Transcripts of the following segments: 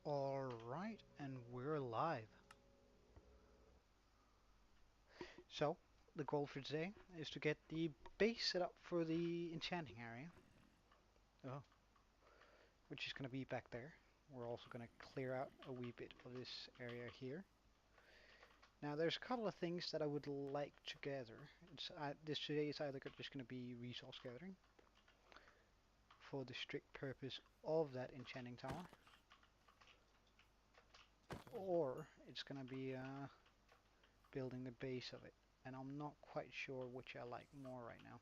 Alright, and we're live. So, the goal for today is to get the base set up for the enchanting area, oh, which is going to be back there. We're also going to clear out a wee bit of this area here. Now, there's a couple of things that I would like to gather. This today is either just going to be resource gathering for the strict purpose of that enchanting tower, or it's going to be building the base of it. And I'm not quite sure which I like more right now.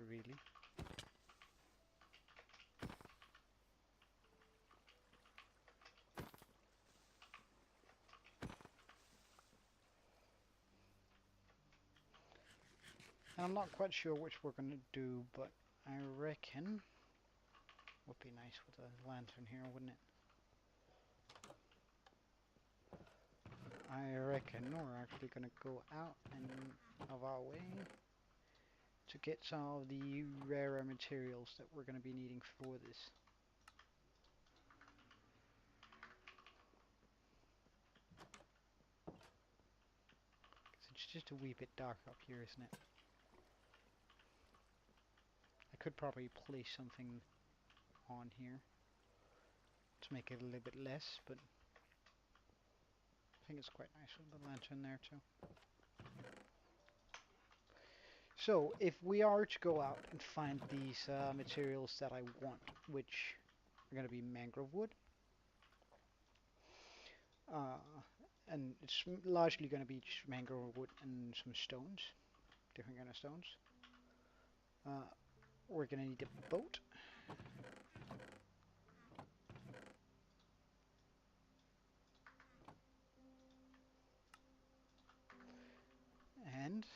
Really. And I'm not quite sure which we're going to do, but I reckon would be nice with a lantern here, wouldn't it? I reckon we're actually going to go out and of our way to get some of the rarer materials that we're going to be needing for this. It's just a wee bit dark up here, isn't it? I could probably place something on here to make it a little bit less, but I think it's quite nice with the lantern there too. So, if we are to go out and find these materials that I want, which are going to be mangrove wood, and it's largely going to be just mangrove wood and some stones, different kind of stones. We're going to need a boat. And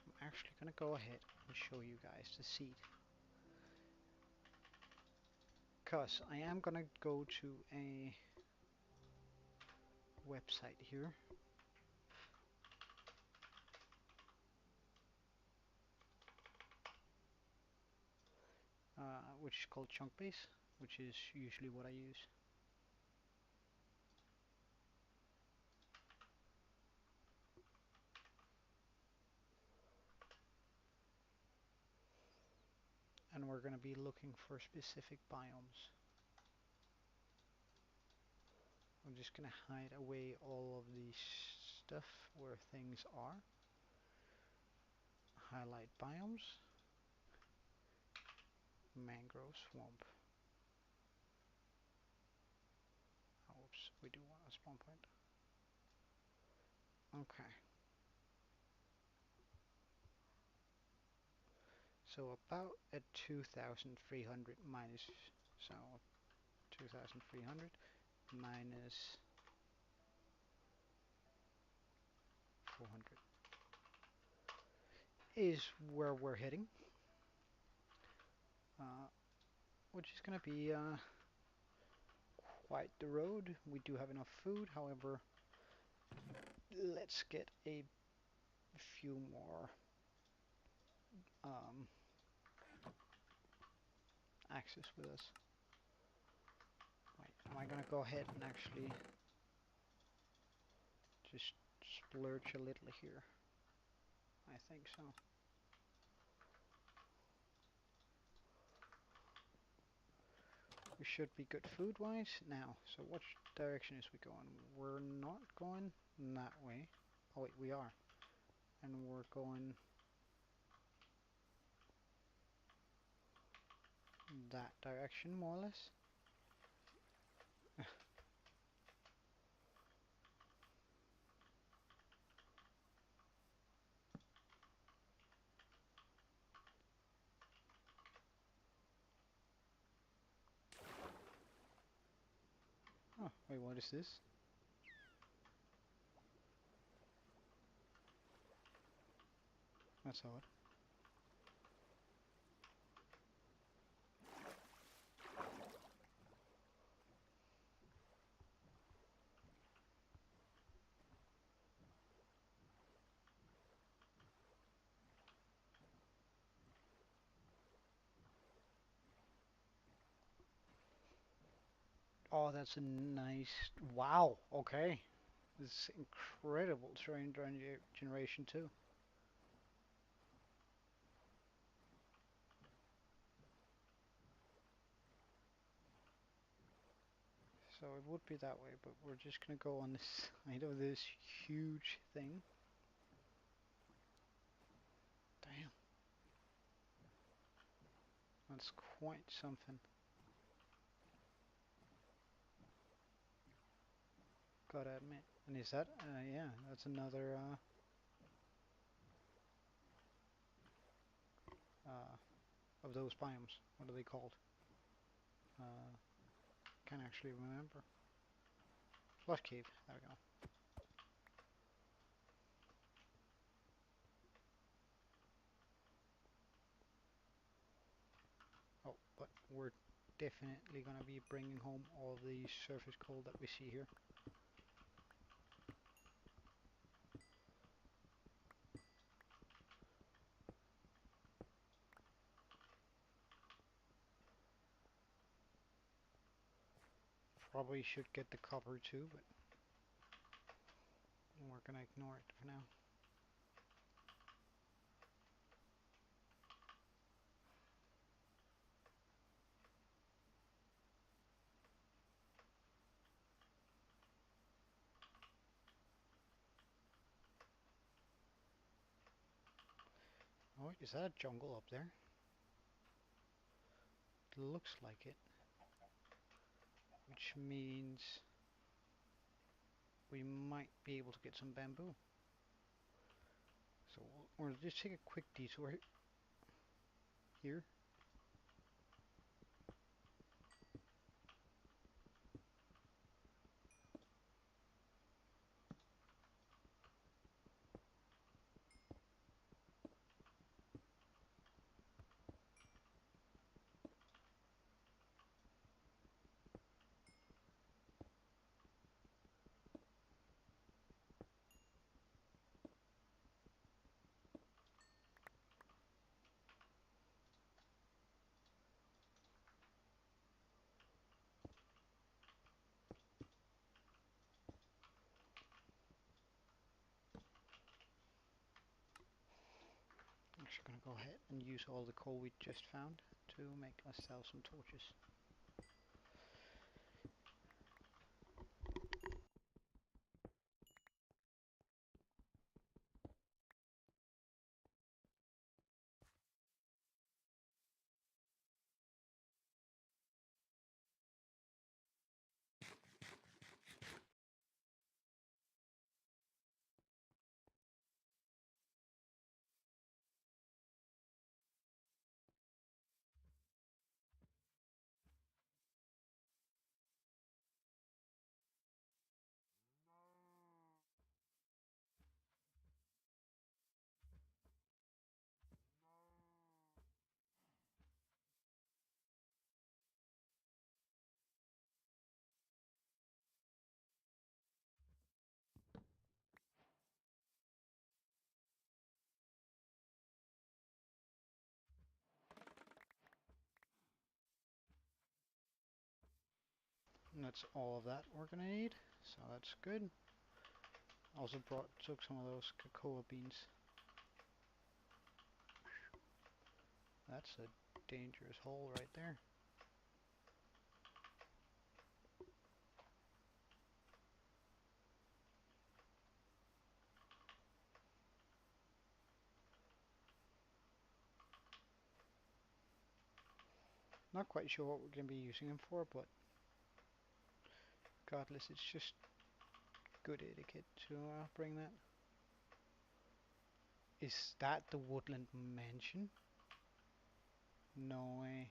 I'm actually going to go ahead and show you guys the seed. Because I am going to go to a website here. Which is called Chunkbase, which is usually what I use. And we're going to be looking for specific biomes. I'm just going to hide away all of the stuff where things are. Highlight biomes. Mangrove swamp. Oh, oops, we do want a spawn point. Okay. So about at 2,300 minus, so 2,300 minus 400 is where we're heading, which is going to be quite the road. We do have enough food, however, let's get a few more axes with us. Wait, am I going to go ahead and actually just splurge a little here? I think so. We should be good food-wise now. So which direction is we going? We're not going that way. Oh wait, we are. And we're going that direction, more or less. Oh, wait, what is this? That's odd. Oh, that's a nice. Wow. Okay. This is incredible terrain generation too. So it would be that way, but we're just gonna go on this side of this huge thing. Damn, that's quite something. Gotta admit. And is that? Yeah, that's another of those biomes. What are they called? Uh, can't actually remember. Flush cave. There we go. Oh, but we're definitely gonna be bringing home all the surface coal that we see here. Probably should get the copper too, but we're gonna ignore it for now. Oh, is that a jungle up there? It looks like it, which means we might be able to get some bamboo. So we'll just take a quick detour here. I'm actually gonna go ahead and use all the coal we just found to make ourselves some torches. And that's all of that we're gonna need, so that's good. Also took some of those cocoa beans. That's a dangerous hole right there. Not quite sure what we're gonna be using them for, but regardless, it's just good etiquette to bring that. Is that the woodland mansion? No way.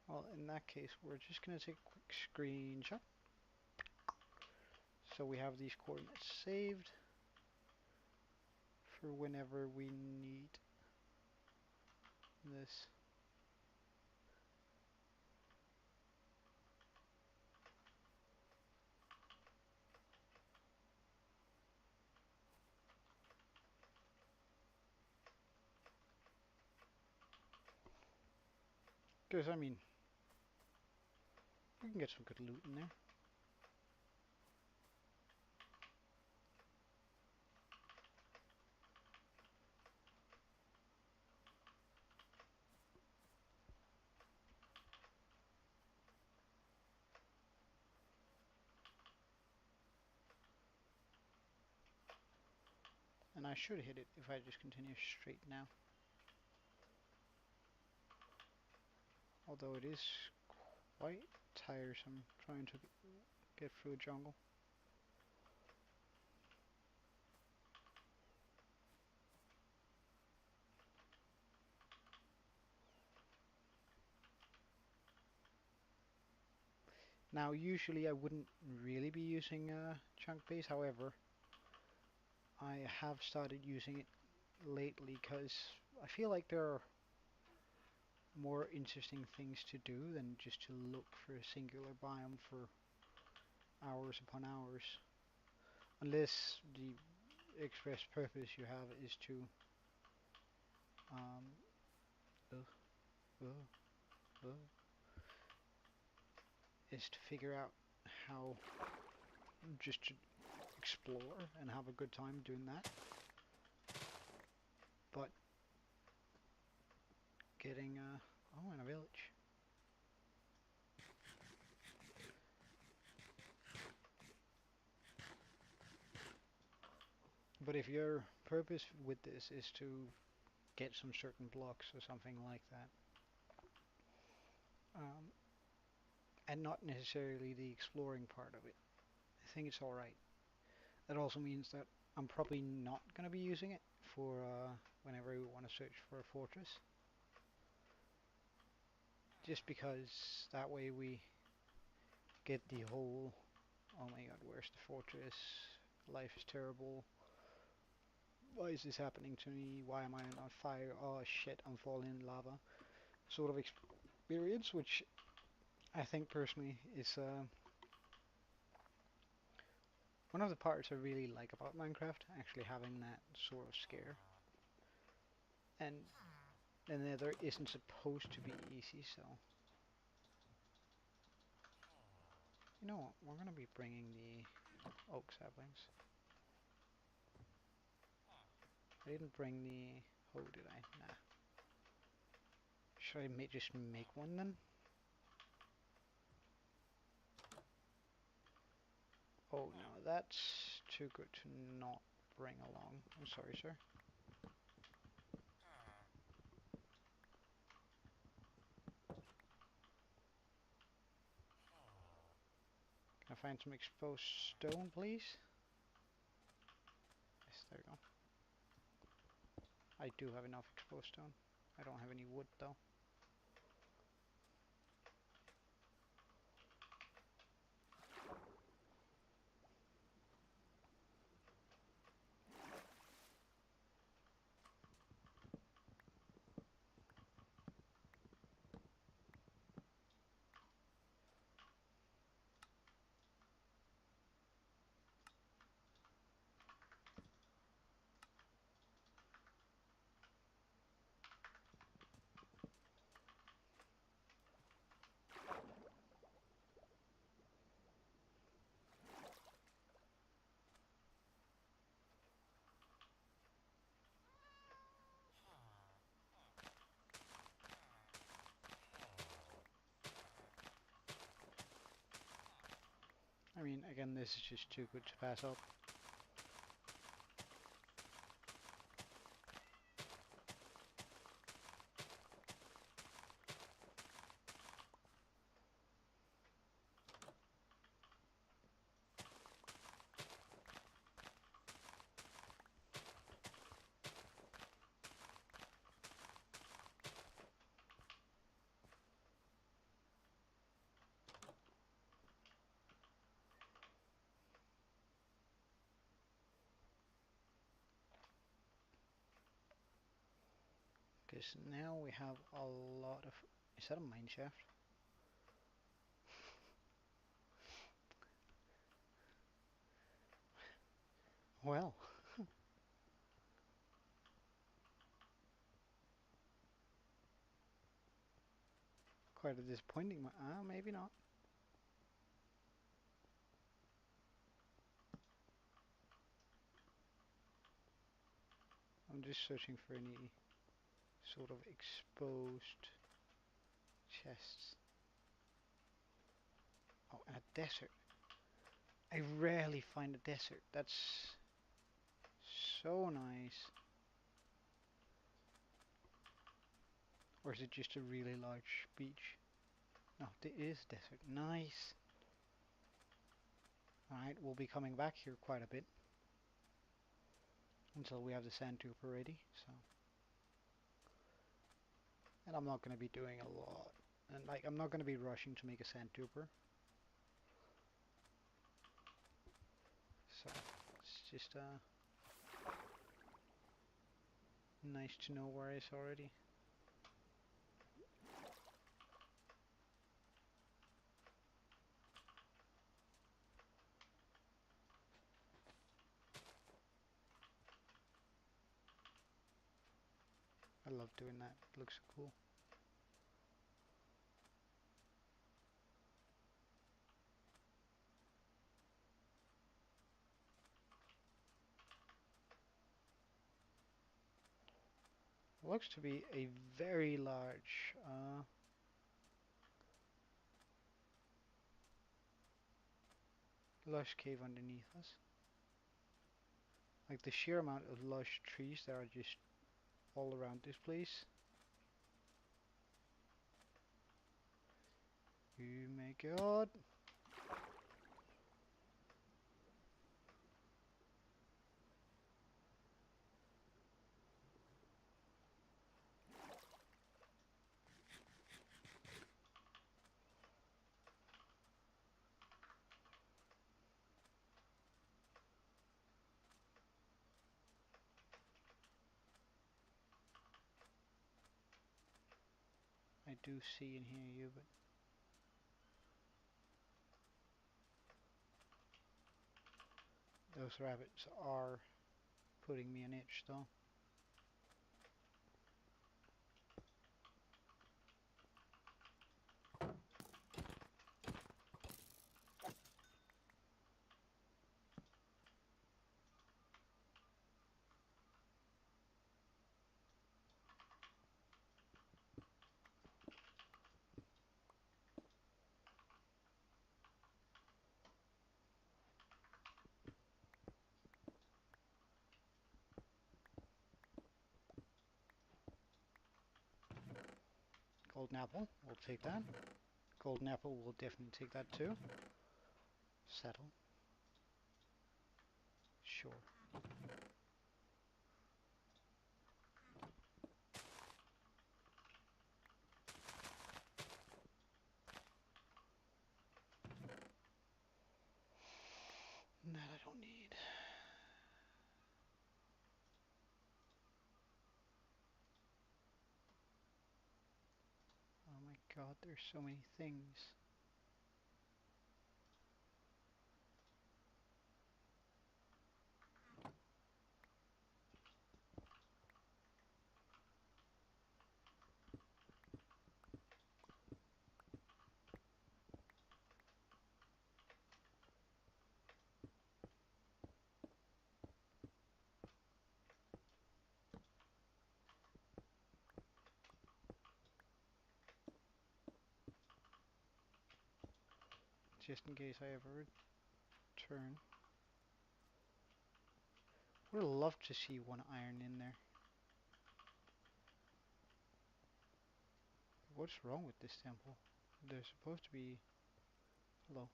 Well, in that case, we're just gonna take a quick screenshot. So we have these coordinates saved for whenever we need this. Because, I mean, we can get some good loot in there. And I should hit it if I just continue straight now. Although it is quite tiresome trying to get through a jungle. Now, usually I wouldn't really be using chunk base, however, I have started using it lately because I feel like there are more interesting things to do than just to look for a singular biome for hours upon hours. Unless the express purpose you have is to um, uh, uh, is to figure out how just to explore and have a good time doing that. But getting oh, in a village. But if your purpose with this is to get some certain blocks or something like that, and not necessarily the exploring part of it, I think it's alright. That also means that I'm probably not going to be using it for whenever we want to search for a fortress. Just because that way we get the whole, oh my god, where's the fortress? Life is terrible. Why is this happening to me? Why am I on fire? Oh shit, I'm falling in lava. Sort of experience, which I think personally is one of the parts I really like about Minecraft, actually having that sort of scare. And the Nether isn't supposed to be easy, so you know what? We're gonna be bringing the oak saplings. I didn't bring the hoe, did I? Nah. Should I just make one then? Oh no, that's too good to not bring along. I'm sorry, sir. Can I find some exposed stone, please? Yes, there we go. I do have enough exposed stone. I don't have any wood though. I mean, again, this is just too good to pass up. Because now we have a lot of... Is that a mine shaft? Well, quite a disappointing one. Maybe not. I'm just searching for any sort of exposed chests. Oh, and a desert. I rarely find a desert. That's so nice. Or is it just a really large beach? No, it is desert. Nice. Alright, we'll be coming back here quite a bit until we have the sand trooper ready. So, and I'm not going to be doing a lot. And like, I'm not going to be rushing to make a sand trooper. So, it's just nice to know where it's already. I love doing that. It looks so cool. It looks to be a very large lush cave underneath us. Like the sheer amount of lush trees that are just all around this place. Oh my god. I do see and hear you, but those rabbits are putting me on edge though. Golden apple, we'll take that. Golden apple, we'll definitely take that too. Settle. Sure. That I don't need. Oh my god, there's so many things. Just in case I ever return. Would love to see one iron in there. What's wrong with this temple? There's supposed to be... Hello.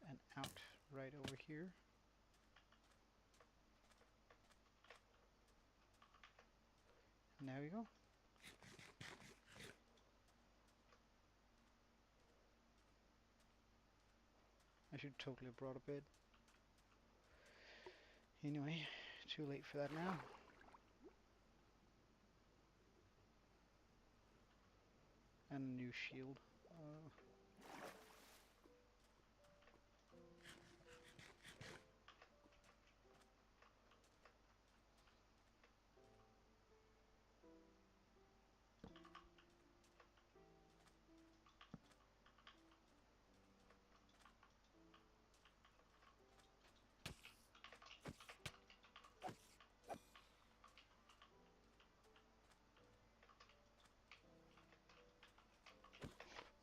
And out right over here. And there we go. I should totally have brought a bed. Anyway, too late for that now. And a new shield.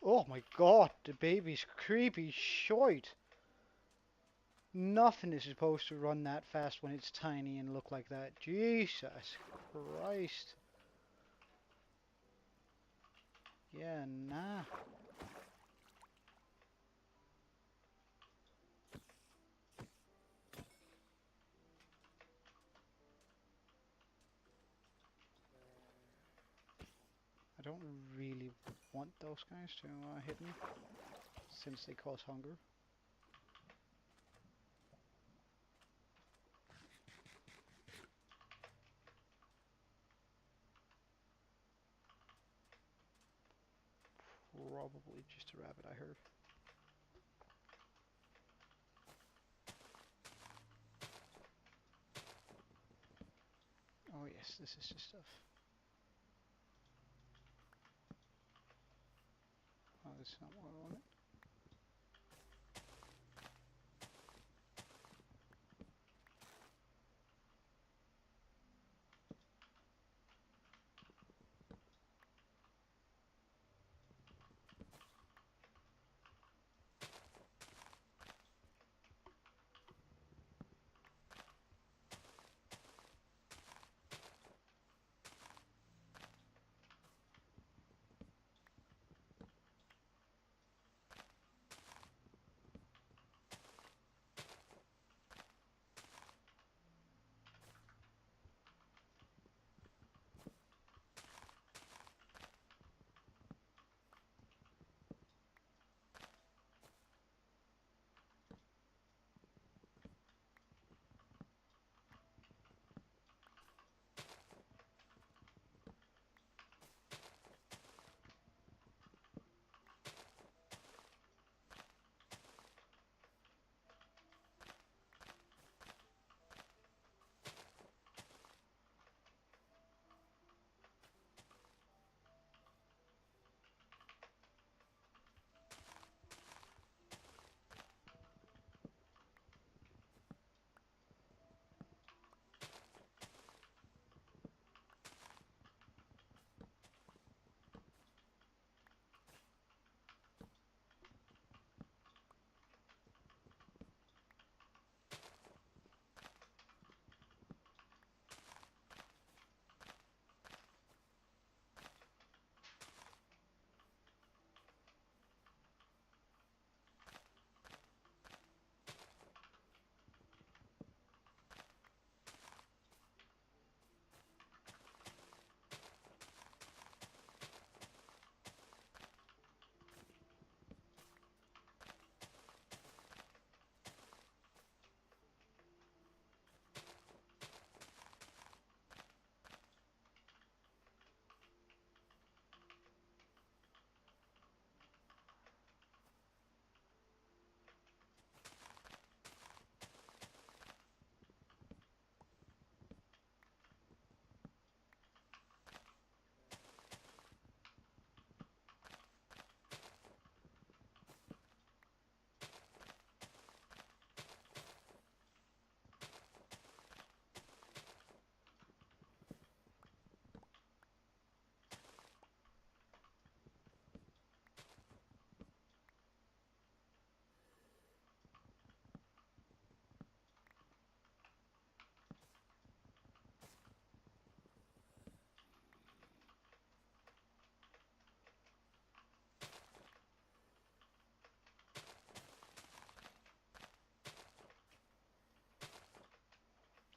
Oh my god, the baby's creepy short. Nothing is supposed to run that fast when it's tiny and look like that. Jesus Christ. Yeah, nah. I don't really want those guys to hit me, since they cause hunger. Probably just a rabbit I heard. Oh yes, this is just stuff. Oh, this is not what I wanted.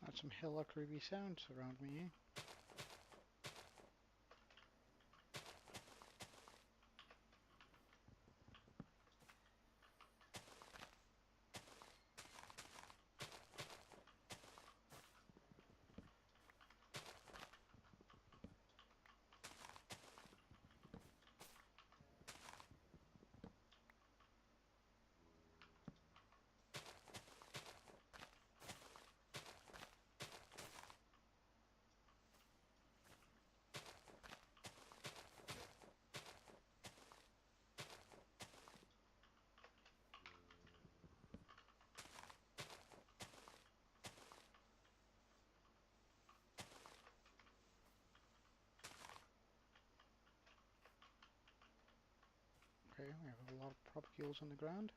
That's some hella creepy sounds around me, eh? Okay, we have a lot of propagules on the ground.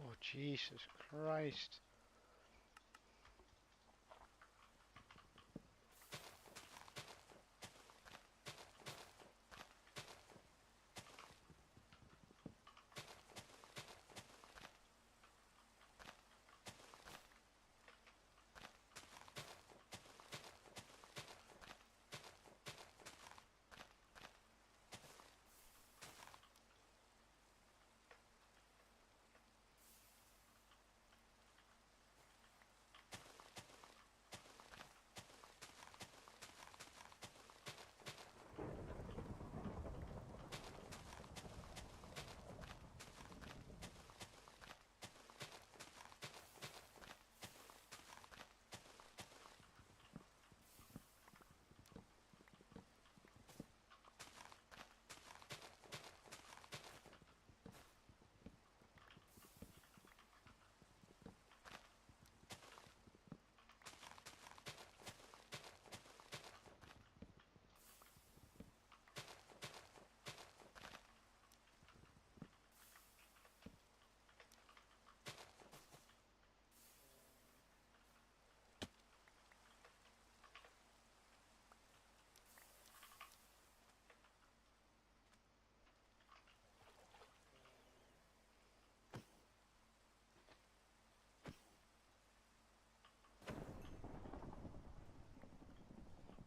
Oh, Jesus Christ.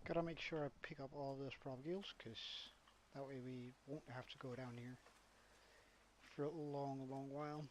Gotta make sure I pick up all those propagules, because that way we won't have to go down here for a long while.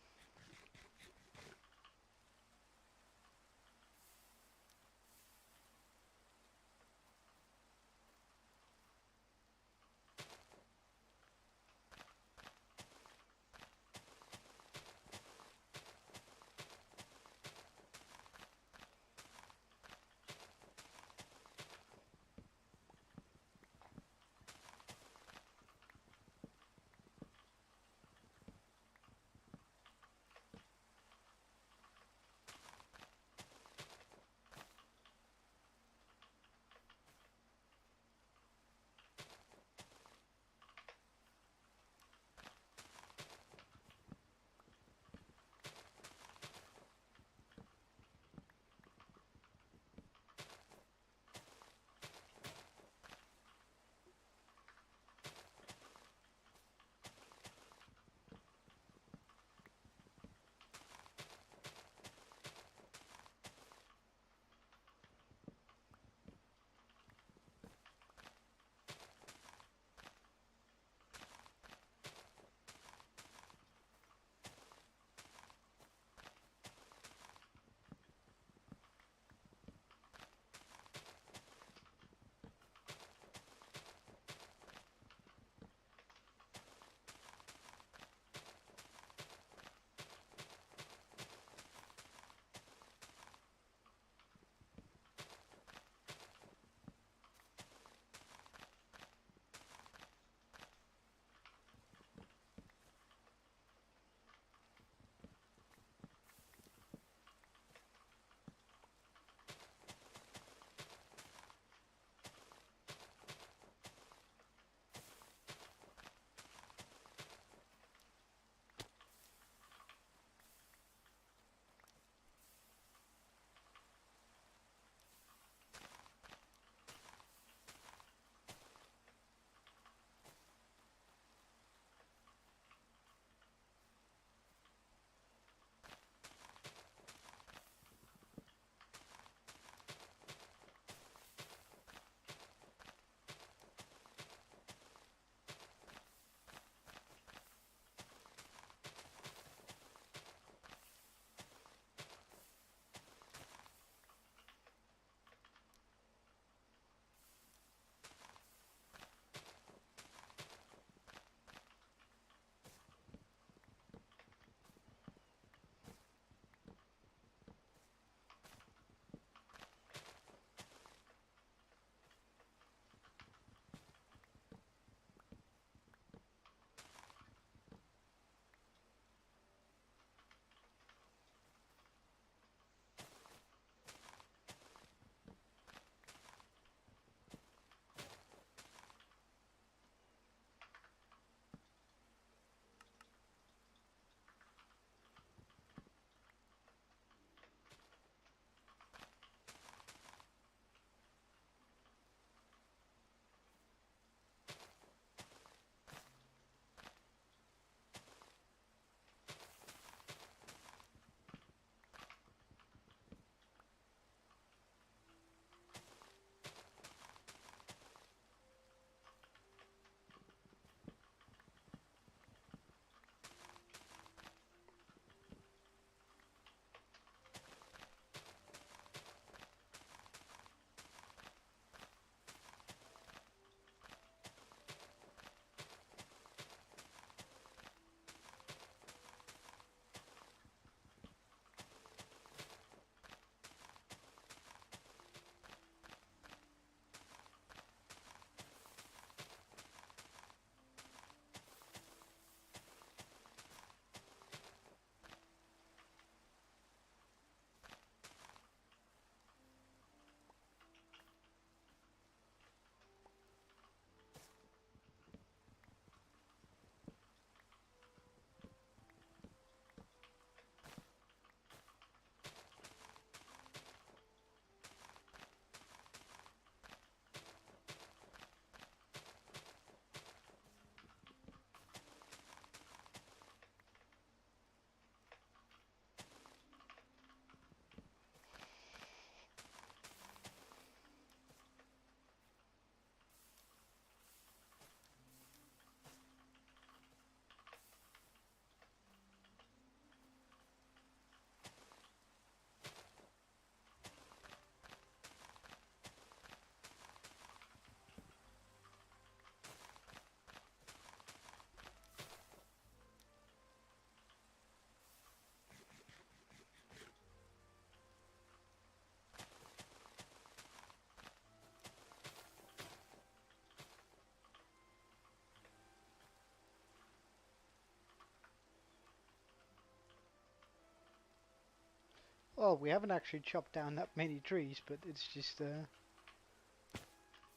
Well, we haven't actually chopped down that many trees, but it's just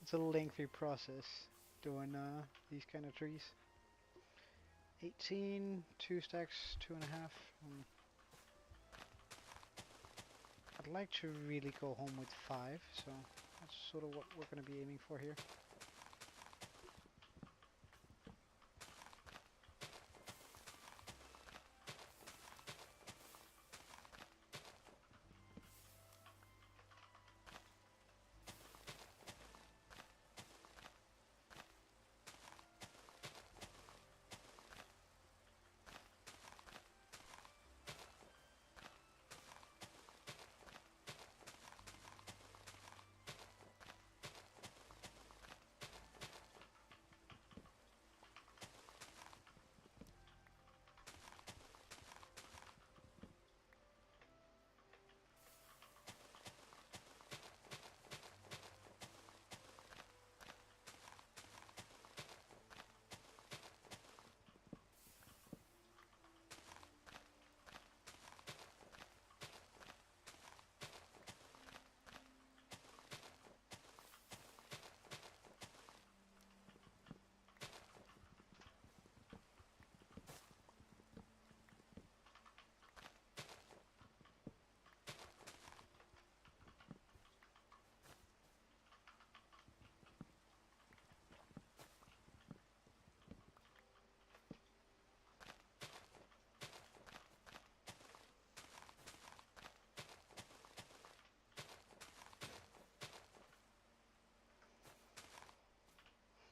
it's a lengthy process doing these kind of trees. 18, 2 stacks, 2.5. I'd like to really go home with 5, so that's sort of what we're going to be aiming for here.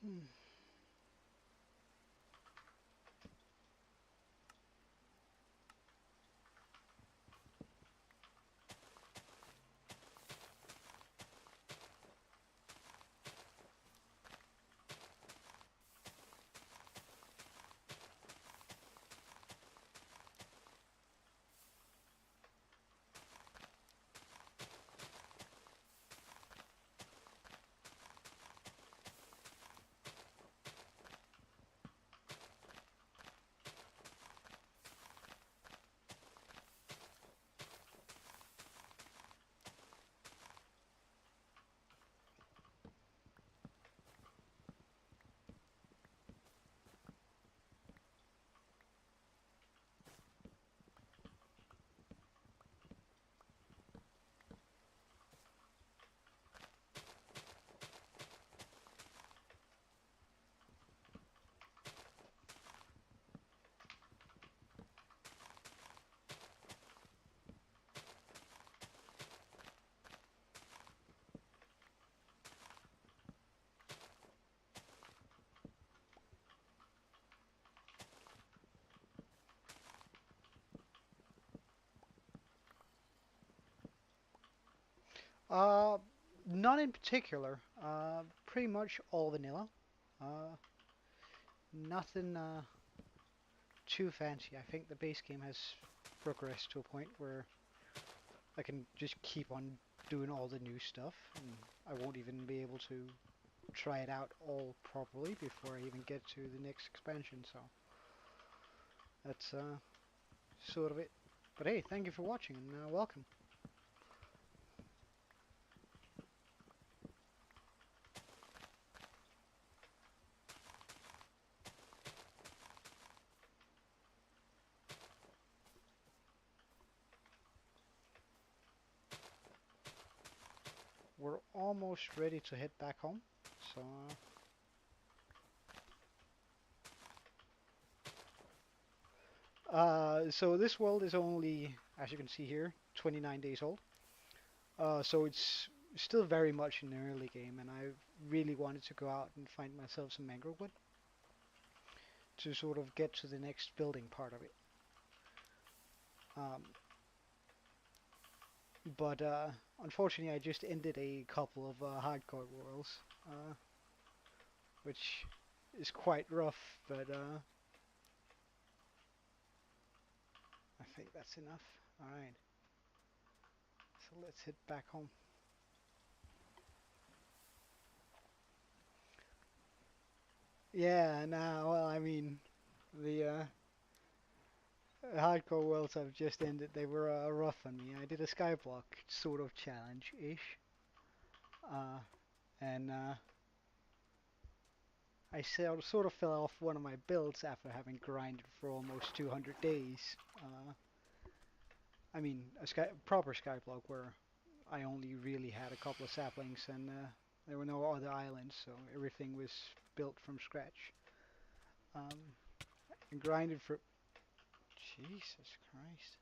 Hmm. Uh, None in particular. Pretty much all vanilla. Uh, Nothing too fancy. I think the base game has progressed to a point where I can just keep on doing all the new stuff, and I won't even be able to try it out all properly before I even get to the next expansion. So that's sort of it. But hey, thank you for watching and welcome. We're almost ready to head back home. So so this world is only, as you can see here, 29 days old. So it's still very much in the early game, and I really wanted to go out and find myself some mangrove wood to sort of get to the next building part of it. Um, but unfortunately, I just ended a couple of hardcore worlds, uh, which is quite rough. But I think that's enough. All right, so let's head back home. Yeah, nah, well, I mean, the hardcore worlds I've just ended, they were rough on me. I did a Skyblock sort of challenge-ish, uh, and I sort of fell off one of my builds after having grinded for almost 200 days. I mean, a proper Skyblock where I only really had a couple of saplings and there were no other islands, so everything was built from scratch. Um, and grinded for Jesus Christ.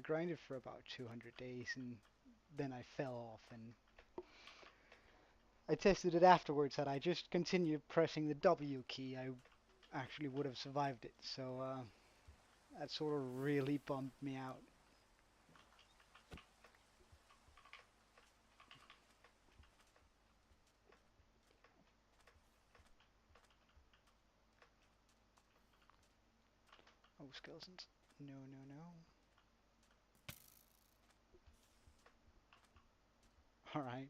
Grinded for about 200 days and then I fell off and I tested it afterwards that I just continued pressing the W key, I actually would have survived it. So that sort of really bummed me out. Oh, skeletons. No, no, no. Alright.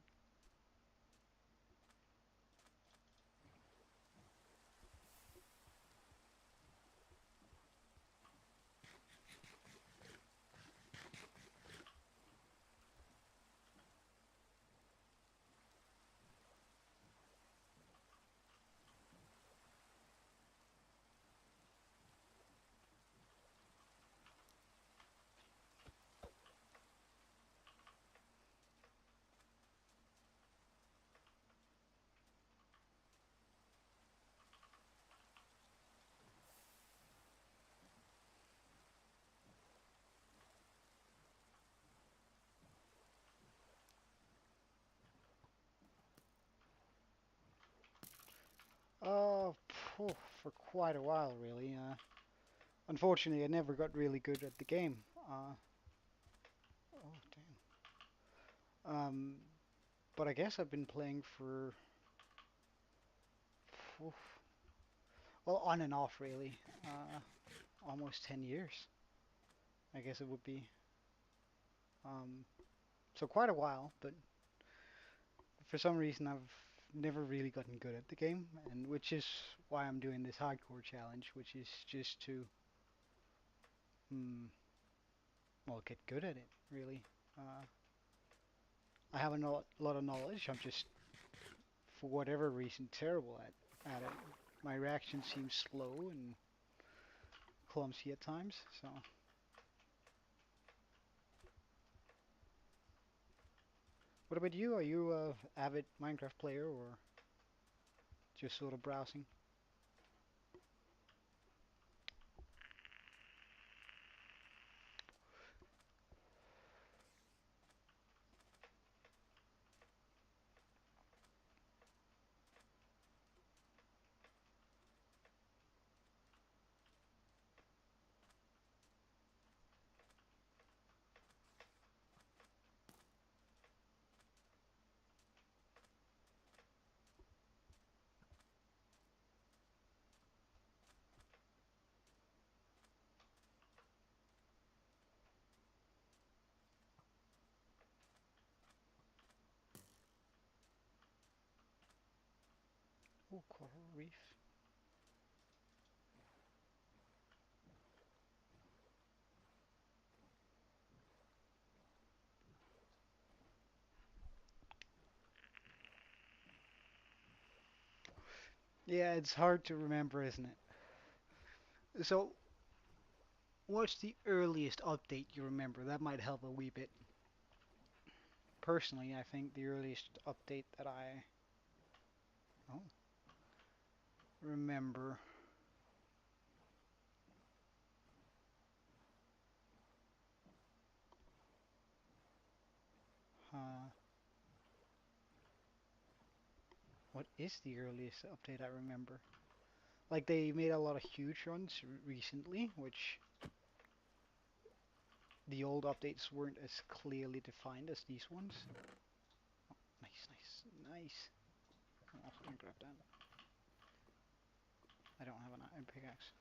Uh, for quite a while, really. Unfortunately, I never got really good at the game. Oh, damn. But I guess I've been playing for, phew, well, on and off, really. Almost 10 years, I guess it would be. Um, so quite a while, but for some reason I've never really gotten good at the game, and which is why I'm doing this hardcore challenge, which is just to, mm, well, get good at it, really. Uh, I have a lot of knowledge. I'm just, for whatever reason, terrible at it. My reaction seems slow and clumsy at times. So, what about you? Are you a avid Minecraft player or just sort of browsing? Oh, coral reef. Yeah, it's hard to remember, isn't it? So, what's the earliest update you remember? That might help a wee bit. Personally, I think the earliest update that I oh, remember, uh, what is the earliest update I remember? Like they made a lot of huge runs recently, which the old updates weren't as clearly defined as these ones. Nice, nice, nice. I'm also gonna grab that. I don't have an iron pickaxe.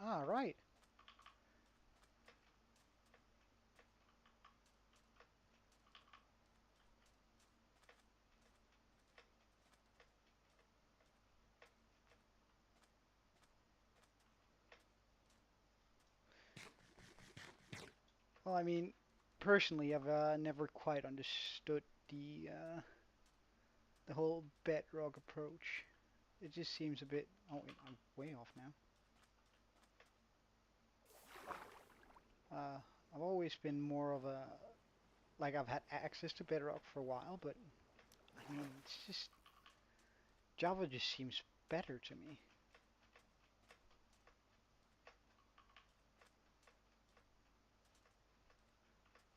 Ah, right. Well, I mean, personally, I've never quite understood the whole bedrock approach. It just seems a bit. Oh wait, I'm way off now. Uh, I've always been more of a like I've had access to bedrock for a while, but I mean, it's just Java just seems better to me.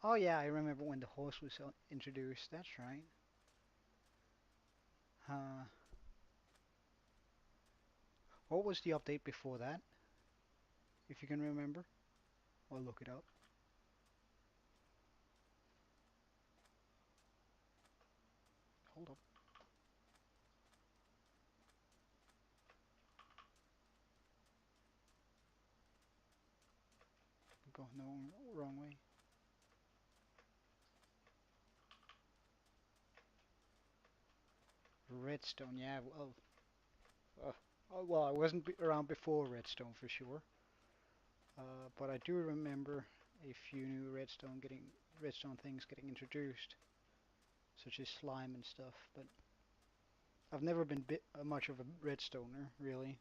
Oh yeah, I remember when the horse was introduced. That's right. Uh, what was the update before that? If you can remember, I'll look it up. Hold up. I'm going the wrong way. Redstone, yeah. Uh, well, I wasn't around before Redstone for sure. But I do remember a few new redstone things getting introduced, such as slime and stuff. But I've never been much of a redstoner, really.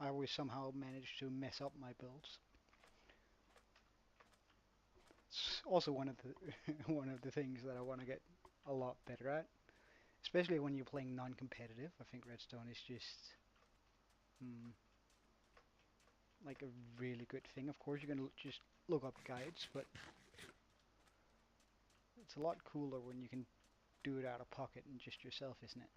I always somehow manage to mess up my builds. It's also one of the one of the things that I want to get a lot better at, especially when you're playing non-competitive. I think redstone is just mm, like a really good thing. Of course, you can just look up guides, but it's a lot cooler when you can do it out of pocket and just yourself, isn't it?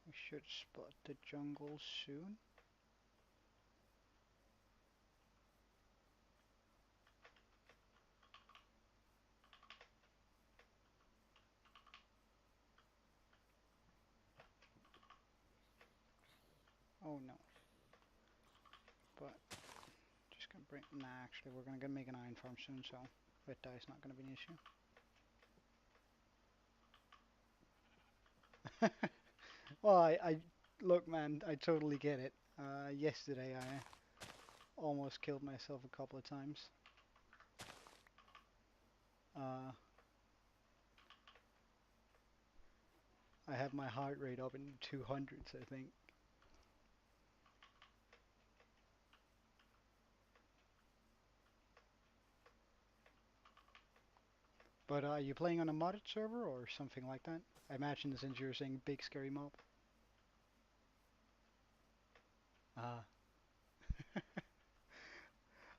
We should spot the jungle soon. Oh no. But just gonna bring. Nah, actually, we're gonna make an iron farm soon, so red dye is not gonna be an issue. Well, I look, man. I totally get it. Yesterday, I almost killed myself a couple of times. Uh, I had my heart rate up in 200s, I think. But are you playing on a modded server or something like that? I imagine since you're saying big scary mob. Uh,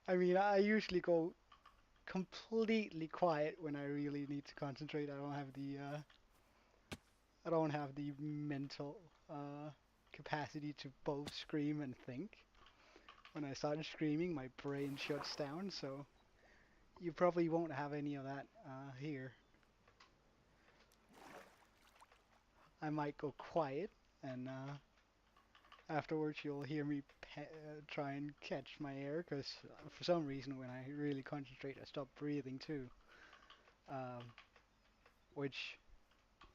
I mean, I usually go completely quiet when I really need to concentrate. I don't have the mental capacity to both scream and think. When I start screaming, my brain shuts down, so you probably won't have any of that here. I might go quiet, and afterwards you'll hear me try and catch my air, because for some reason when I really concentrate, I stop breathing too, um, which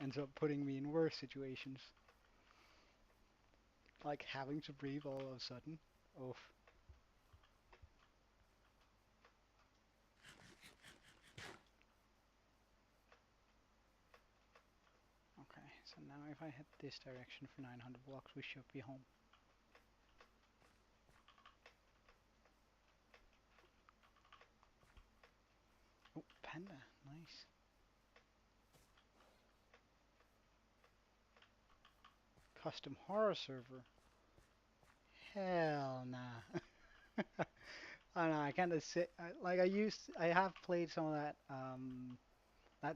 ends up putting me in worse situations, like having to breathe all of a sudden. Oof. Okay, so now if I head this direction for 900 blocks, we should be home. Oh, panda, nice. Custom horror server. Hell nah. I don't know. I kind of sit like I have played some of that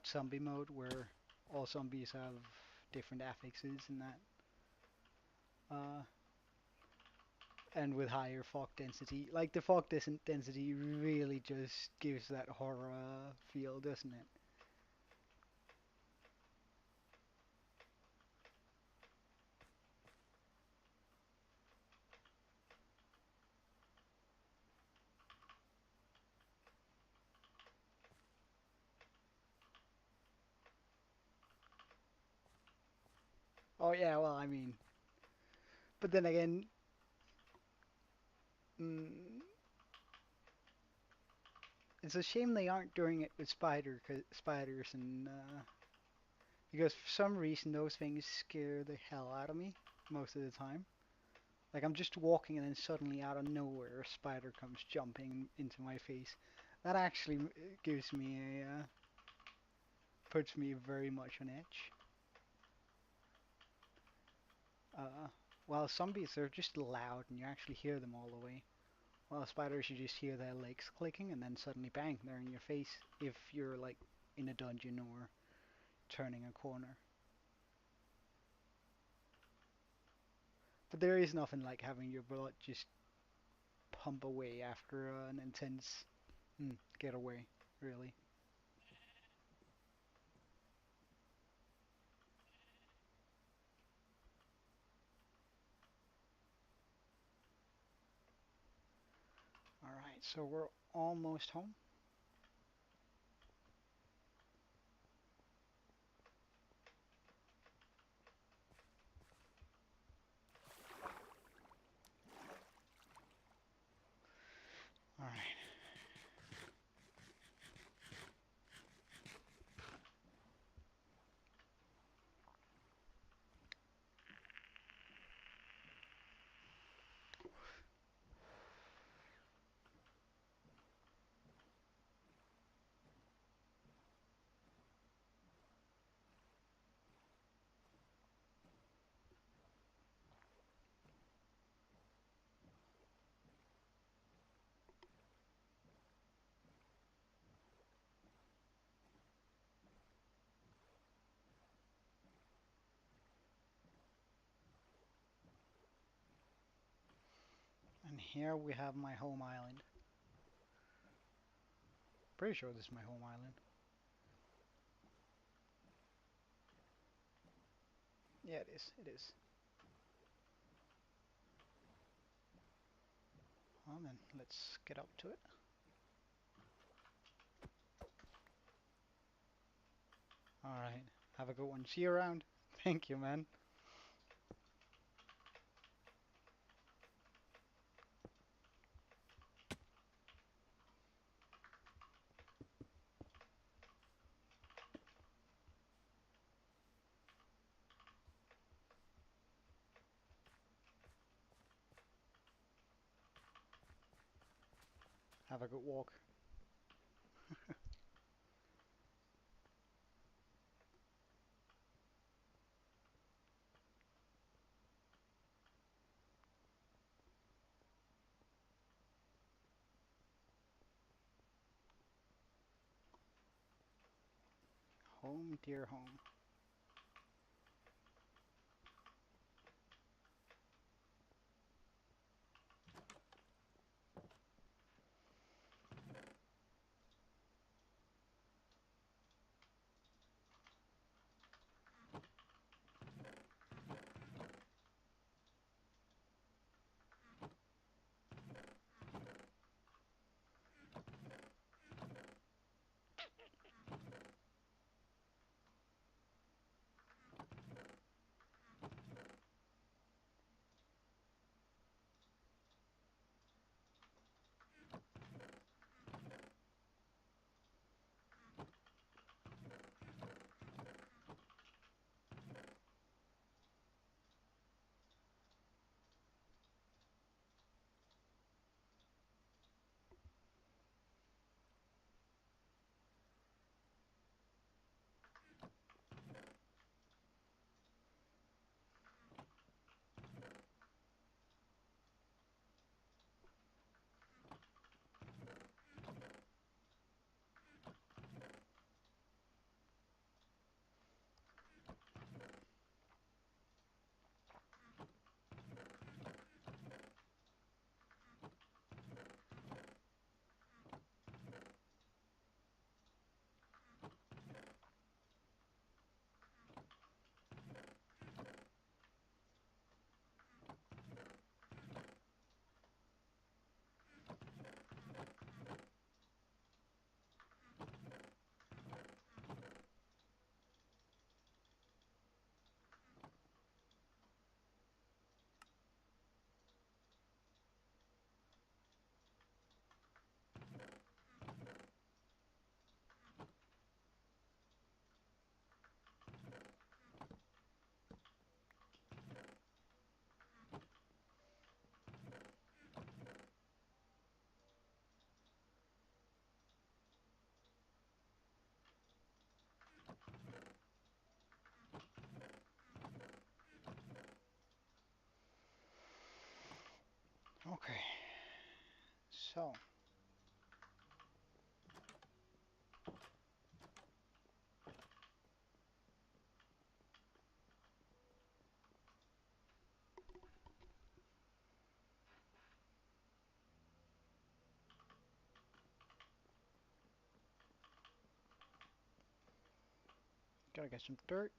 zombie mode where all zombies have different affixes and that. Uh, and with higher fog density. Like the fog density really just gives that horror feel, doesn't it? Oh yeah, well, I mean, but then again, mm, it's a shame they aren't doing it with spiders and because for some reason those things scare the hell out of me most of the time. Like I'm just walking and then suddenly out of nowhere a spider comes jumping into my face. That actually gives me a puts me very much on edge. Uh, while zombies are just loud and you actually hear them all the way. While spiders you just hear their legs clicking and then suddenly bang, they're in your face if you're like in a dungeon or turning a corner. But there is nothing like having your blood just pump away after an intense getaway, really. Alright, so we're almost home. Alright, and here we have my home island. Pretty sure this is my home island. Yeah, it is. It is. Well, then let's get up to it. Alright, have a good one. See you around. Thank you, man. Have a good walk. Home, dear home. So, gotta get some dirt,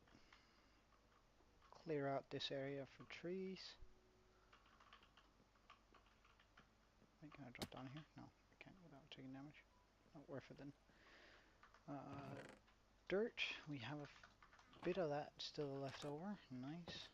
clear out this area for trees. Wait, can I drop down here? No, I can't without taking damage. Not worth it then. Dirt, we have a bit of that still left over. Nice.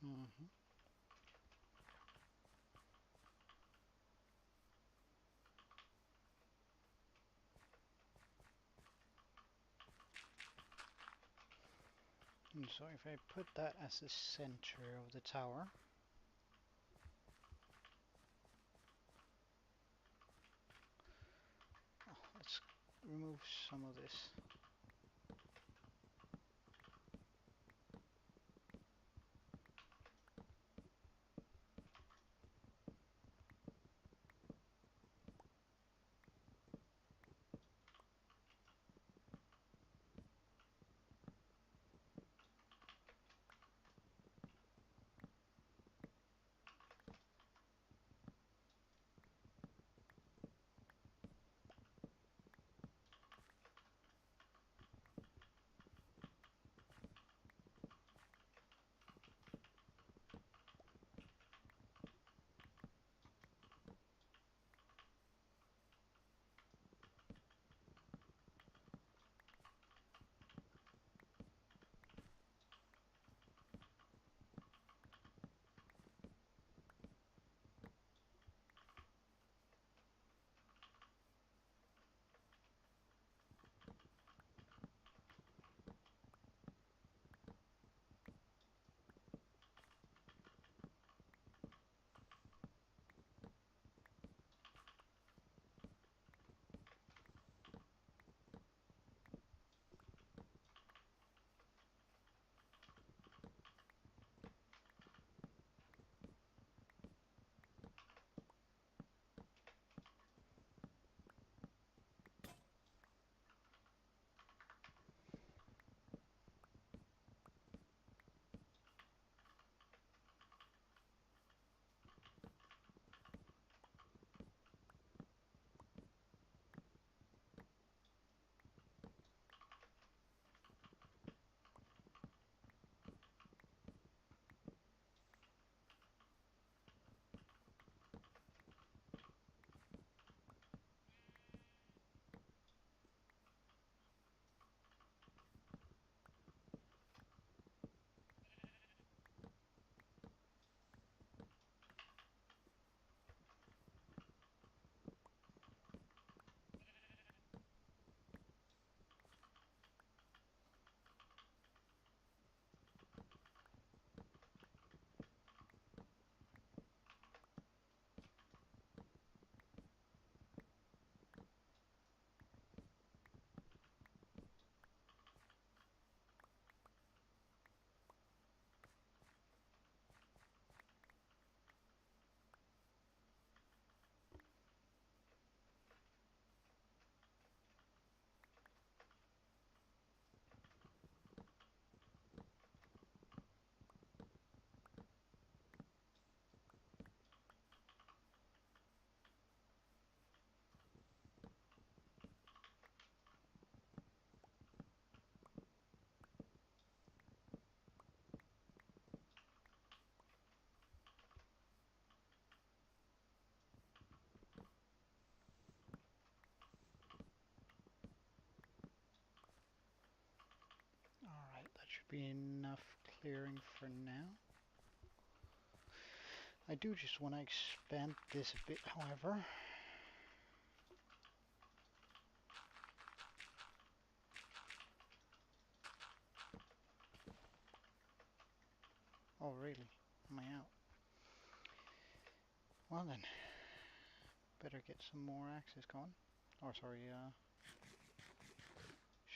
Mm-hmm. And so if I put that as the center of the tower, let's remove some of this. Be enough clearing for now. I do just want to expand this a bit, however. Oh, really? Am I out? Well then, better get some more axes going. Or sorry,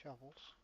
shovels.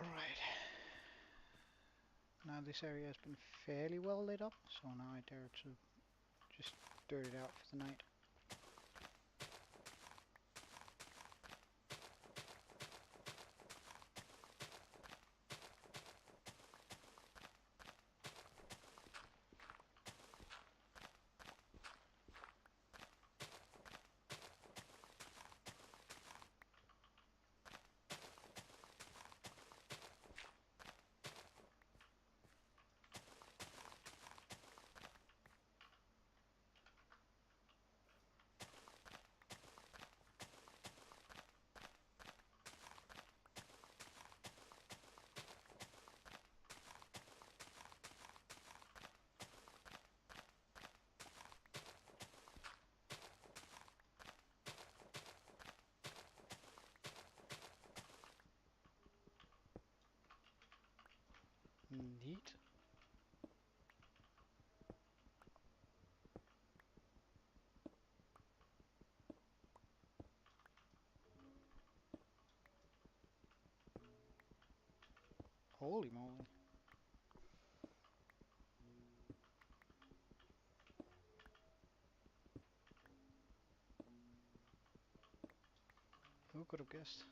Alright. Now this area has been fairly well lit up, so now I dare to just dirt it out for the night. Neat. Holy moly. Who could have guessed?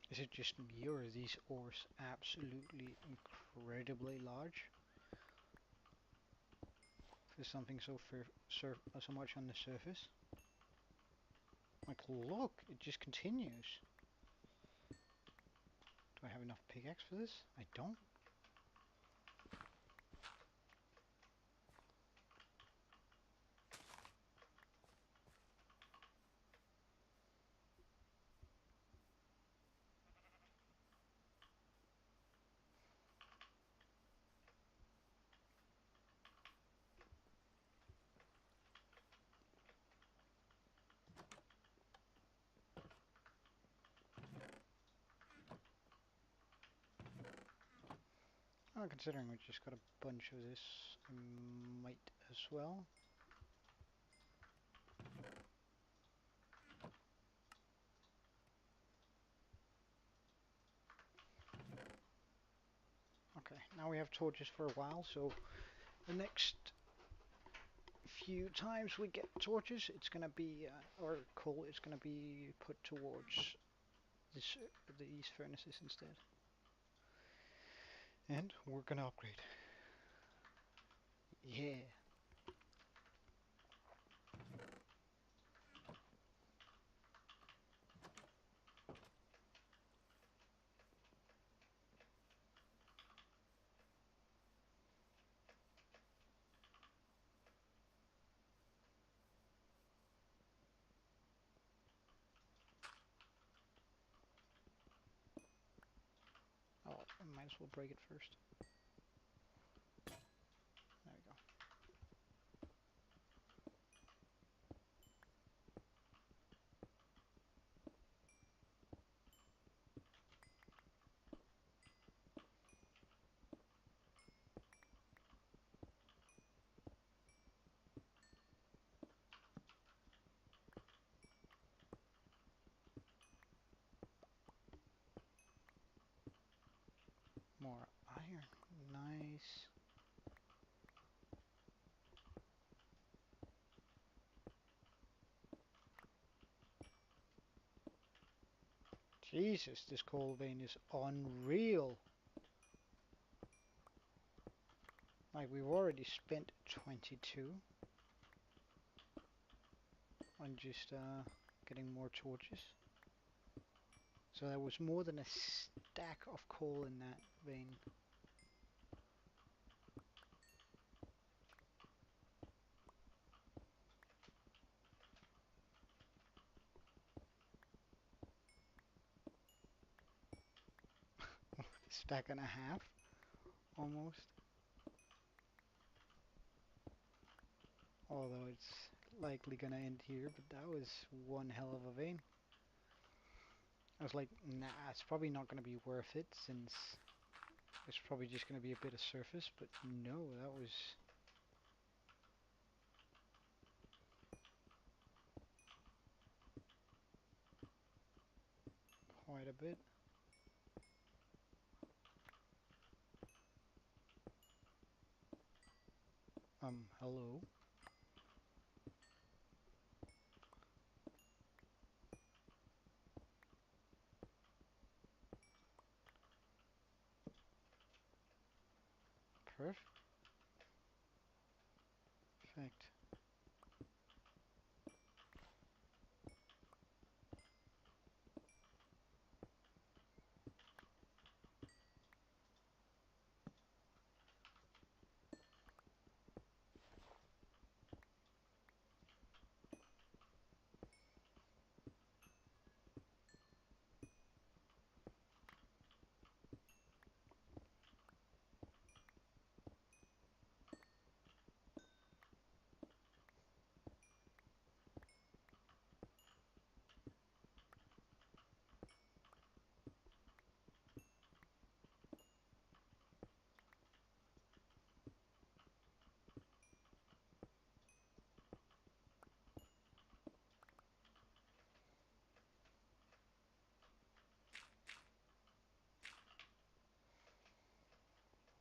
Is it just me or are these ores absolutely incredibly large for something so much on the surface? Like, look, it just continues. Do I have enough pickaxe for this? I don't. Oh, considering we just got a bunch of this, I might as well. Okay, now we have torches for a while, so the next few times we get torches, it's gonna be, or coal, it's gonna be put towards this, these furnaces instead. And we're gonna upgrade. Yeah. Oh, I might as well break it first. There we go. More iron. Nice. Jesus, this coal vein is unreal. Like, we've already spent 22 on just getting more torches. So that was more than a stack of coal in that vein. Stack and a half, almost. Although it's likely gonna end here, but that was one hell of a vein. I was like, nah, it's probably not gonna be worth it since it's probably just gonna be a bit of surface, but no, that was quite a bit. Hello. Perfect.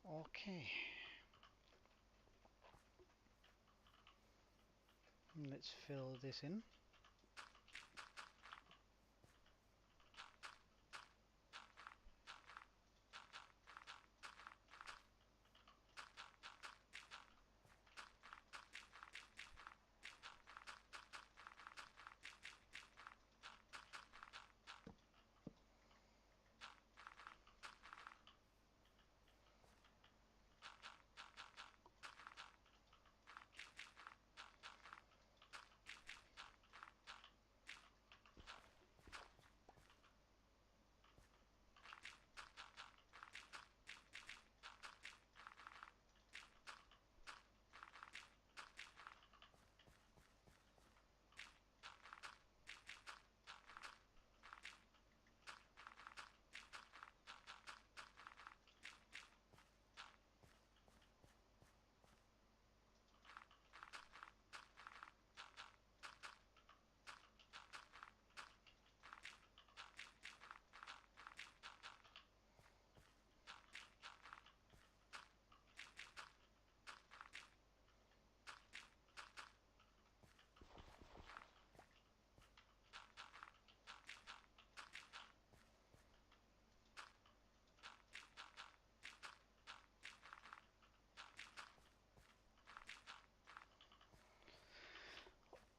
Okay. Let's fill this in.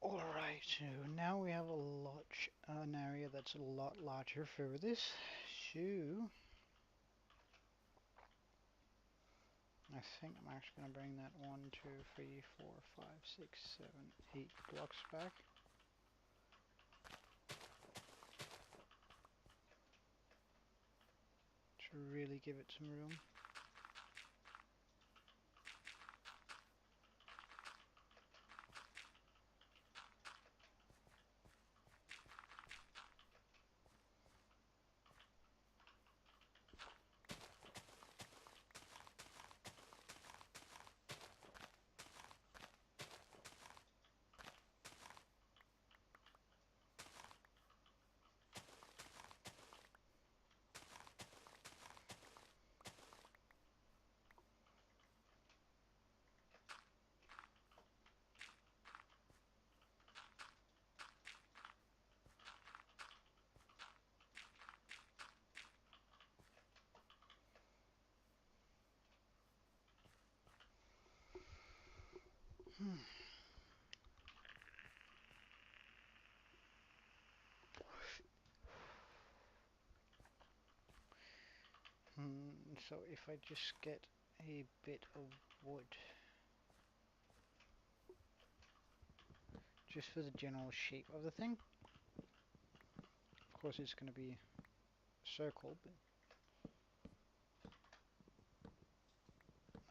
Alright, so now we have an area that's a lot larger for this. So, I think I'm actually going to bring that 1, 2, 3, 4, 5, 6, 7, 8 blocks back. To really give it some room. So if I just get a bit of wood, just for the general shape of the thing. Of course it's going to be a circle, but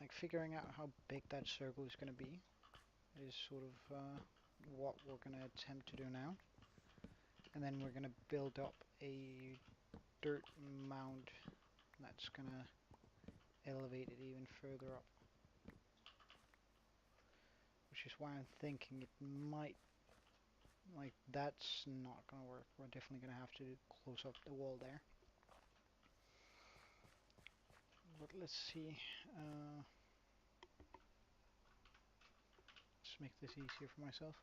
like figuring out how big that circle is going to be is sort of what we're going to attempt to do now. And then we're going to build up a dirt mound that's going to elevate it even further up. Which is why I'm thinking it might, like that's not going to work. We're definitely going to have to close up the wall there. But let's see. Just make this easier for myself.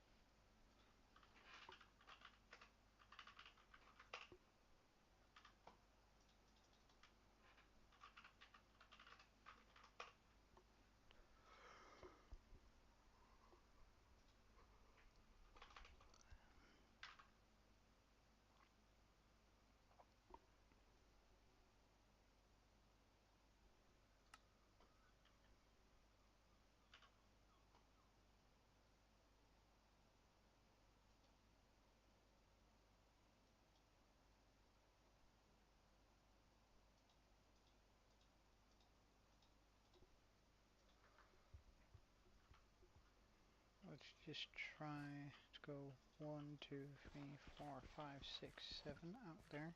Let's just try to go 1, 2, 3, 4, 5, 6, 7 out there.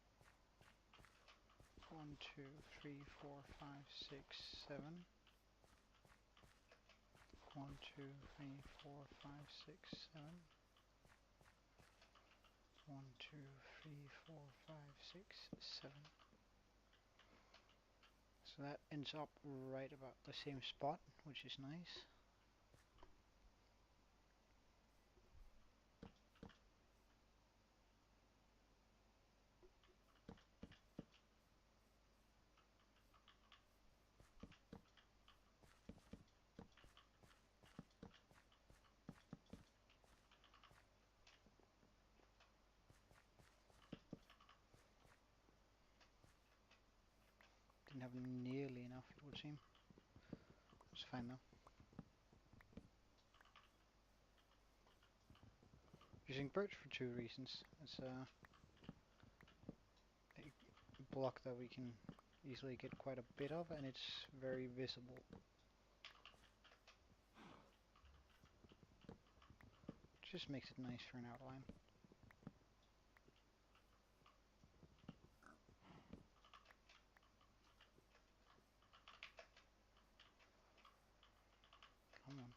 1, 2, 3, 4, 5, 6, 7. 1, 2, 3, 4, 5, 6, 7. 1, 2, 3, 4, 5, 6, 7. So that ends up right about the same spot, which is nice. Didn't have nearly enough, it would seem. It's fine though. Using birch for 2 reasons. It's a block that we can easily get quite a bit of, and it's very visible. Just makes it nice for an outline. Come on.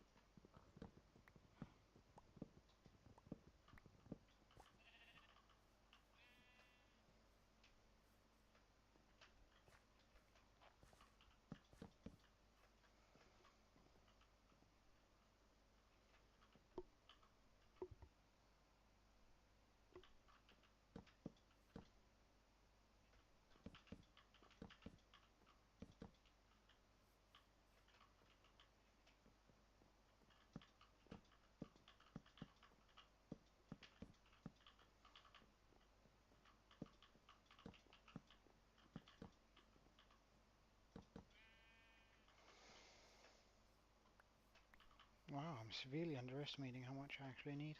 Wow, I'm severely underestimating how much I actually need.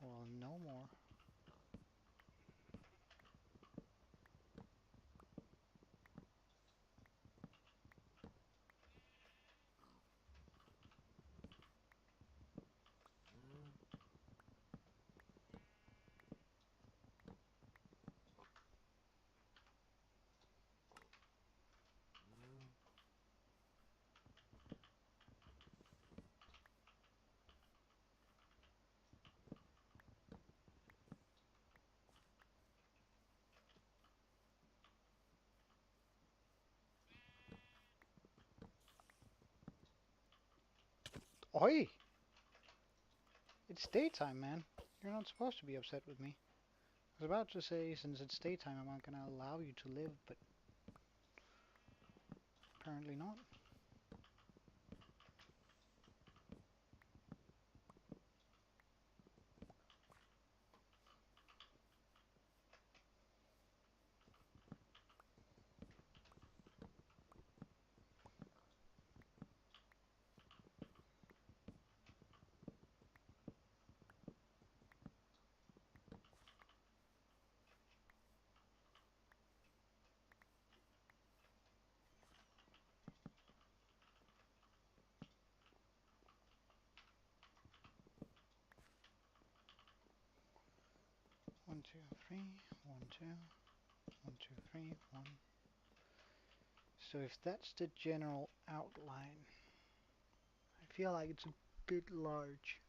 Well, no more. Oi! It's daytime, man. You're not supposed to be upset with me. I was about to say, since it's daytime, I'm not gonna allow you to live, but apparently not. 2, 3, 1, 2, 1, 2, 3, 1. So if that's the general outline, I feel like it's a bit large.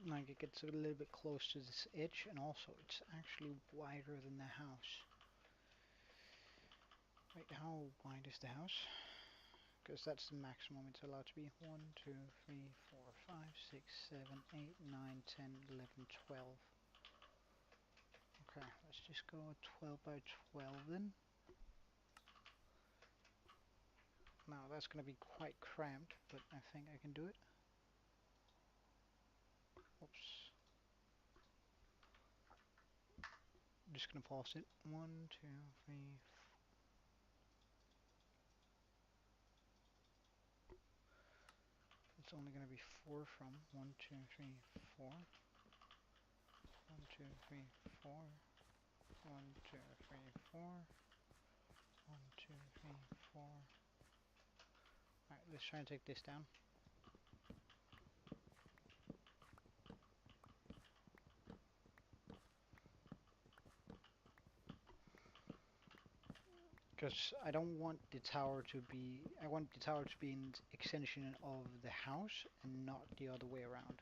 Like it gets a little bit close to this edge, and also it's actually wider than the house. Wait, how wide is the house? Because that's the maximum it's allowed to be. 1, 2, 3, 4, 5, 6, 7, 8, 9, 10, 11, 12. Okay, let's just go 12 by 12 then. Now that's going to be quite cramped, but I think I can do it. Oops. I'm just going to pause it. 1, 2, 3, 4. It's only going to be 4 from 1, 2, 3, 4. 1, 2, 3, 4. 1, 2, 3, 4. 1, 2, 3, 4. Alright, let's try and take this down. Because I don't want the tower to be, I want the tower to be an extension of the house and not the other way around.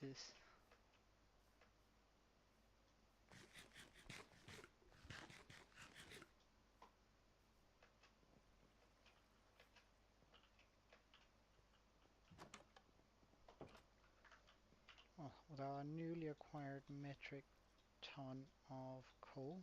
This. Well, with our newly acquired metric ton of coal,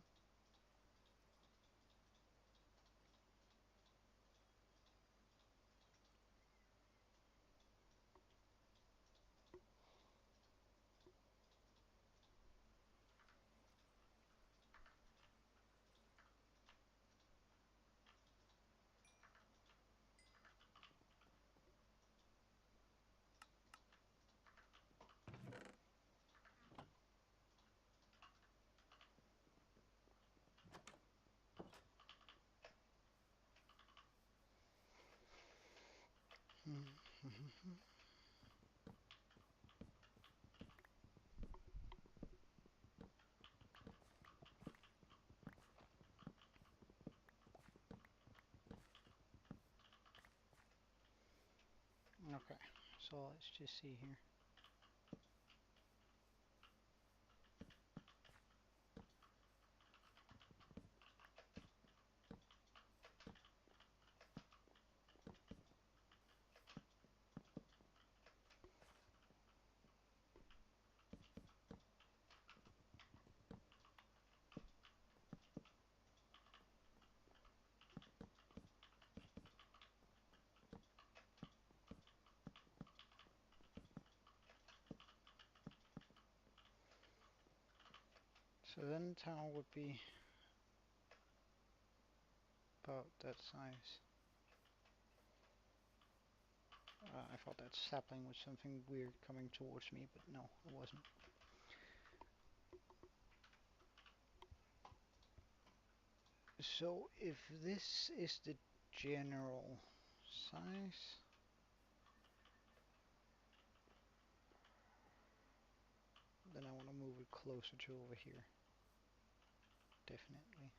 okay, so let's just see here. So then the tower would be about that size. I thought that sapling was something weird coming towards me, but no, it wasn't. So if this is the general size, then I want to move it closer to over here. Definitely.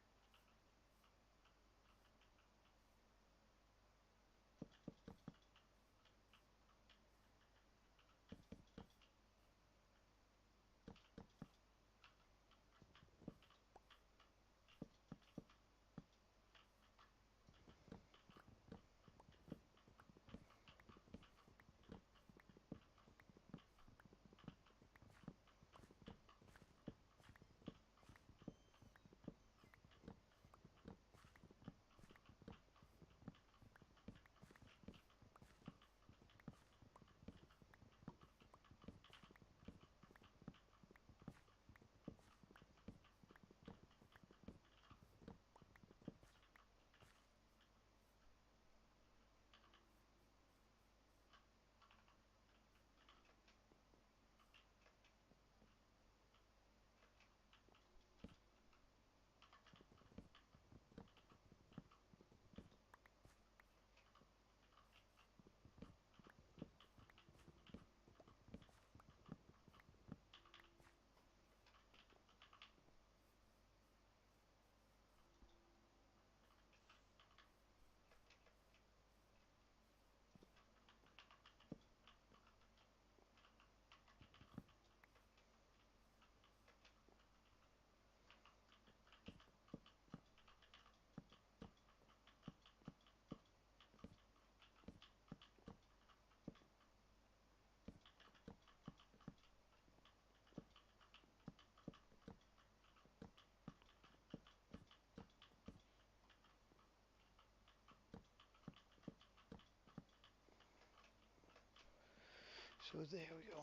So there we go.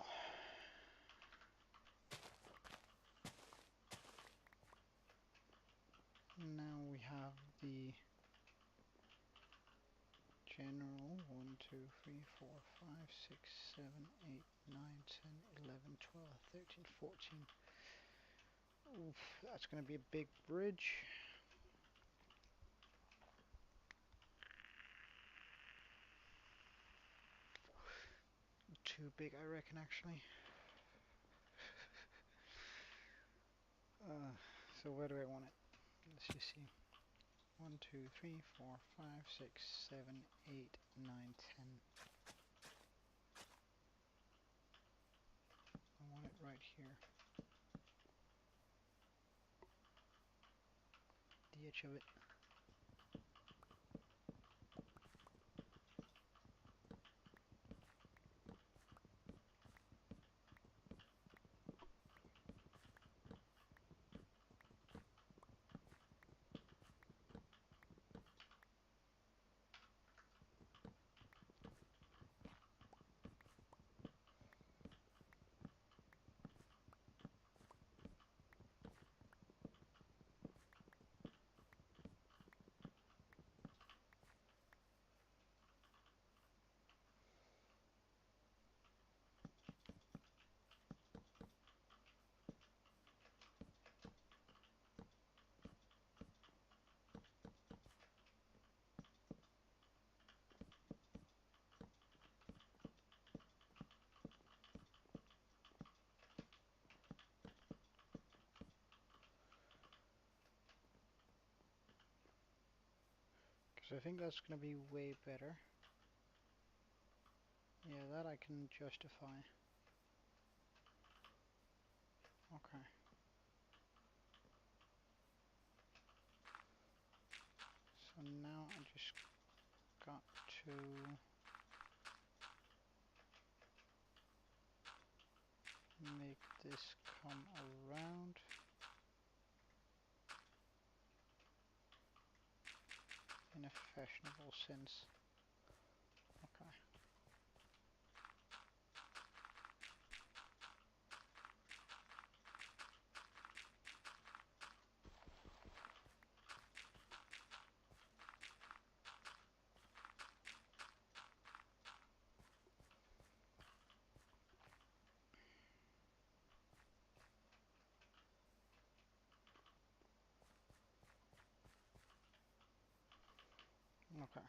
Now we have the general 1, 2, 3, 4, 5, 6, 7, 8, 9, 10, 11, 12, 13, 14. Oof, that's going to be a big bridge. Too big, I reckon, actually. So where do I want it? Let's just see. 1, 2, 3, 4, 5, 6, 7, 8, 9, 10. I want it right here. The edge of it. Because I think that's going to be way better. Yeah, that I can justify. Okay. So now I just got to make this come around. In a fashionable sense. Okay. Okay.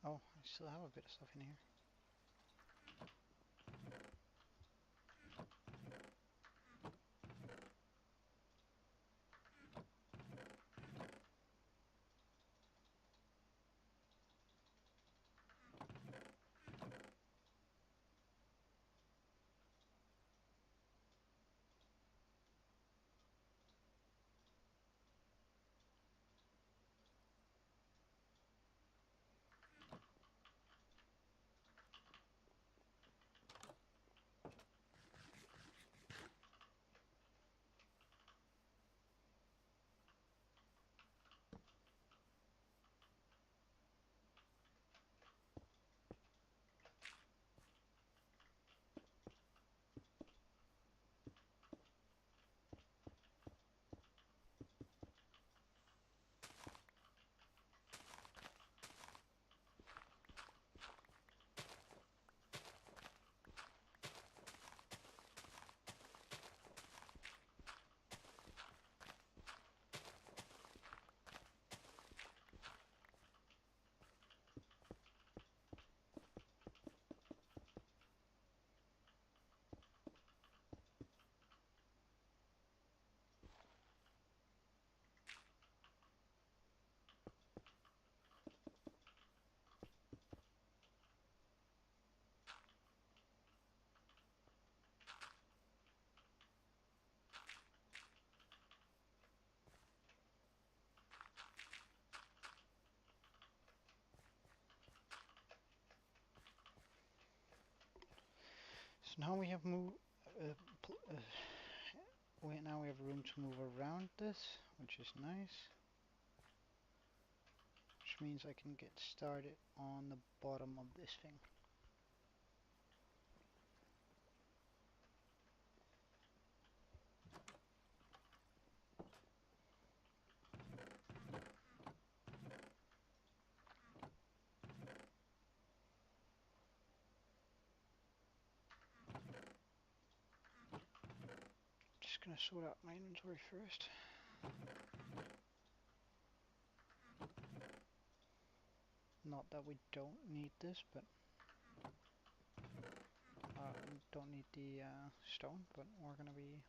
Oh, I still have a bit of stuff in here. So now we have moved. now we have room to move around this, which is nice. Which means I can get started on the bottom of this thing. Just gonna sort out my inventory first. Not that we don't need this, but don't need the stone, but we're gonna be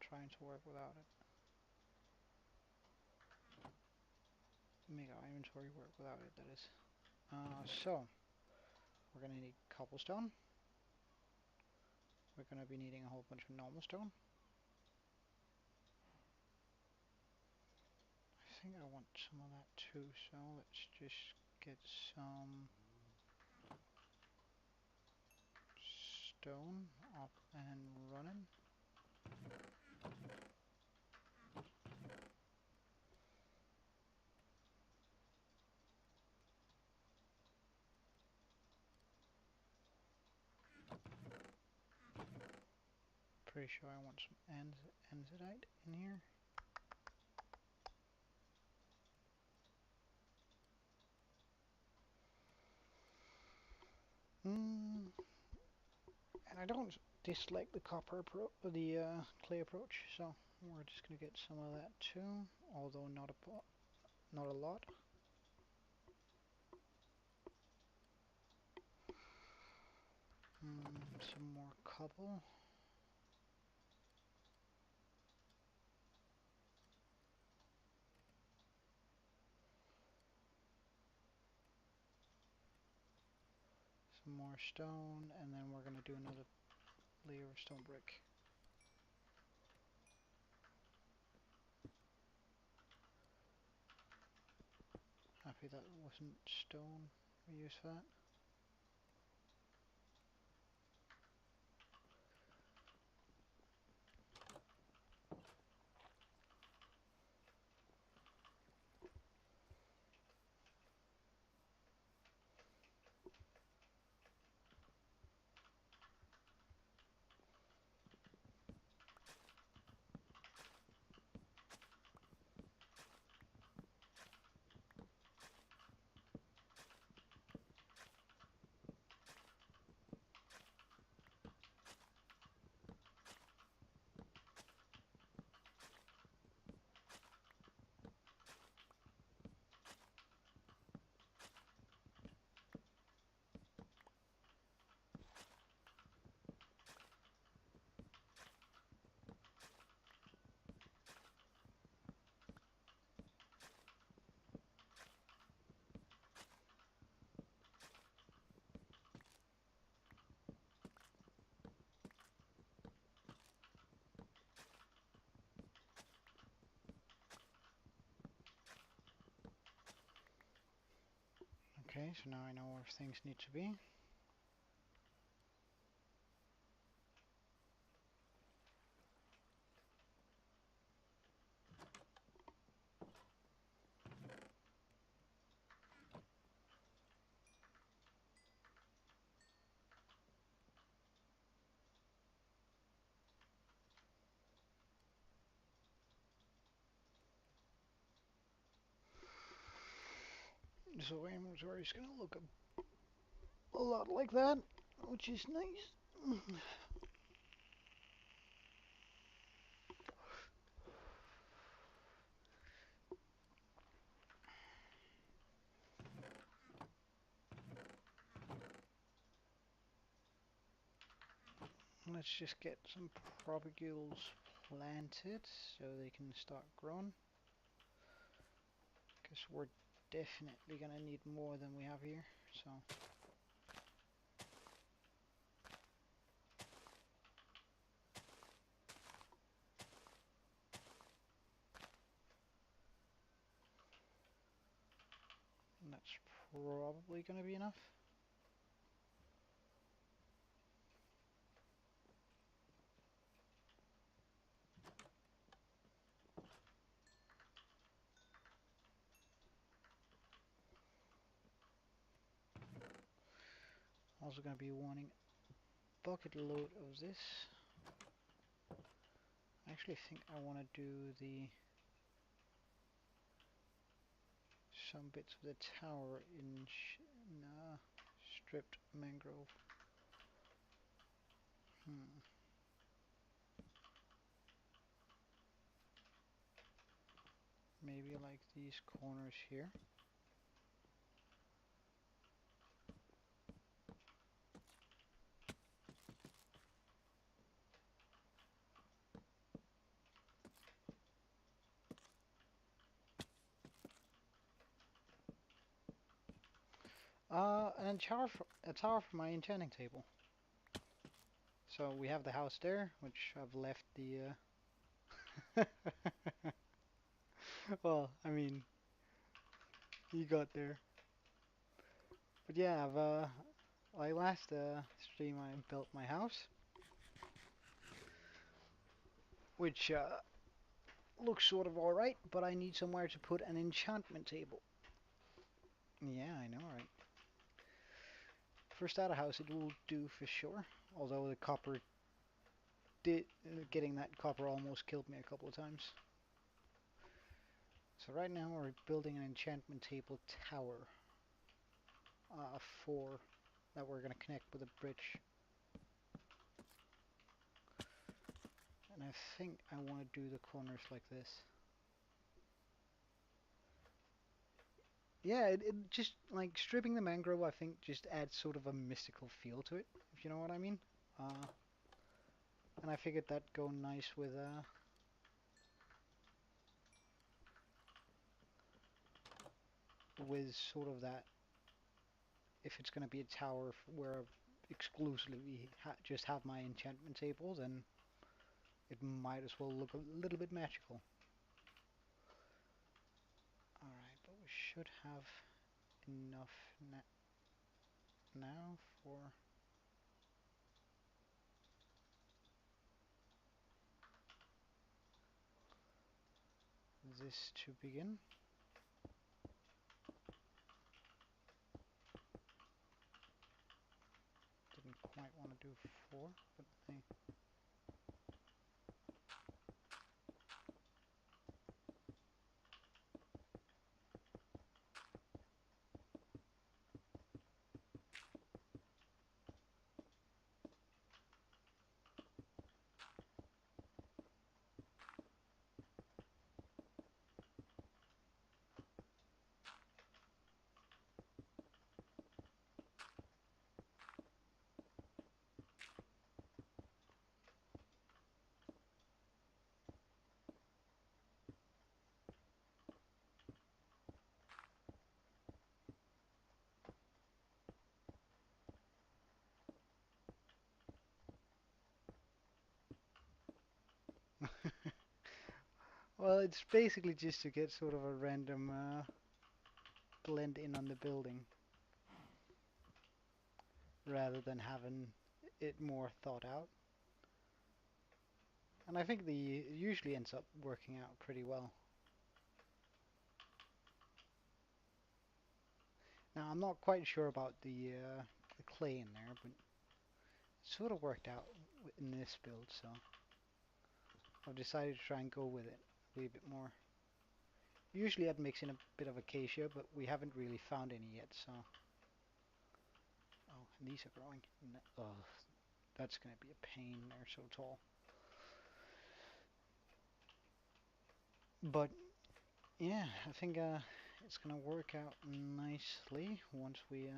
trying to work without it. Make our inventory work without it, that is. So, we're gonna need cobblestone. We're gonna be needing a whole bunch of normal stone. I think I want some of that too, so let's just get some stone up and running. Pretty sure I want some andesite in here. And I don't dislike the clay approach, so we're just gonna get some of that too, although not a lot. Some more cobble. Some more stone, and then we're gonna do another layer of stone brick. Happy that wasn't stone we used for that. Okay, so now I know where things need to be. So our inventory is gonna look a lot like that, which is nice. Let's just get some propagules planted so they can start growing. Because we're definitely gonna need more than we have here, so. And that's probably gonna be enough. Also gonna be wanting a bucket load of this. I actually think I want to do some bits of the tower in stripped mangrove. Maybe like these corners here. And a tower for my enchanting table. So we have the house there, which I've left the. Well, I mean, you got there. But yeah, like last stream I built my house, which looks sort of alright, but I need somewhere to put an enchantment table. Yeah, I know, right? For a starter house, it will do for sure. Although the copper getting that copper almost killed me a couple of times. So right now we're building an enchantment table tower for that we're gonna connect with a bridge. And I think I want to do the corners like this. Yeah, it just like stripping the mangrove, I think, just adds sort of a mystical feel to it, if you know what I mean. Uh, and I figured that'd go nice with sort of that. If it's going to be a tower where I exclusively just have my enchantment table, then it might as well look a little bit magical. Alright, but we should have enough now for this to begin. Didn't quite want to do 4, but hey. Well, it's basically just to get sort of a random blend in on the building rather than having it more thought out. And I think it usually ends up working out pretty well. Now, I'm not quite sure about the clay in there, but it sort of worked out in this build, so I've decided to try and go with it a wee bit more. Usually I'd mix in a bit of acacia, but we haven't really found any yet, so... Oh, and these are growing. Oh, that's going to be a pain, they're so tall. But, yeah, I think it's going to work out nicely once we...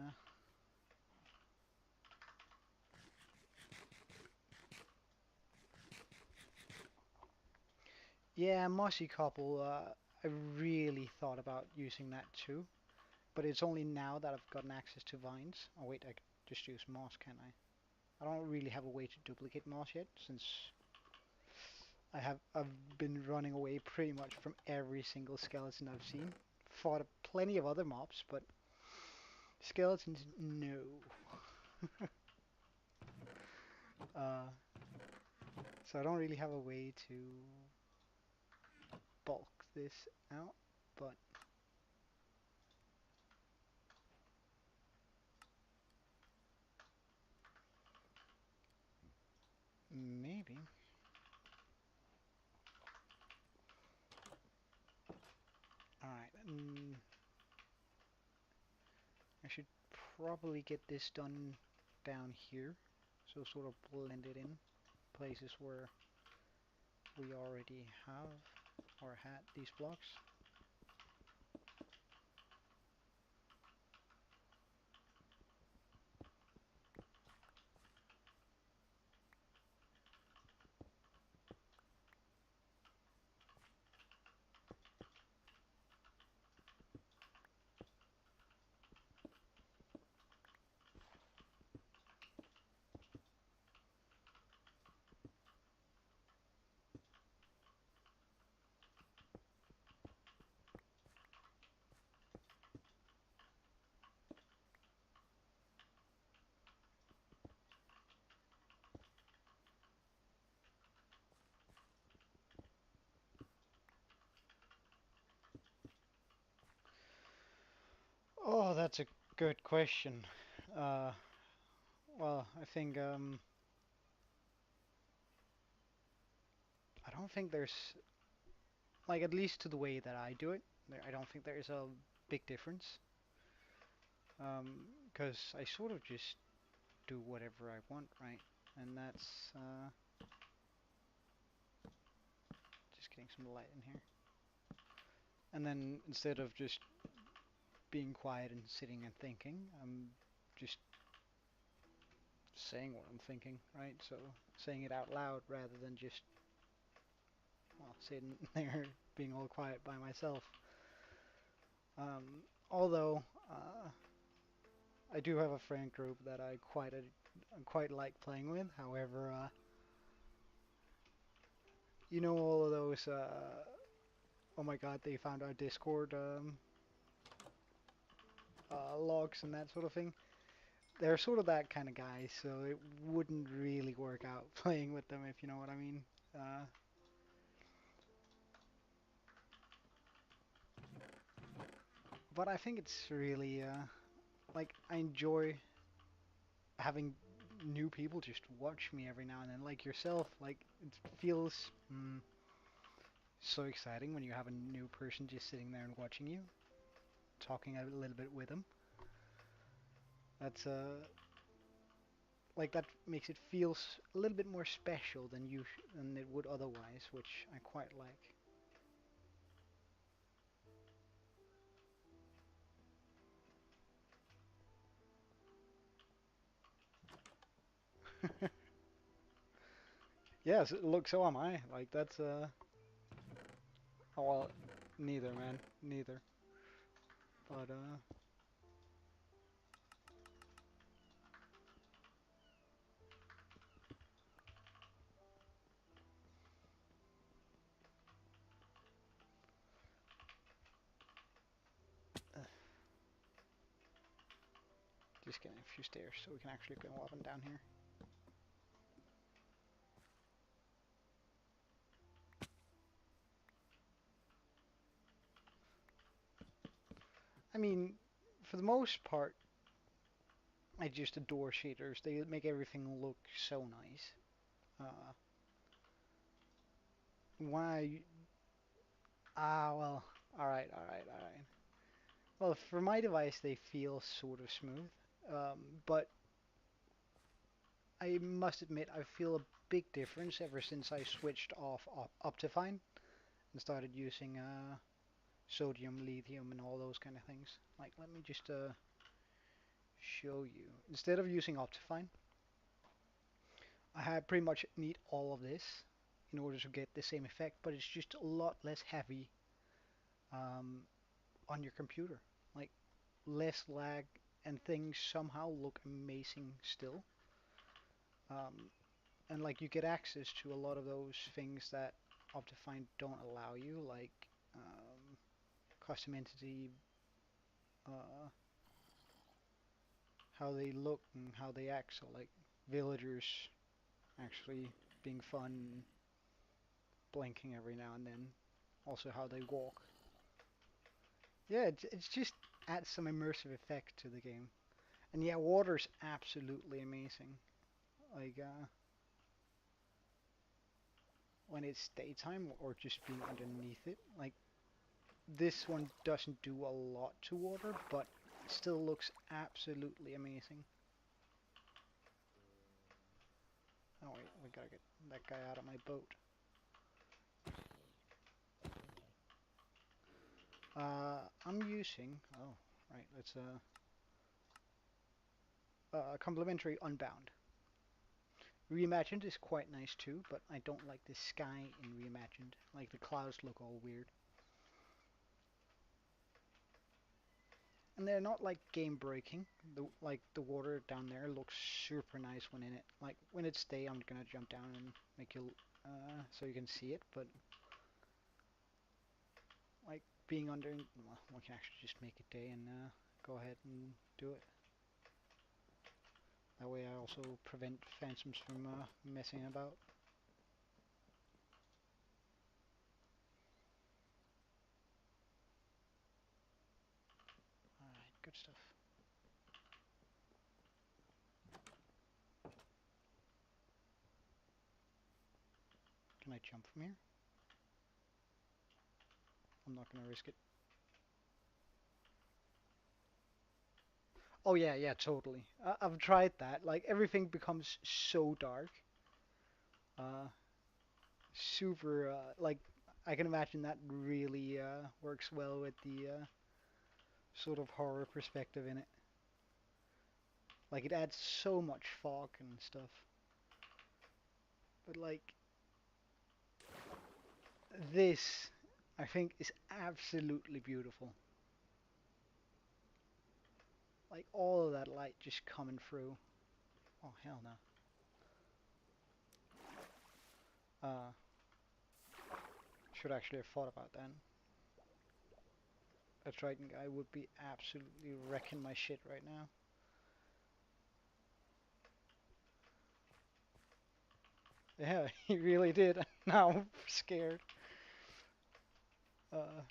Yeah, mossy cobble, I really thought about using that too. But it's only now that I've gotten access to vines. Oh wait, I could just use moss, can't I? I don't really have a way to duplicate moss yet, since I've been running away pretty much from every single skeleton I've seen. Fought plenty of other mobs, but skeletons, no. uh, so I don't really have a way to bulk this out, but should probably get this done down here. So sort of blend it in places where we already have or had these blocks. Oh, that's a good question. Uh, well, I think I don't think there's like at least to the way that I do it. I don't think there's a big difference. Because I sort of just do whatever I want, right? And that's just getting some light in here. And then instead of just being quiet and sitting and thinking, I'm just saying what I'm thinking, right? So saying it out loud rather than just, well, sitting there being all quiet by myself. Although I do have a friend group that I quite like playing with. However, you know all of those. Oh my God, they found our Discord logs and that sort of thing. They're sort of that kind of guys, so it wouldn't really work out playing with them, if you know what I mean. Uh, but I think it's really like I enjoy having new people just watch me every now and then, like yourself. Like it feels so exciting when you have a new person just sitting there and watching you, talking a little bit with them. That's like that makes it feel a little bit more special than it would otherwise, which I quite like. Yes, look, so am I. Like that's oh, well, neither, man, neither. But just getting a few stairs so we can actually go up and down here. I mean, for the most part, I just adore shaders. They make everything look so nice. Uh, why? Ah, well, all right. Well, for my device, they feel sort of smooth. But I must admit, I feel a big difference ever since I switched off Optifine and started using sodium, lithium, and all those kind of things. Like, let me just show you. Instead of using Optifine, I pretty much need all of this in order to get the same effect, but it's just a lot less heavy um, on your computer. Like, less lag, and things somehow look amazing still. Um, and like you get access to a lot of those things that Optifine don't allow you, like custom entity, uh, how they look and how they act. So like villagers actually being fun, blinking every now and then. Also how they walk. Yeah, it's just adds some immersive effect to the game. And yeah, water's absolutely amazing. Like when it's daytime or just being underneath it. Like this one doesn't do a lot to water, but still looks absolutely amazing. Oh wait, we gotta get that guy out of my boat. I'm using. Oh, right. Let's complimentary unbound. Reimagined is quite nice too, but I don't like the sky in Reimagined. Like the clouds look all weird. And they're not like game breaking. Like the water down there looks super nice when in it. Like when it's day, I'm gonna jump down and make you so you can see it. But like being under, well, we can actually just make it day and go ahead and do it. That way I also prevent phantoms from messing about. Alright, good stuff. Can I jump from here? I'm not gonna risk it. Oh yeah, yeah, totally. I've tried that. Like everything becomes so dark. Uh, super. Like I can imagine that really works well with the sort of horror perspective in it. Like it adds so much fog and stuff. But like this, I think is absolutely beautiful. Like all of that light just coming through. Oh hell no. Uh, should actually have thought about that. A Trident guy would be absolutely wrecking my shit right now. Yeah, he really did. Now I'm scared. Uh,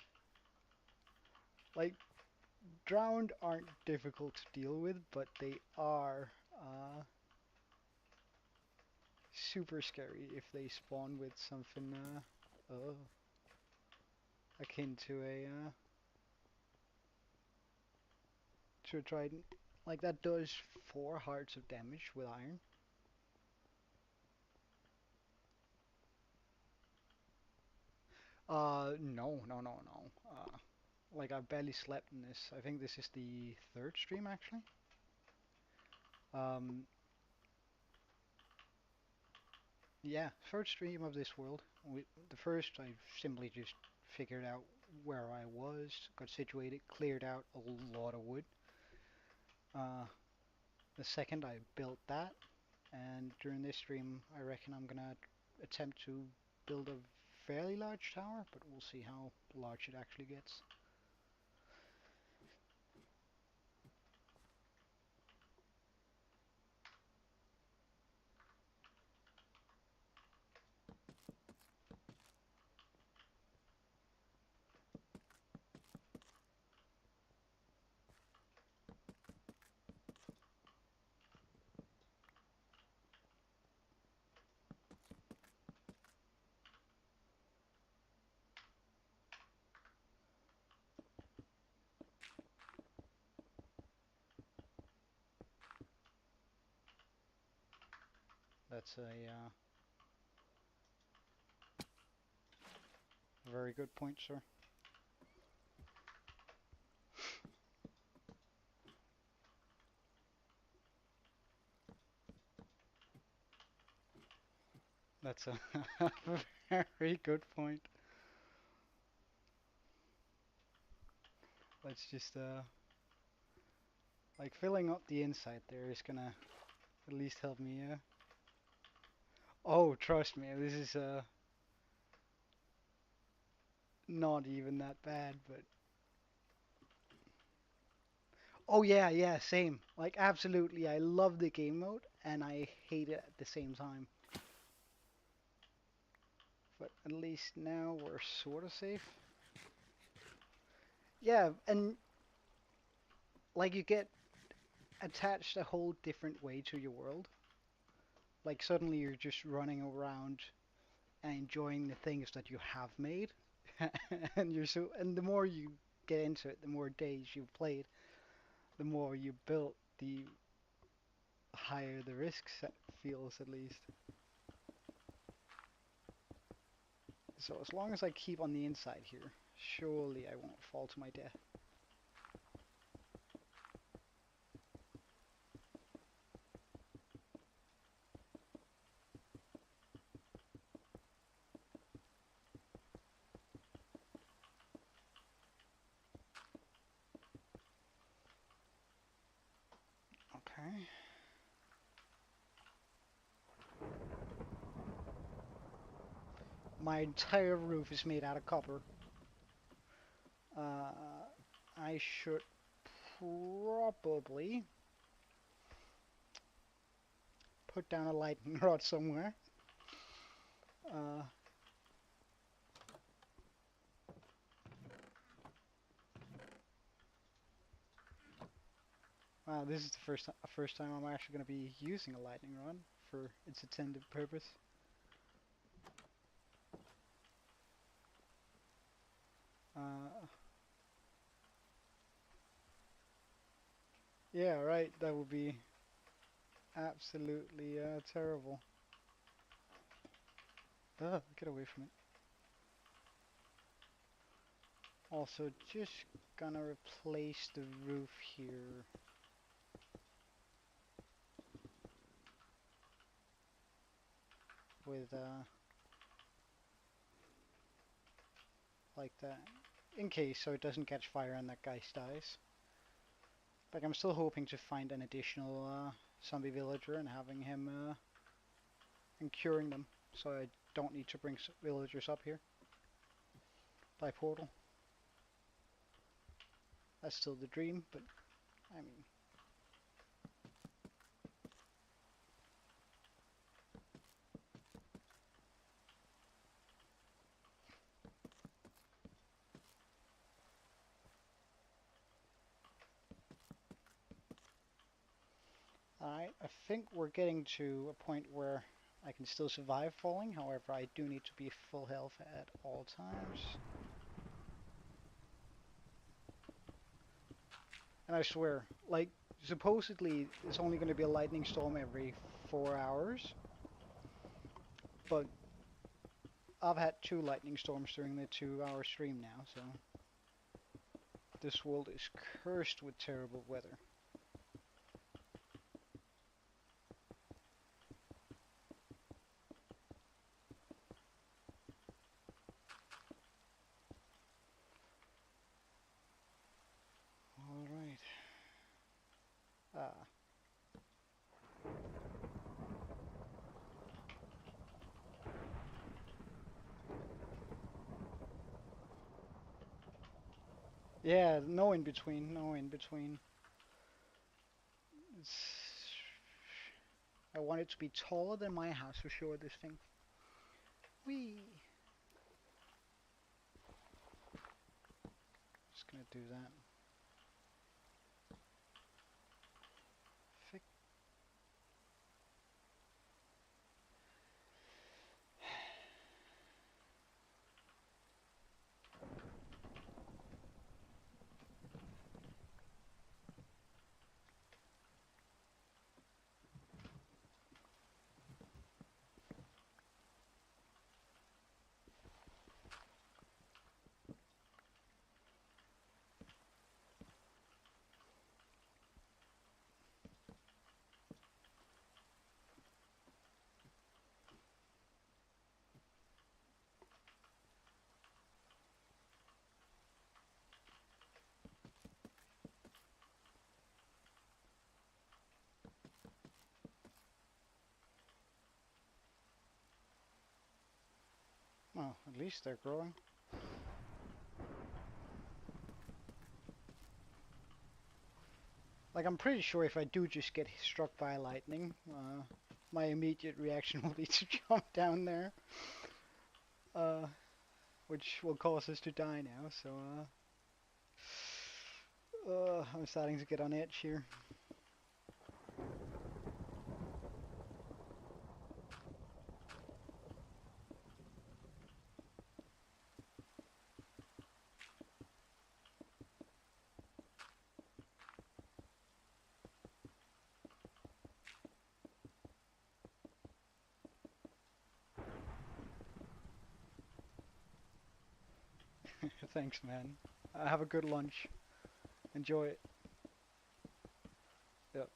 like, drowned aren't difficult to deal with, but they are super scary if they spawn with something akin to a trident. Like that does 4 hearts of damage with iron. No, no, no, no. Like I barely slept in this. I think this is the third stream actually. Um, yeah, third stream of this world. The first, I simply just figured out where I was, got situated, cleared out a lot of wood. Uh, the second, I built that, and during this stream, I reckon I'm gonna attempt to build a fairly large tower, but we'll see how large it actually gets. That's a very good point, sir. That's a very good point. Let's just like filling up the inside there is gonna at least help me. Oh, trust me, this is not even that bad, but oh yeah, yeah, same. Like absolutely, I love the game mode and I hate it at the same time. But at least now we're sort of safe. Yeah, and like you get attached a whole different way to your world. Like suddenly you're just running around and enjoying the things that you have made. And the more you get into it, the more days you've played, the more you build, the higher the risk feels at least. So as long as I keep on the inside here, surely I won't fall to my death. Okay. My entire roof is made out of copper. Uh, I should probably put down a lightning rod somewhere. Uh, wow, this is the first time I'm actually going to be using a lightning rod for its intended purpose. Uh, yeah, right. That would be absolutely terrible. Ugh, get away from it. Also, just gonna replace the roof here with like that, in case so it doesn't catch fire and that guy dies. Like I'm still hoping to find an additional zombie villager and having him and curing them, so I don't need to bring villagers up here by portal. That's still the dream, but I mean. Alright, I think we're getting to a point where I can still survive falling, however I do need to be full health at all times. And I swear, like, supposedly it's only going to be a lightning storm every 4 hours, but I've had 2 lightning storms during the 2-hour stream now, so this world is cursed with terrible weather. Alright. Ah. Yeah, no in between, no in between. It's... I want it to be taller than my house for sure, this thing. Whee! Just gonna do that. Fick. Well, at least they're growing. Like, I'm pretty sure if I do just get struck by lightning, my immediate reaction will be to jump down there. Which will cause us to die now, so, I'm starting to get on edge here. Thanks, man. Have a good lunch. Enjoy it. Yep.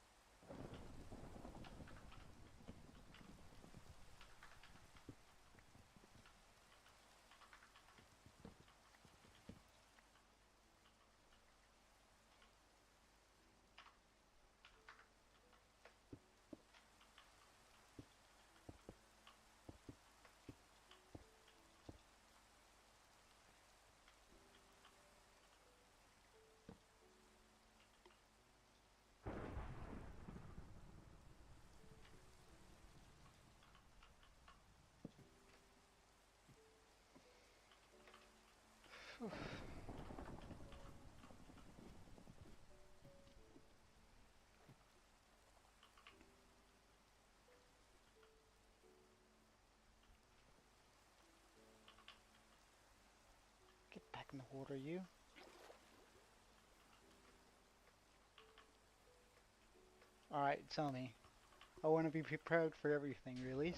Get back in the water, you. Alright, tell me. I want to be prepared for everything, really.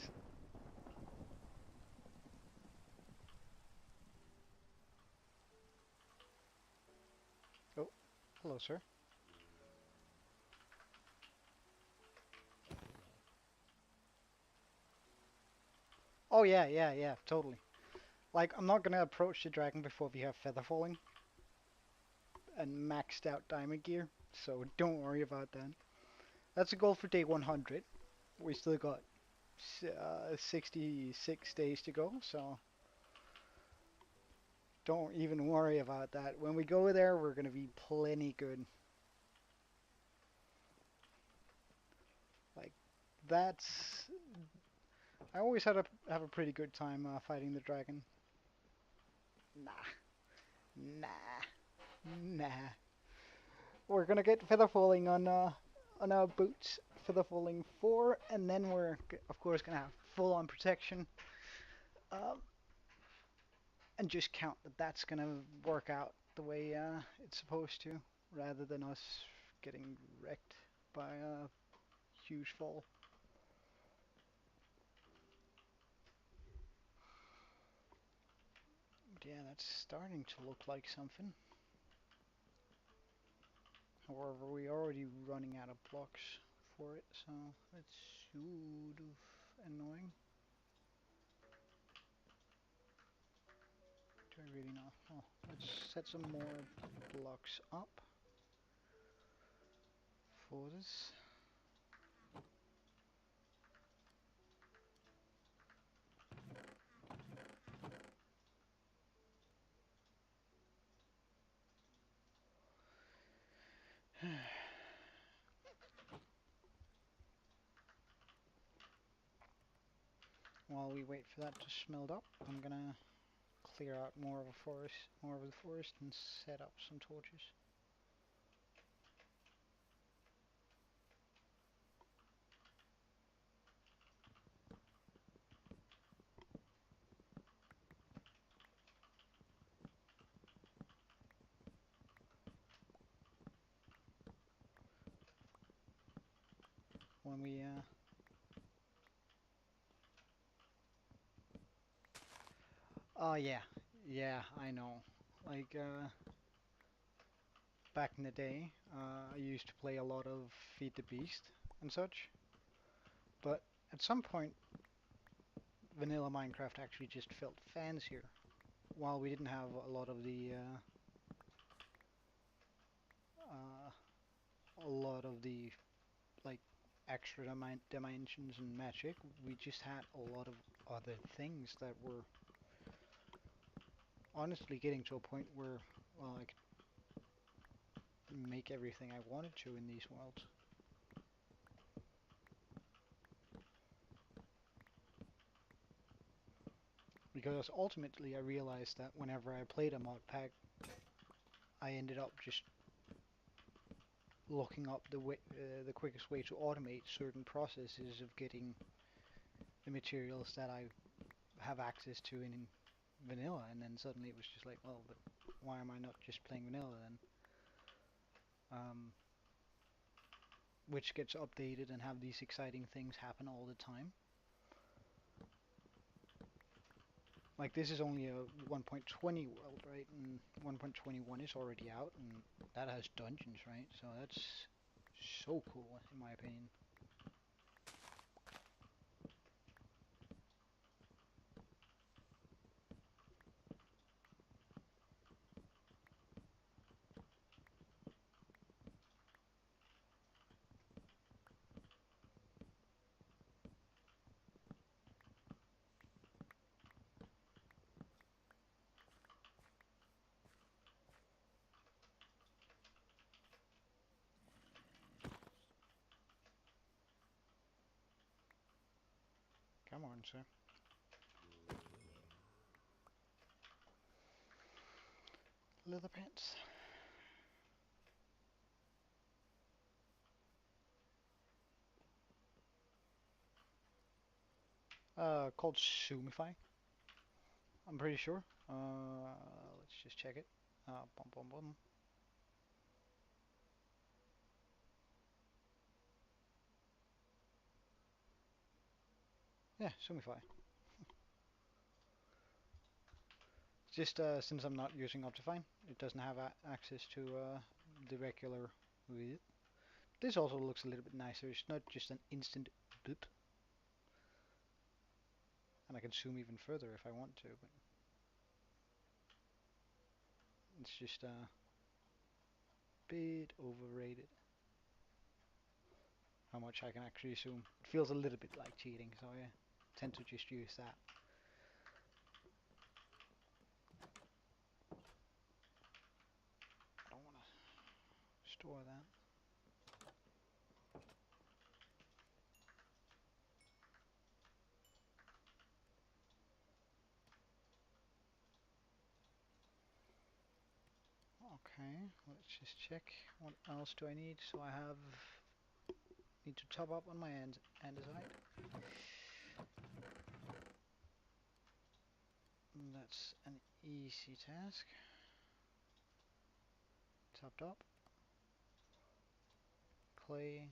Oh, hello, sir. Oh, yeah, yeah, yeah, totally. Like, I'm not gonna approach the dragon before we have feather falling and maxed out diamond gear, so don't worry about that. That's a goal for day 100. We still got 66 days to go, so don't even worry about that. When we go there, we're gonna be plenty good. Like, that's... I always have a pretty good time fighting the dragon. Nah, nah, nah. We're gonna get feather falling on our boots, feather falling 4, and then we're of course gonna have full on protection. Um, and just count that that's gonna work out the way it's supposed to, rather than us getting wrecked by a huge fall. But yeah, that's starting to look like something. However, we're already running out of blocks for it, so that's sort of annoying. Do I really know? Oh, let's set some more blocks up for this. While we wait for that to smelt up, I'm gonna clear out more of the forest, and set up some torches. When we oh yeah, yeah, I know. Like back in the day, I used to play a lot of Feed the Beast and such, but at some point, vanilla Minecraft actually just felt fancier. While we didn't have a lot of the like extra dimensions and magic, we just had a lot of other things that were honestly getting to a point where, well, I could make everything I wanted to in these worlds. Because ultimately I realized that whenever I played a mod pack, I ended up just looking up the quickest way to automate certain processes of getting the materials that I have access to in vanilla, and then suddenly it was just like, well, but why am I not just playing vanilla then? Which gets updated and have these exciting things happen all the time. Like this is only a 1.20 world, right? And 1.21 is already out, and that has dungeons, right? So that's so cool, in my opinion. Come on, sir. Leather pants. Called Zoomify. I'm pretty sure. Let's just check it. Bum bum bum. Yeah, Zoomify. Just since I'm not using Optifine, it doesn't have access to the regular. This also looks a little bit nicer. It's not just an instant boop, and I can zoom even further if I want to, but it's just a bit overrated how much I can actually zoom. It feels a little bit like cheating, so I tend to just use that. I don't want to store that. Okay, let's just check. What else do I need? So I need to top up on my andesite. That's an easy task. Topped up. Clay.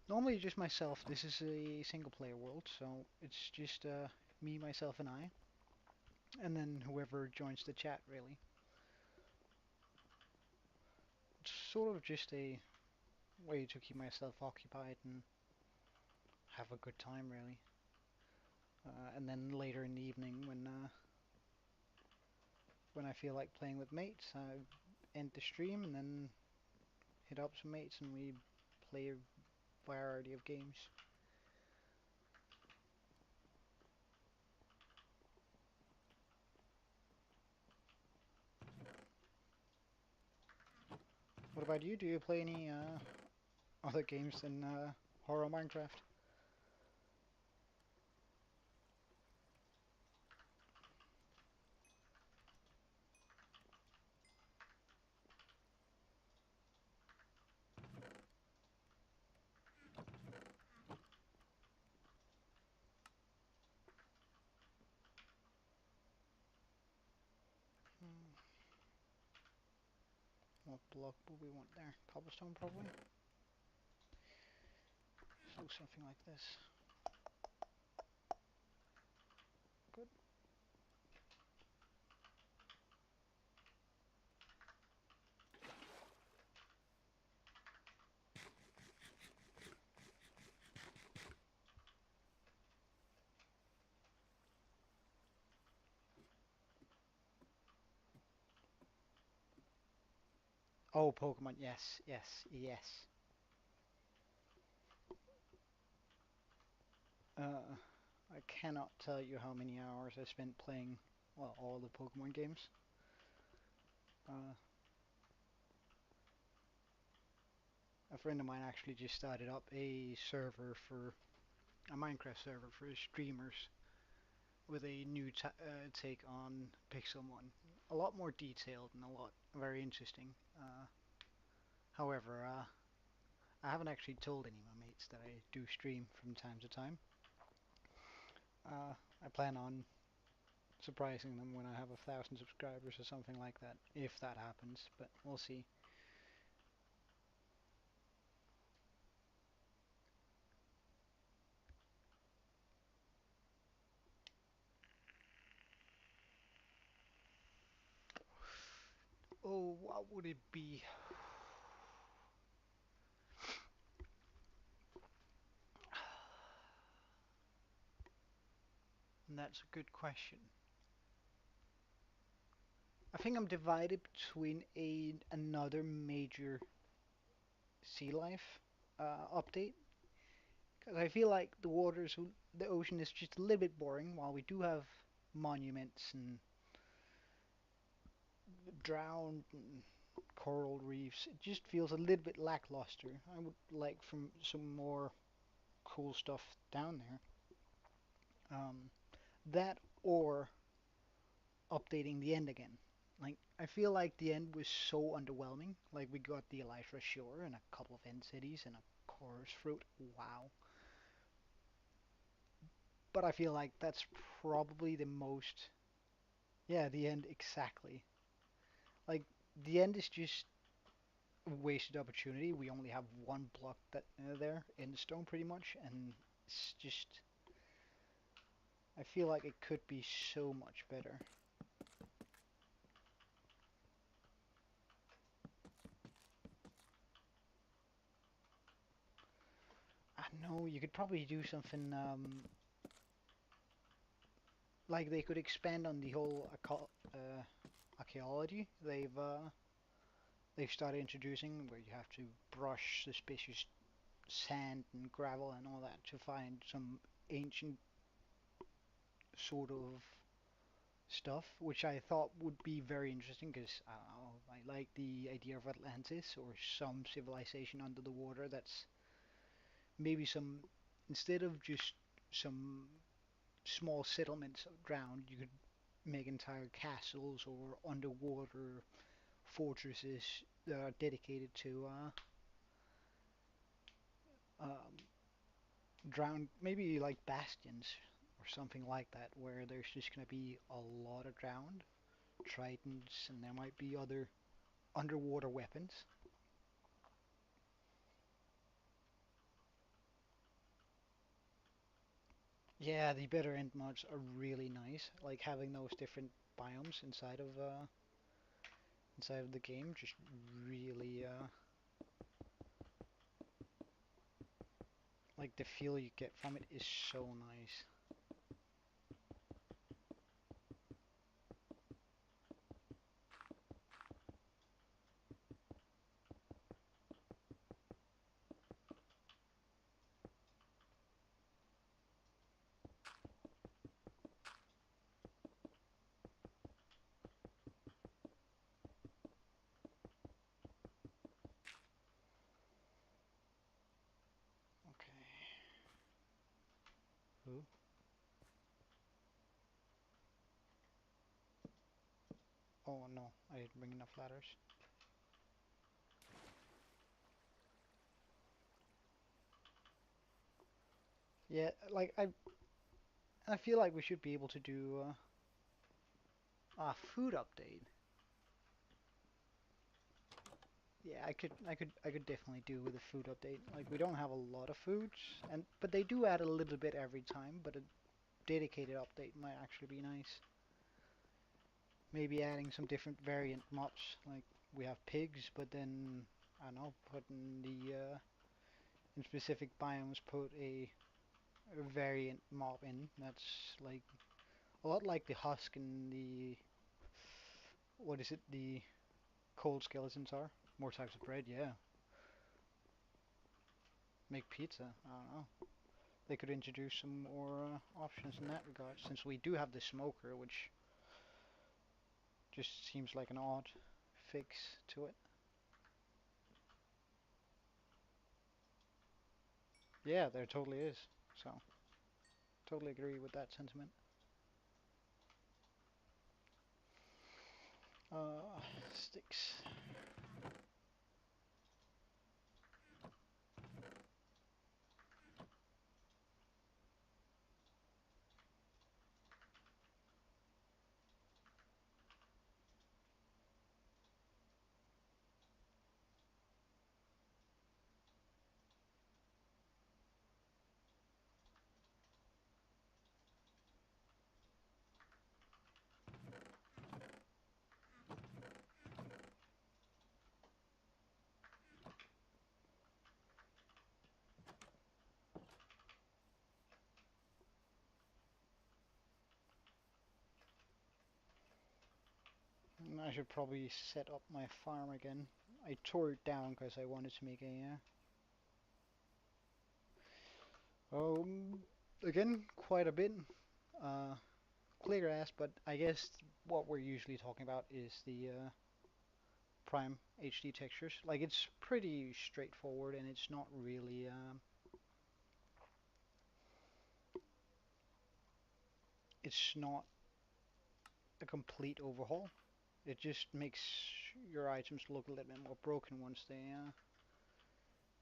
Normally just myself. This is a single player world, so it's just me, myself, and I. And then whoever joins the chat, really. It's sort of just a way to keep myself occupied and have a good time, really. And then later in the evening, when I feel like playing with mates, I end the stream and then hit up some mates and we play a variety of games. What about you? Do you play any other games than horror Minecraft? Hmm. What block would we want there? Cobblestone, probably? So something like this. Good. Oh, Pokemon, yes, yes, yes. Uh, I cannot tell you how many hours I spent playing, well, all the Pokemon games. Uh, a friend of mine actually just started up a Minecraft server for streamers with a new take on Pixelmon. A lot more detailed and a lot very interesting. However, I haven't actually told any of my mates that I do stream from time to time. I plan on surprising them when I have 1,000 subscribers or something like that, if that happens, but we'll see. Oh, what would it be? And that's a good question. I think I'm divided between another major sea life update, because I feel like the ocean is just a little bit boring. While we do have monuments and drowned and coral reefs, it just feels a little bit lackluster. I would like some more cool stuff down there. That or updating the end again. Like I feel like the end was so underwhelming. Like we got the Elytra Shore and a couple of end cities and a chorus fruit. Wow. But I feel like that's probably the most. Yeah, the end exactly. Like the end is just a wasted opportunity. We only have one block that there in stone pretty much, and it's just. I feel like it could be so much better. I know you could probably do something like they could expand on the whole archaeology they've started introducing, where you have to brush suspicious sand and gravel and all that to find some ancient sort of stuff, which I thought would be very interesting because I don't know, I like the idea of Atlantis or some civilization under the water that's maybe some instead of just some small settlements drowned, you could make entire castles or underwater fortresses that are dedicated to um, drowned, maybe like bastions or something like that, where there's just going to be a lot of drowned tritons, and there might be other underwater weapons. Yeah, the better end mods are really nice. Like having those different biomes inside of the game, just really like the feel you get from it is so nice. Okay. Ooh. Oh no, I didn't bring enough ladders. Yeah, like I feel like we should be able to do a food update. Yeah, I could definitely do with a food update. Like we don't have a lot of foods, and but they do add a little bit every time. But a dedicated update might actually be nice. Maybe adding some different variant mobs. Like we have pigs, but then I don't know, put in the in specific biomes, put a variant mob in. That's like a lot like the husk and the what is it? The cold skeletons are. More types of bread, yeah. Make pizza. I don't know. They could introduce some more options in that regard, since we do have the smoker, which just seems like an odd fix to it. Yeah, there totally is. So, totally agree with that sentiment. Sticks. I should probably set up my farm again. I tore it down because I wanted to make a again quite a bit uh, clear grass, but I guess what we're usually talking about is the prime HD textures. Like it's pretty straightforward and it's not really it's not a complete overhaul. It just makes your items look a little bit more broken once they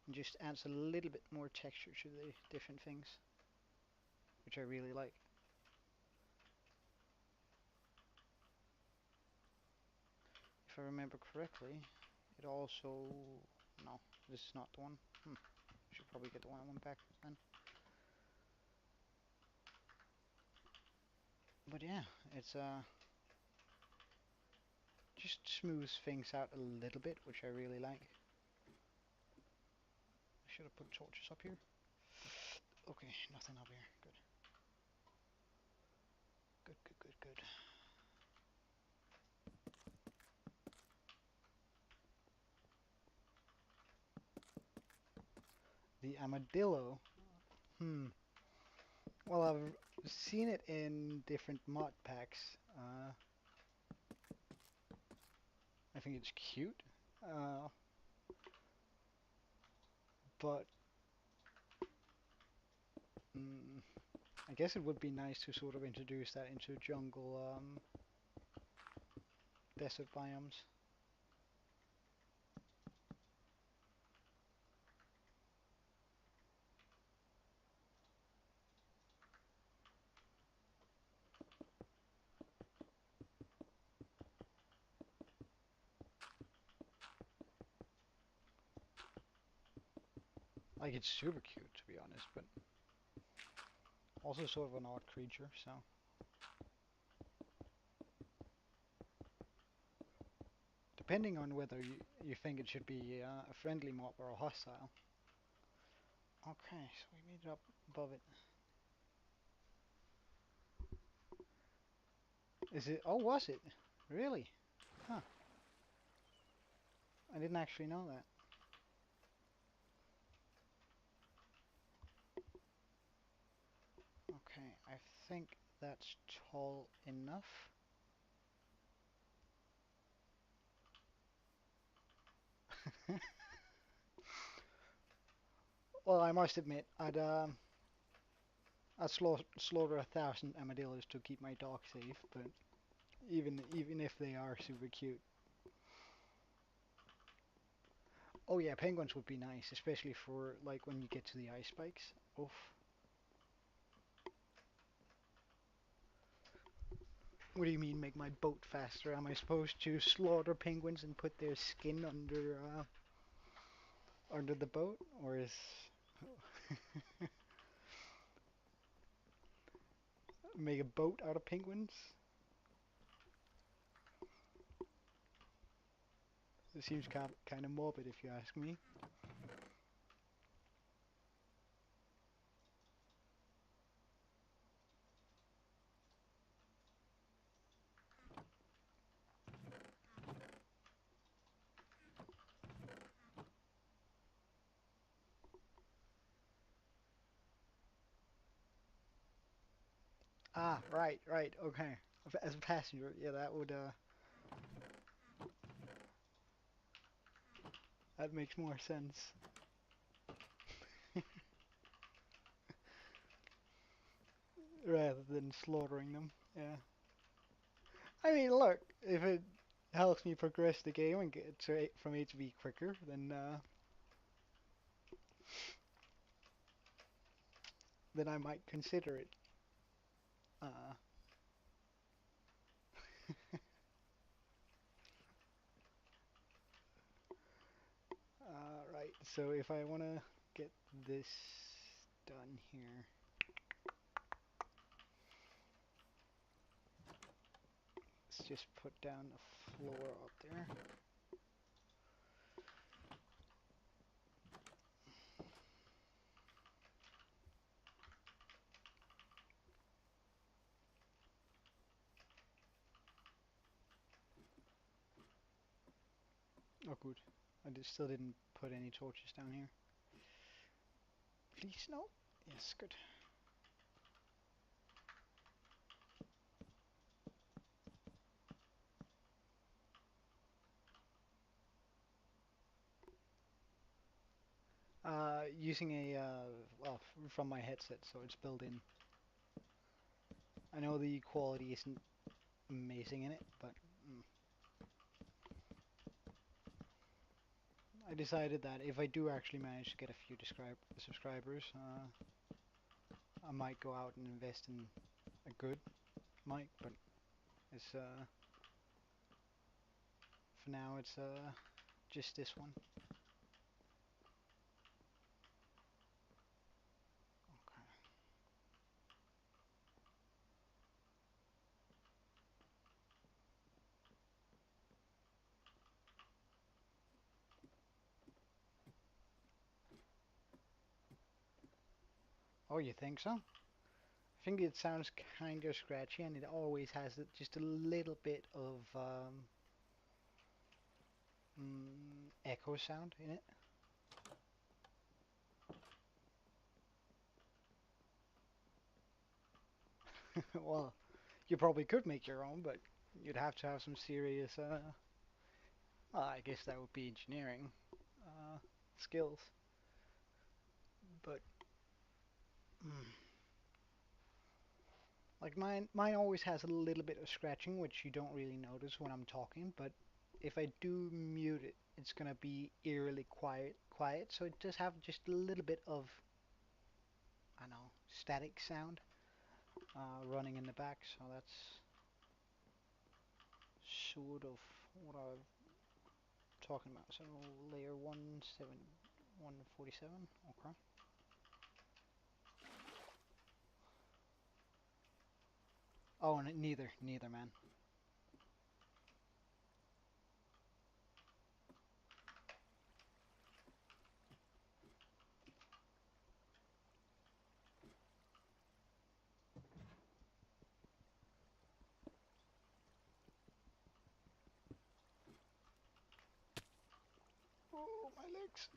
just adds a little bit more texture to the different things, which I really like. If I remember correctly, it also... No, this is not the one. Should probably get the one I want back then. But yeah, it's just smooths things out a little bit, which I really like. I should have put torches up here. Okay, nothing up here. Good. Good, good, good, good. The armadillo. Well, I've seen it in different mod packs. I think it's cute. But mm, I guess it would be nice to sort of introduce that into jungle desert biomes. Like it's super cute to be honest, but also sort of an odd creature, so depending on whether you think it should be a friendly mob or a hostile. Okay, so we made it up above it. Is it? Oh, was it? Really? Huh. I didn't actually know that. Okay, I think that's tall enough. Well, I must admit, I'd slaughter 1,000 armadillos to keep my dog safe, but even if they are super cute. Oh yeah, penguins would be nice, especially for like when you get to the ice spikes. Oof. What do you mean make my boat faster? Am I supposed to slaughter penguins and put their skin under the boat, or is make a boat out of penguins? It seems kind of morbid if you ask me. Ah, right, right, okay. As a passenger, yeah, that makes more sense. Rather than slaughtering them, yeah. I mean, look, if it helps me progress the game and get to from A to B quicker, then I might consider it. Uh, right, so if I want to get this done here, let's just put down a floor up there. Oh, good. Still didn't put any torches down here. Please, no. Yes, good. Using well, from my headset, so it's built in. I know the quality isn't amazing in it, but I decided that if I do actually manage to get a few subscribers, I might go out and invest in a good mic, but it's for now it's just this one. Okay. Oh, you think so? I think it sounds kind of scratchy, and it always has just a little bit of echo sound in it. Well, you probably could make your own, but you'd have to have some serious, well, I guess that would be engineering skills. But like mine always has a little bit of scratching, which you don't really notice when I'm talking. But if I do mute it, it's gonna be eerily quiet. So it does have just a little bit of, I don't know, static sound running in the back. So that's sort of what I'm talking about. So layer 147. Okay. Oh, neither, man. Oh, my legs.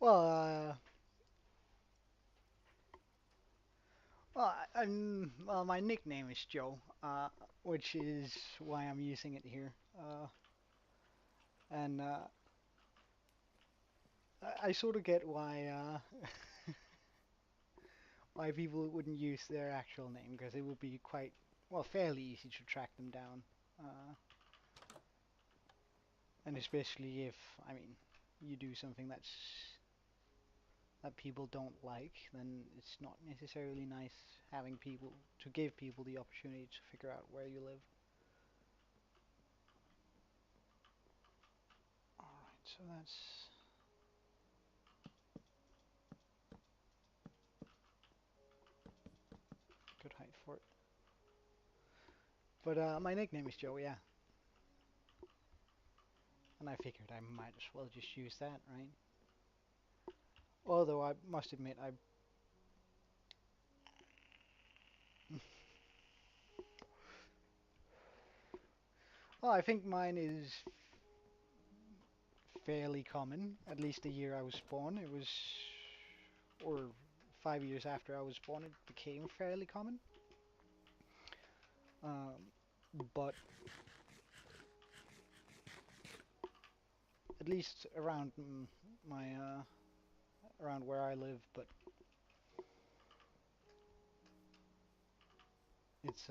Well, well, my nickname is Joe, which is why I'm using it here. And I sort of get why people wouldn't use their actual name, because it would be quite, well, fairly easy to track them down. Uh, and especially if, I mean, you do something that people don't like, then it's not necessarily nice having people to give people the opportunity to figure out where you live. Alright, so that's good height for it. But my nickname is Joe, yeah. And I figured I might as well just use that, right? Although I must admit, well, I think mine is fairly common. At least the year I was born, it was, or 5 years after I was born, it became fairly common. But at least around my around where I live, but it's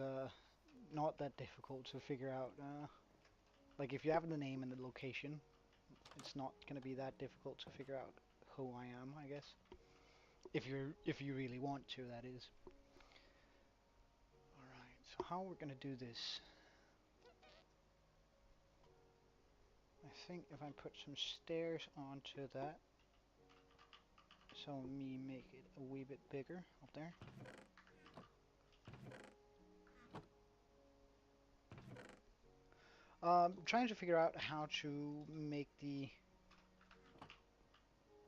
not that difficult to figure out. Like if you have the name and the location, it's not going to be that difficult to figure out who I am, I guess. If you really want to, that is. All right. So how we're going to do this? I think if I put some stairs onto that, so me make it a wee bit bigger up there. Trying to figure out how to make the,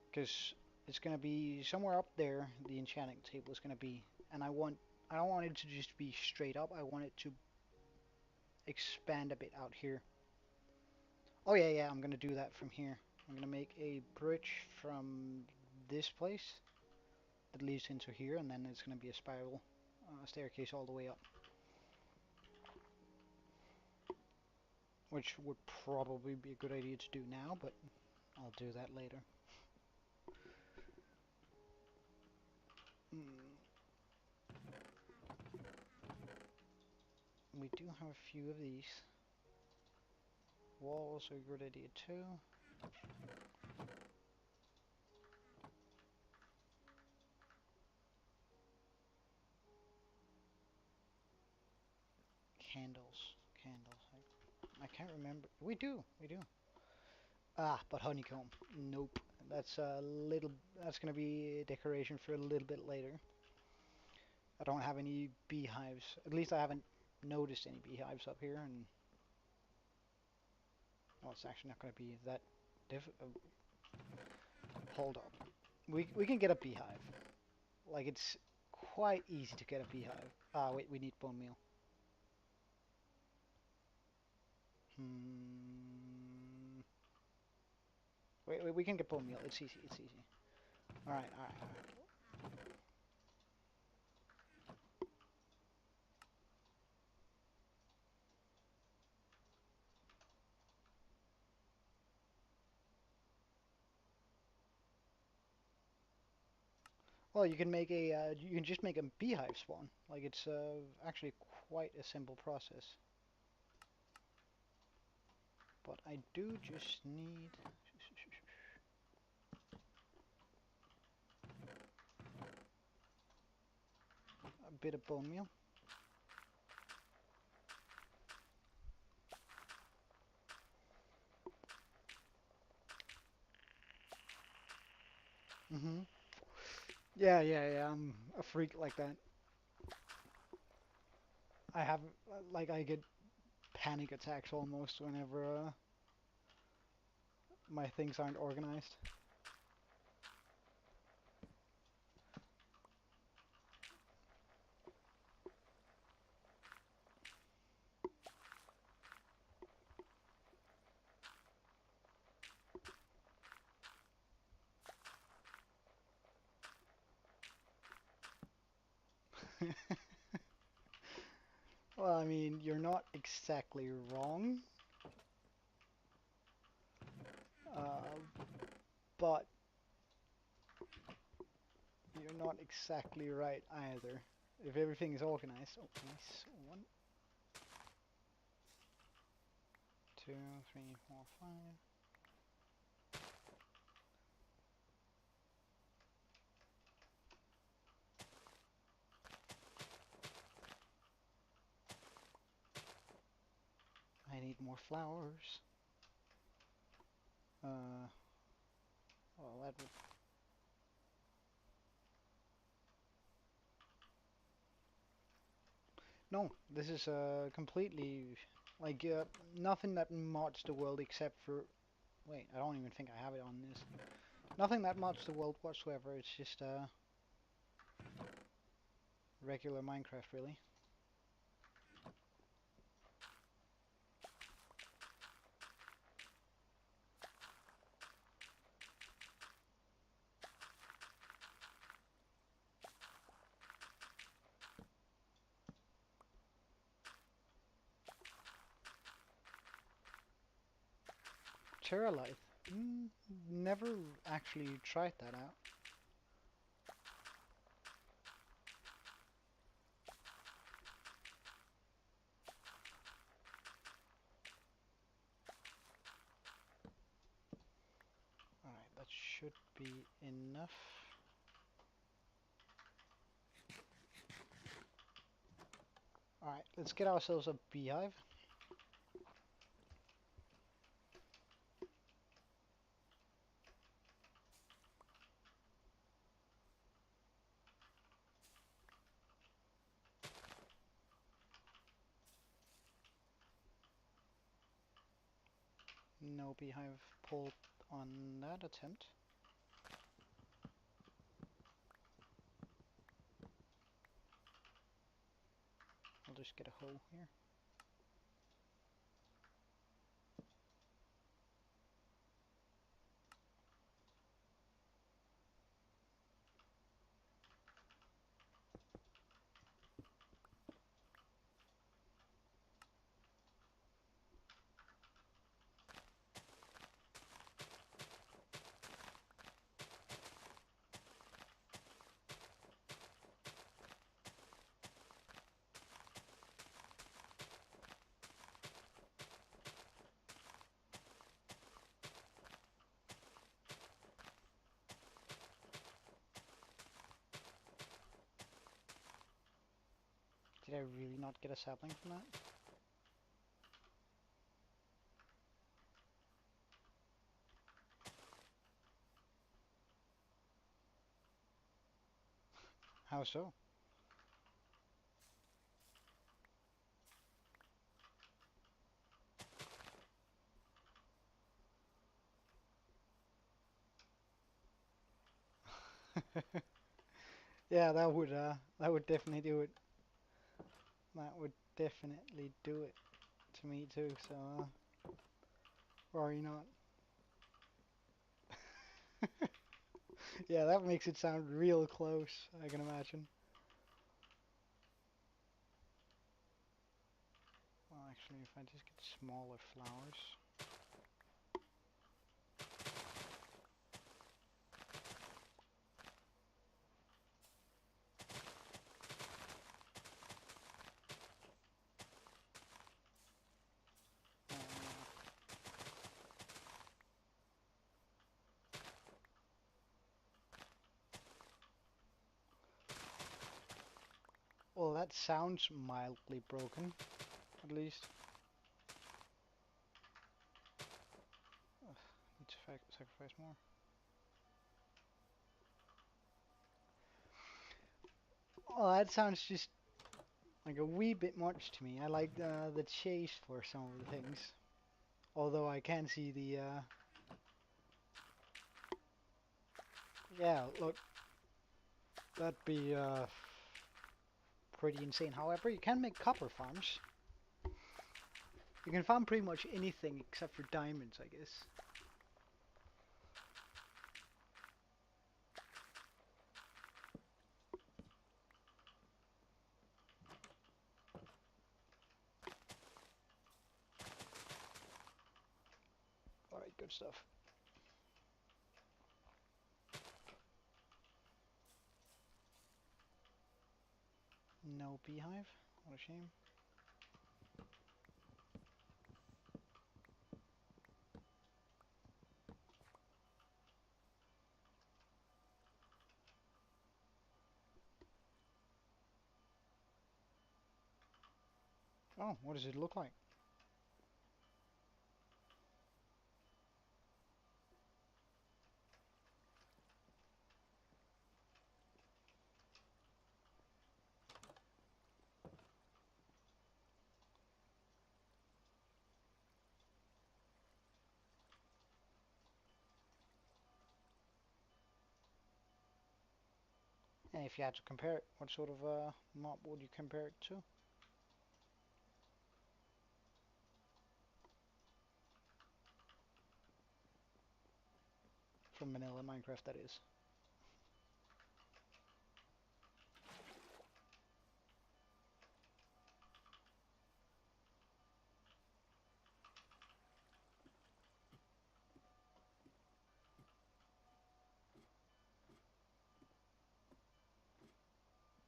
because It's gonna be somewhere up there. The enchanting table is gonna be, and I don't want it to just be straight up. I want it to expand a bit out here. Oh yeah, yeah. I'm gonna do that from here. I'm gonna make a bridge from this place that leads into here, and then it's gonna be a spiral staircase all the way up, which would probably be a good idea to do now, but I'll do that later. Mm, we do have a few of these. Walls are a good idea too. Candles, candles. I can't remember. We do. Ah, but honeycomb. Nope. That's a little. That's gonna be a decoration for a little bit later. I don't have any beehives. At least I haven't noticed any beehives up here, and well, it's actually not gonna be that difficult. Hold up. We can get a beehive. Like it's quite easy to get a beehive. Ah, wait, we need bone meal. Hmm. Wait, we can get bone meal. It's easy. It's easy. All right, all right, all right. Well, you can make a you can just make a beehive spawn. Like it's actually quite a simple process. But I do just need a bit of bone meal. Mhm. Yeah, yeah, yeah. I'm a freak like that. I have like I get panic attacks almost whenever my things aren't organized. Well, I mean, you're not exactly wrong, uh, but you're not exactly right either. If everything is organized. Oh, nice. One, two, three, four, five. I need more flowers. Uh, well, that would. No, this is completely like nothing that mods the world except for. Wait, I don't even think I have it on this. Nothing that mods the world whatsoever. It's just regular Minecraft, really. Terralife. Never actually tried that out. Alright, that should be enough. Alright, let's get ourselves a beehive. No beehive pulled on that attempt. I'll just get a hoe here. Did I really not get a sapling from that? How so? Yeah, that would definitely do it. That would definitely do it to me too. So worry not. Yeah, that makes it sound real close. I can imagine. Well, actually, if I just get smaller flowers. Uh, well, that sounds mildly broken, at least. Ugh, need to sacrifice more. Well, that sounds just like a wee bit much to me. I like the chase for some of the things. Although I can see the, yeah, look, that'd be pretty insane. However, you can make copper farms. You can farm pretty much anything except for diamonds, I guess. Alright, good stuff. No beehive? What a shame. Oh, what does it look like? And if you had to compare it, what sort of mob would you compare it to? From vanilla Minecraft, that is.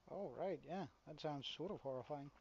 Oh, right, yeah. That sounds sort of horrifying.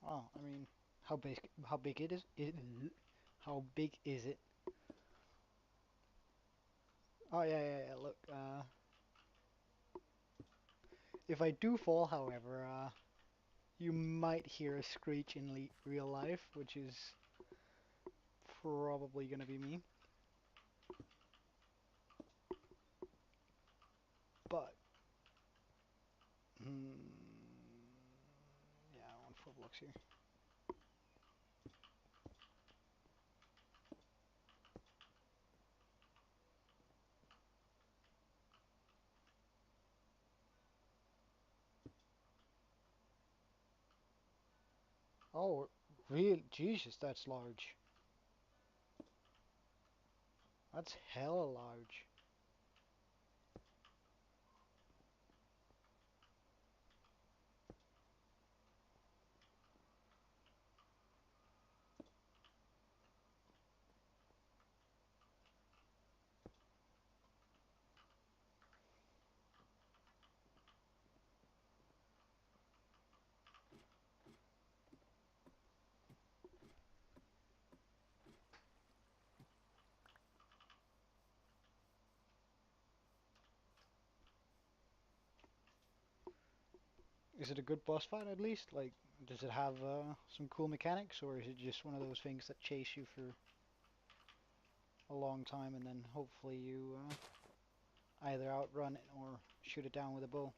Oh, I mean, how big it is? How big is it? Oh yeah, yeah, yeah. Look, if I do fall, however, you might hear a screech in real life, which is probably gonna be me. But, yeah, I want 4 blocks here. Oh, real? Jesus, that's large. That's hella large. Is it a good boss fight at least? Like, does it have some cool mechanics, or is it just one of those things that chase you for a long time and then hopefully you either outrun it or shoot it down with a bow?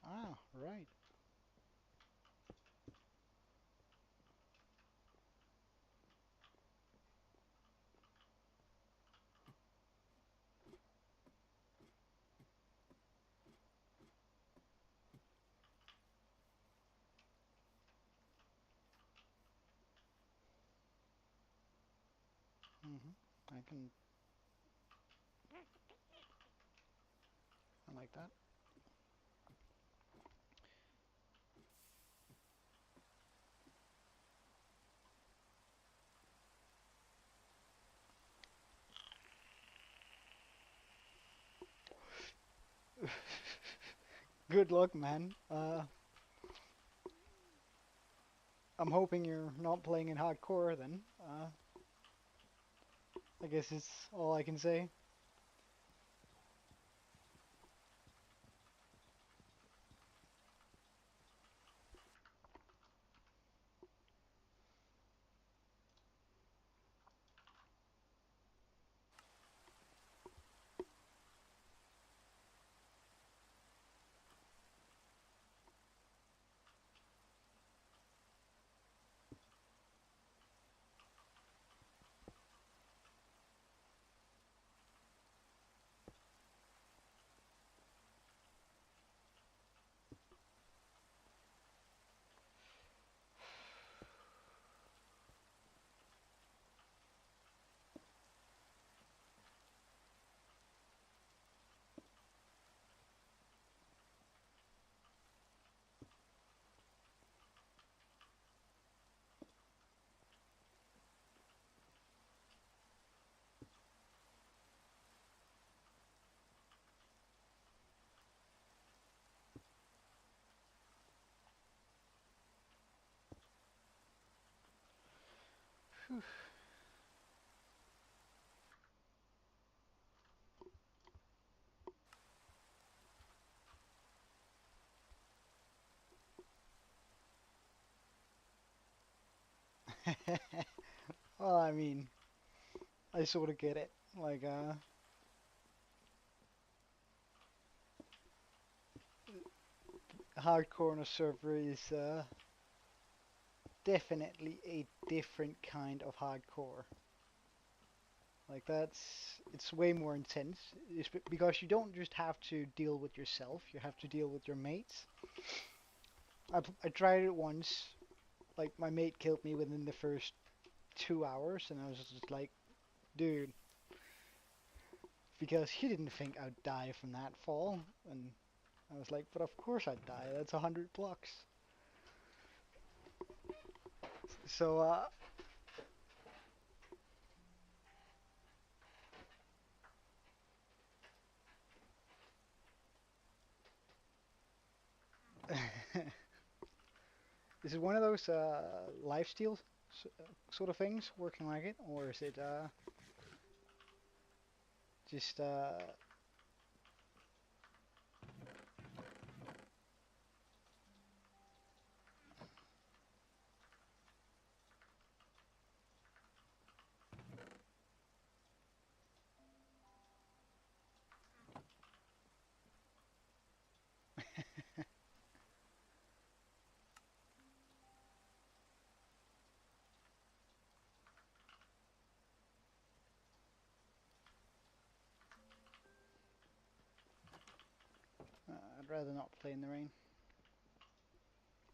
Ah, right. hmm I can, I like that. Good luck, man. I'm hoping you're not playing in hardcore then. I guess it's all I can say. Well, I mean, I sort of get it. Like, hardcore on a server is definitely a different kind of hardcore. Like it's way more intense. Because you don't just have to deal with yourself, you have to deal with your mates. I tried it once, like my mate killed me within the first 2 hours, and I was just like, dude, because he didn't think I'd die from that fall, and I was like, but of course I'd die. That's 100 blocks. So is it one of those lifesteal sort of things working like it, or is it just I'd rather not play in the rain.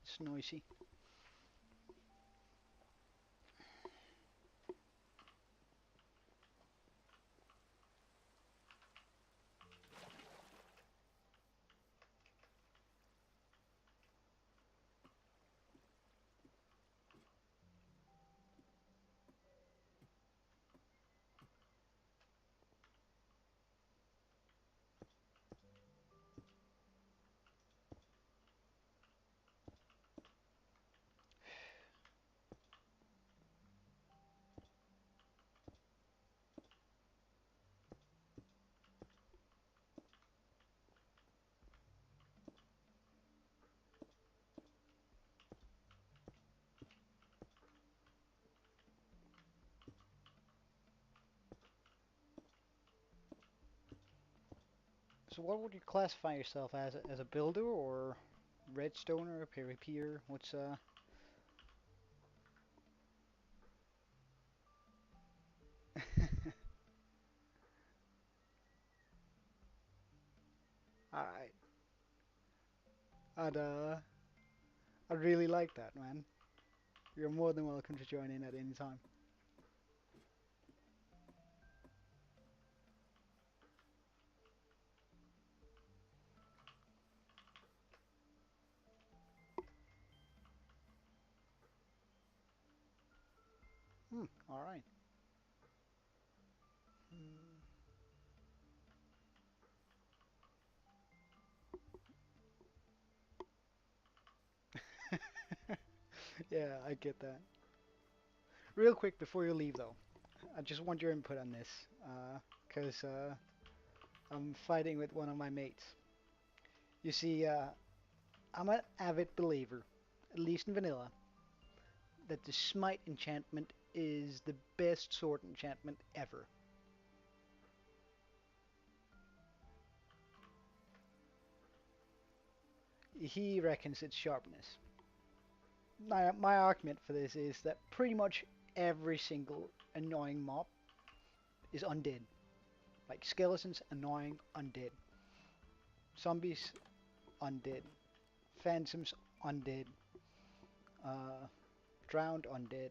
It's noisy. So what would you classify yourself as? As a builder or redstoner, PvPer? What's Alright. I'd I'd really like that, man. You're more than welcome to join in at any time. Alright. Hmm. Yeah, I get that. Real quick before you leave though, I just want your input on this, because I'm fighting with one of my mates. You see, I'm an avid believer, at least in vanilla, that the smite enchantment is the best sword enchantment ever. He reckons it's sharpness. My argument for this is that pretty much every single annoying mob is undead. Like skeletons, annoying, undead. Zombies, undead. Phantoms, undead. Uh, drowned, undead.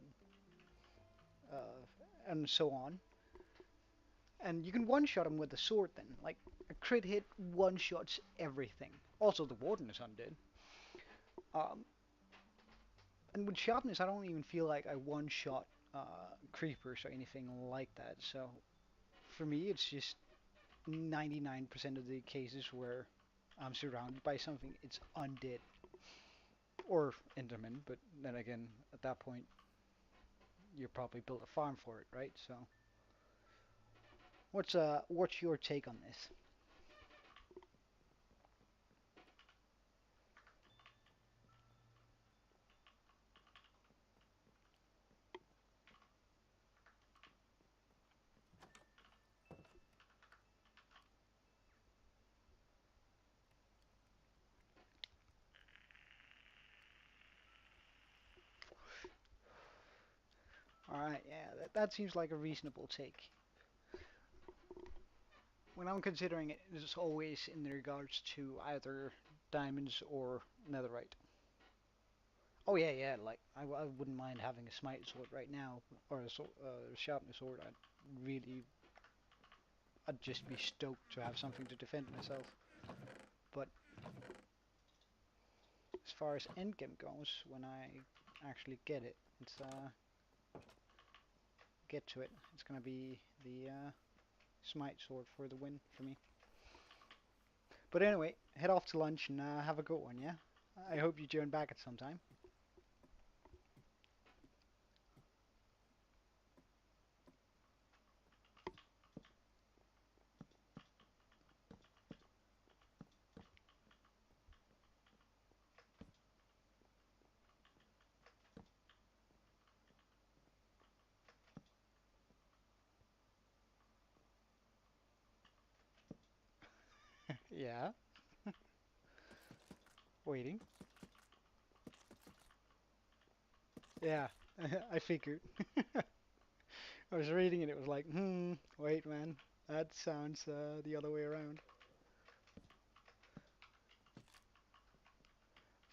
And so on. And you can one-shot them with the sword then. Like, a crit hit one-shots everything. Also, the warden is undead. Um, and with sharpness, I don't even feel like I one-shot creepers or anything like that. So, for me, it's just 99% of the cases where I'm surrounded by something, it's undead. Or Enderman, but then again, at that point, you probably built a farm for it, right? So, what's your take on this? Alright, yeah, that seems like a reasonable take. When I'm considering it, it's always in regards to either diamonds or netherite. Oh yeah, yeah, like I wouldn't mind having a smite sword right now, or a sharpness sword. I'd just be stoked to have something to defend myself. But as far as endgame goes, when I actually get to it, it's gonna be the smite sword for the win for me. But anyway, head off to lunch and have a good one, yeah? I hope you join back at some time. Yeah, waiting. Yeah, I figured. I was reading it, it was like, wait man, that sounds the other way around.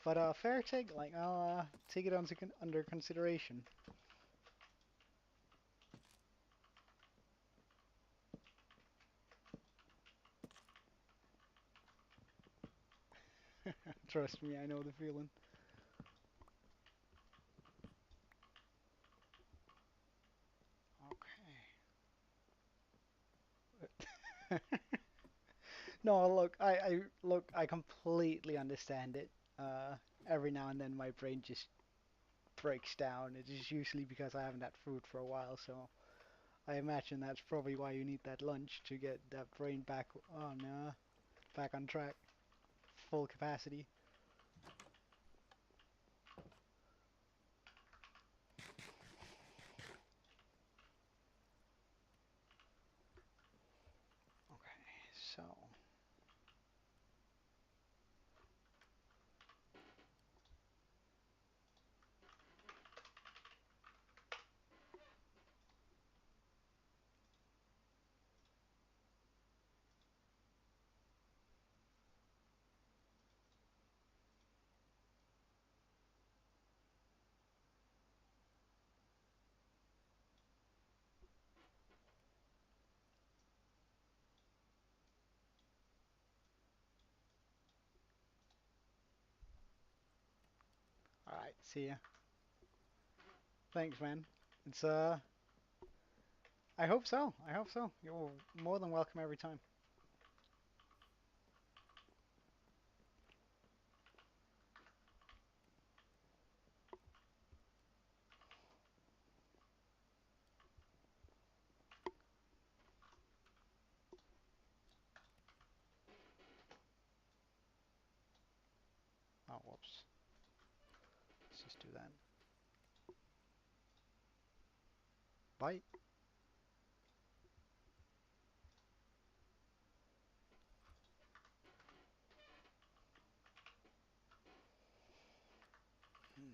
But fair take, like I'll take it under consideration. Trust me, I know the feeling. Okay. No, look, I completely understand it. Uh, every now and then my brain just breaks down. It is usually because I haven't had food for a while, so I imagine that's probably why you need that lunch to get that brain back on track, full capacity. Okay, so all right, see ya. Thanks, man. It's I hope so. I hope so. You're more than welcome every time. Oh, whoops. Let's just do that. Bye. Hmm.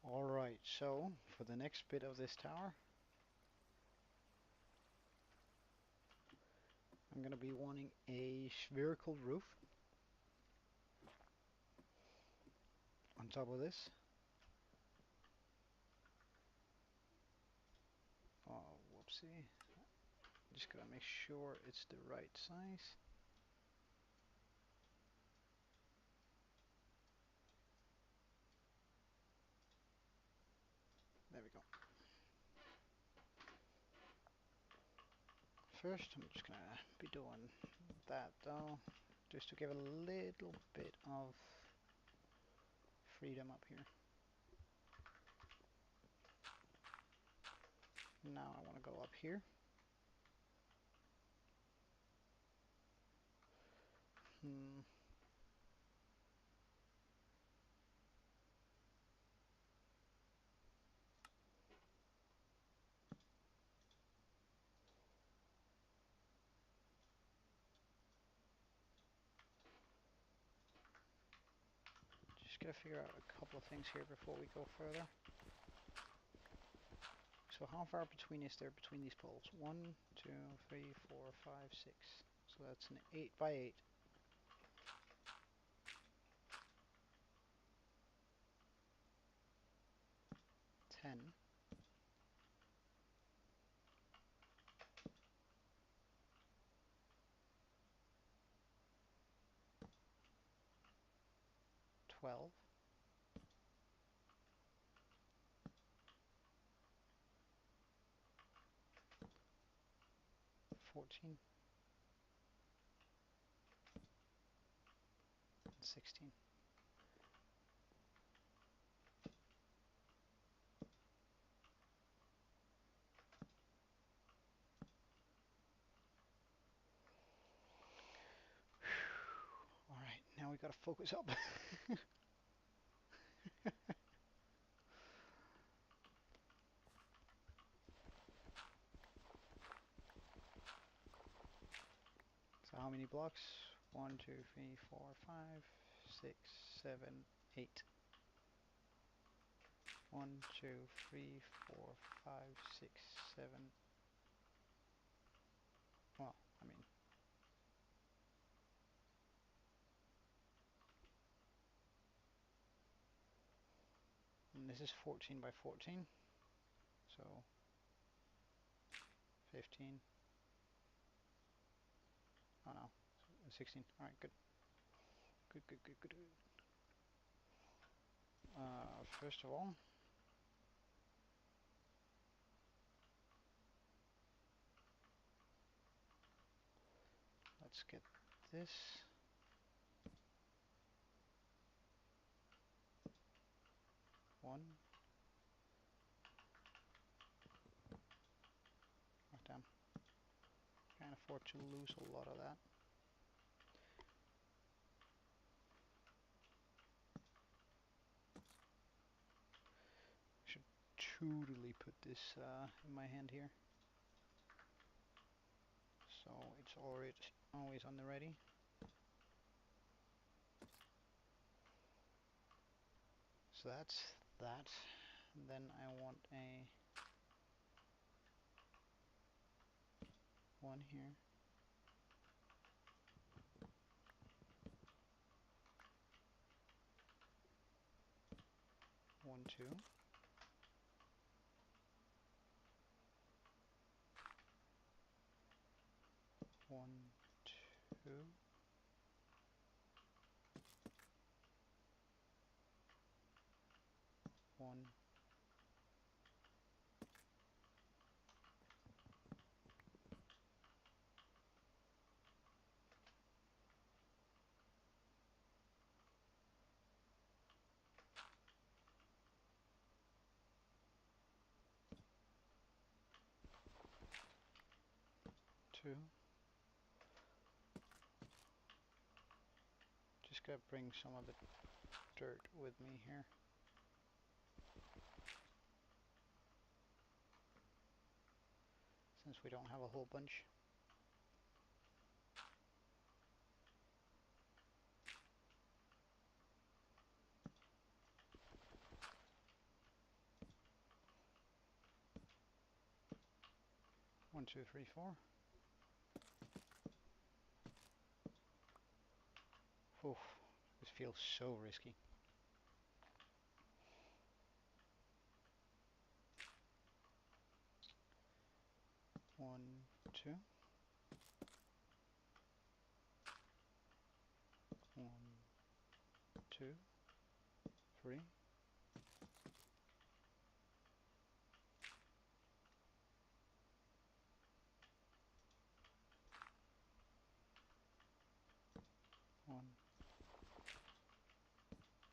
Alright, so for the next bit of this tower, I'm going to be wanting a spherical roof on top of this. Oh, whoopsie. Just gotta make sure it's the right size. There we go. First, I'm just gonna be doing that though, just to give a little bit of freedom up here. Now I want to go up here. Just gotta figure out a couple of things here before we go further. So how far between is there between these poles? 1, 2, 3, 4, 5, 6. So that's an 8 by 8. 10. 12. 14. 16. Alright, now we gotta focus up. So how many blocks? 1, 2, 3, 4, 5, 6, 7, 8. 1, 2, 3, 4, 5, 6, 7. Well, I mean, and this is 14 by 14. So 15. Oh no, 16. All right, good. Good, good, good, good, good. First of all, let's get this. One. Oh, damn. Can't afford to lose a lot of that. Should totally put this in my hand here, so it's always on the ready. So that's that. And then I want a one here. 1, 2. 1, 2. 1. 2. Just gotta bring some of the dirt with me here. Since we don't have a whole bunch. One, two, three, four. Oh, this feels so risky. One, two. One, two, three. One,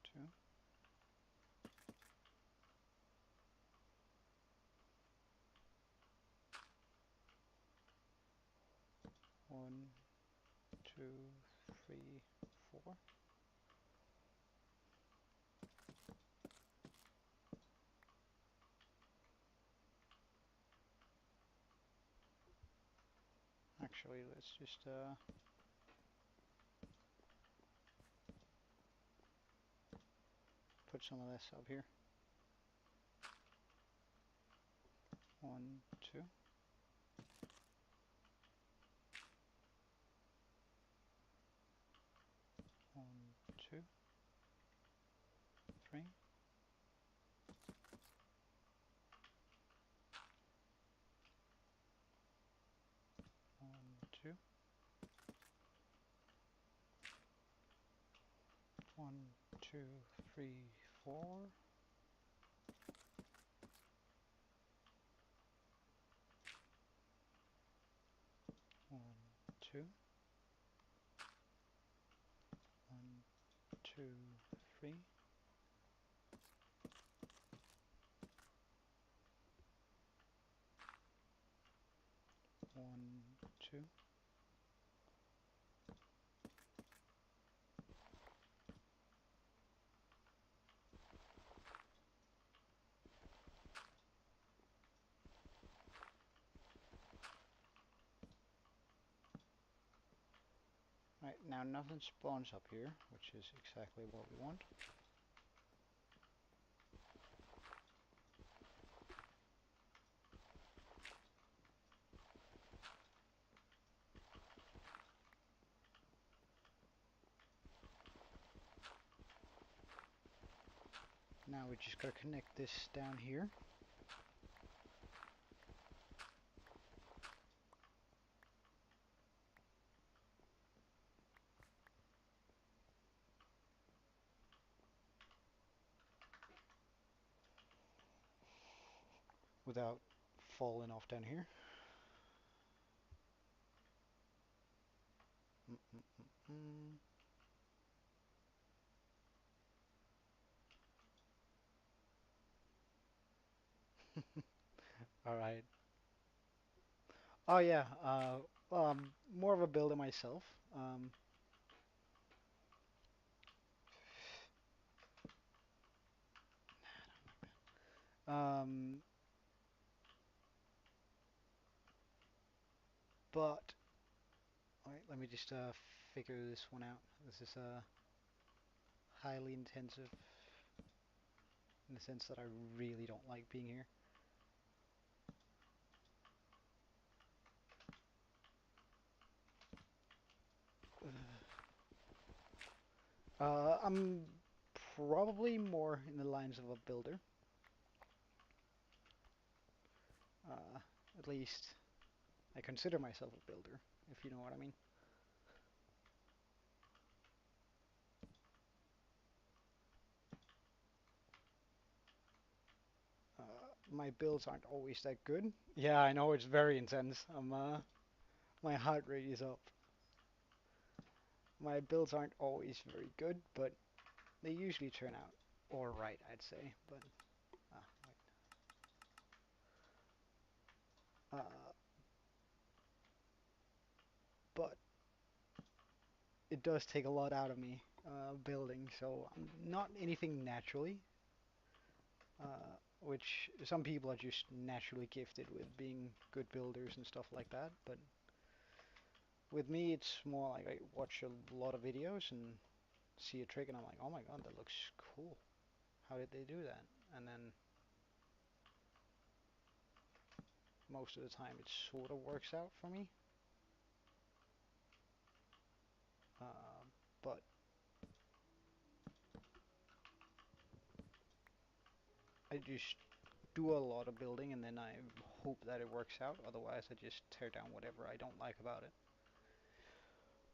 two. One, two, three, four. Actually, let's just put some of this up here. One, two. One, two, three. One, two. One, two, three, four. One, two. One, two, three. One, two. Right, now nothing spawns up here, which is exactly what we want. Now we just gotta connect this down here. Without falling off down here. Mm -mm -mm -mm. All right. Oh yeah. Well, I'm more of a builder myself. Um, but wait, let me just figure this one out. This is highly intensive in the sense that I really don't like being here. I'm probably more in the lines of a builder. Uh, at least I consider myself a builder, if you know what I mean. Uh, my builds aren't always that good. Yeah, I know it's very intense. My heart rate is up. My builds aren't always very good, but they usually turn out alright, I'd say. But wait. Uh, but it does take a lot out of me building, so I'm not anything naturally. Which some people are just naturally gifted with being good builders and stuff like that, but with me it's more like I watch a lot of videos and see a trick and I'm like, oh my god, that looks cool. How did they do that? And then most of the time it sort of works out for me. Uh, but I just do a lot of building and then I hope that it works out. Otherwise, I just tear down whatever I don't like about it.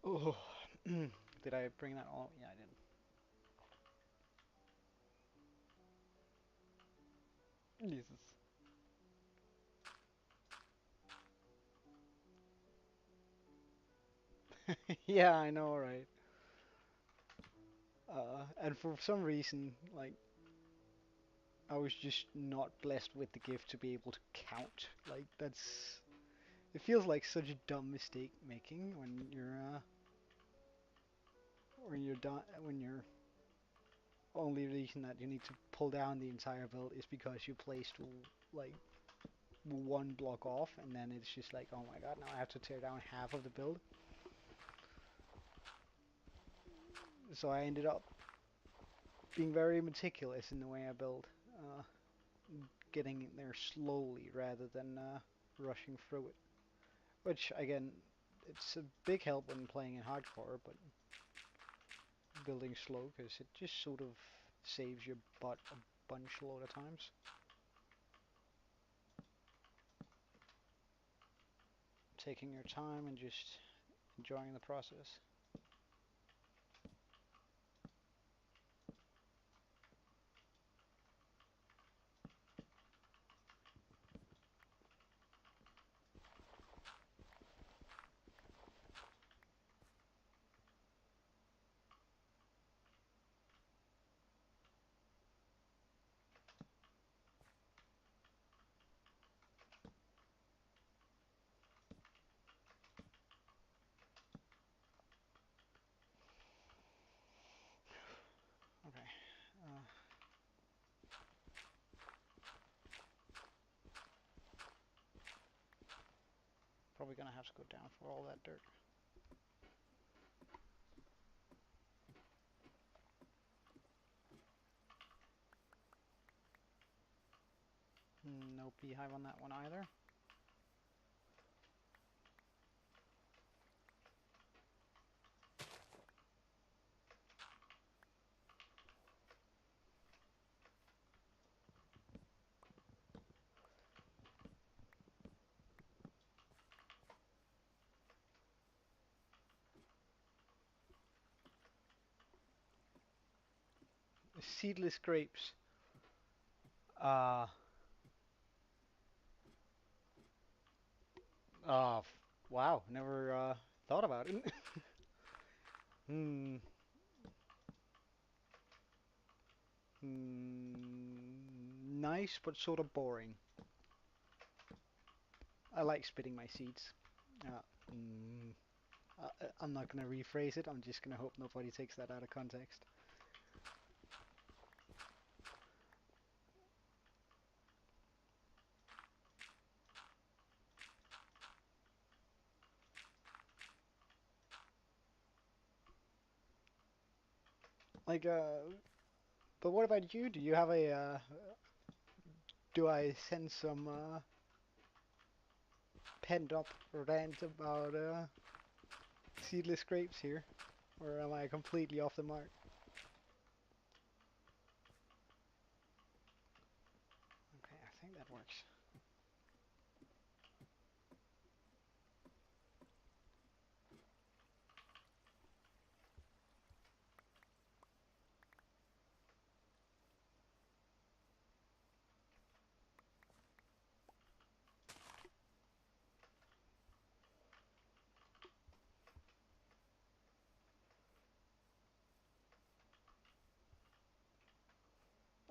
Oh, did I bring that all? Yeah, I did. Jesus. Yeah, I know, right? And for some reason, like, I was just not blessed with the gift to be able to count. Like, that's. It feels like such a dumb mistake making when you're done, when you're only reason that you need to pull down the entire build is because you placed like one block off, and then it's just like, oh my god, now I have to tear down half of the build. So I ended up being very meticulous in the way I build, uh, getting in there slowly rather than rushing through it. Which again, it's a big help when playing in hardcore, but building slow because it just sort of saves your butt a bunch load of times. Taking your time and just enjoying the process. Okay. Uh, Probably gonna have to go down for all that dirt. No beehive on that one either. Seedless grapes. Uh, uh, wow, never thought about it. Hmm. Nice, but sort of boring. I like spitting my seeds. Uh, mm, I'm not gonna rephrase it. I'm just gonna hope nobody takes that out of context. Like, but what about you? Do you have a, do I send some, pent up rant about, seedless grapes here? Or am I completely off the mark? Okay, I think that works.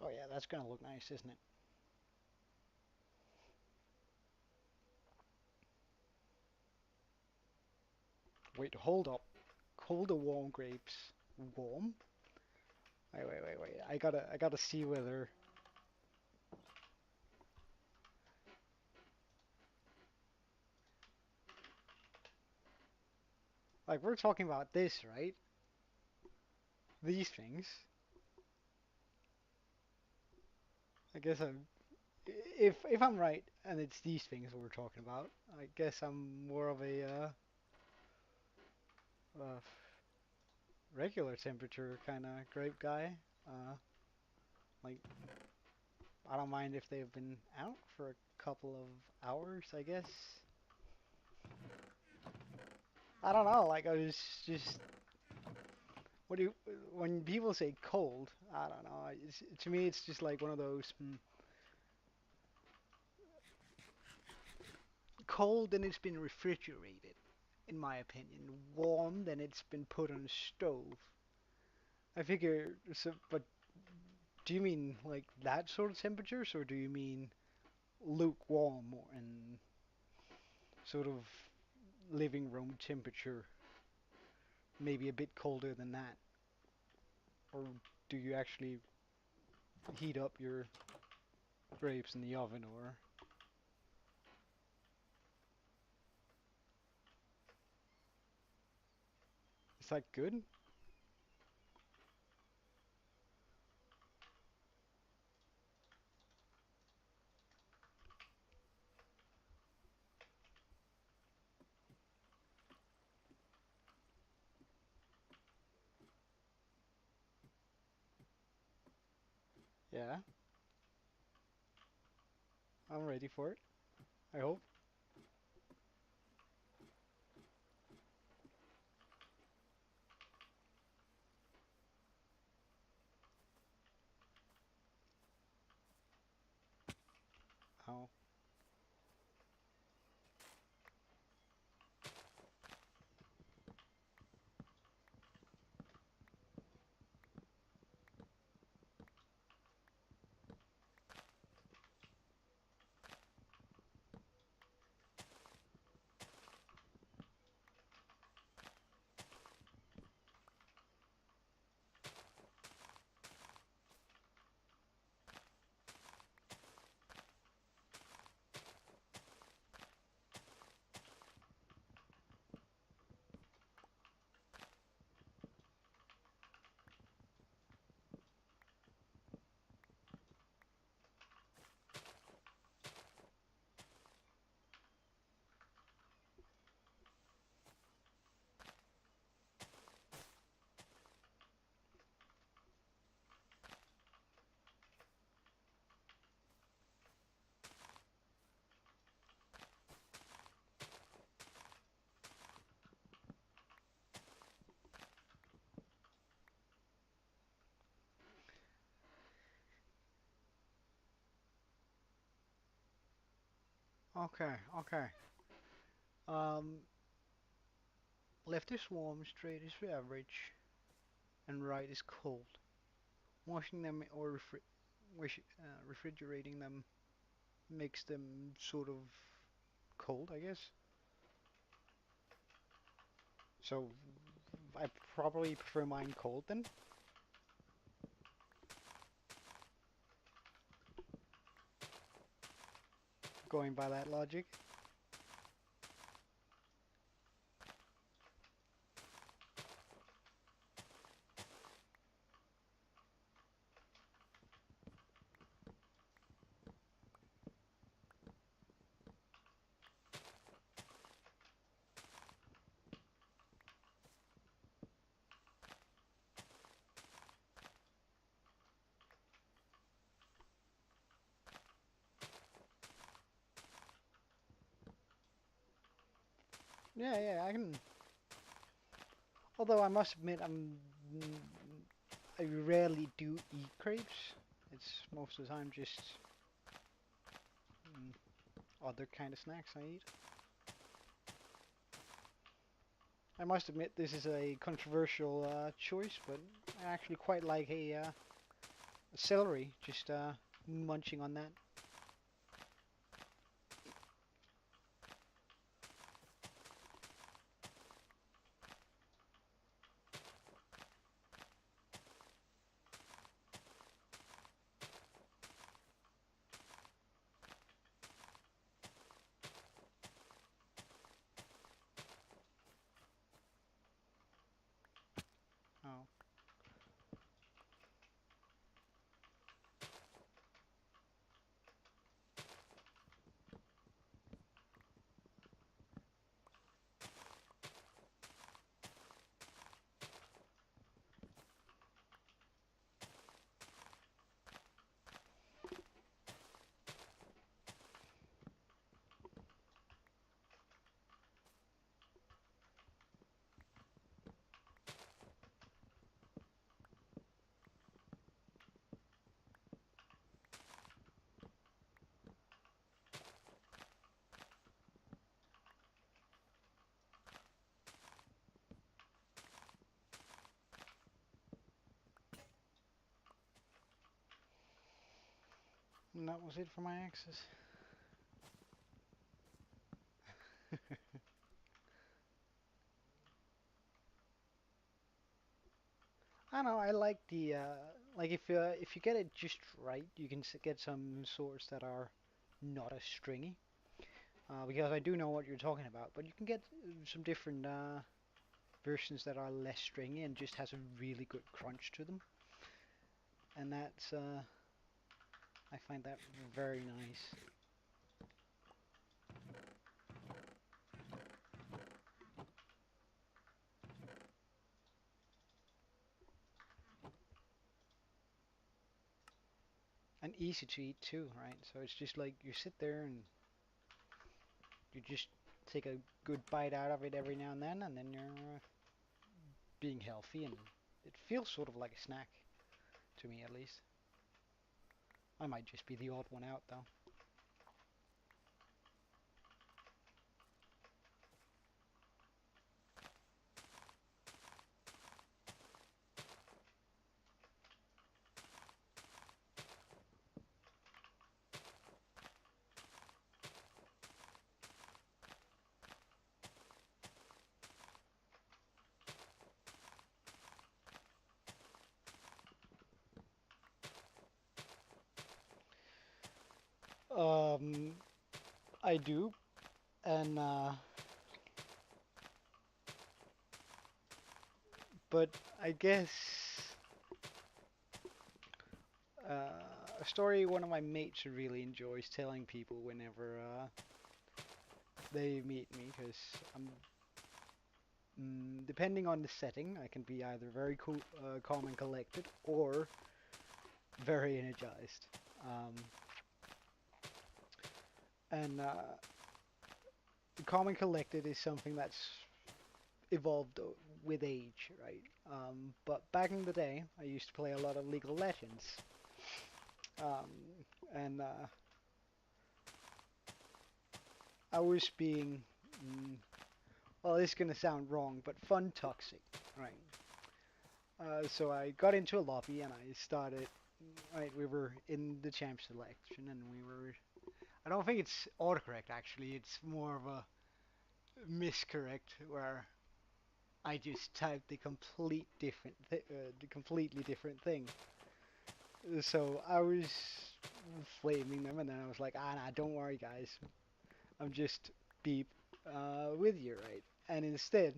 Oh yeah, that's gonna look nice, isn't it? Wait, hold up. Cold or warm grapes? Warm? Wait. I gotta see whether. Like, we're talking about this, right? These things. I guess I'm. If I'm right, and it's these things we're talking about, I guess I'm more of a uh, regular temperature kind of grape guy. Like I don't mind if they've been out for a couple of hours, I guess. I don't know, like I was just what do you when people say cold, I don't know. To me it's just like one of those cold and it's been refrigerated, in my opinion. Warm then it's been put on a stove. I figure so, but do you mean like that sort of temperatures or do you mean lukewarm and sort of living room temperature, maybe a bit colder than that? Or do you actually heat up your grapes in the oven or is that good? Yeah, I'm ready for it. I hope. Oh, okay, okay. Um, left is warm, straight is average, and right is cold. Washing them or refrigerating them makes them sort of cold, I guess. So I probably prefer mine cold then, going by that logic. Yeah, yeah, I can. Although I must admit, I rarely do eat crepes. It's most of the time just mm, other kind of snacks I eat. I must admit this is a controversial choice, but I actually quite like a celery. Just munching on that. Oh, And that was it for my axes. I don't know. I like the like if you get it just right, you can get some swords that are not as stringy. Because I do know what you're talking about, but you can get some different versions that are less stringy and just has a really good crunch to them, and that's I find that very nice. And easy to eat too, right? So it's just like you sit there and you just take a good bite out of it every now and then you're being healthy, and it feels sort of like a snack to me at least. I might just be the odd one out though. Um, I do, and but I guess a story one of my mates really enjoys telling people whenever they meet me, because I'm depending on the setting, I can be either very cool, calm and collected, or very energized. Um, and calm and collected is something that's evolved with age, right? But back in the day, I used to play a lot of League of Legends, um, and I was being, well, this is gonna sound wrong, but fun toxic, right? So I got into a lobby and I started. Right, we were in the champ selection, and we were. I don't think it's autocorrect actually. It's more of a miscorrect where I just typed the completely different thing. So I was flaming them, and then I was like, ah, nah, don't worry, guys. I'm just beep with you, right? And instead,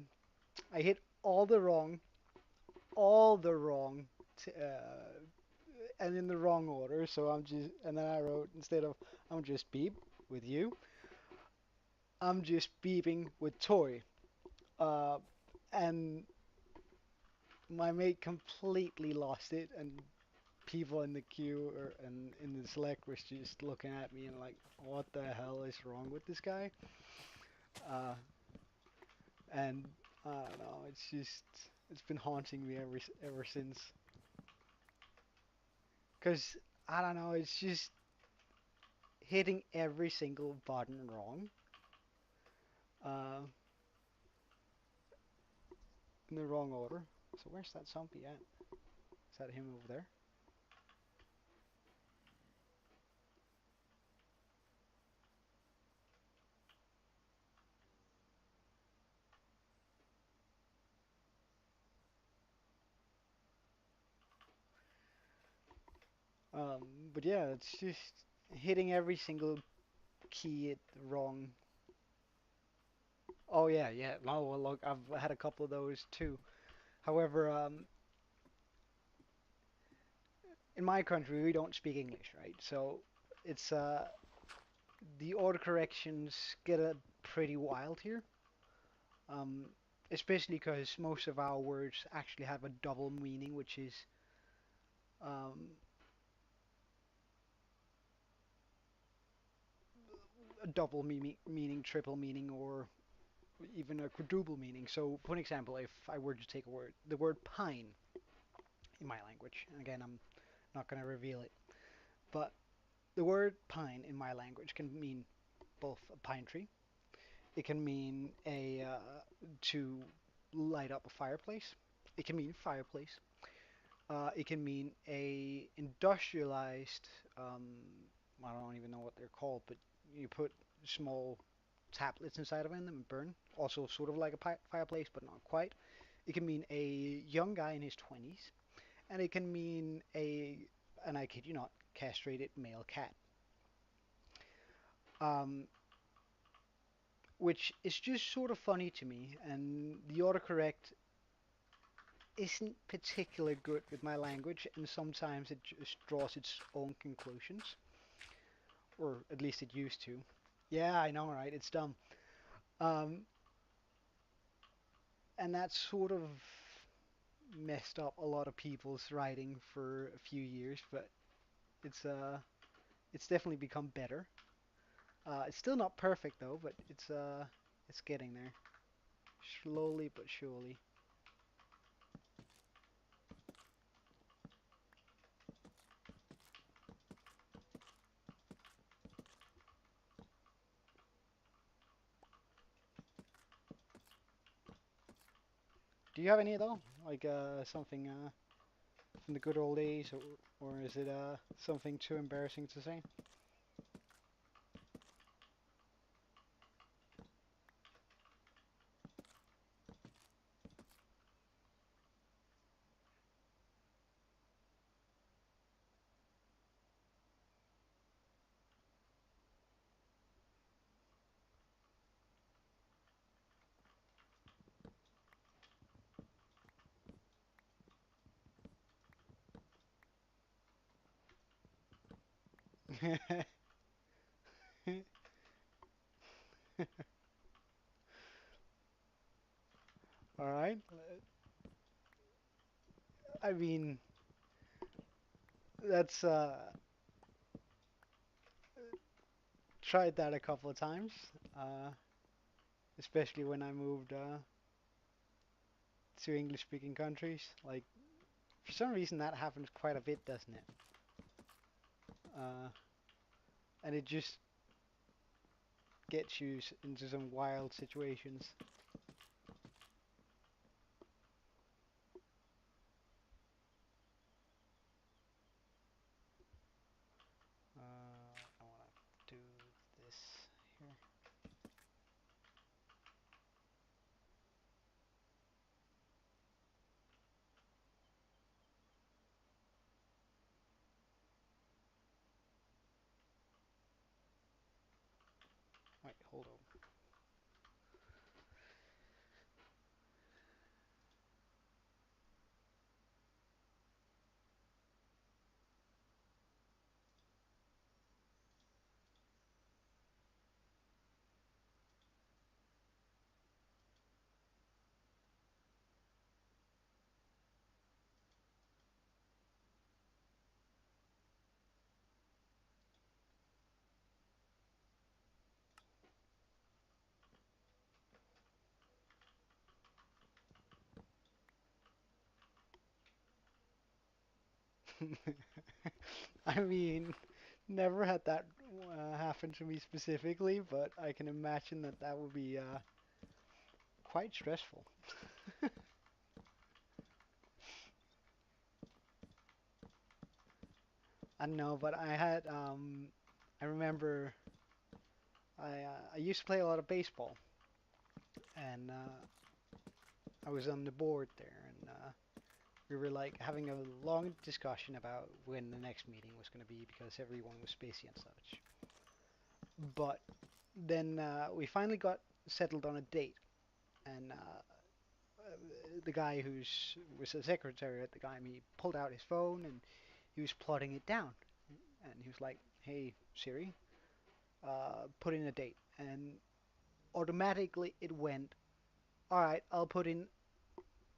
I hit all the wrong, and in the wrong order. So and then I wrote instead of I'm just beep with you, I'm just beeping with toy. Uh, and my mate completely lost it, and people in the queue and in the select was just looking at me and like, what the hell is wrong with this guy? Uh, and I don't know, it's been haunting me ever since. Cause I don't know, it's just hitting every single button wrong. Uh, in the wrong order. So where's that zombie at? Is that him over there? Um, but yeah, it's just hitting every single key at the wrong. Oh yeah, yeah. No, well, look, I've had a couple of those too. However, in my country we don't speak English, right? So it's the autocorrections get pretty wild here. Um, Especially because most of our words actually have a double meaning, which is um, a double meaning, triple meaning, or even a quadruple meaning. So, for an example, if I were to take the word pine in my language, and again, I'm not going to reveal it, but the word pine in my language can mean both a pine tree, it can mean to light up a fireplace, it can mean fireplace, it can mean a industrialized um, I don't even know what they're called, but you put small tablets inside of them and burn. Also, sort of like a fireplace, but not quite. It can mean a young guy in his 20s, and it can mean and I kid you not, castrated male cat. Um, which is just sort of funny to me, and the autocorrect isn't particularly good with my language, and sometimes it just draws its own conclusions, or at least it used to. Yeah, I know, right? It's dumb. Um, and that sort of messed up a lot of people's writing for a few years, but it's uh it's definitely become better. It's still not perfect though, but it's getting there, slowly but surely. Do you have any though? Like something from the good old days, or is it something too embarrassing to say? All right. I mean, that's tried that a couple of times, uh, especially when I moved to English-speaking countries. Like for some reason that happens quite a bit, doesn't it? Uh, and it just gets you into some wild situations. I want to do this here. Wait, hold on. I mean, never had that happen to me specifically, but I can imagine that that would be quite stressful. I don't know, but I remember I used to play a lot of baseball, and I was on the board there, and we were like having a long discussion about when the next meeting was going to be because everyone was busy and such. But then we finally got settled on a date, and the guy who's was the secretary at the time, he pulled out his phone and he was plotting it down, and he was like, "Hey Siri, put in a date," and automatically it went, "All right, I'll put in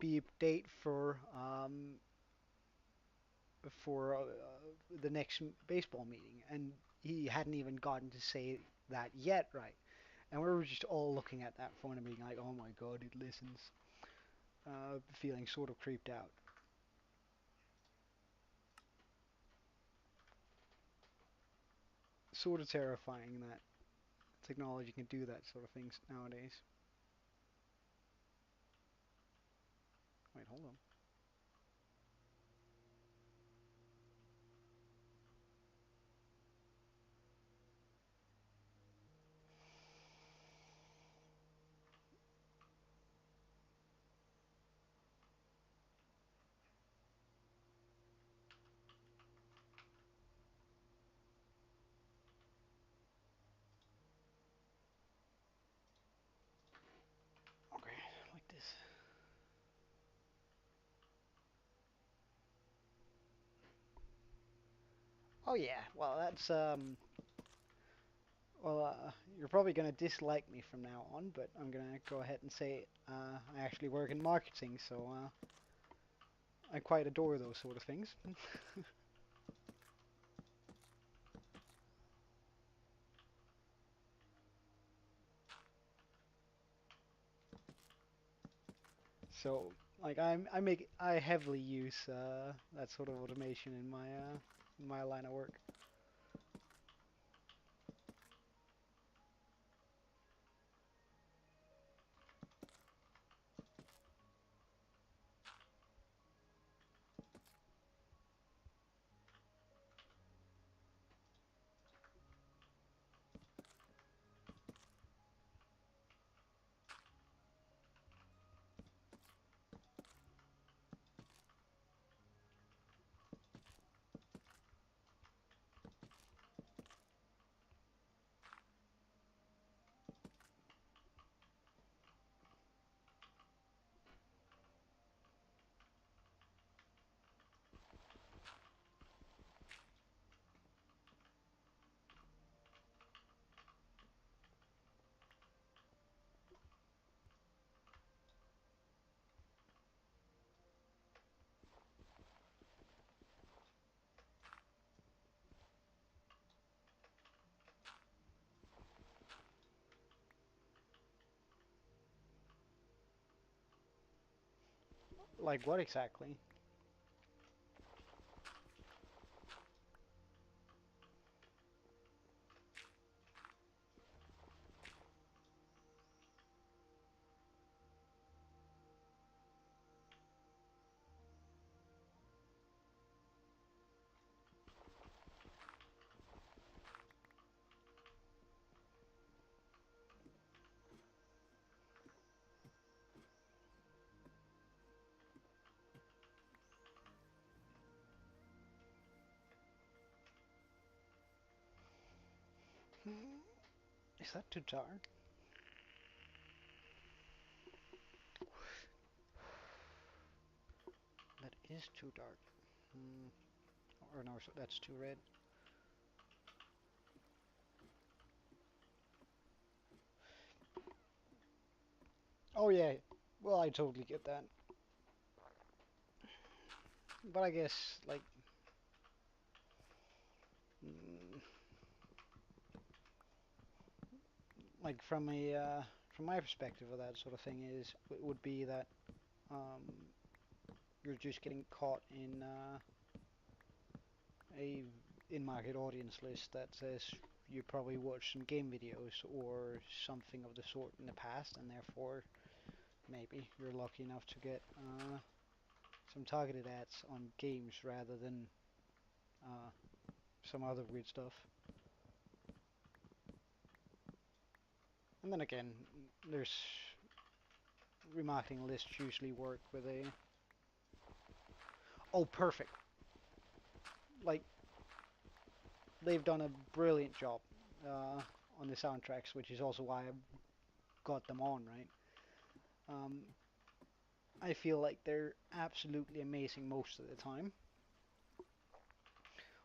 the date for the next baseball meeting," and he hadn't even gotten to say that yet, right? And we were just all looking at that phone and being like, "Oh my God, it listens," feeling sort of creeped out. Sort of terrifying that technology can do that sort of things nowadays. Wait, hold on. Oh yeah, well you're probably gonna dislike me from now on, but I'm gonna go ahead and say I actually work in marketing, so I quite adore those sort of things. So like I heavily use that sort of automation in my line of work. Like what exactly? Hmm, is that too dark? That is too dark. Hmm. Or no, so that's too red. Oh yeah. Well, I totally get that. But I guess mm, like from my perspective of that sort of thing is it would be that um, you're just getting caught in a in-market audience list that says you probably watched some game videos or something of the sort in the past, and therefore maybe you're lucky enough to get some targeted ads on games rather than uh, some other weird stuff. And then again, there's remarketing lists usually work with a oh perfect, like they've done a brilliant job on the soundtracks, which is also why I got them on, right? Um, I feel like they're absolutely amazing most of the time.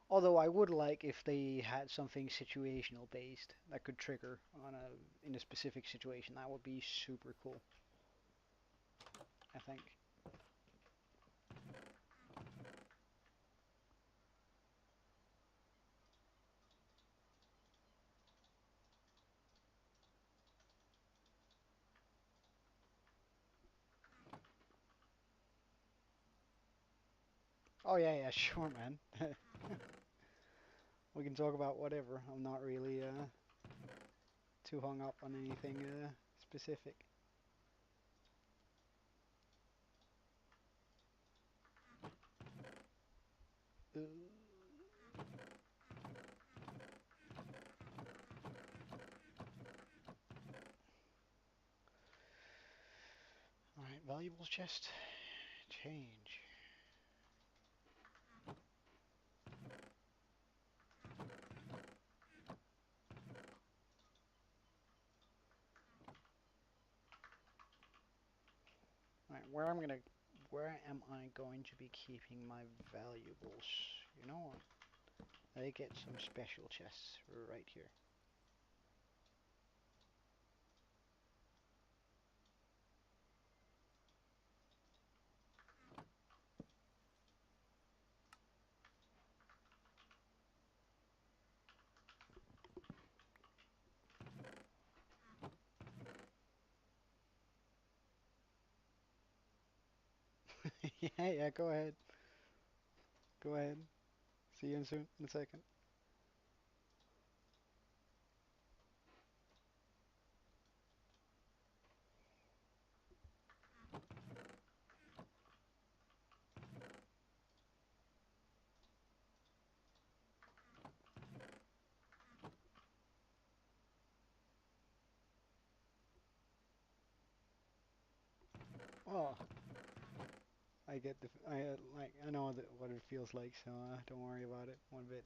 Although I would like if they had something situational based that could trigger on a in a specific situation. That would be super cool, I think. Oh yeah, yeah, sure, man. We can talk about whatever. I'm not really too hung up on anything specific. Uh, Alright, valuables chest. Change. Alright, where am I going to be keeping my valuables? You know what? I get some special chests right here. Yeah, yeah, go ahead. Go ahead. See you in soon in a second. Oh, I get the I know what it feels like, so don't worry about it one bit.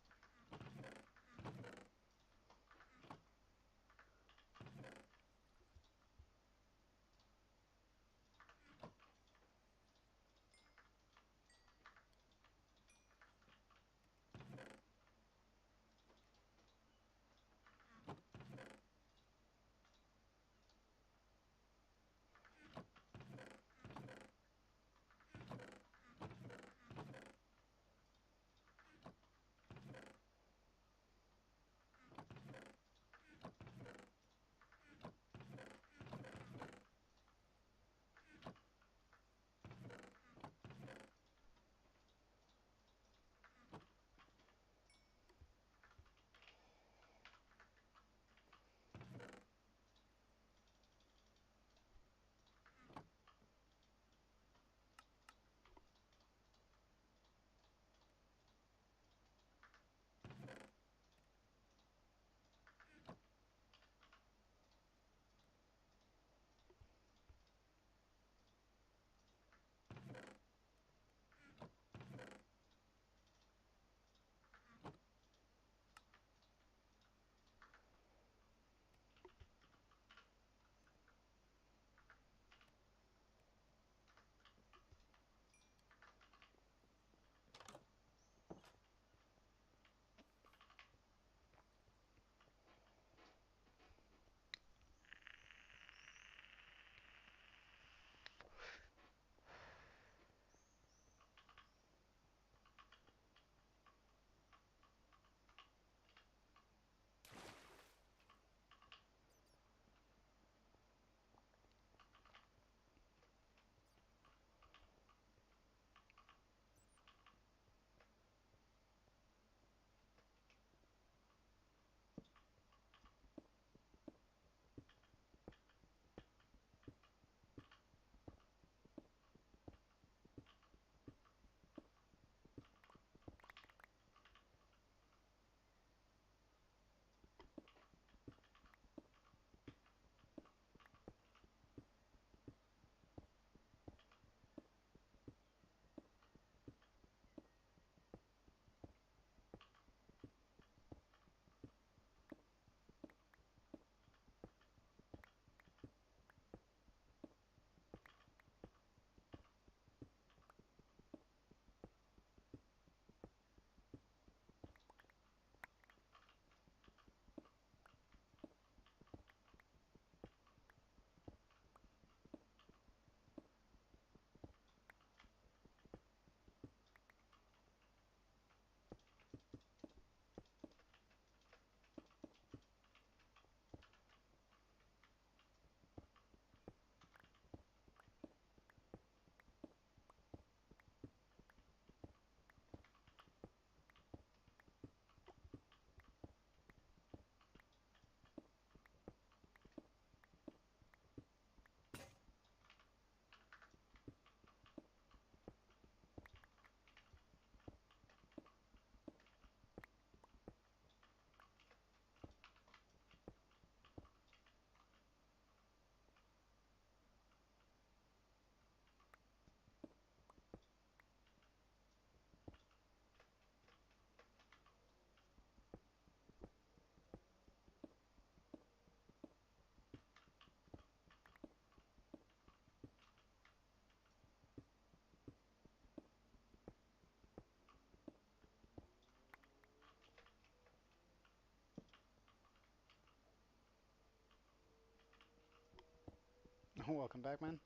Welcome back, man.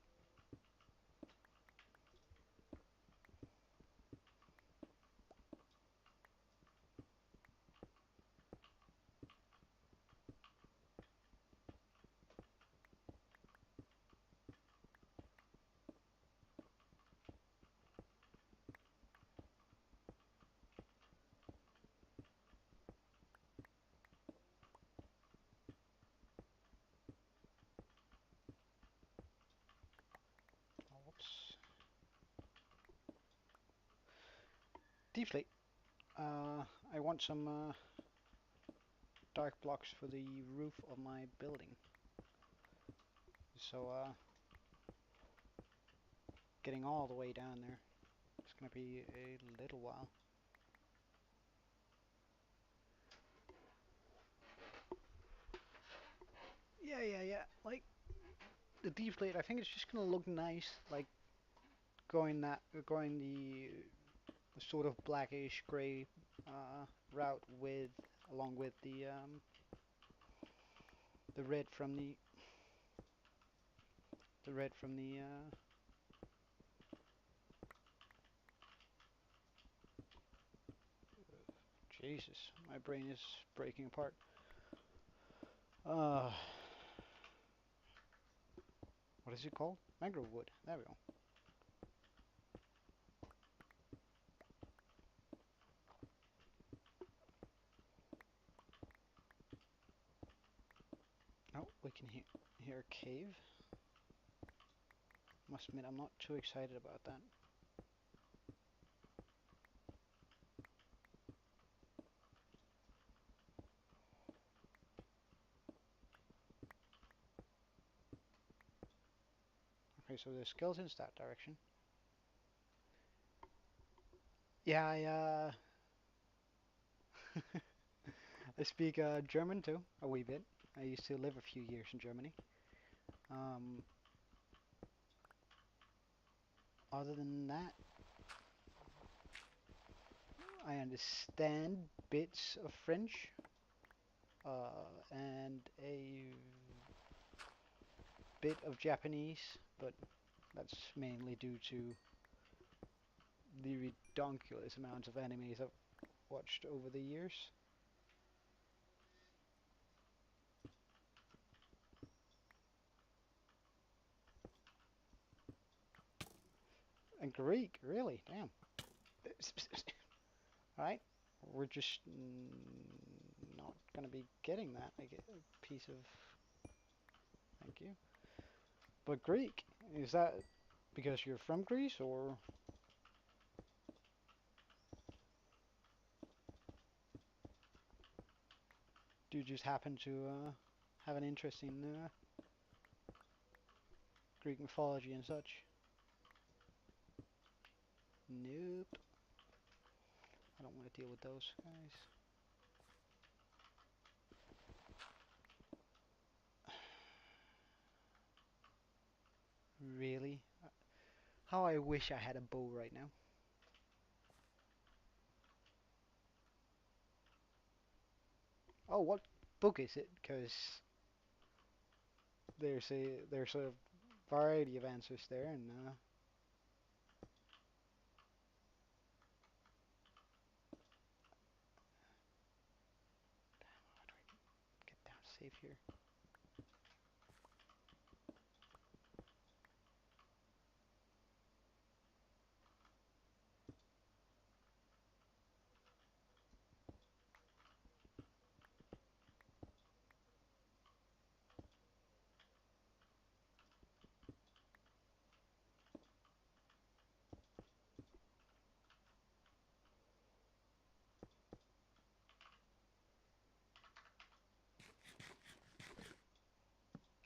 Oh, whoops. Deeply. I want some dark blocks for the roof of my building. So, getting all the way down there, it's gonna be a little while. Yeah. Like the deep slate, I think it's just gonna look nice, like going the sort of blackish gray route with along with the red from the red from the Jesus, my brain is breaking apart. Uh, what is it called? Mangrove wood. There we go. Oh, we can hear a cave. Must admit, I'm not too excited about that. Okay, so the skeleton's that direction. Yeah, I speak German too, a wee bit. I used to live a few years in Germany. Um, Other than that, I understand bits of French and a bit of Japanese, but that's mainly due to the redonkulous amounts of animes I've watched over the years. And Greek, really, damn. Alright, we're just not gonna be getting that. I get a piece of. Thank you. But Greek, is that because you're from Greece, or do you just happen to have an interest in Greek mythology and such? Nope. I don't want to deal with those guys. Really? How I wish I had a bow right now. Oh, what book is it? Because there's a variety of answers there, and how do I get down safe here?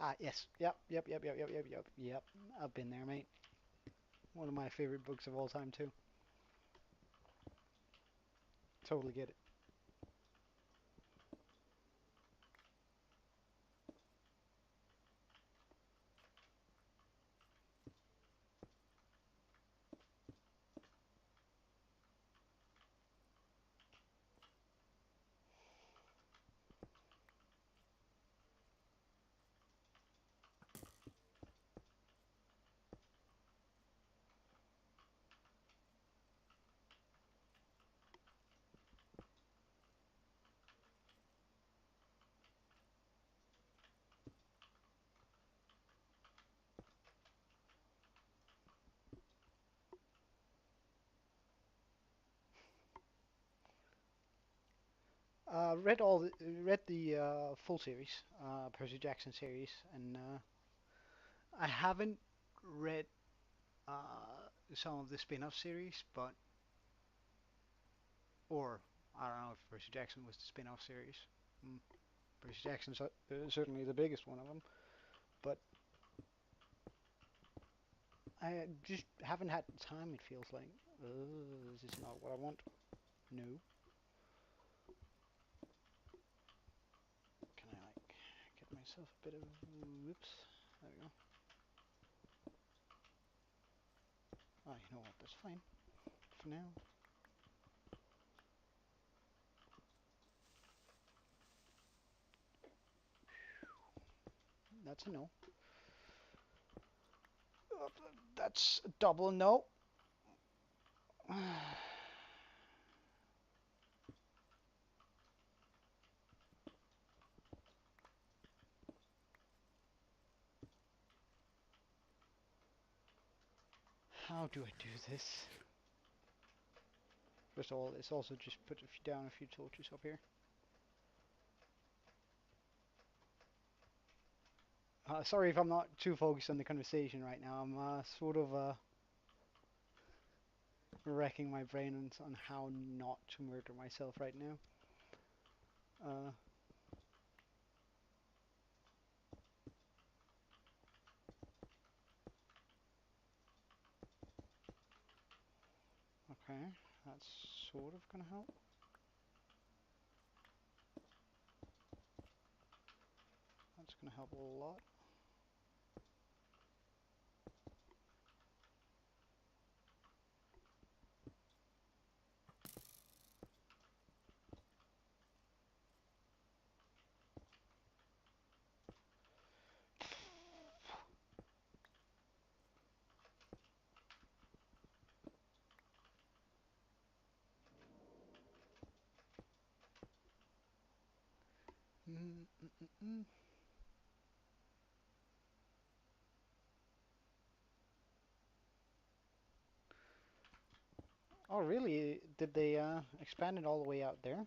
Ah, yes. Yep. I've been there, mate. One of my favorite books of all time, too. Totally get it. read the full series, Percy Jackson series, and I haven't read some of the spin-off series, but or I don't know if Percy Jackson was the spin-off series. Mm, Percy Jackson's certainly the biggest one of them, but I just haven't had time. It feels like, this is not what I want. No. Can I like get myself a bit of whoops? There we go. Oh, you know what? That's fine for now. That's a no. That's a double no. How do I do this? First of all, let's also just put down a few torches up here. Sorry if I'm not too focused on the conversation right now. I'm sort of wrecking my brain on how not to murder myself right now. Uh, okay, that's sort of gonna help. That's gonna help a lot. Mm -mm -mm -mm. Oh, really? Did they expand it all the way out there?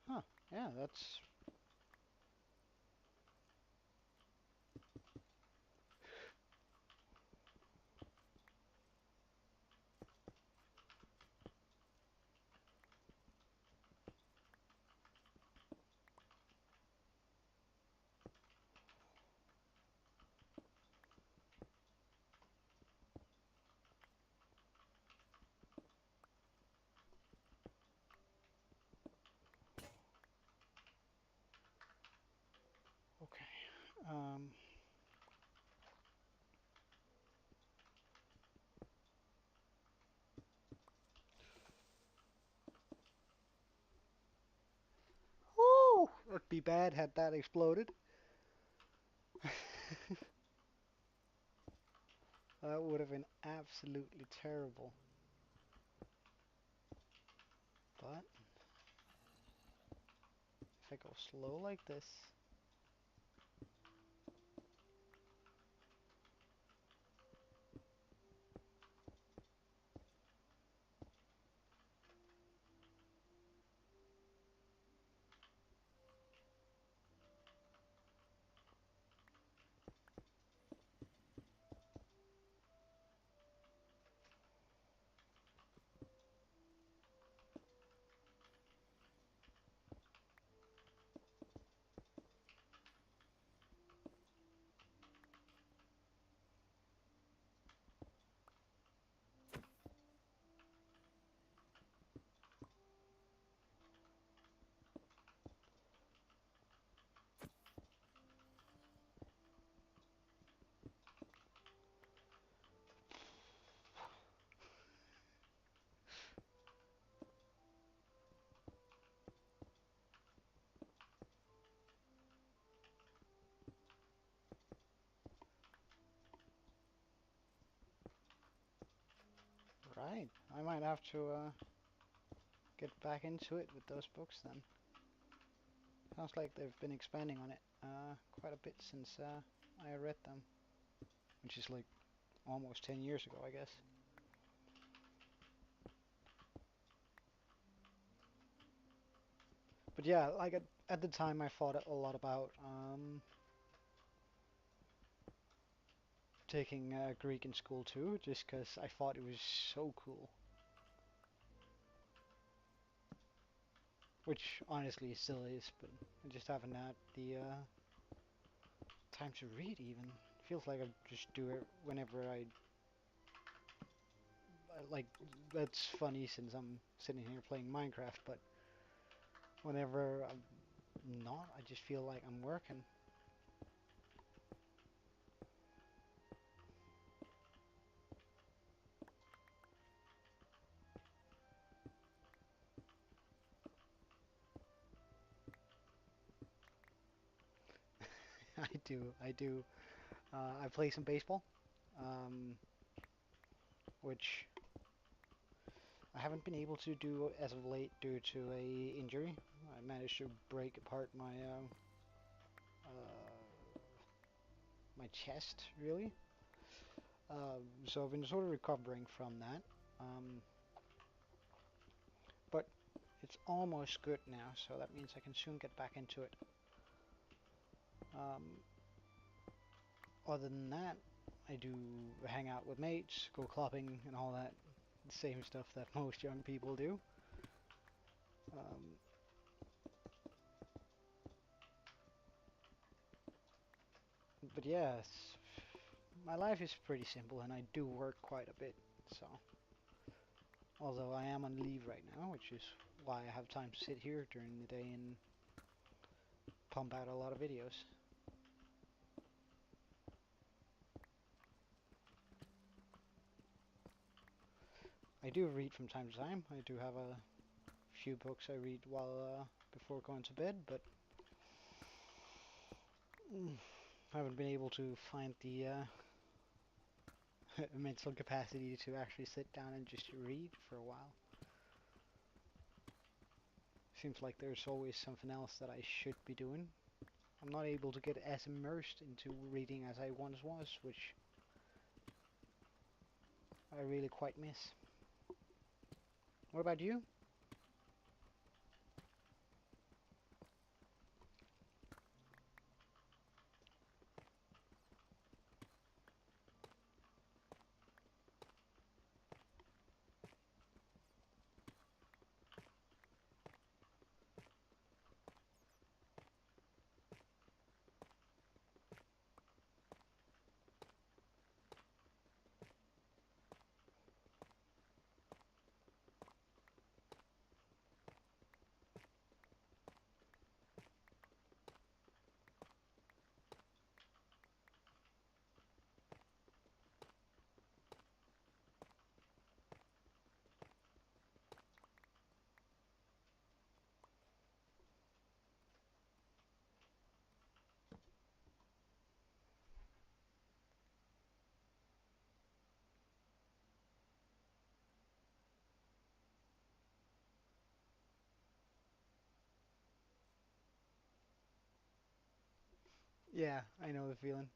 Huh. Yeah, that's okay. Um, Woo! That'd be bad had that exploded. That would have been absolutely terrible. But if I go slow like this, right? I might have to get back into it with those books then. Sounds like they've been expanding on it quite a bit since I read them, which is like almost 10 years ago, I guess. But yeah, like at the time, I thought a lot about taking Greek in school too, just because I thought it was so cool. Which honestly it still is, but I just haven't had the time to read even. Feels like I just do it whenever like. That's funny since I'm sitting here playing Minecraft, but whenever I'm not, I just feel like I'm working. I do. I play some baseball, um, which I haven't been able to do as of late due to a injury. I managed to break apart my chest, really. So I've been sort of recovering from that. Um, but it's almost good now, so that means I can soon get back into it. Um, Other than that, I do hang out with mates, go clubbing, and all that same stuff that most young people do. Um, but yeah, my life is pretty simple, and I do work quite a bit. So, although I am on leave right now, which is why I have time to sit here during the day and pump out a lot of videos. I do read from time to time. I do have a few books I read while before going to bed, but haven't been able to find the mental capacity to actually sit down and just read for a while. Seems like there's always something else that I should be doing. I'm not able to get as immersed into reading as I once was, which I really quite miss. What about you? Yeah, I know the feeling.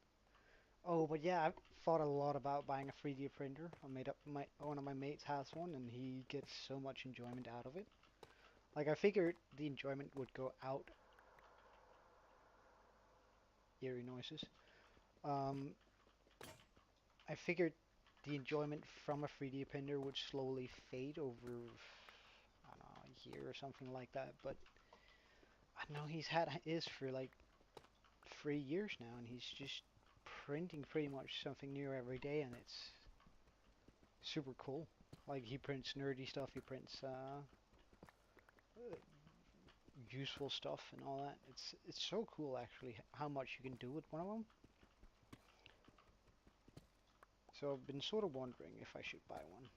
Oh, but yeah, I've thought a lot about buying a 3D printer. I made up my one of my mates has one, and he gets so much enjoyment out of it. Like I figured the enjoyment would go out. Eerie noises. Um, I figured the enjoyment from a 3D printer would slowly fade over, I don't know, a year or something like that. But I know he's had his for like 3 years now, and he's just printing pretty much something new every day, and it's super cool. Like he prints nerdy stuff, he prints useful stuff and all that. It's so cool actually how much you can do with one of them. So I've been sort of wondering if I should buy one.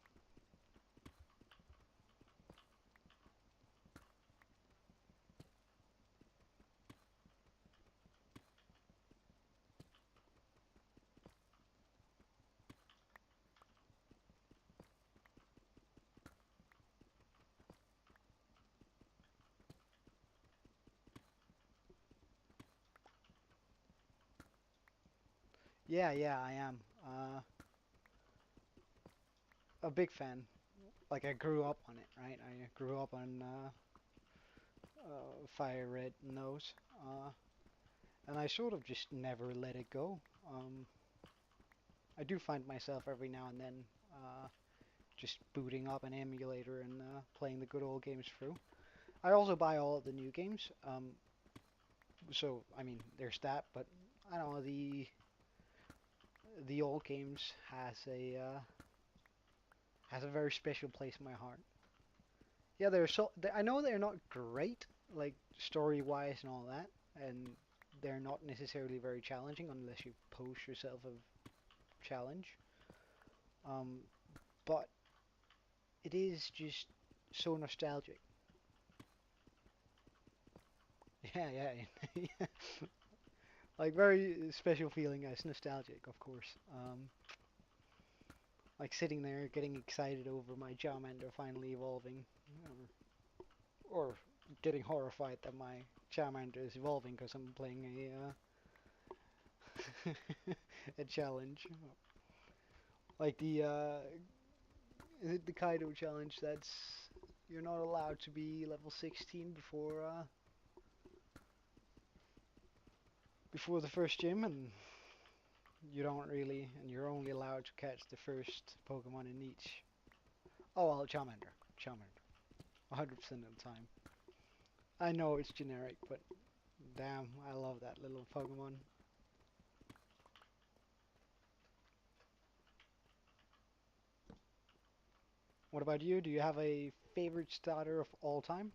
Yeah, I am. a big fan. Like I grew up on it, right? I grew up on Fire Red and those, and I sort of just never let it go. I do find myself every now and then just booting up an emulator and playing the good old games through. I also buy all of the new games, so I mean there's that, but I don't know the old games has a very special place in my heart. Yeah, I know they're not great, like story-wise and all that, and they're not necessarily very challenging unless you pose yourself a challenge. Um, but it is just so nostalgic. Yeah, yeah, like very special feeling as nostalgic, of course. Like sitting there getting excited over my Charmander finally evolving, or getting horrified that my Charmander is evolving because I'm playing a challenge. Like is it the Kaido challenge that's you're not allowed to be level 16 before the first gym, and you're only allowed to catch the first Pokemon in each. Oh well, Charmander, 100% of the time. I know it's generic, but damn, I love that little Pokemon. What about you? Do you have a favorite starter of all time?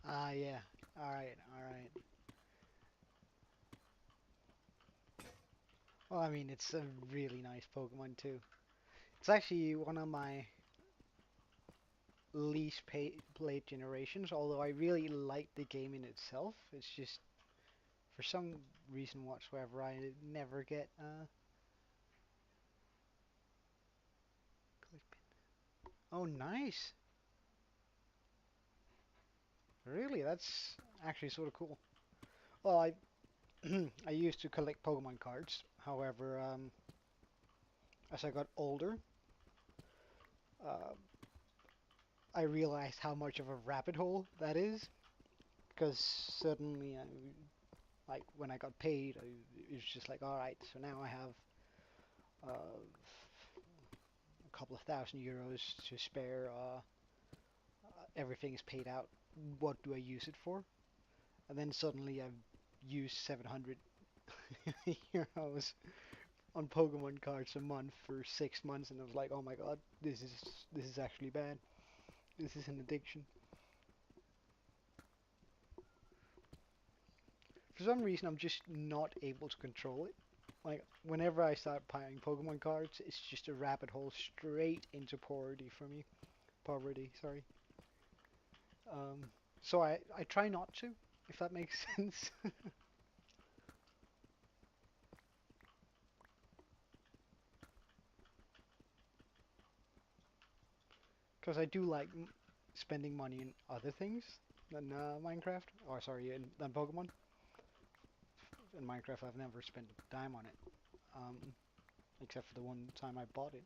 Ah, yeah. All right, all right. Well, I mean, it's a really nice Pokemon too. It's actually one of my played generations, although I really like the game in itself. It's just, for some reason whatsoever, I never get, Oh, nice. Really, that's actually sort of cool. Well, I used to collect Pokemon cards. However, as I got older, uh, I realized how much of a rabbit hole that is. Because suddenly, like when I got paid, it was just like, all right, so now I have a couple of thousand euros to spare. Everything is paid out. What do I use it for? And then suddenly I've used 700 euros on Pokemon cards a month for 6 months, and I was like, oh my god, this is actually bad. This is an addiction. For some reason, I'm just not able to control it. Like, whenever I start buying Pokemon cards, it's just a rabbit hole straight into poverty for me. Poverty, sorry. Um, so I try not to, if that makes sense. Because I do like spending money in other things than Minecraft. Or sorry, than Pokemon. In Minecraft, I've never spent a dime on it, um, except for the one time I bought it.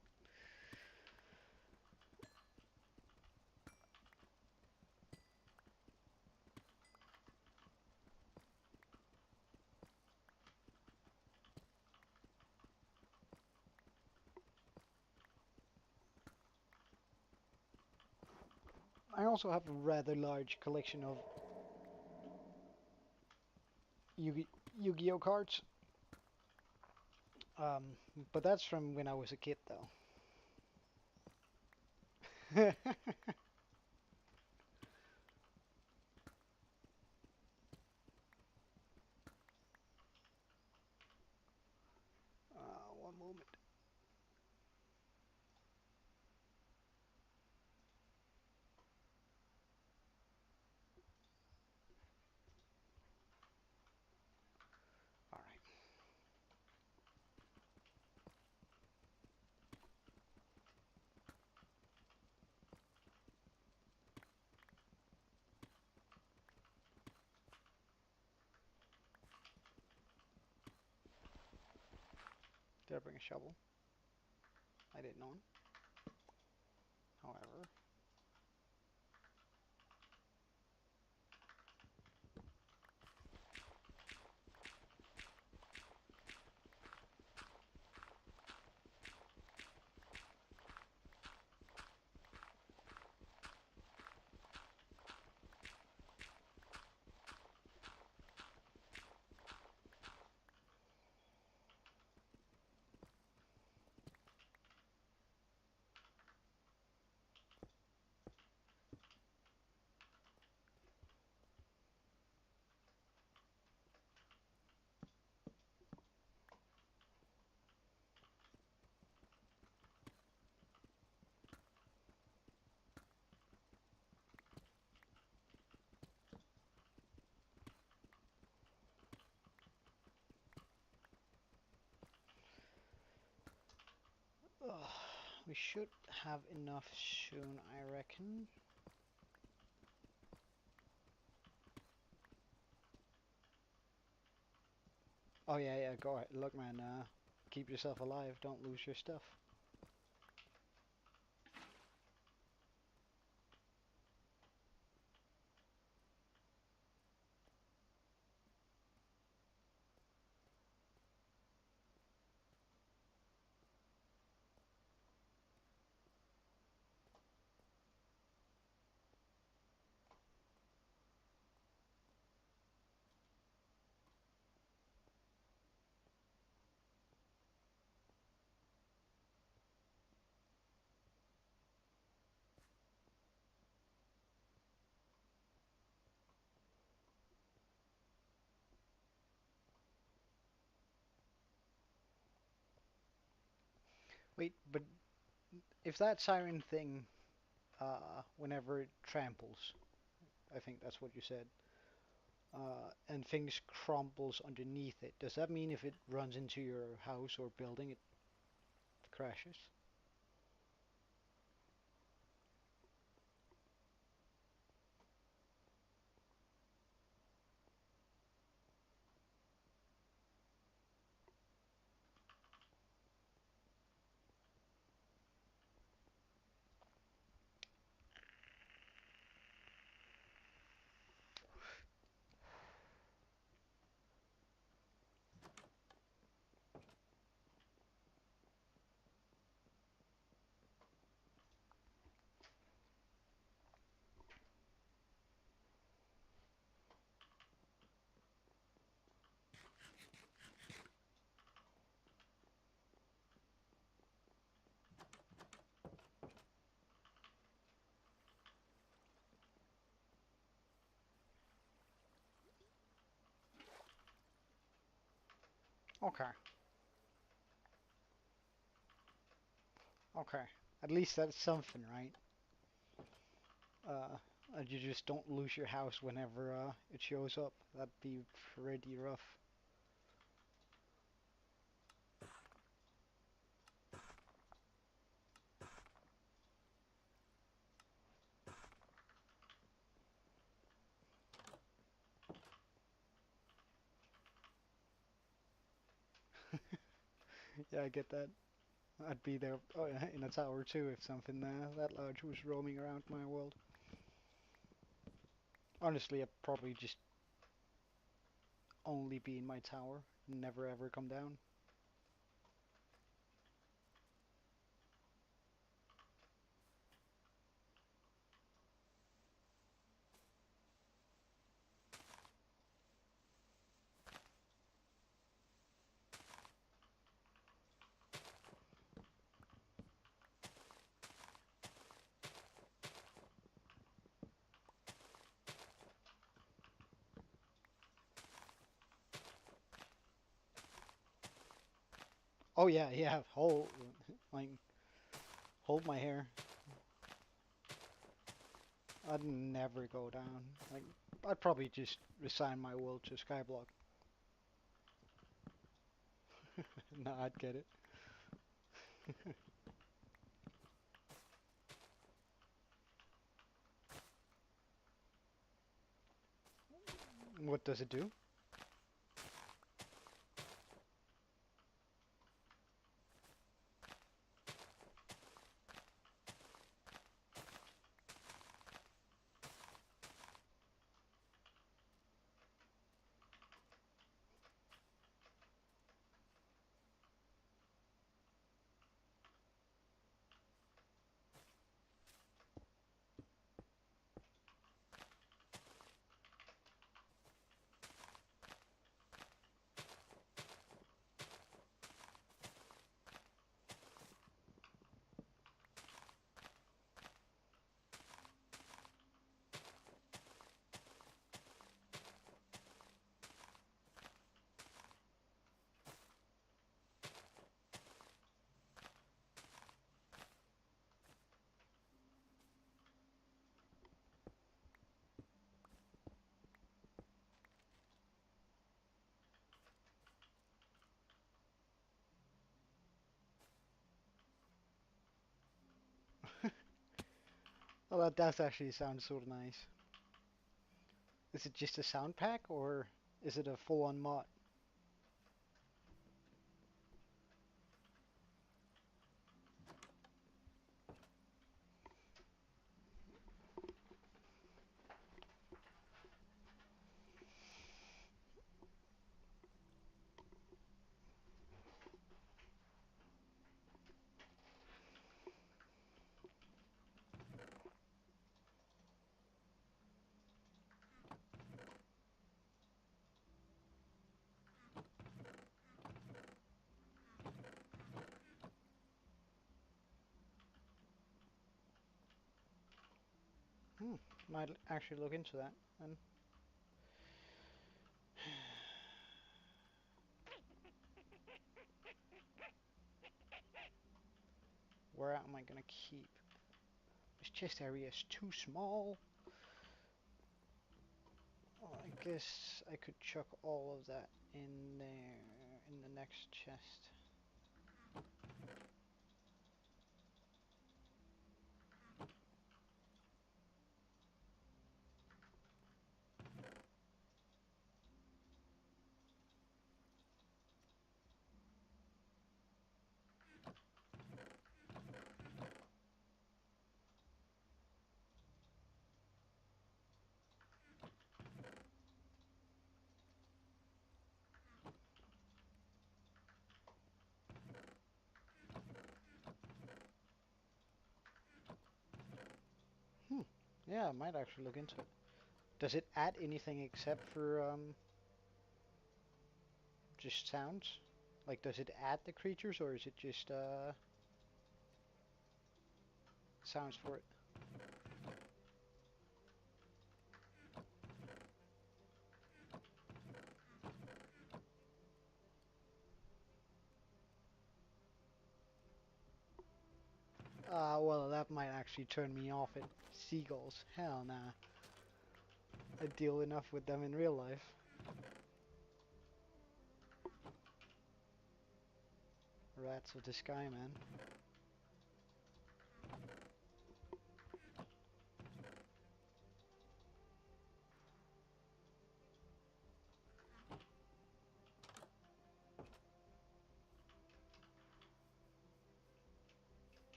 I also have a rather large collection of Yu-Gi-Oh cards. Um, but that's from when I was a kid, though. One moment. All right. Did I bring a shovel? I didn't know. However, ugh, we should have enough soon, I reckon. Oh yeah, yeah. Go ahead. Look, man. Keep yourself alive. Don't lose your stuff. Wait, but if that siren thing, whenever it tramples, I think that's what you said, and things crumbles underneath it, does that mean if it runs into your house or building, it crashes? Okay, okay. At least that's something, right? Uh, you just don't lose your house whenever it shows up. That'd be pretty rough. Yeah, I get that. I'd be there in a tower too if something that large was roaming around my world. Honestly, I'd probably just only be in my tower, never ever come down. Oh yeah, yeah. Hold, like, hold my hair. I'd never go down. Like, I'd probably just resign my will to Skyblock. No, I'd get it. What does it do? Well, that does actually sound sort of nice. Is it just a sound pack or is it a full-on mod? Hmm, might actually look into that. And where am I gonna keep? This chest area is too small. Well, I guess I could chuck all of that in there in the next chest. Hmm. Yeah, I might actually look into it. Does it add anything except for just sounds? Like, does it add the creatures or is it just sounds for it? Well, that might actually turn me off at seagulls. Hell nah. I deal enough with them in real life. Rats of the sky, man.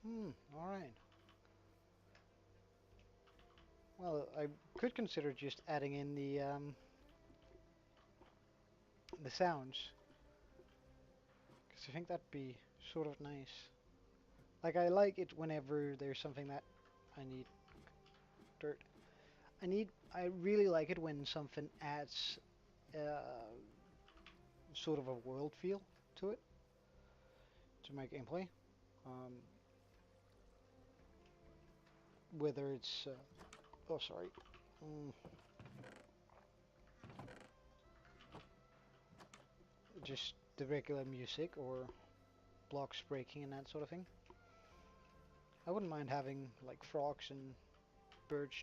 Hmm, alright. Well, I could consider just adding in the sounds, because I think that'd be sort of nice. Like, I like it whenever there's something that I need dirt. I really like it when something adds sort of a world feel to it, to my gameplay. Um, whether it's, oh sorry, mm, just the regular music or blocks breaking and that sort of thing. I wouldn't mind having like frogs and birds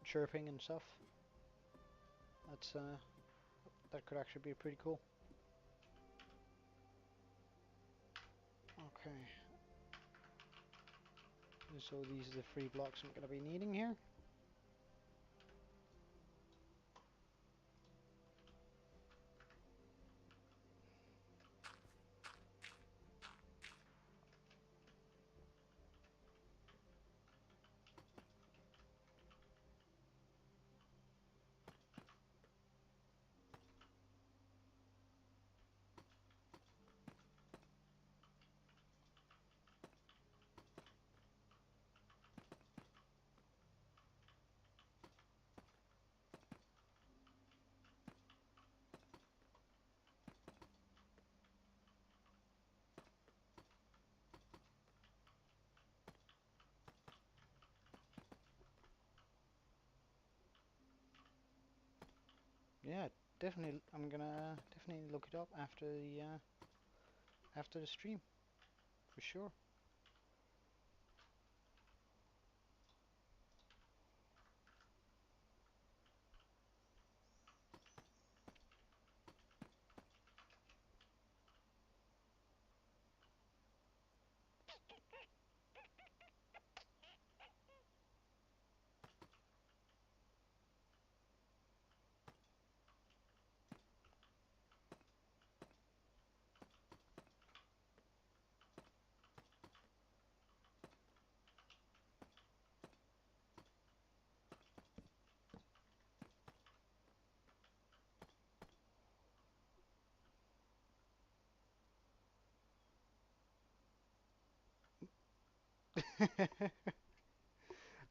chirping and stuff. That's that could actually be pretty cool. Okay. So these are the 3 blocks I'm gonna be needing here. Yeah, definitely. I'm gonna definitely look it up after the stream for sure.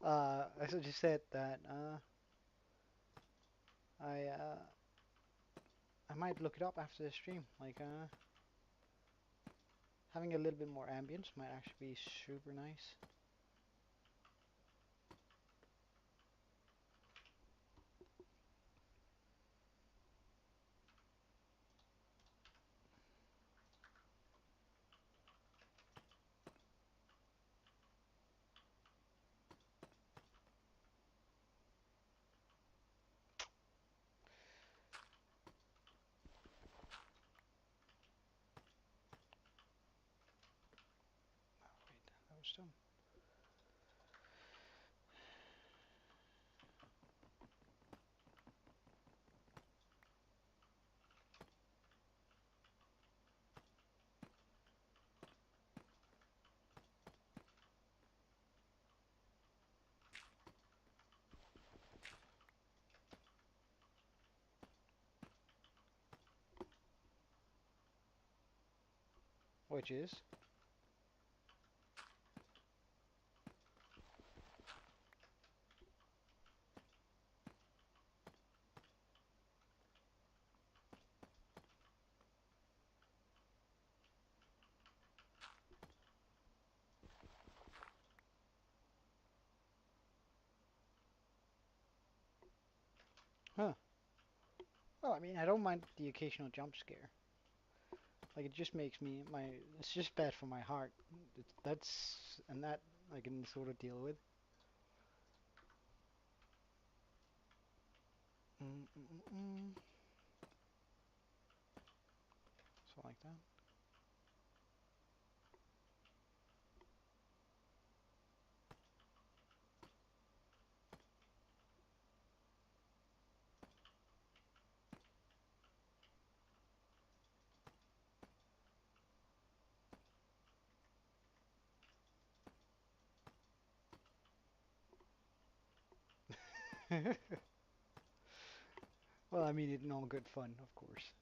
As I just said that I uh, I might look it up after the stream. Like having a little bit more ambience might actually be super nice. Oh, wait, that was done. Which is huh. Well, I mean, I don't mind the occasional jump scare. Like it just makes me my. It's just bad for my heart. That's and that I can sort of deal with. Mm, mm, mm, mm. So like that. Well, I mean, in all good fun, of course.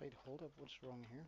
Wait, hold up, what's wrong here?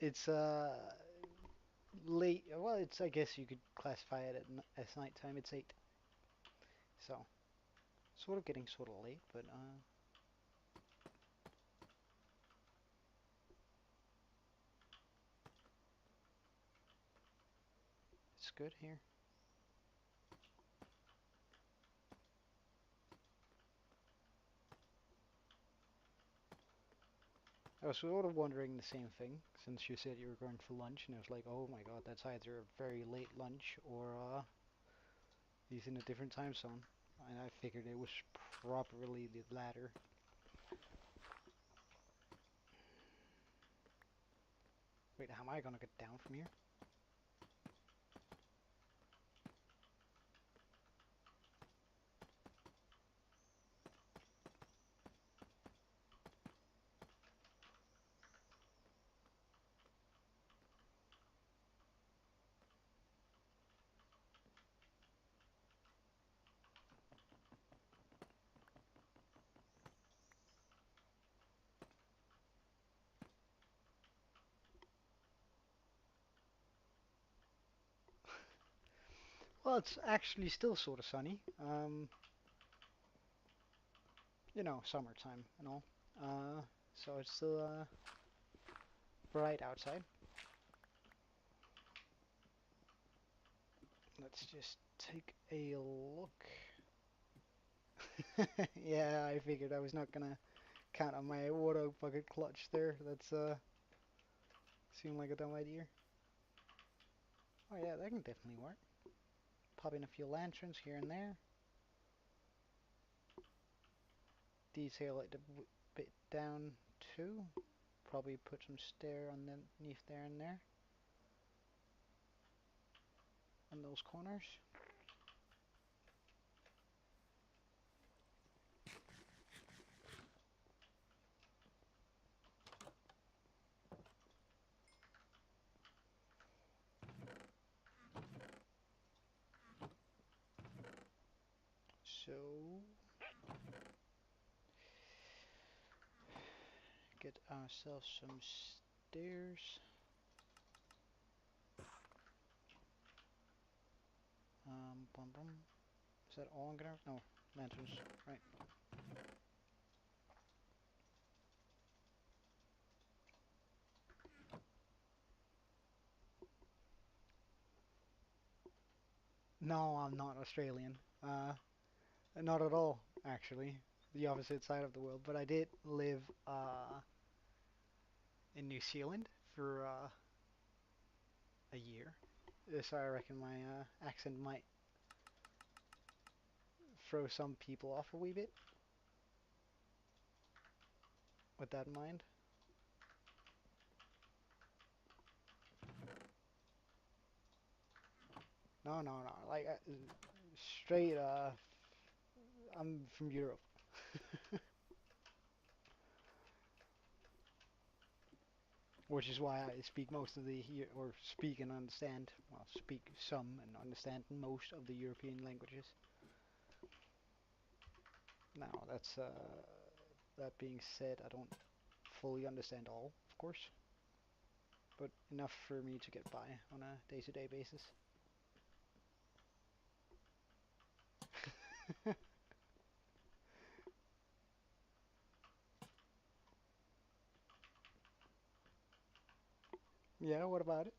It's late. Well, it's I guess you could classify it as nighttime. It's 8, so sort of getting sort of late, but it's good here. I was sort of wondering the same thing since you said you were going for lunch, and I was like, oh my god, that's either a very late lunch or he's in a different time zone. And I figured it was properly the latter. Wait, how am I gonna get down from here? Well, it's actually still sort of sunny. You know, summertime and all. So it's still bright outside. Let's just take a look. Yeah, I figured I was not gonna count on my water bucket clutch there. That's seemed like a dumb idea. Oh yeah, that can definitely work. Pop in a few lanterns here and there. Detail it a bit down too. Probably put some stair underneath there and there. On those corners. So get ourselves some stairs. Bum bum. Is that all I'm gonna? No, lanterns. Right. No, I'm not Australian. Not at all, actually. The opposite side of the world. But I did live in New Zealand for a year. So I reckon my accent might throw some people off a wee bit. With that in mind. No, no, no. Like straight. I'm from Europe. Which is why I speak most of the or speak and understand, well, speak some and understand most of the European languages. Now, that being said, I don't fully understand all, of course, but enough for me to get by on a day-to-day basis. Yeah, what about it?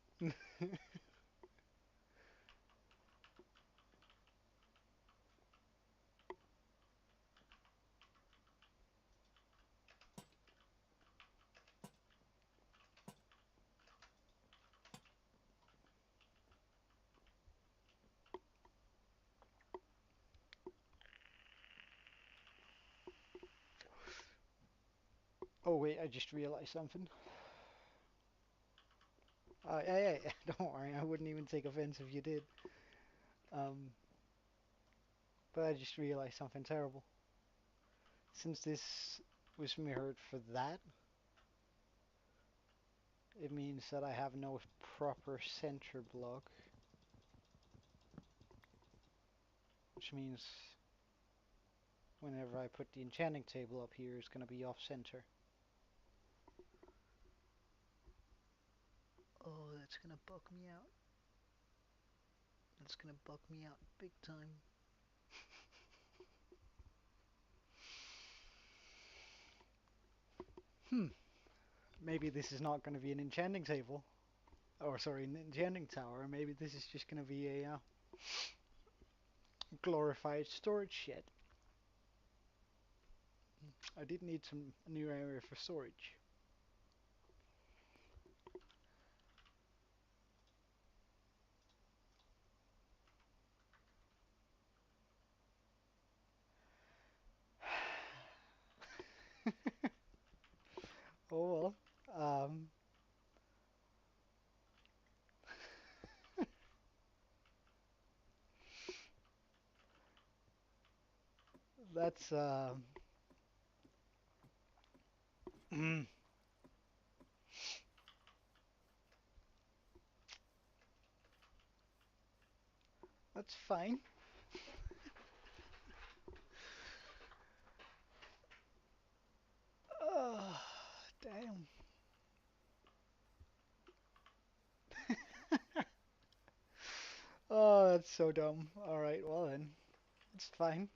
Oh wait, I just realized something. Yeah, yeah, don't worry, I wouldn't even take offense if you did. Um, but I just realized something terrible. Since this was mirrored for that, it means that I have no proper center block, which means whenever I put the enchanting table up here, it's going to be off center. Oh, that's going to bug me out. That's going to bug me out big time. Hmm, maybe this is not going to be an enchanting table. Or sorry, an enchanting tower. Maybe this is just going to be a glorified storage shed. I did need some new area for storage. Oh well. That's that's fine. Oh, damn. Oh, that's so dumb. All right, well then, it's fine.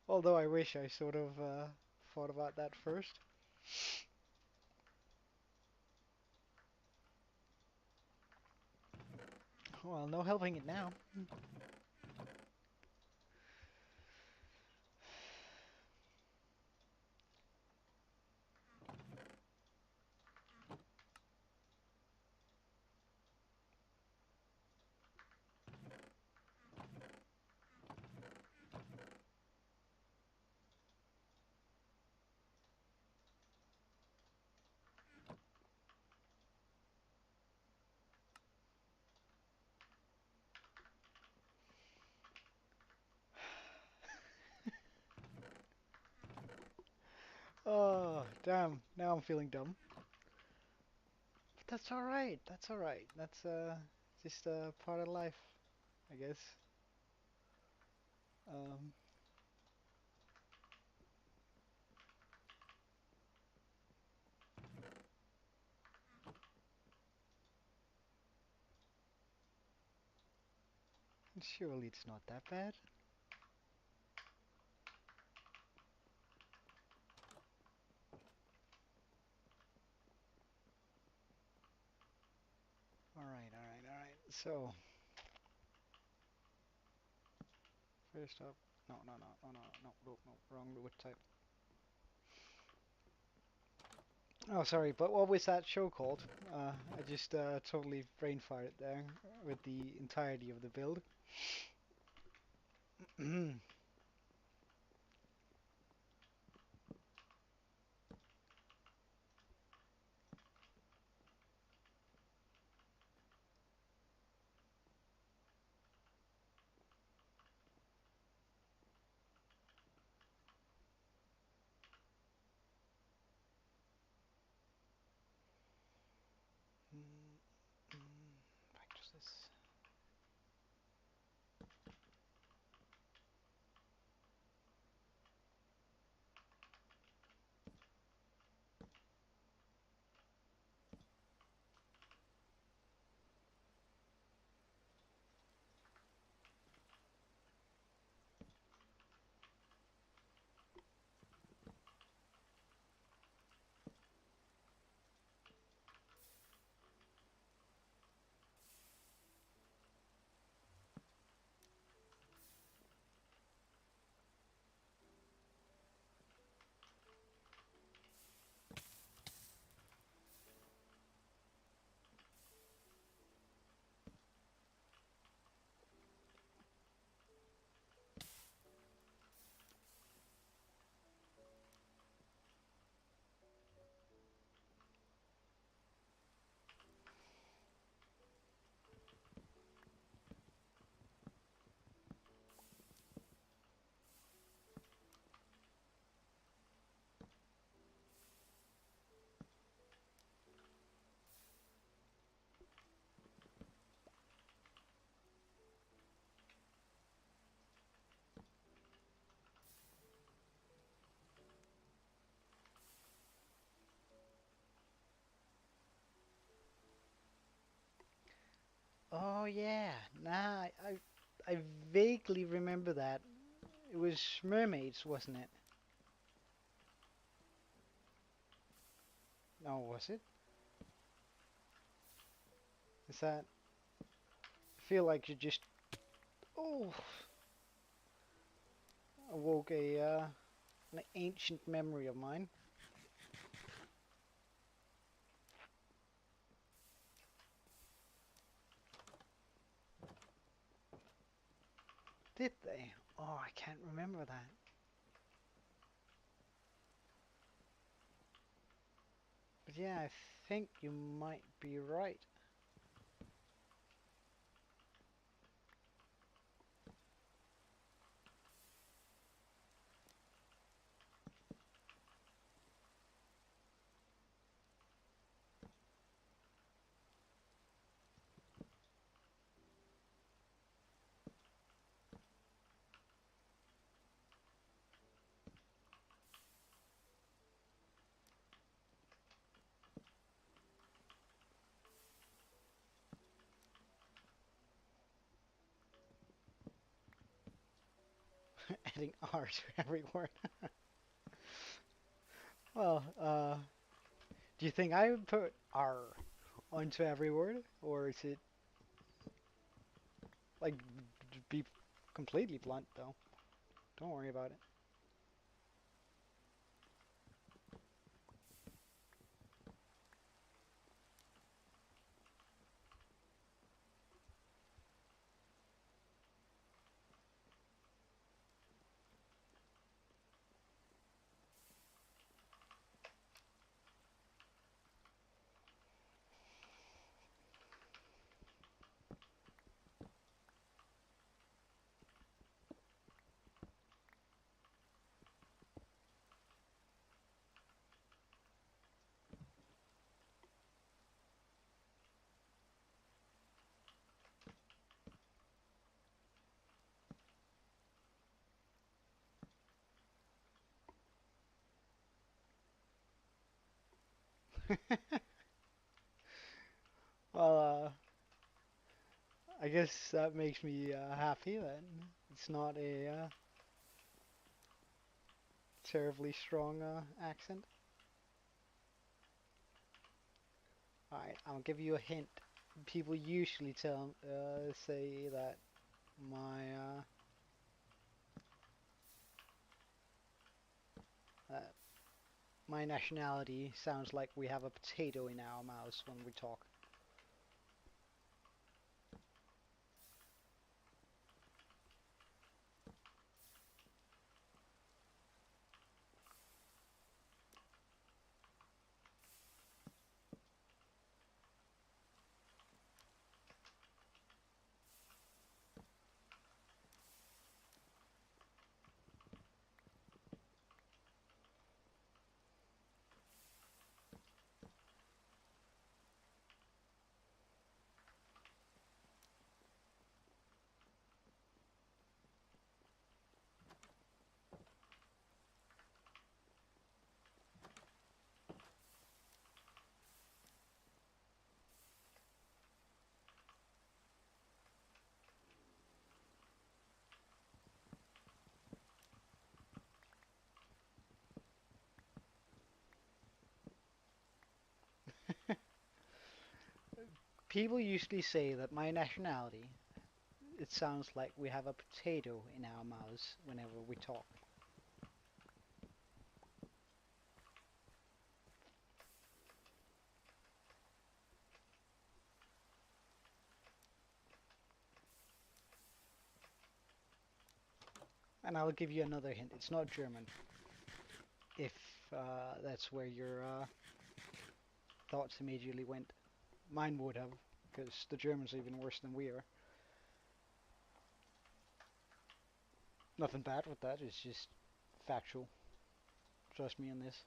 Although I wish I sort of thought about that first. Well, no helping it now. Oh, damn. Now I'm feeling dumb. But that's all right. That's all right. That's just part of life, I guess. Um, surely it's not that bad. All right, all right, all right. So first up, no, no, no, no, no, no, no, no, wrong wood type. Oh, sorry, but what was that show called? I just totally brain farted there with the entirety of the build. Back to this. Oh yeah, nah, I vaguely remember that. It was mermaids, wasn't it? No, was it? Is that? I feel like you just oh awoke an ancient memory of mine. Did they? Oh, I can't remember that. But yeah, I think you might be right. Adding R to every word. Well, do you think I would put R onto every word, or is it like be completely blunt though? Don't worry about it. Well, I guess that makes me happy then. It's not a terribly strong accent. Alright, I'll give you a hint. People usually say that my uh, my nationality sounds like we have a potato in our mouths when we talk. People usually say that my nationality, it sounds like we have a potato in our mouths whenever we talk. And I'll give you another hint. It's not German. If that's where your thoughts immediately went. Mine would have, because the Germans are even worse than we are. Nothing bad with that, it's just factual. Trust me on this.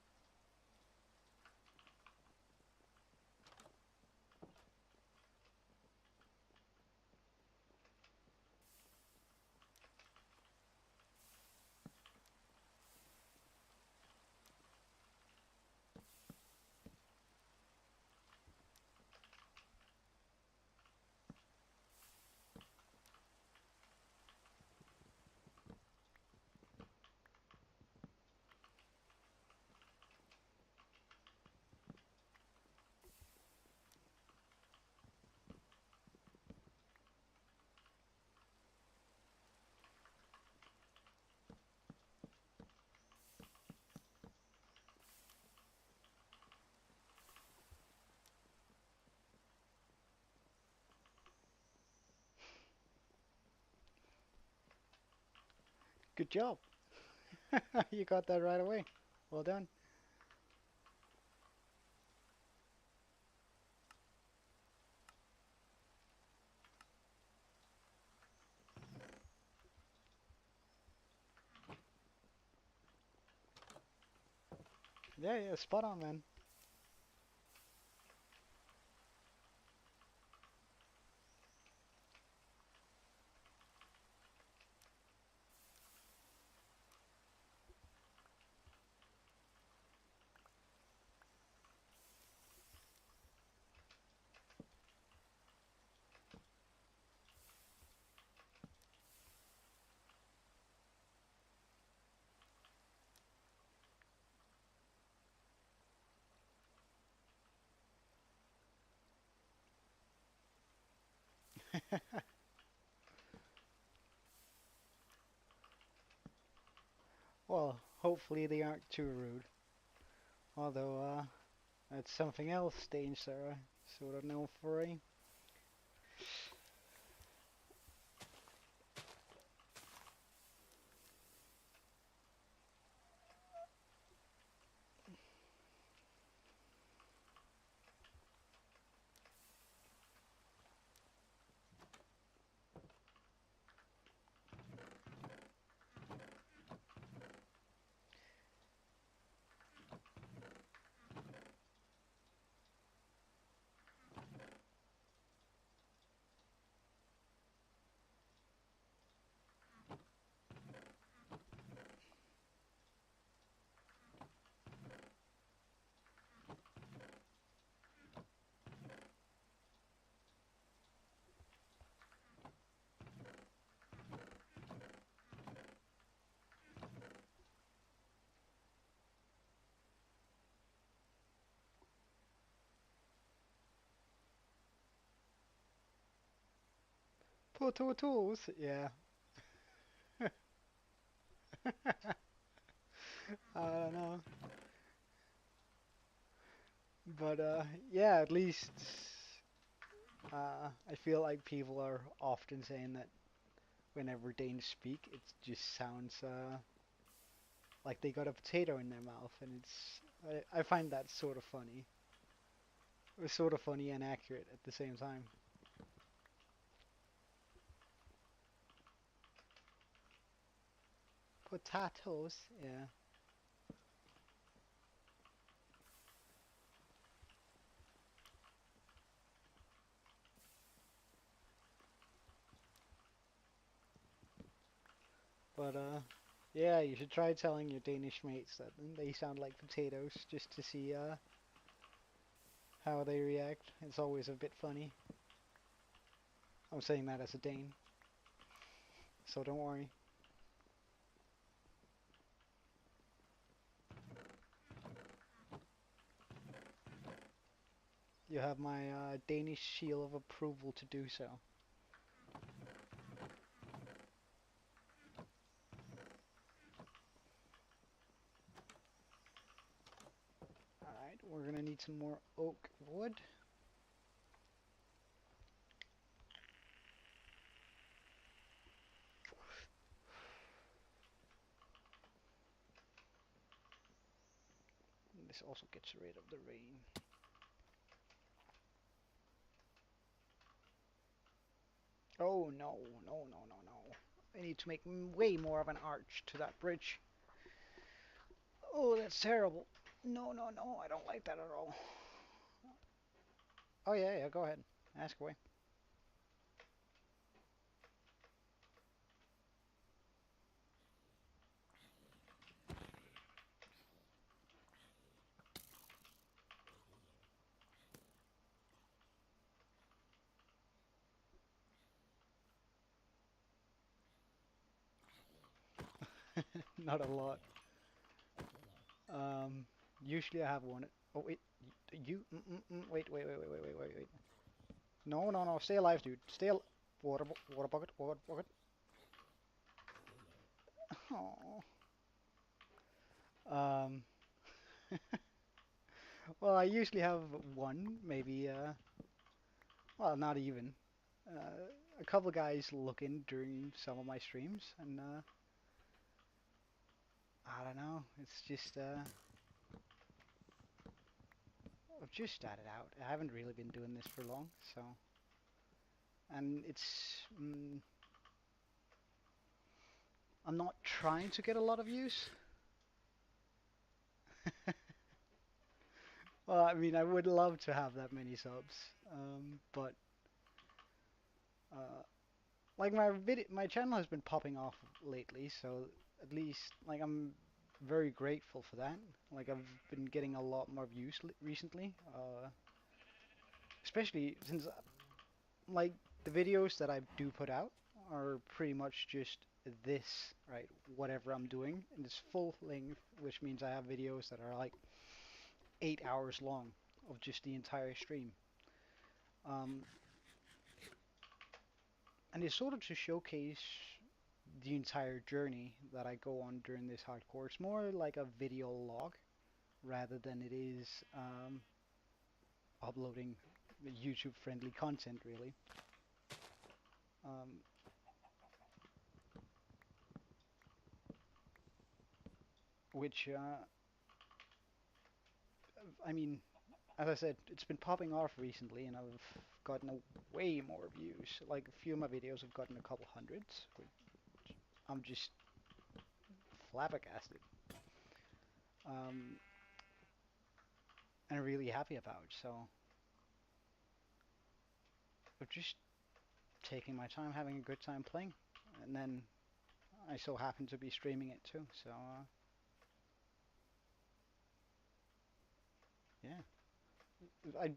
Good job. You got that right away. Well done. Yeah, yeah, spot on, man. Well, hopefully they aren't too rude. Although, that's something else Danes are sort of known for. Potatoes, yeah. I don't know. But yeah, at least I feel like people are often saying that whenever Danes speak, it just sounds like they got a potato in their mouth, and I find that sort of funny. It's sort of funny and accurate at the same time. Potatoes, yeah. But yeah, you should try telling your Danish mates that they sound like potatoes just to see how they react. It's always a bit funny. I'm saying that as a Dane, so don't worry. You have my Danish seal of approval to do so. Alright, we're gonna need some more oak wood. And this also gets rid of the rain. Oh no, no, no, no, no. I need to make way more of an arch to that bridge. Oh, that's terrible. No, no, no, I don't like that at all. Oh yeah, yeah, go ahead. Ask away. Not a lot. Um, Usually I have one. Oh wait, you. Wait, wait, wait, wait, wait, wait, wait, wait. No, no, no. Stay alive, dude. Stay al water bucket, water bucket. Oh. Um. Well, I usually have one, maybe. Well, not even. A couple guys look in during some of my streams, and I don't know. It's just I've just started out. I haven't really been doing this for long, so and I'm not trying to get a lot of views. Well, I mean, I would love to have that many subs, but uh, like my channel has been popping off lately, so at least like I'm very grateful for that. Like I've been getting a lot more views recently, especially since like the videos that I do put out are pretty much just this, right? Whatever I'm doing, and it's full length, which means I have videos that are like 8 hours long of just the entire stream. Um, and it's sort of to showcase the entire journey that I go on during this hardcore. It's more like a video log rather than it is uploading YouTube-friendly content, really. Um, which, I mean, as I said, it's been popping off recently, and I've gotten way more views. Like a few of my videos have gotten a couple hundreds, which I'm just flabbergasted, um, and really happy about. So I'm just taking my time, having a good time playing, and then I so happen to be streaming it too. So yeah, I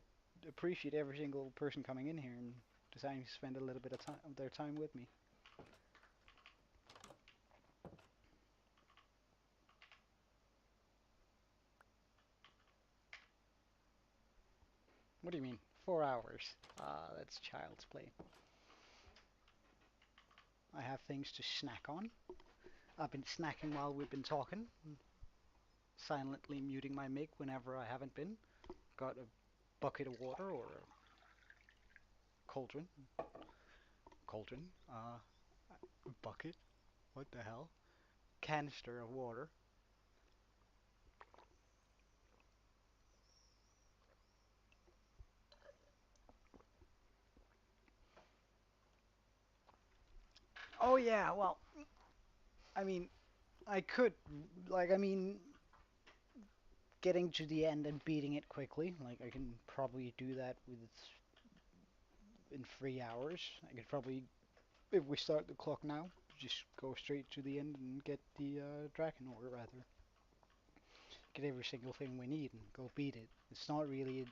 appreciate every single person coming in here and deciding to spend a little bit of time of their time with me. What do you mean? 4 hours? That's child's play. I have things to snack on. I've been snacking while we've been talking, silently muting my mic whenever I haven't been. Got a bucket of water or a cauldron. Cauldron. Bucket. What the hell? Canister of water. Oh yeah, well, I mean, I could, like, I mean, getting to the end and beating it quickly. Like, I can probably do that in 3 hours. I could probably, if we start the clock now, just go straight to the end and get the dragon, or rather, get every single thing we need and go beat it. It's not really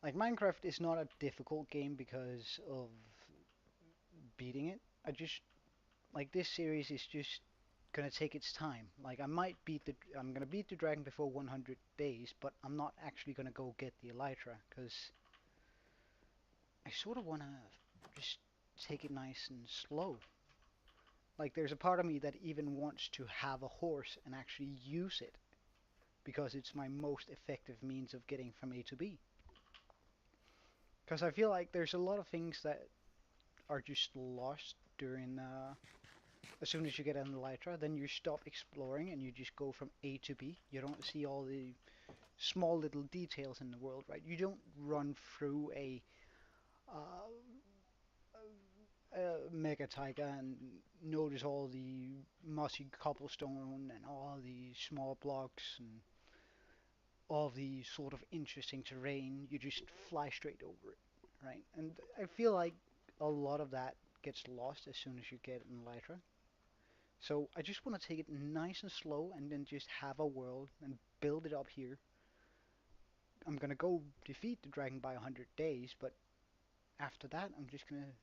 like Minecraft is not a difficult game because of beating it. I just like this series is just gonna take its time. Like I'm gonna beat the dragon before 100 days, but I'm not actually gonna go get the elytra because I sort of wanna just take it nice and slow. Like there's a part of me that even wants to have a horse and actually use it because it's my most effective means of getting from A to B. Because I feel like there's a lot of things that are just lost during as soon as you get an elytra, then you stop exploring and you just go from A to B. You don't see all the small little details in the world, right? You don't run through uh, a mega taiga and notice all the mossy cobblestone and all the small blocks and all the sort of interesting terrain. You just fly straight over it, right? And I feel like a lot of that gets lost as soon as you get an elytra. So I just want to take it nice and slow and then just have a world and build it up here. I'm gonna go defeat the dragon by 100 days, but after that I'm just gonna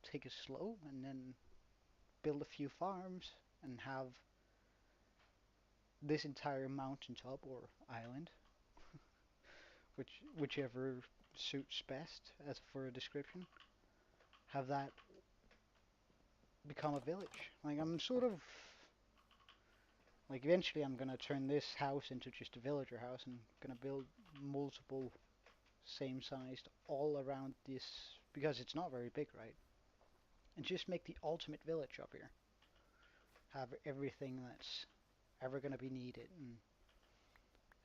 take it slow and then build a few farms and have this entire mountaintop or island, whichever suits best as for a description, have that become a village. Like I'm sort of like eventually I'm gonna turn this house into just a villager house and gonna build multiple same sized all around this because it's not very big, right? And just make the ultimate village up here. have everything that's ever going to be needed, and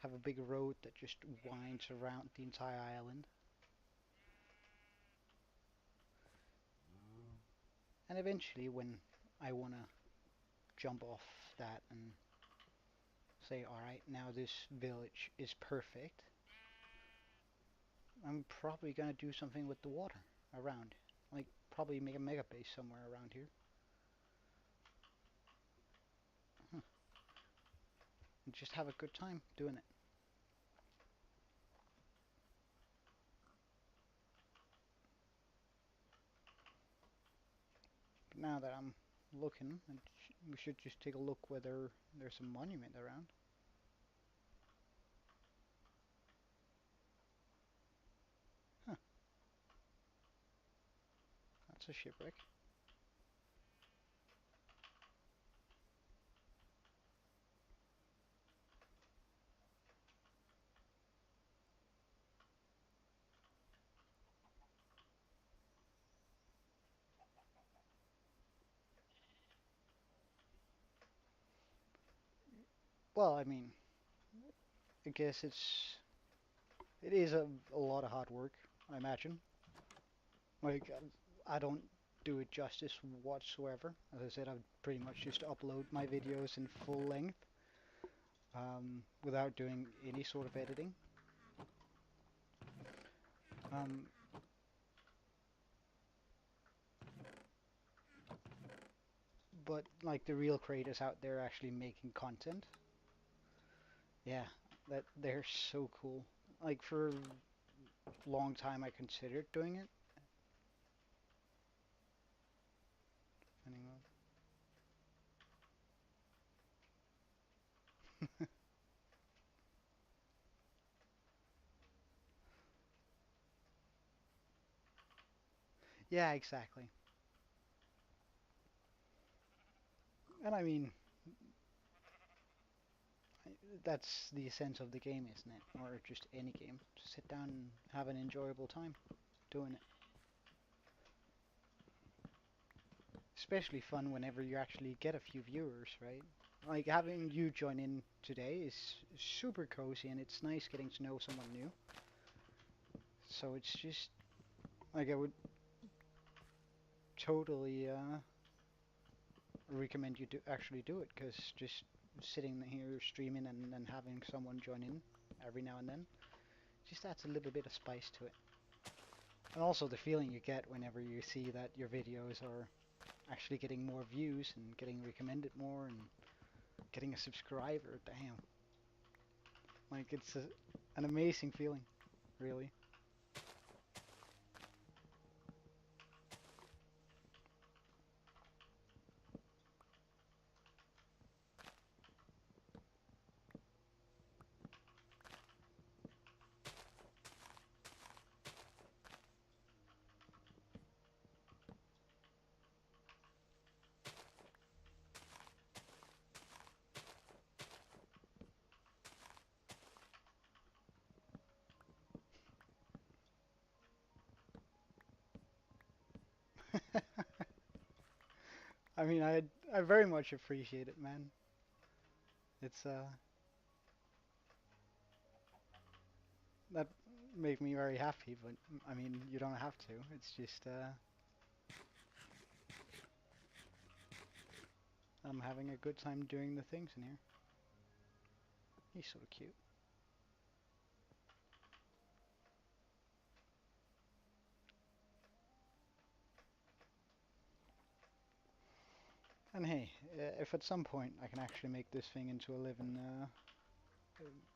have a big road that just winds around the entire island. And eventually, when I want to jump off that and say, alright, now this village is perfect, I'm probably going to do something with the water around. Like, probably make a mega base somewhere around here. Huh. And just have a good time doing it. But now that I'm looking, we should just take a look whether there's a monument around. Huh, that's a shipwreck. Well, I mean, I guess it is a lot of hard work, I imagine. Like, I don't do it justice whatsoever. As I said, I pretty much just upload my videos in full length without doing any sort of editing. Um, but like the real creators out there actually making content, yeah, that they're so cool. Like for a long time, I considered doing it. Anyway. Yeah, exactly. And I mean, that's the essence of the game, isn't it? Or just any game. Just sit down and have an enjoyable time doing it. Especially fun whenever you actually get a few viewers, right? Like having you join in today is super cozy and it's nice getting to know someone new. So it's just like I would totally recommend you to actually do it because just sitting here streaming and having someone join in every now and then just adds a little bit of spice to it. And also the feeling you get whenever you see that your videos are actually getting more views and getting recommended more and getting a subscriber. Damn. Like it's an amazing feeling, really. I mean, I very much appreciate it, man. It's that made me very happy, but I mean, you don't have to. It's just I'm having a good time doing the things in here. He's so cute. And hey, if at some point I can actually make this thing into a living,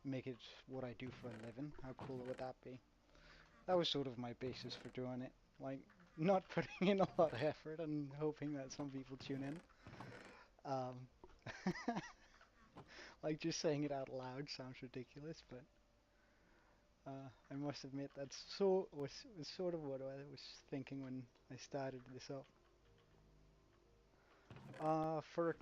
make it what I do for a living, how cool would that be? That was sort of my basis for doing it. Like, not putting in a lot of effort and hoping that some people tune in. Um, like just saying it out loud sounds ridiculous, but I must admit that's was sort of what I was thinking when I started this up. For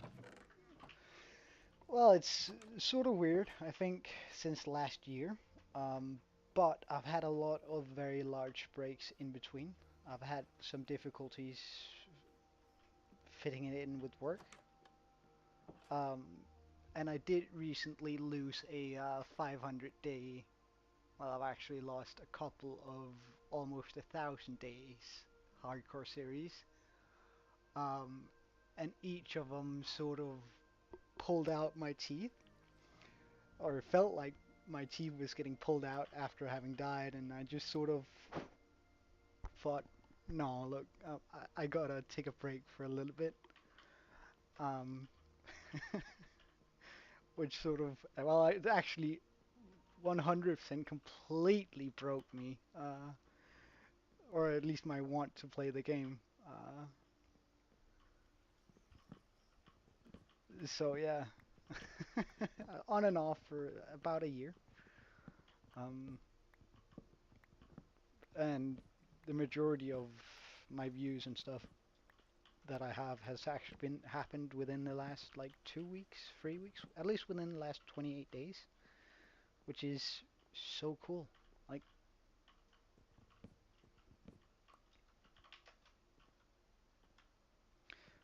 well, it's sort of weird. I think since last year, um, but I've had a lot of very large breaks in between. I've had some difficulties fitting it in with work. Um, and I did recently lose a 500 day. Well, I've actually lost a couple of almost 1,000 days hardcore series. Um, and each of them sort of pulled out my teeth, or felt like my teeth was getting pulled out after having died, and I just sort of thought, no, look, I gotta take a break for a little bit. Um, which sort of, well, it actually 100% completely broke me, or at least my want to play the game. So yeah, on and off for about a year. Um, and the majority of my views and stuff that I have has actually been happened within the last like 2 weeks, 3 weeks, at least within the last 28 days, which is so cool. Like,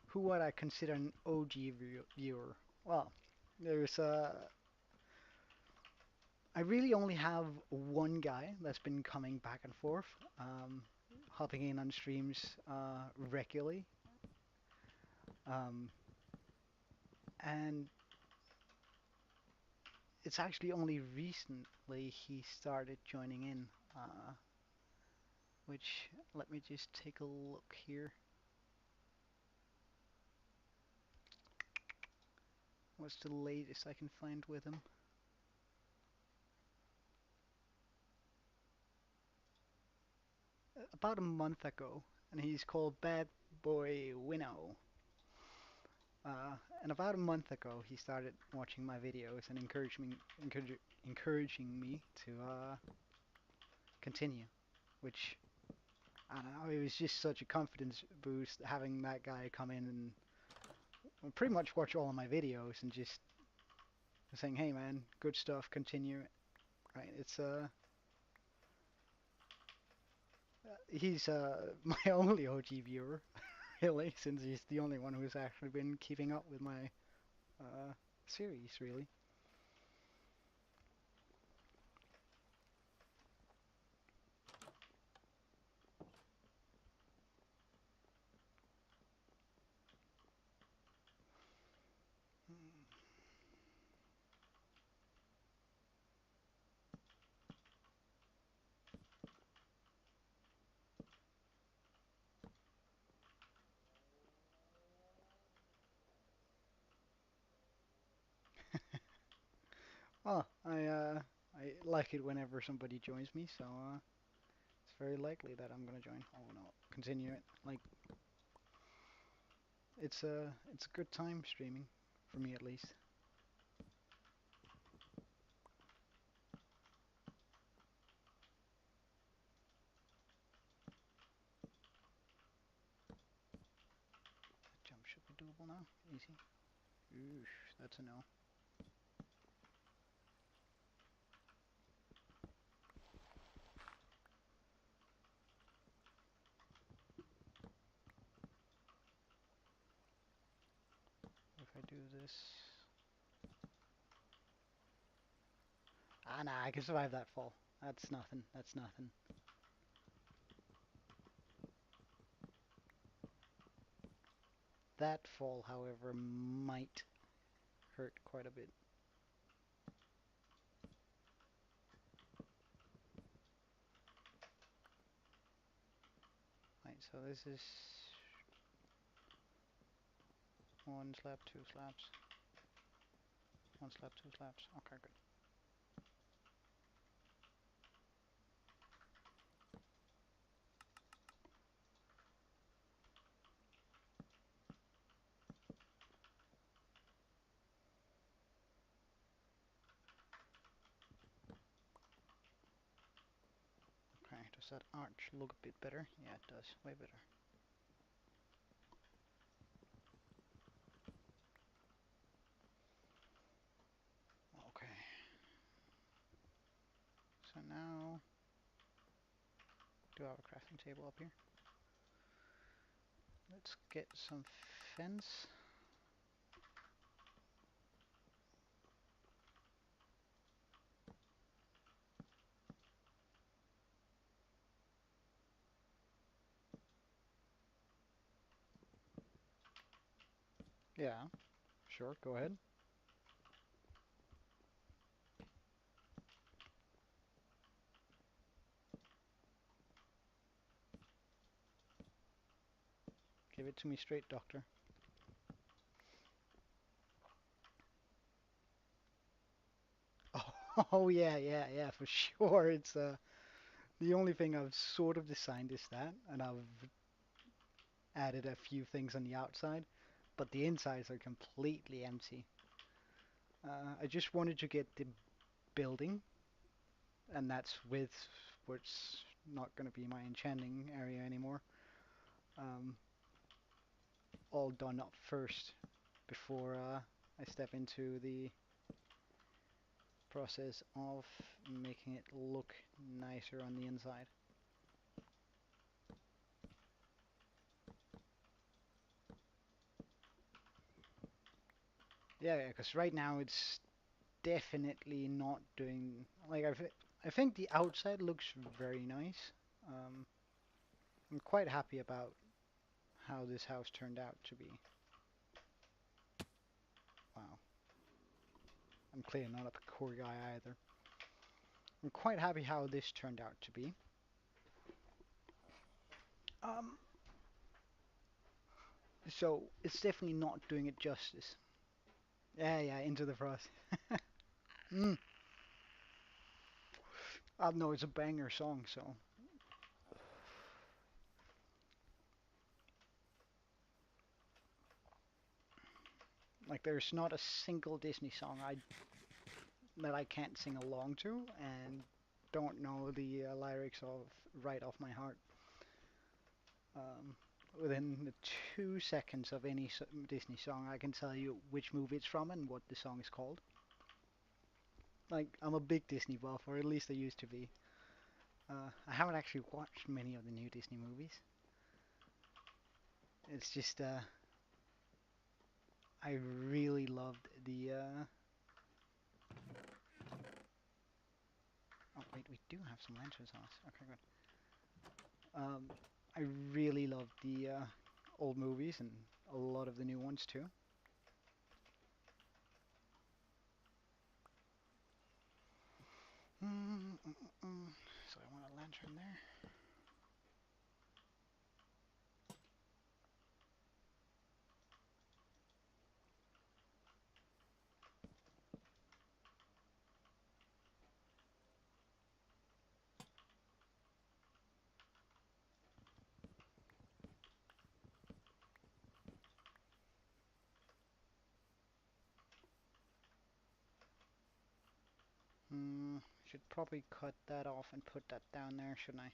who would I consider an OG viewer? Well, there's I really only have one guy that's been coming back and forth, hopping in on streams regularly, um, and it's actually only recently he started joining in, which, let me just take a look here. What's the latest I can find with him? About a month ago, and he's called Bad Boy Winnow. And about a month ago, he started watching my videos and encouraging me to continue, which, I don't know, it was just such a confidence boost having that guy come in and pretty much watch all of my videos and just saying, "Hey man, good stuff, continue." Right? It's he's my only OG viewer, really, since he's the only one who's actually been keeping up with my series, really. Oh, I like it whenever somebody joins me, so it's very likely that I'm gonna join. Oh no, continue it. Like, it's a good time streaming, for me at least. Jump should be doable now. Easy. Oof, that's a no. If I do this, ah nah, I can survive that fall. That's nothing. That's nothing. That fall, however, might hurt quite a bit. Right, so this is one slab, two slabs, one slab, two slabs. Okay, good. Okay, does that arch look a bit better? Yeah, it does. Way better. Okay. So now, do I have a crafting table up here? Let's get some fence. Yeah, sure, go ahead. Give it to me straight, doctor. Oh yeah, yeah, yeah, for sure. It's the only thing I've sort of designed is that, and I've added a few things on the outside, but the insides are completely empty. I just wanted to get the building, and that's with what's not going to be my enchanting area anymore. Um, all done up first before I step into the process of making it look nicer on the inside. Yeah, because right now it's definitely not doing like I think the outside looks very nice. Um, I'm quite happy about how this house turned out to be. Wow, I'm clearly not a parkour guy either. I'm quite happy how this turned out to be. Um, so it's definitely not doing it justice. Yeah, yeah, into the frost. Mm. I know it's a banger song, so like there's not a single Disney song I that I can't sing along to and don't know the lyrics of right off my heart. Um, within the 2 seconds of any Disney song, I can tell you which movie it's from and what the song is called. Like, I'm a big Disney buff, or at least I used to be. I haven't actually watched many of the new Disney movies. It's just, I really loved the. Oh wait, we do have some lanterns on us. Okay, good. Um, I really loved the old movies and a lot of the new ones too. So I want a lantern there. Should probably cut that off and put that down there, shouldn't I?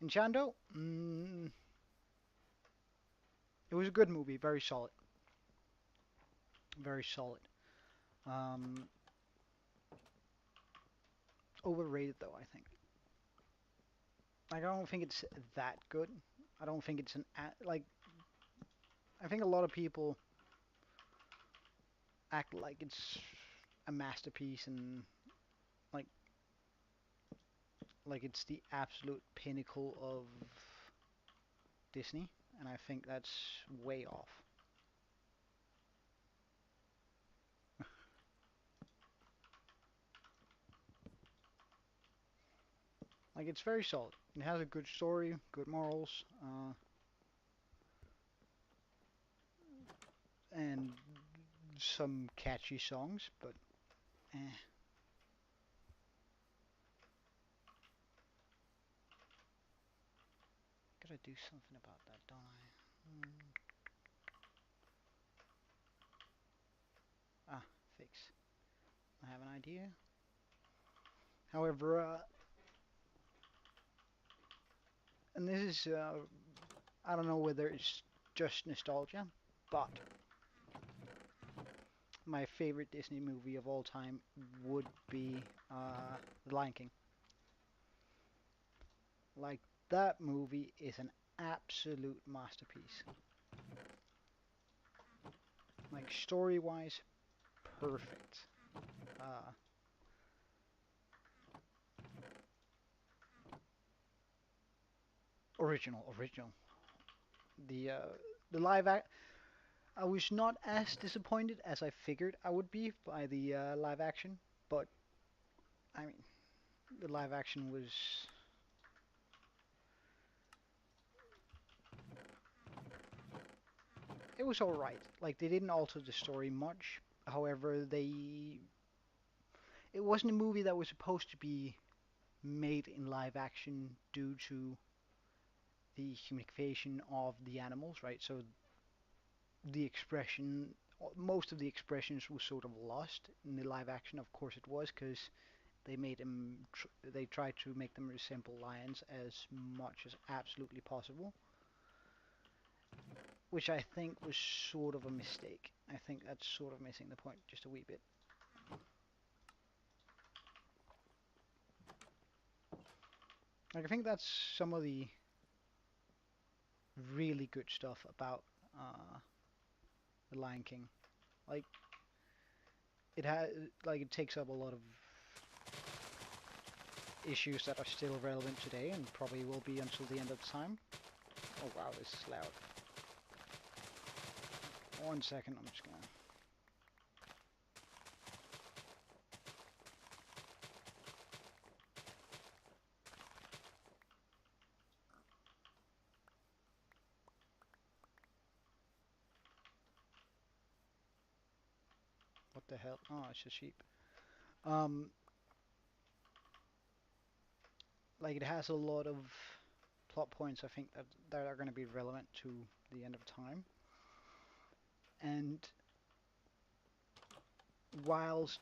Enchando, it was a good movie, very solid, very solid. Um, Overrated though, I think. Like, I don't think it's that good. I don't think it's like. I think a lot of people act like it's a masterpiece and like it's the absolute pinnacle of Disney, and I think that's way off. Like it's very solid. It has a good story, good morals, and some catchy songs, but eh, gotta do something about that, don't I? Ah, fix. I have an idea. However, and this is, I don't know whether it's just nostalgia, but my favorite Disney movie of all time would be The Lion King. Like, that movie is an absolute masterpiece. Like, story-wise, perfect. Uh, original. The The live act. I was not as disappointed as I figured I would be by the live action, but I mean, the live action was it was all right. Like they didn't alter the story much. However, it wasn't a movie that was supposed to be made in live action due to the humanification of the animals, right? So the expression, most of the expressions were sort of lost in the live action. Of course, it was because they made them, they tried to make them resemble lions as much as absolutely possible, which I think was sort of a mistake. I think that's sort of missing the point just a wee bit. Like I think that's some of the really good stuff about uh, the Lion King. Like it has, like it takes up a lot of issues that are still relevant today and probably will be until the end of time. Oh wow, this is loud. 1 second, I'm just gonna. What the hell? Oh, it's a sheep. Um, like it has a lot of plot points I think that are going to be relevant to the end of time. And whilst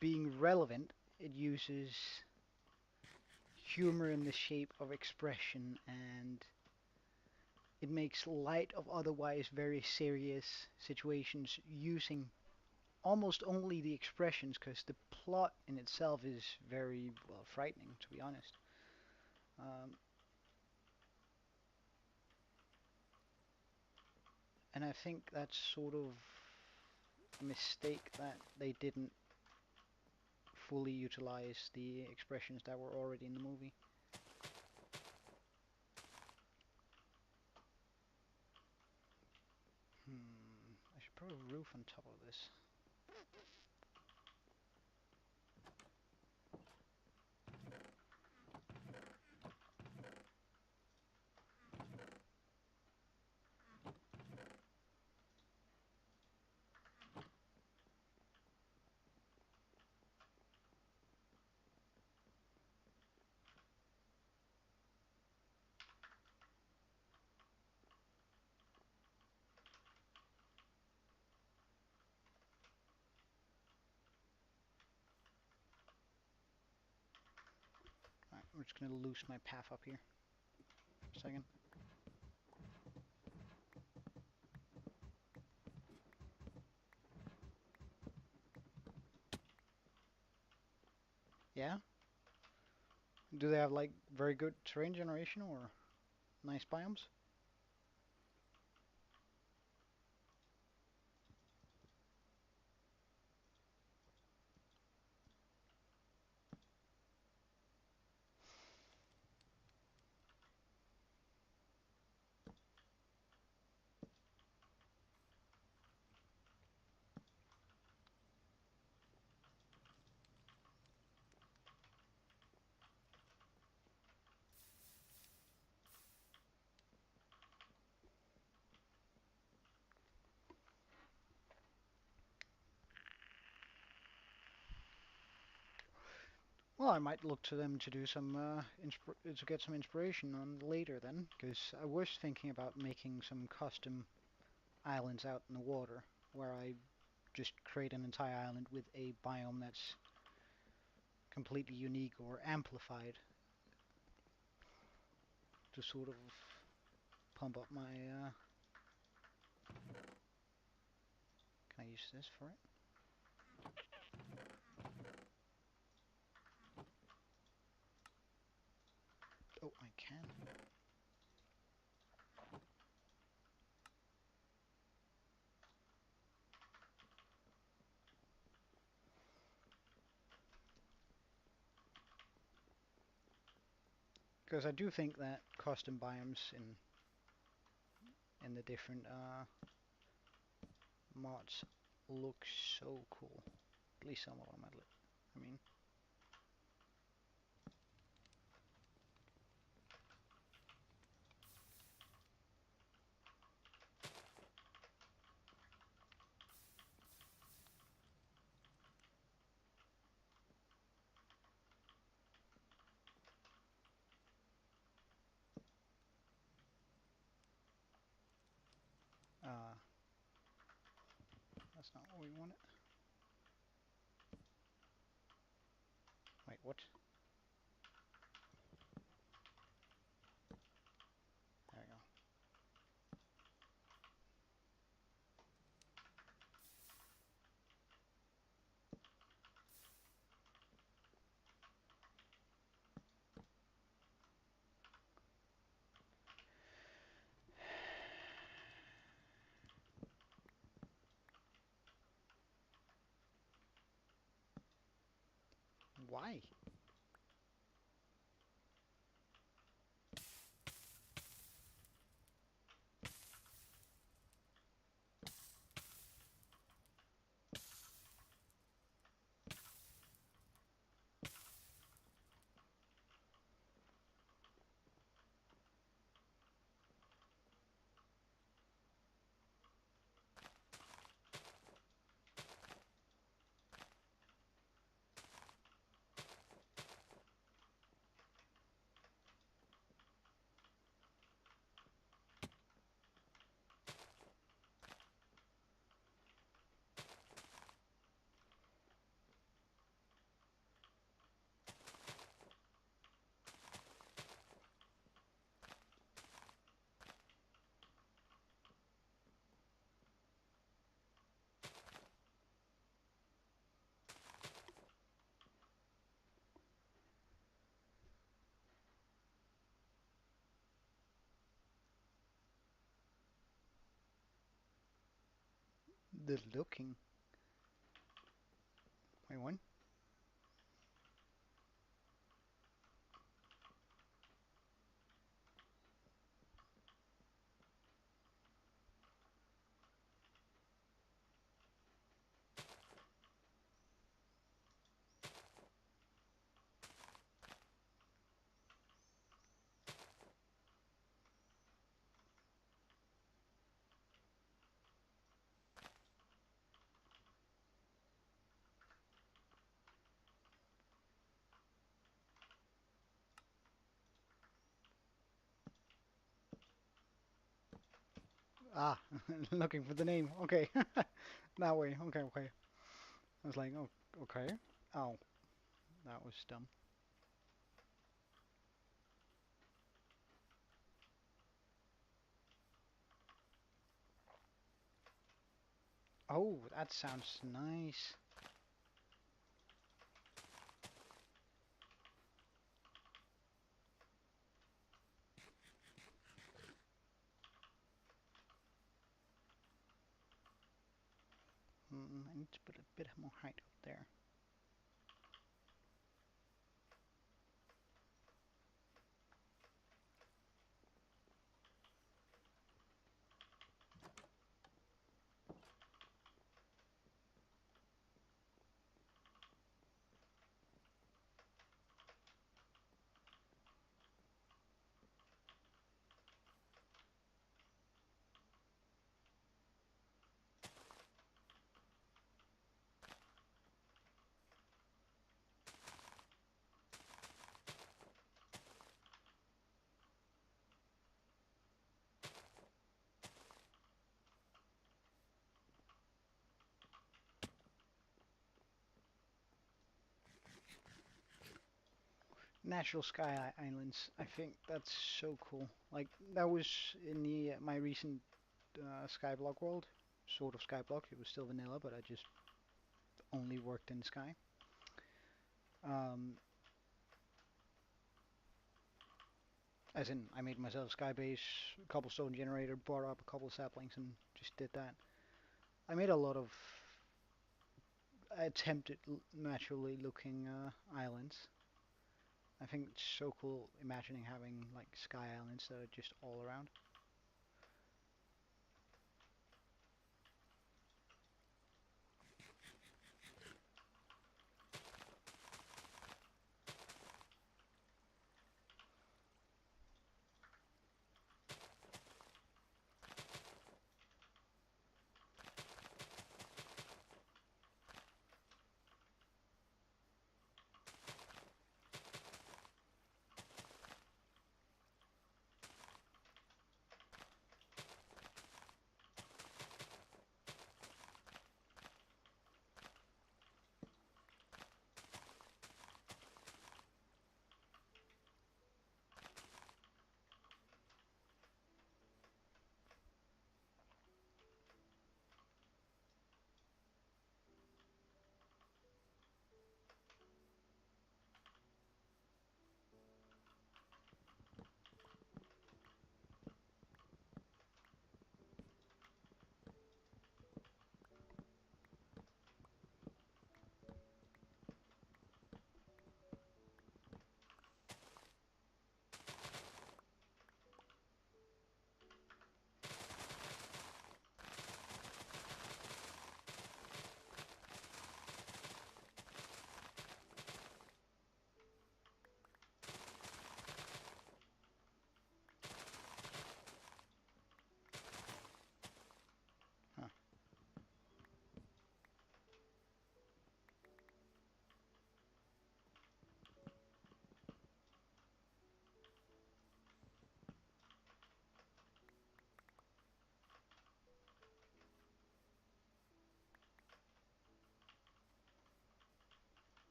being relevant, it uses humor in the shape of expression and it makes light of otherwise very serious situations using almost only the expressions because the plot in itself is very, well, frightening, to be honest. Um, and I think that's sort of a mistake that they didn't fully utilize the expressions that were already in the movie. I should put a roof on top of this. Alright, we're just gonna loose my path up here for a second. Yeah? Do they have like very good terrain generation or nice biomes? Well, I might look to them to do some to get some inspiration on later then, because I was thinking about making some custom islands out in the water where I just create an entire island with a biome that's completely unique or amplified to sort of pump up my. Can I use this for it? Oh, I can. Because I do think that custom biomes and the different mods look so cool. At least some of them, I mean. Uh, that's not what we wanted. Wait, what? There we go. Why? The looking. Wait, what? Ah, looking for the name. Okay. That way. Okay, okay. I was like, oh, okay. Oh, that was dumb. Oh, that sounds nice. I need to put a bit more height up there. Natural sky islands. I think that's so cool. Like that was in the my recent Skyblock world, sort of Skyblock. It was still vanilla, but I just only worked in the sky. Um, as in, I made myself a sky base, cobblestone generator, brought up a couple of saplings, and just did that. I made a lot of attempted naturally looking islands. I think it's so cool imagining having like sky islands that are just all around.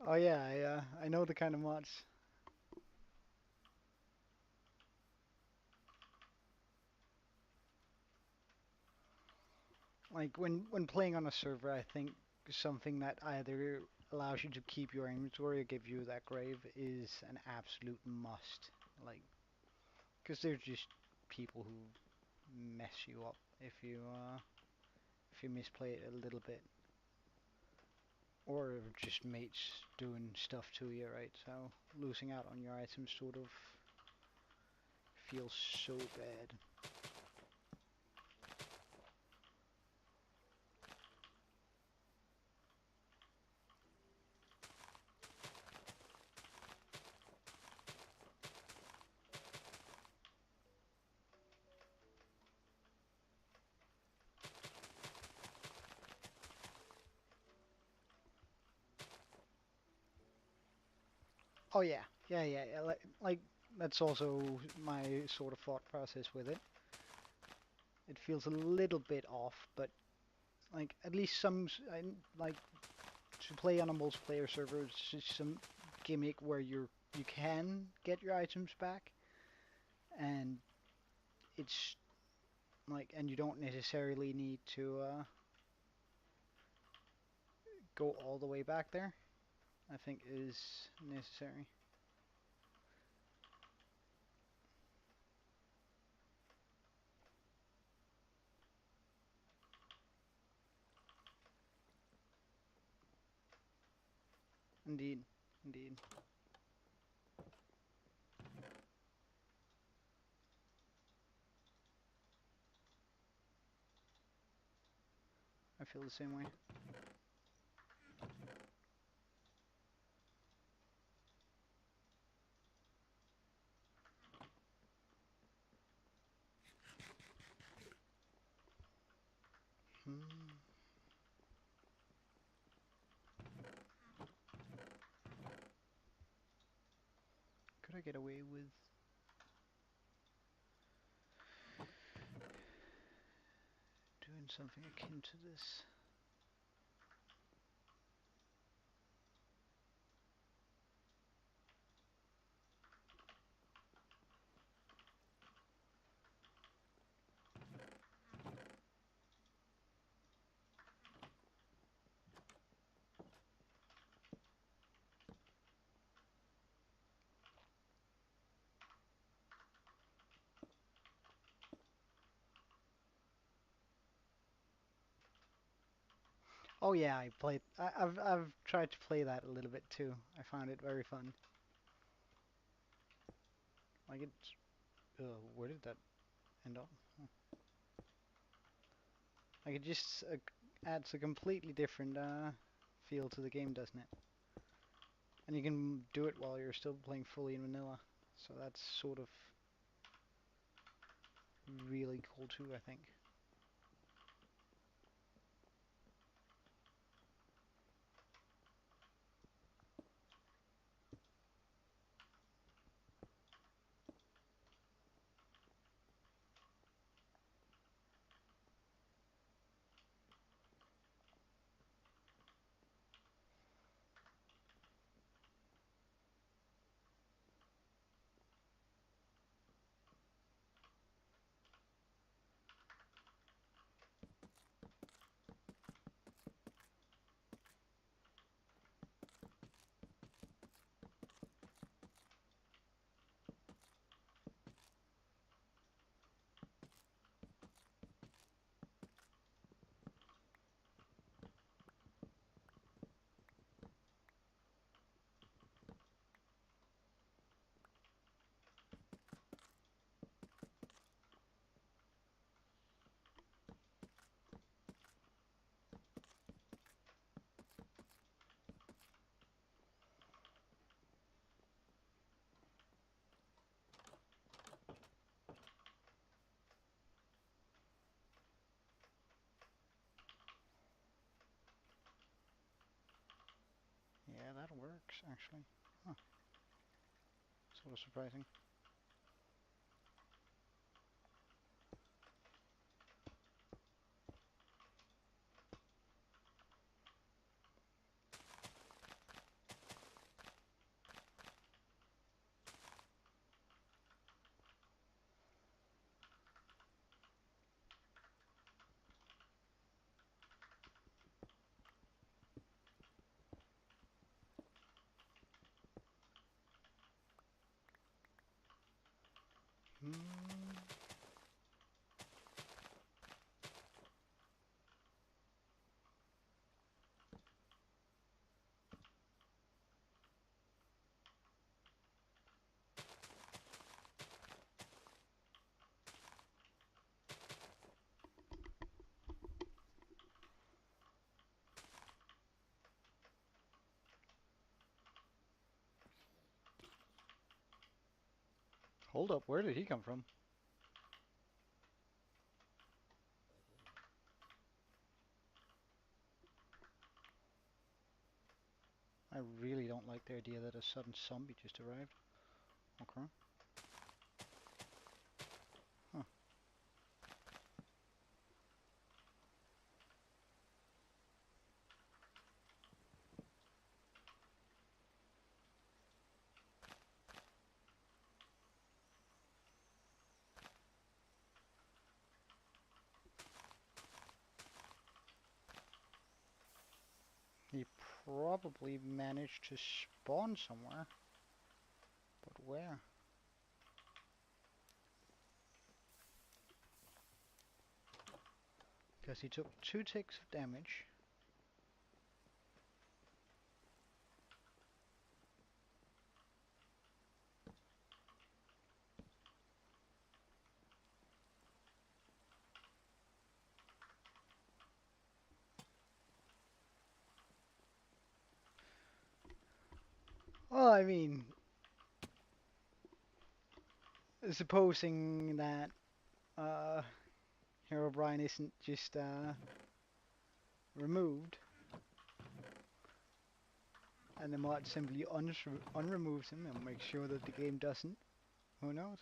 Oh yeah, I know the kind of mods. Like when playing on a server, I think something that either allows you to keep your inventory or give you that grave is an absolute must. Like, because they're just people who mess you up if you misplay it a little bit, or just mates doing stuff to you, right? So losing out on your items sort of feels so bad. Oh yeah, yeah. Like that's also my sort of thought process with it. It feels a little bit off, but like at least like to play on a multiplayer server, it's just some gimmick where you can get your items back, and it's like and you don't necessarily need to go all the way back there. I think is necessary. Indeed, indeed. I feel the same way. Hmm. Could I get away with doing something akin to this? Oh yeah, I've tried to play that a little bit too. I found it very fun. Like it's where did that end up? Huh. Like it just adds a completely different feel to the game, doesn't it? And you can do it while you're still playing fully in vanilla. So that's sort of really cool too, I think. Yeah, that works actually. Huh. Sort of surprising. Hold up, where did he come from? I really don't like the idea that a sudden zombie just arrived. Okay. Huh. He probably managed to spawn somewhere. But where? Because he took 2 ticks of damage. Well, I mean, supposing that uh, Herobrine isn't just removed, and the mod simply unremoves him and makes sure that the game doesn't. Who knows?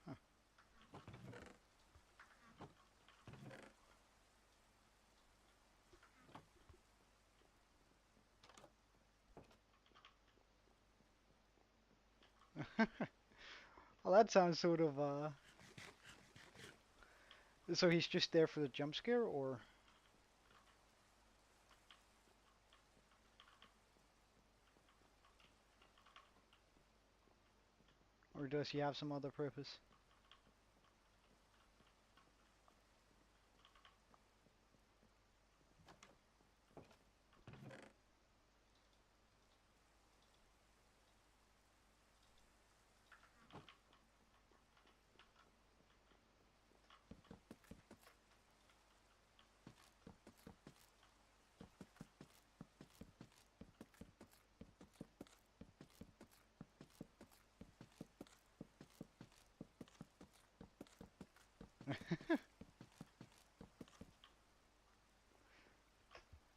Huh. Well, that sounds sort of so he's just there for the jump scare, or does he have some other purpose?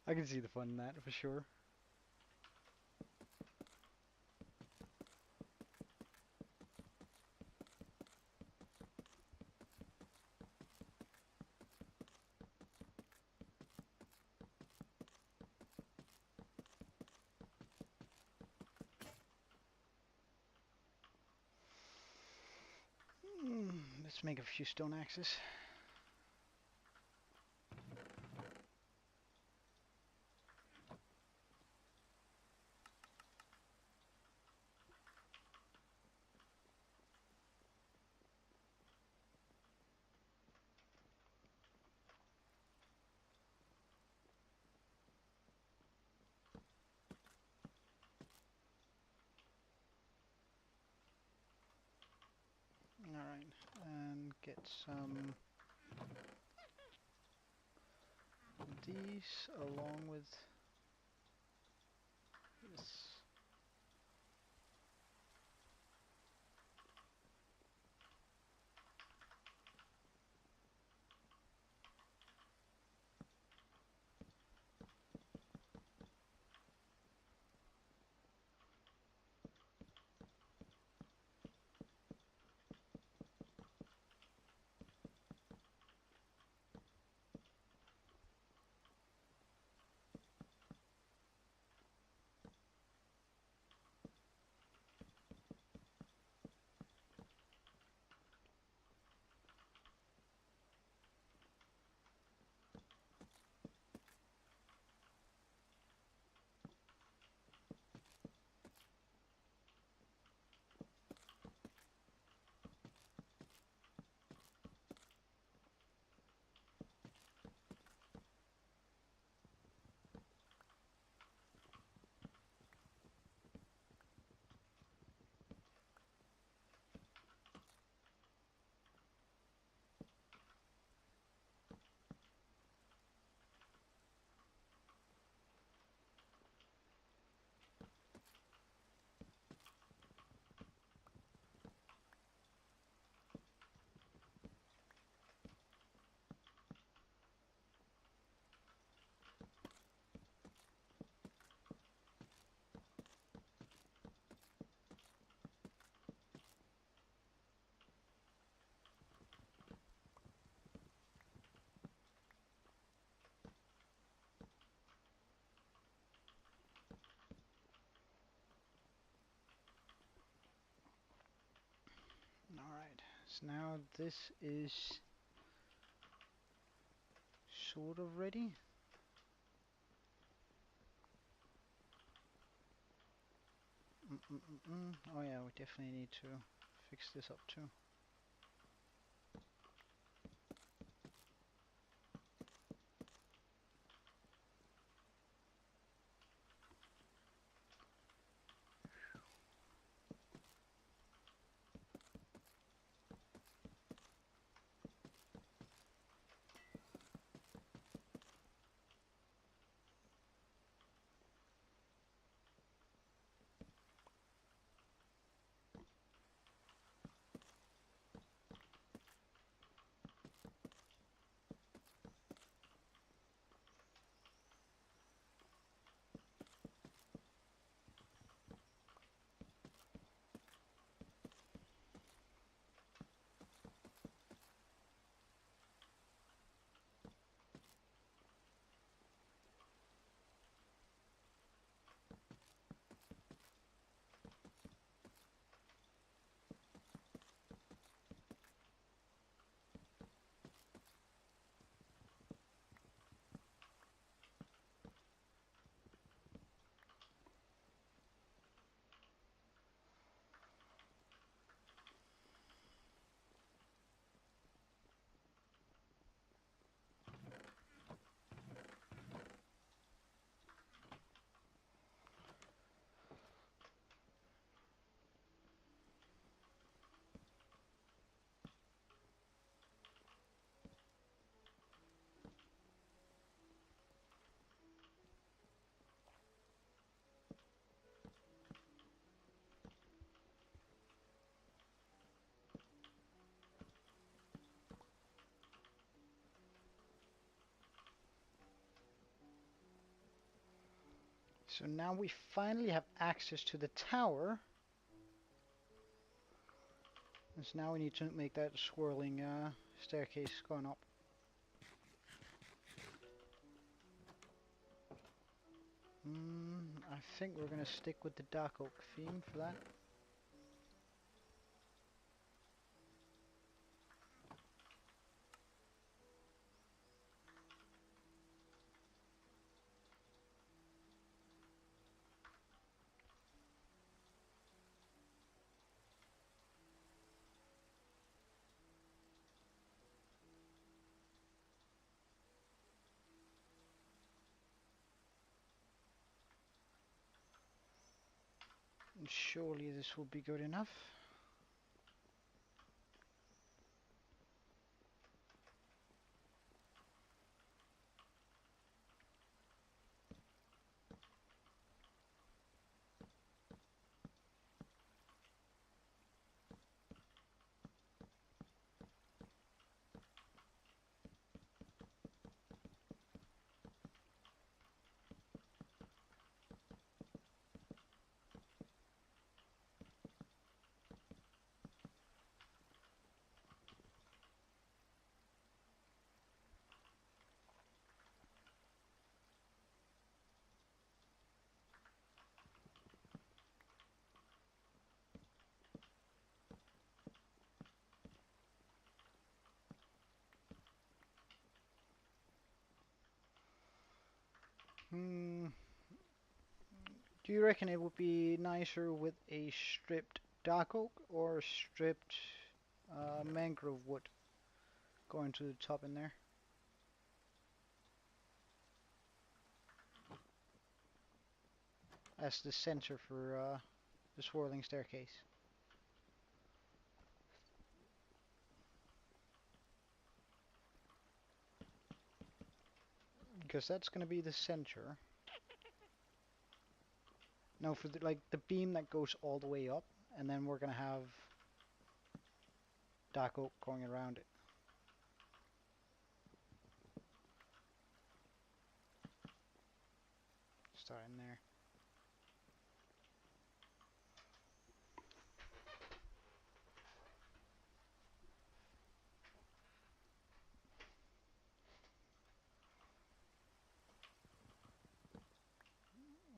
I can see the fun in that for sure. Let's make a few stone axes. Alright, and get some of these along with this. So now this is sort of ready. Oh yeah, we definitely need to fix this up too. So now we finally have access to the tower. And so now we need to make that swirling staircase going up. I think we're going to stick with the dark oak theme for that. And surely this will be good enough. Hmm. Do you reckon it would be nicer with a stripped dark oak or stripped mangrove wood going to the top in there? As the center for the swirling staircase. Because that's going to be the center. No, for the, like the beam that goes all the way up, and then we're going to have dark oak going around it. Start in there.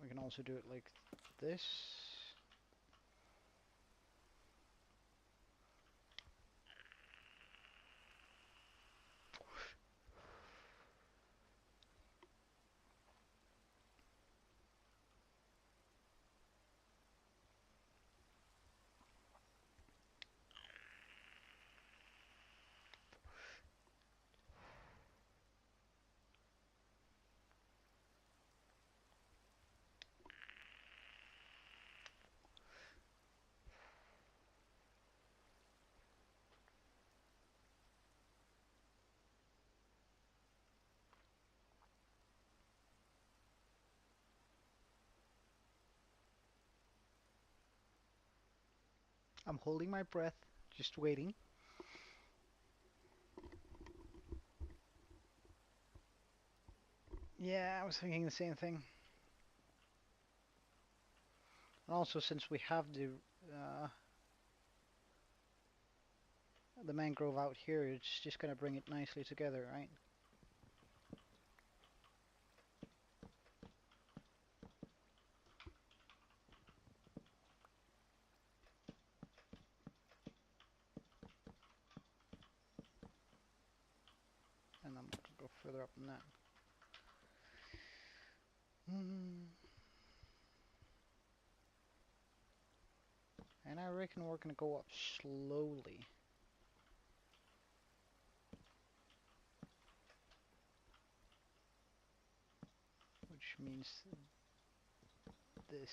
We can also do it like this. I'm holding my breath, just waiting. Yeah, I was thinking the same thing. And also, since we have the mangrove out here, it's just gonna bring it nicely together, right? And I'm not gonna go further up than that. Mm. And I reckon we're gonna go up slowly. Which means this.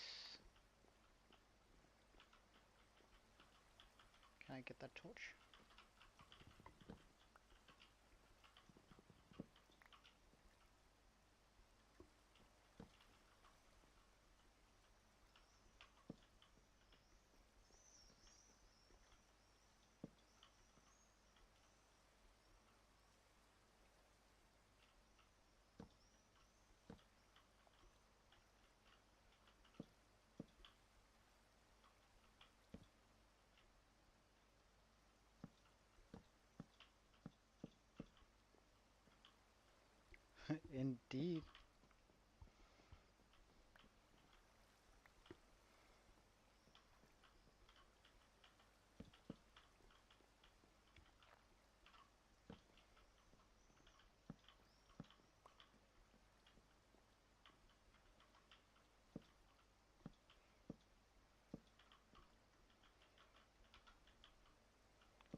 Can I get that torch? Indeed.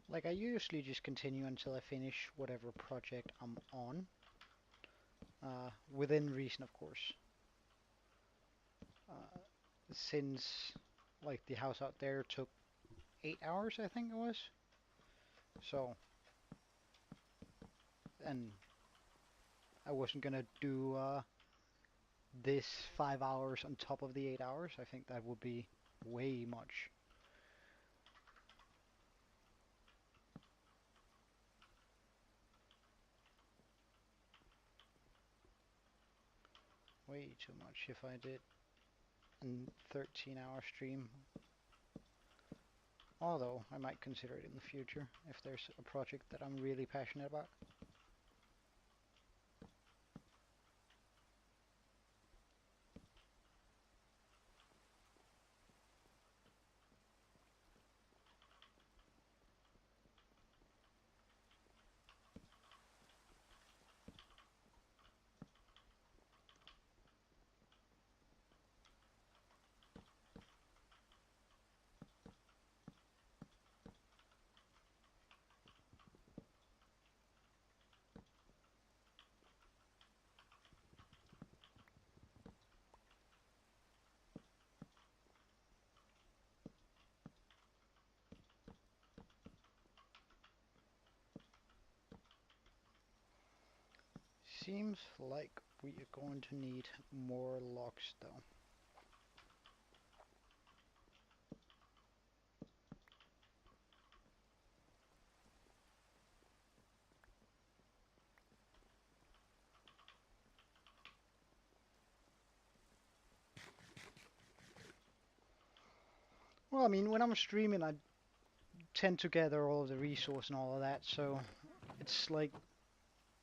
Like, I usually just continue until I finish whatever project I'm on. Within reason, of course. Uh, since, like, the house out there took 8 hours, I think it was. So, and I wasn't gonna do this 5 hours on top of the 8 hours. I think that would be way much. Way too much if I did a 13-hour stream. Although, I might consider it in the future if there's a project that I'm really passionate about. Seems like we are going to need more logs though. Well, I mean, when I'm streaming, I tend to gather all of the resource and all of that, so it's like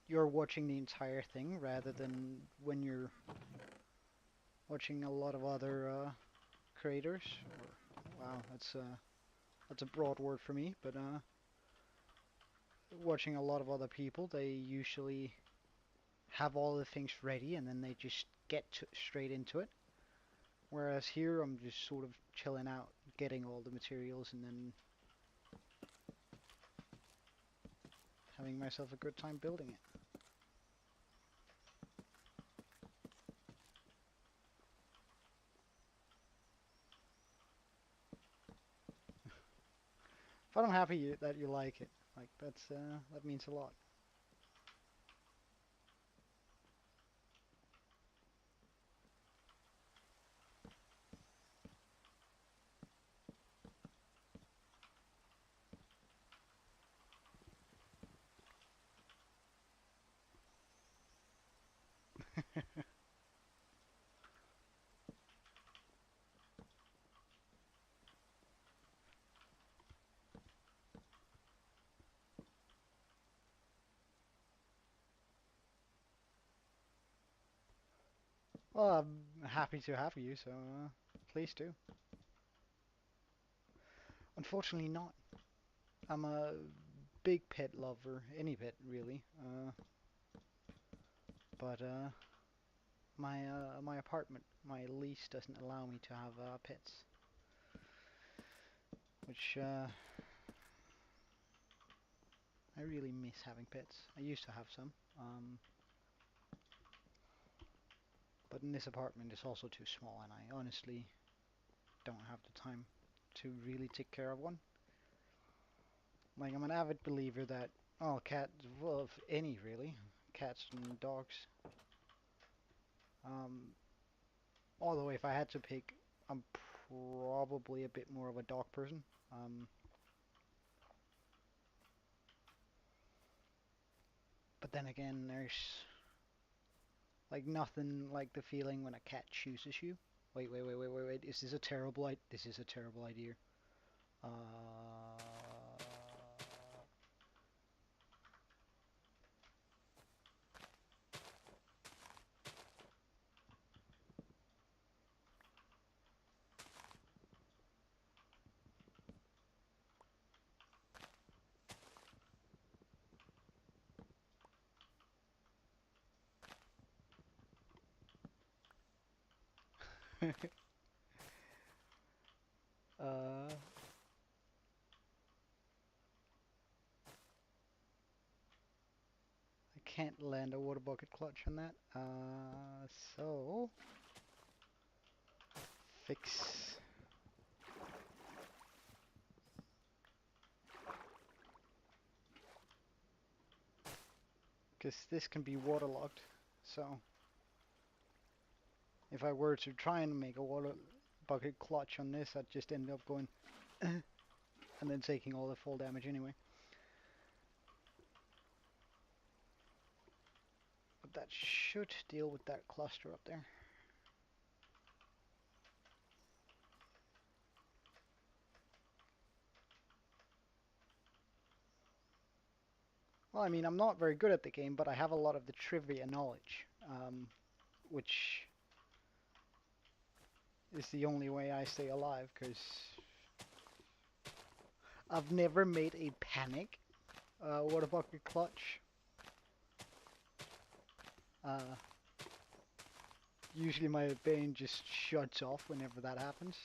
you're watching the entire thing rather than when you're watching a lot of other creators. Or, wow, that's a broad word for me, but watching a lot of other people, they usually have all the things ready and then they just get straight into it. Whereas here, I'm just sort of chilling out, getting all the materials, and then having myself a good time building it. But I'm happy that you like it. Like that means a lot. Well, I'm happy to have you, so please do. Unfortunately not. I'm a big pet lover, any pet really. But my apartment, my lease doesn't allow me to have pets, which I really miss having pets. I used to have some, but in this apartment it's also too small, and I honestly don't have the time to really take care of one. Like, I'm an avid believer that, oh, cats, well, of any really, cats and dogs. Um, Although if I had to pick, I'm probably a bit more of a dog person. Um, but then again, there's like nothing like the feeling when a cat chooses you. Wait. Is this a terrible idea? This is a terrible idea. Uh, uh, I can't land a water bucket clutch on that. So fix, because this can be waterlogged. So if I were to try and make a water bucket clutch on this, I'd just end up going and then taking all the fall damage anyway. But that should deal with that cluster up there. Well, I mean, I'm not very good at the game, but I have a lot of the trivia knowledge, which is the only way I stay alive, because I've never made a panic water bucket clutch. Uh, Usually my brain just shuts off whenever that happens,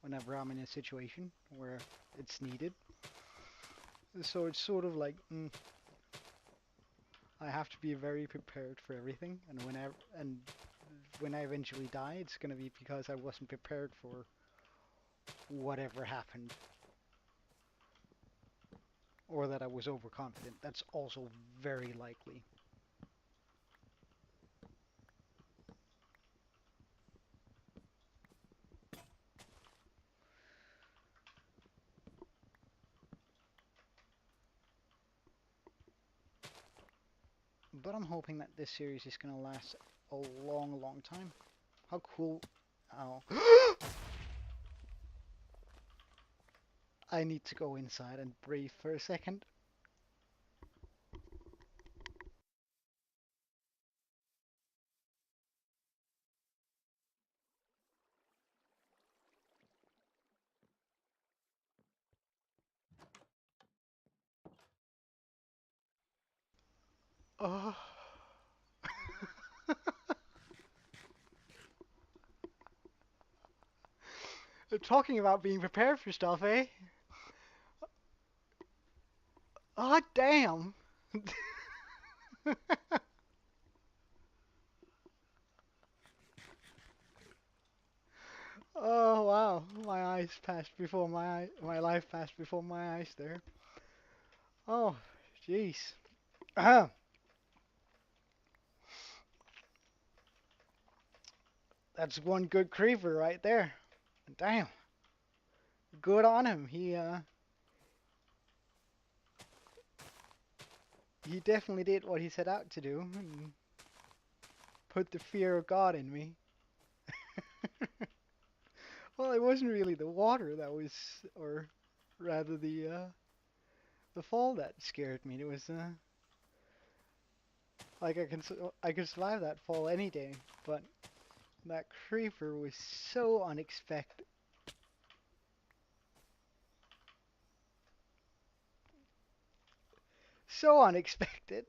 whenever I'm in a situation where it's needed. So it's sort of like, I have to be very prepared for everything, and when I eventually die, it's gonna be because I wasn't prepared for whatever happened, or that I was overconfident. That's also very likely. But I'm hoping that this series is gonna last a long, long time. How cool! Oh, I need to go inside and breathe for a second. Oh. Talking about being prepared for stuff, eh? Oh, damn! Oh wow, my eyes passed before my life passed before my eyes there. Oh, jeez. That's one good creeper right there. Damn, good on him. He definitely did what he set out to do and put the fear of God in me. Well, it wasn't really the water that was, or rather the fall that scared me. It was like I can survive that fall any day, but That creeper was so unexpected. So unexpected.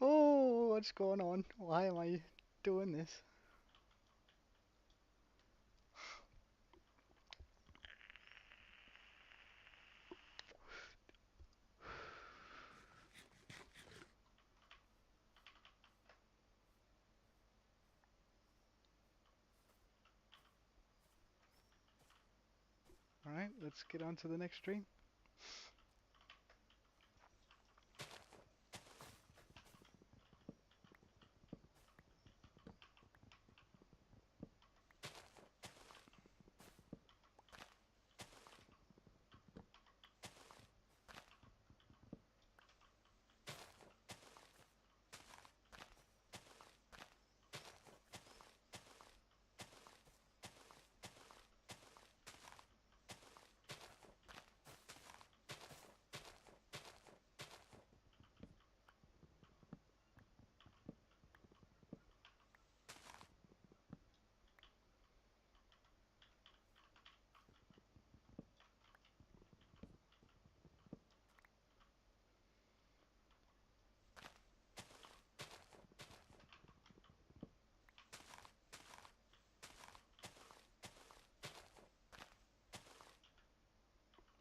Oh, what's going on? Why am I doing this? Alright, let's get on to the next stream.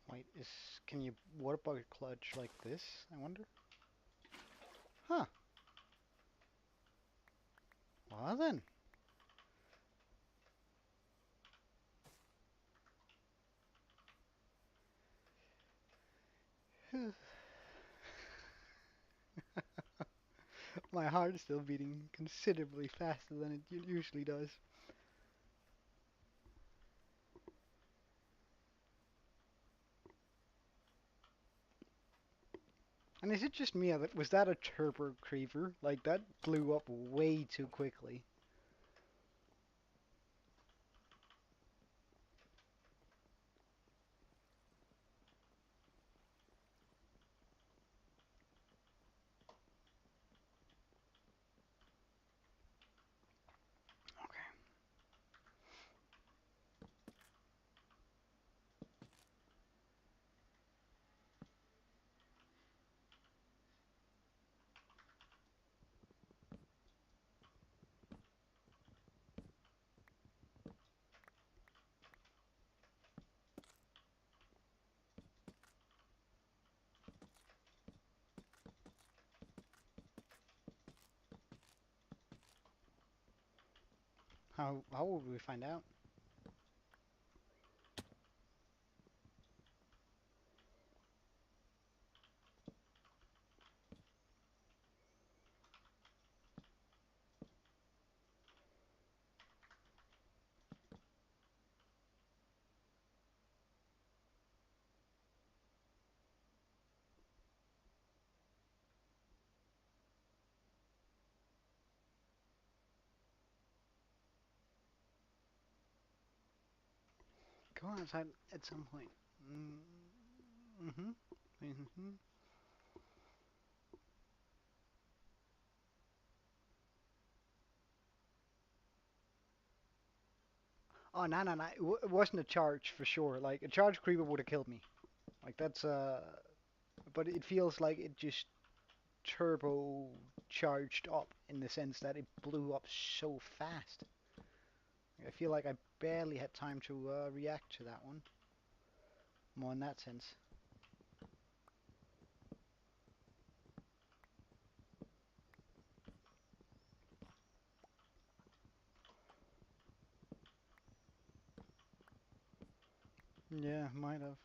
Wait, can you water bucket clutch like this? I wonder. Huh. Well then. My heart is still beating considerably faster than it usually does. And is it just me, or was that a turbo creeper? Like, that blew up way too quickly. Okay. How would we find out? Go outside at some point. Mm-hmm. Mm-hmm. Oh, no, no, no. It wasn't a charge for sure. Like, a charge creeper would have killed me. Like, that's, but it feels like it just turbo charged up in the sense that it blew up so fast. I feel like I barely had time to react to that one. More in that sense. Yeah, might have.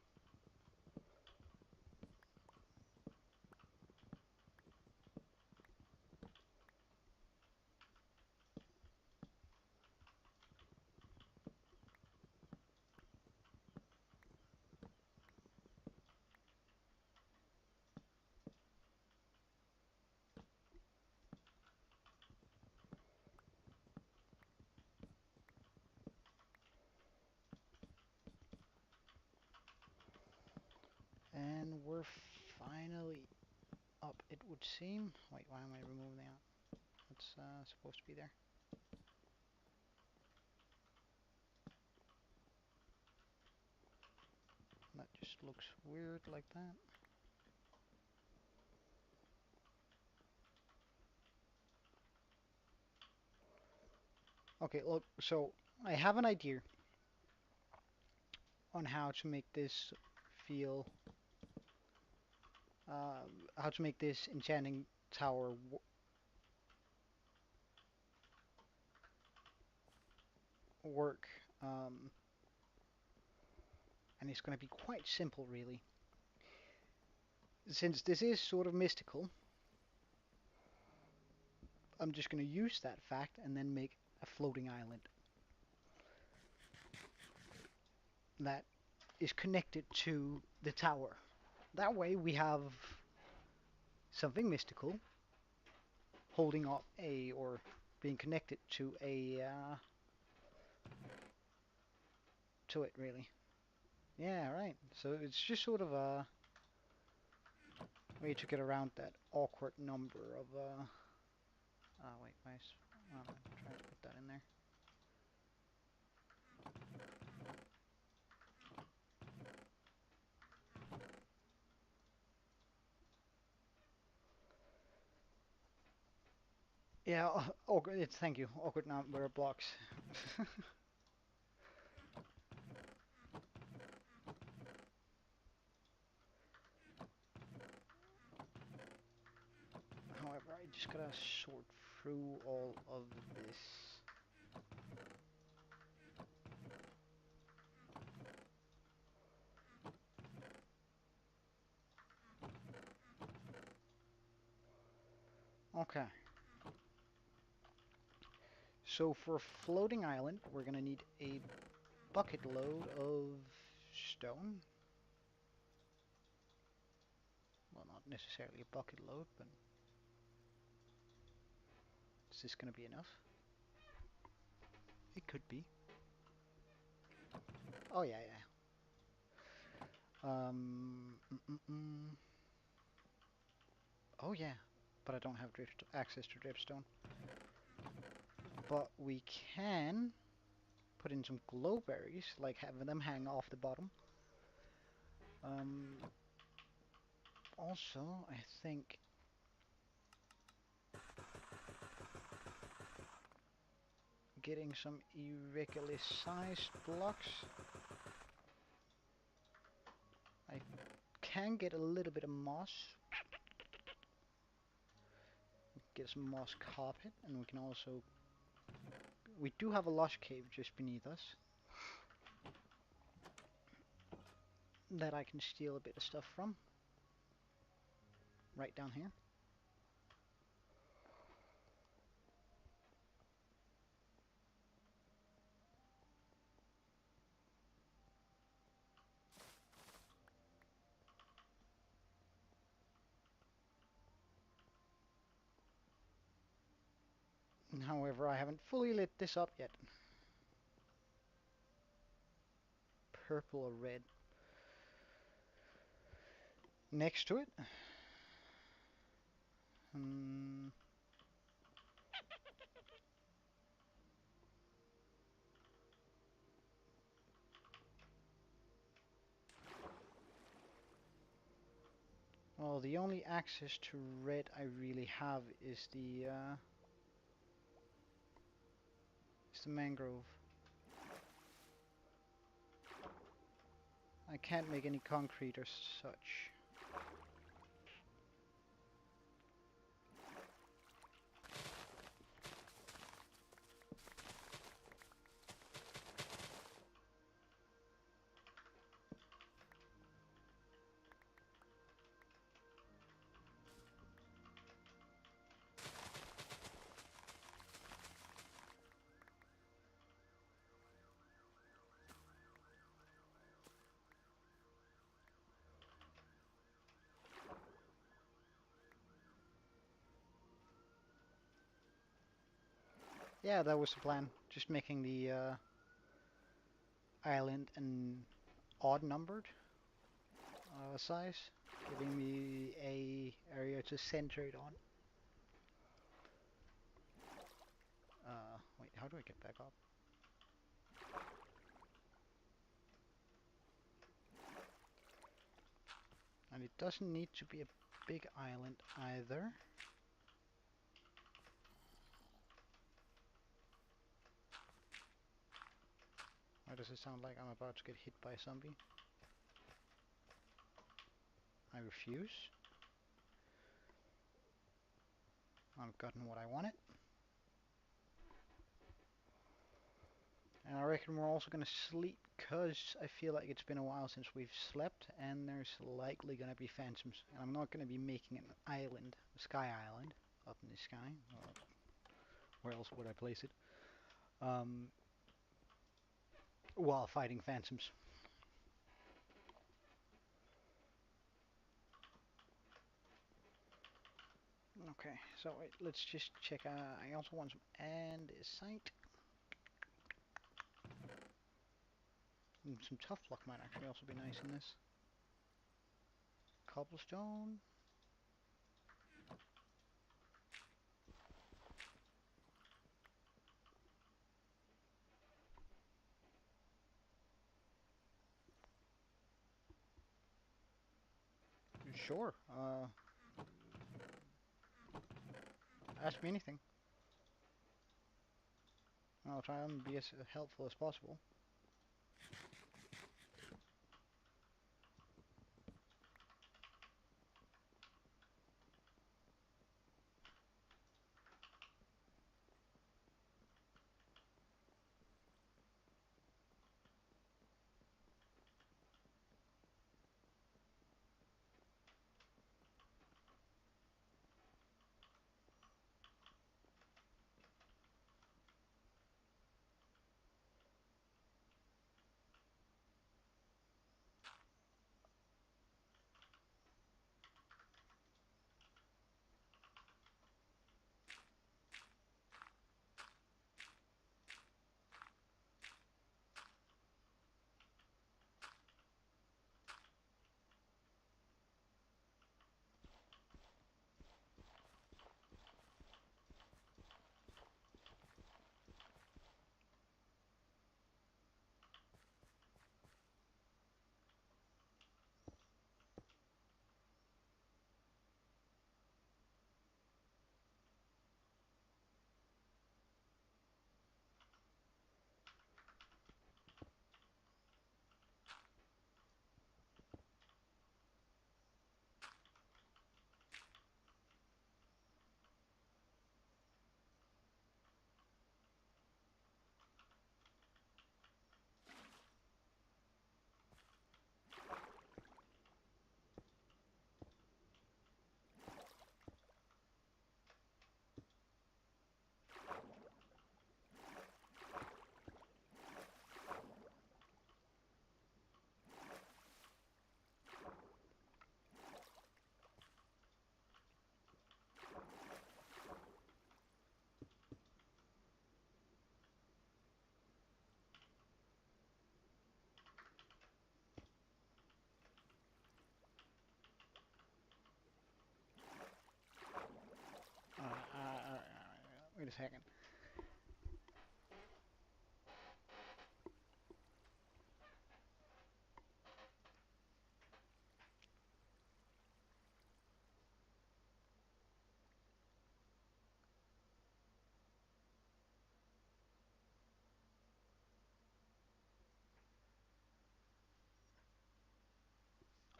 And we're finally... Oh, up, it would seem. Wait, why am I removing that? That's supposed to be there. That just looks weird like that. Okay, look, so I have an idea on how to make this feel, how to make this enchanting tower work. And it's going to be quite simple, really. Since this is sort of mystical, I'm just going to use that fact and then make a floating island that is connected to the tower. That way we have something mystical holding up or being connected to it, really. Yeah, right. So it's just sort of a way to get around that awkward number of oh wait, why is I'm trying to put that in there. Yeah, awkward. Thank you. Awkward number of blocks. However, I just gotta sort through all of this. Okay. So for floating island, we're gonna need a bucket load of stone. Well, not necessarily a bucket load, but is this gonna be enough? It could be. Oh yeah, yeah. Oh yeah, but I don't have access to dripstone. But we can put in some glowberries, like having them hang off the bottom. Also, I think getting some irregularly sized blocks. I can get a little bit of moss. Get some moss carpet, and we can also... We do have a lush cave just beneath us that I can steal a bit of stuff from. Right down here. However, I haven't fully lit this up yet. Purple or red. Next to it. Well, the only access to red I really have is the mangrove. I can't make any concrete or such. Yeah, that was the plan. Just making the island an odd numbered size, giving me a area easier to center it on. Wait, how do I get back up? And it doesn't need to be a big island either. Why does it sound like I'm about to get hit by a zombie? I refuse. I've gotten what I wanted. And I reckon we're also going to sleep, because I feel like it's been a while since we've slept, and there's likely going to be phantoms. And I'm not going to be making an island, a sky island, up in the sky. Where else would I place it? While fighting phantoms. Okay, so wait, let's just check. I also want some andesite. Some tough block might actually also be nice in this. Cobblestone. Sure. Ask me anything. I'll try and be as helpful as possible. Wait a second.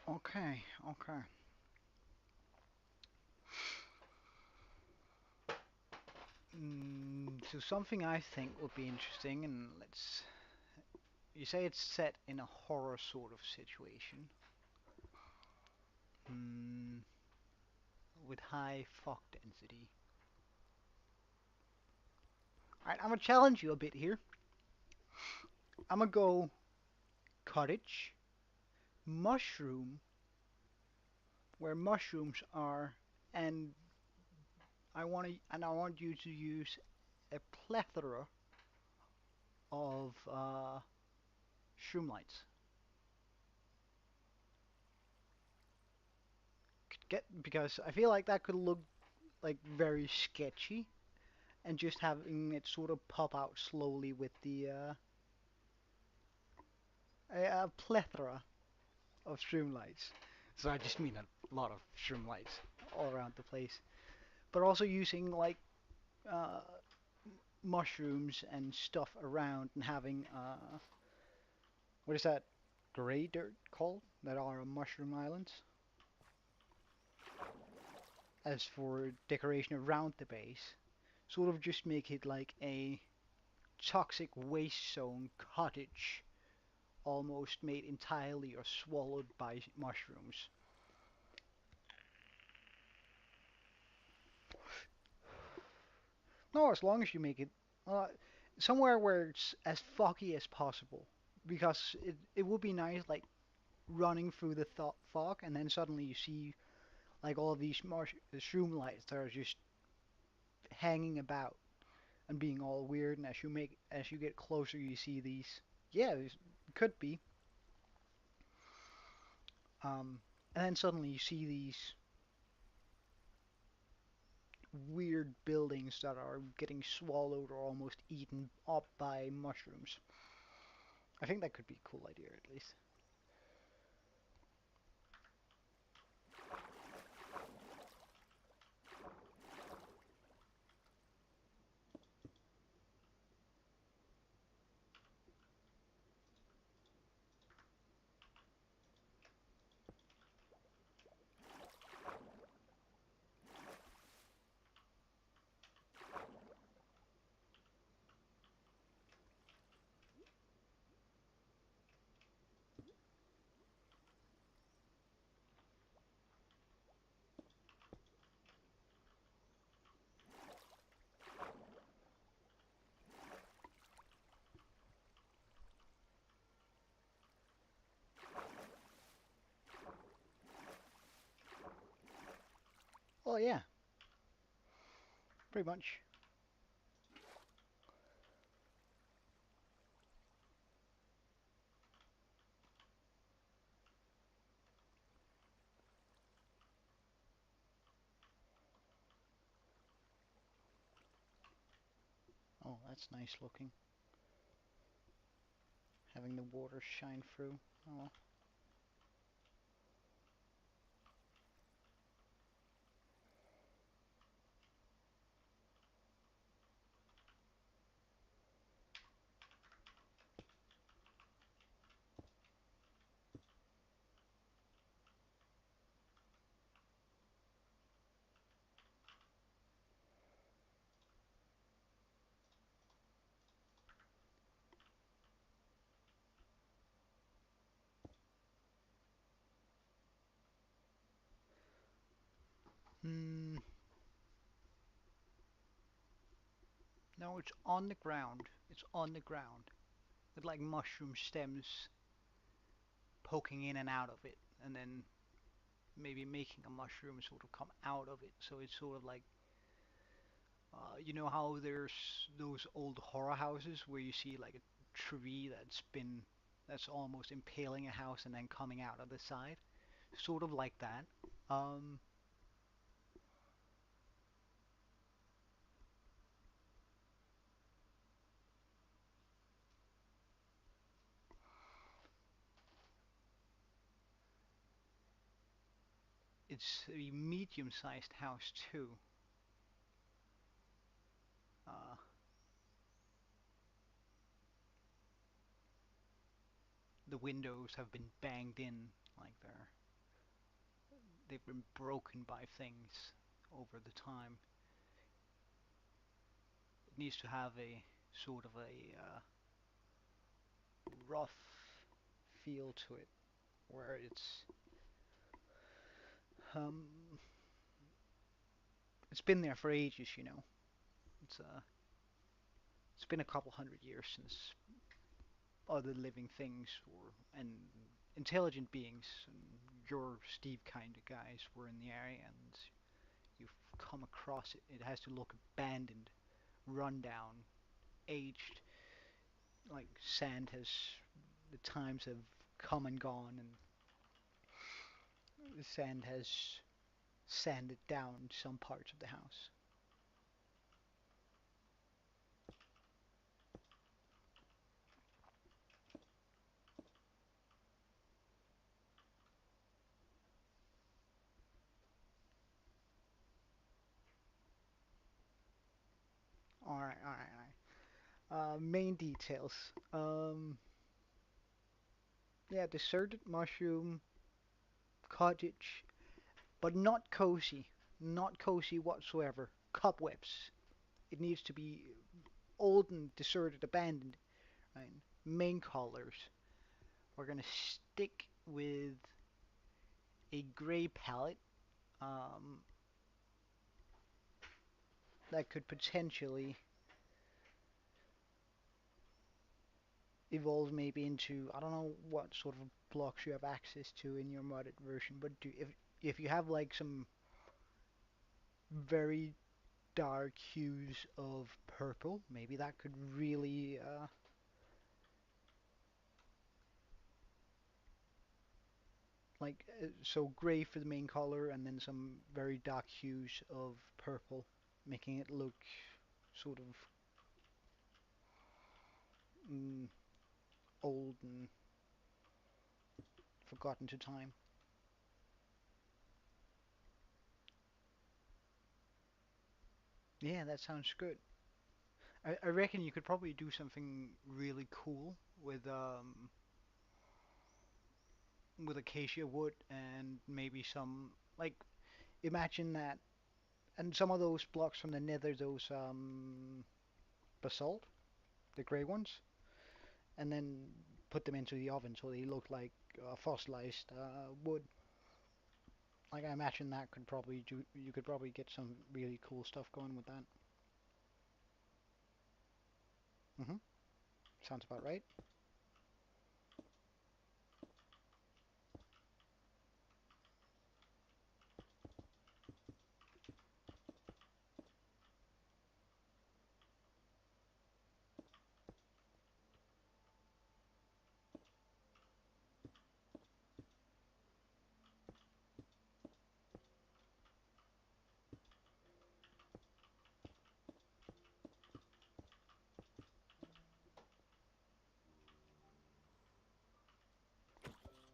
Okay, okay. So something I think would be interesting, and let's... You say it's set in a horror sort of situation. With high fog density. Alright, I'm gonna challenge you a bit here. I'm gonna go cottage, mushroom, where mushrooms are, and I want you to use a plethora of shroom lights. Get because I feel like that could look like very sketchy, and just having it sort of pop out slowly with the a plethora of streamlights. So I just mean a lot of streamlights all around the place, but also using like uh, mushrooms and stuff around and having what is that gray dirt called that are on mushroom islands as for decoration around the base. Sort of just make it like a toxic waste zone cottage, almost made entirely or swallowed by mushrooms. No, as long as you make it uh, somewhere where it's as foggy as possible, because it would be nice like running through the fog and then suddenly you see like all of these mushroom lights that are just hanging about and being all weird. And as you get closer, you see these. Yeah, it could be. And then suddenly you see these weird buildings that are getting swallowed or almost eaten up by mushrooms. I think that could be a cool idea at least. Oh yeah, pretty much. Oh, that's nice looking. Having the water shine through. Oh. Hmm. No, it's on the ground. It's on the ground with like mushroom stems poking in and out of it, and then maybe making a mushroom sort of come out of it. So it's sort of like, you know how there's those old horror houses where you see like a tree that's almost impaling a house and then coming out of the side, sort of like that. Um, it's a medium-sized house too. Uh, the windows have been banged in, like they've been broken by things over the time. It needs to have a sort of a rough feel to it, where um, it's been there for ages, you know. It's been a couple hundred years since other living things and intelligent beings and your Steve kind of guys were in the area, and you've come across it. It has to look abandoned, run down, aged. Like sand has, the times have come and gone, and the sand has sanded down some parts of the house. All right, all right, all right. Main details. Yeah, deserted mushroom cottage, but not cozy, not cozy whatsoever. Cobwebs. It needs to be old and deserted, abandoned. Right? Main colors. We're gonna stick with a gray palette. Um, that could potentially evolve maybe into, I don't know what sort of blocks you have access to in your modded version, but if you have like some very dark hues of purple, maybe that could really so gray for the main color and then some very dark hues of purple, making it look sort of mm, old and forgotten to time. Yeah, that sounds good. I reckon you could probably do something really cool with acacia wood and maybe some like imagine that and some of those blocks from the nether, those basalt, the grey ones, and then put them into the oven so they look like fossilized wood. Like I imagine that could probably do. You could probably get some really cool stuff going with that. Mhm. Sounds about right.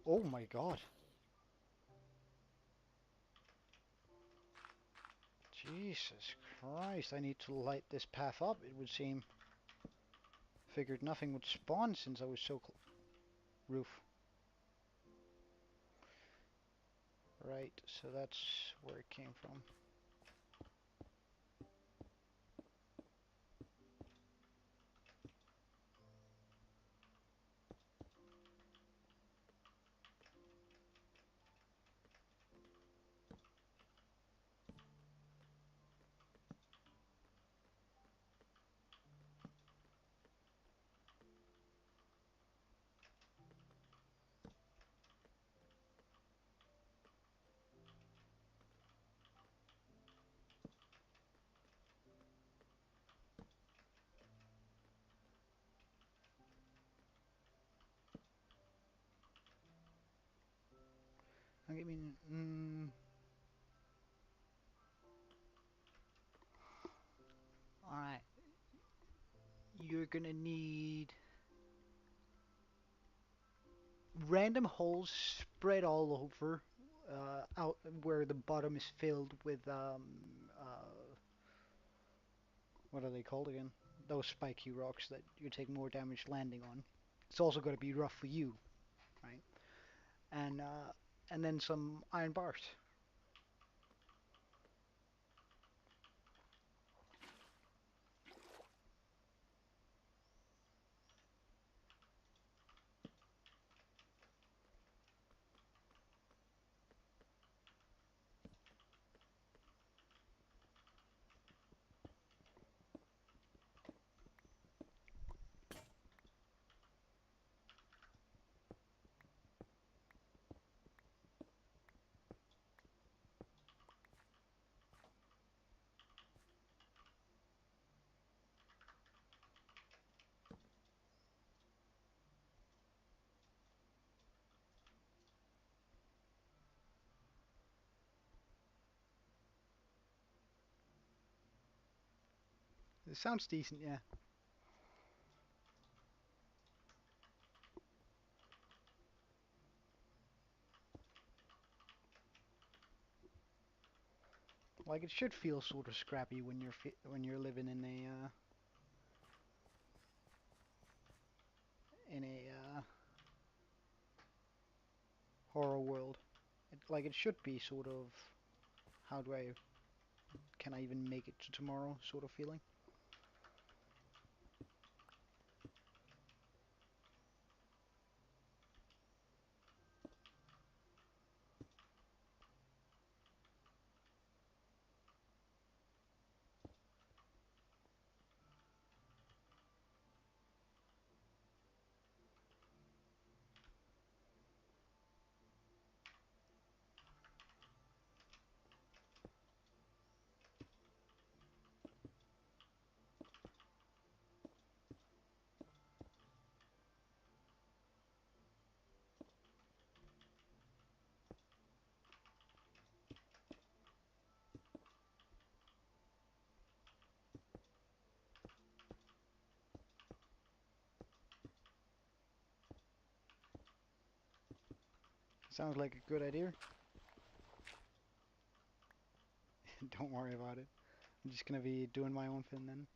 Oh my god. Jesus Christ, I need to light this path up, it would seem. Figured nothing would spawn since I was so close. Roof. Right, so that's where it came from. I mean, alright. You're gonna need random holes spread all over, out where the bottom is filled with what are they called again? Those spiky rocks that you take more damage landing on. It's also going to be rough for you, right? And and then some iron bars. It sounds decent, yeah. Like it should feel sort of scrappy when when you're living in a horror world. Like it should be sort of how do I can I even make it to tomorrow sort of feeling. Sounds like a good idea. Don't worry about it. I'm just gonna be doing my own thing then.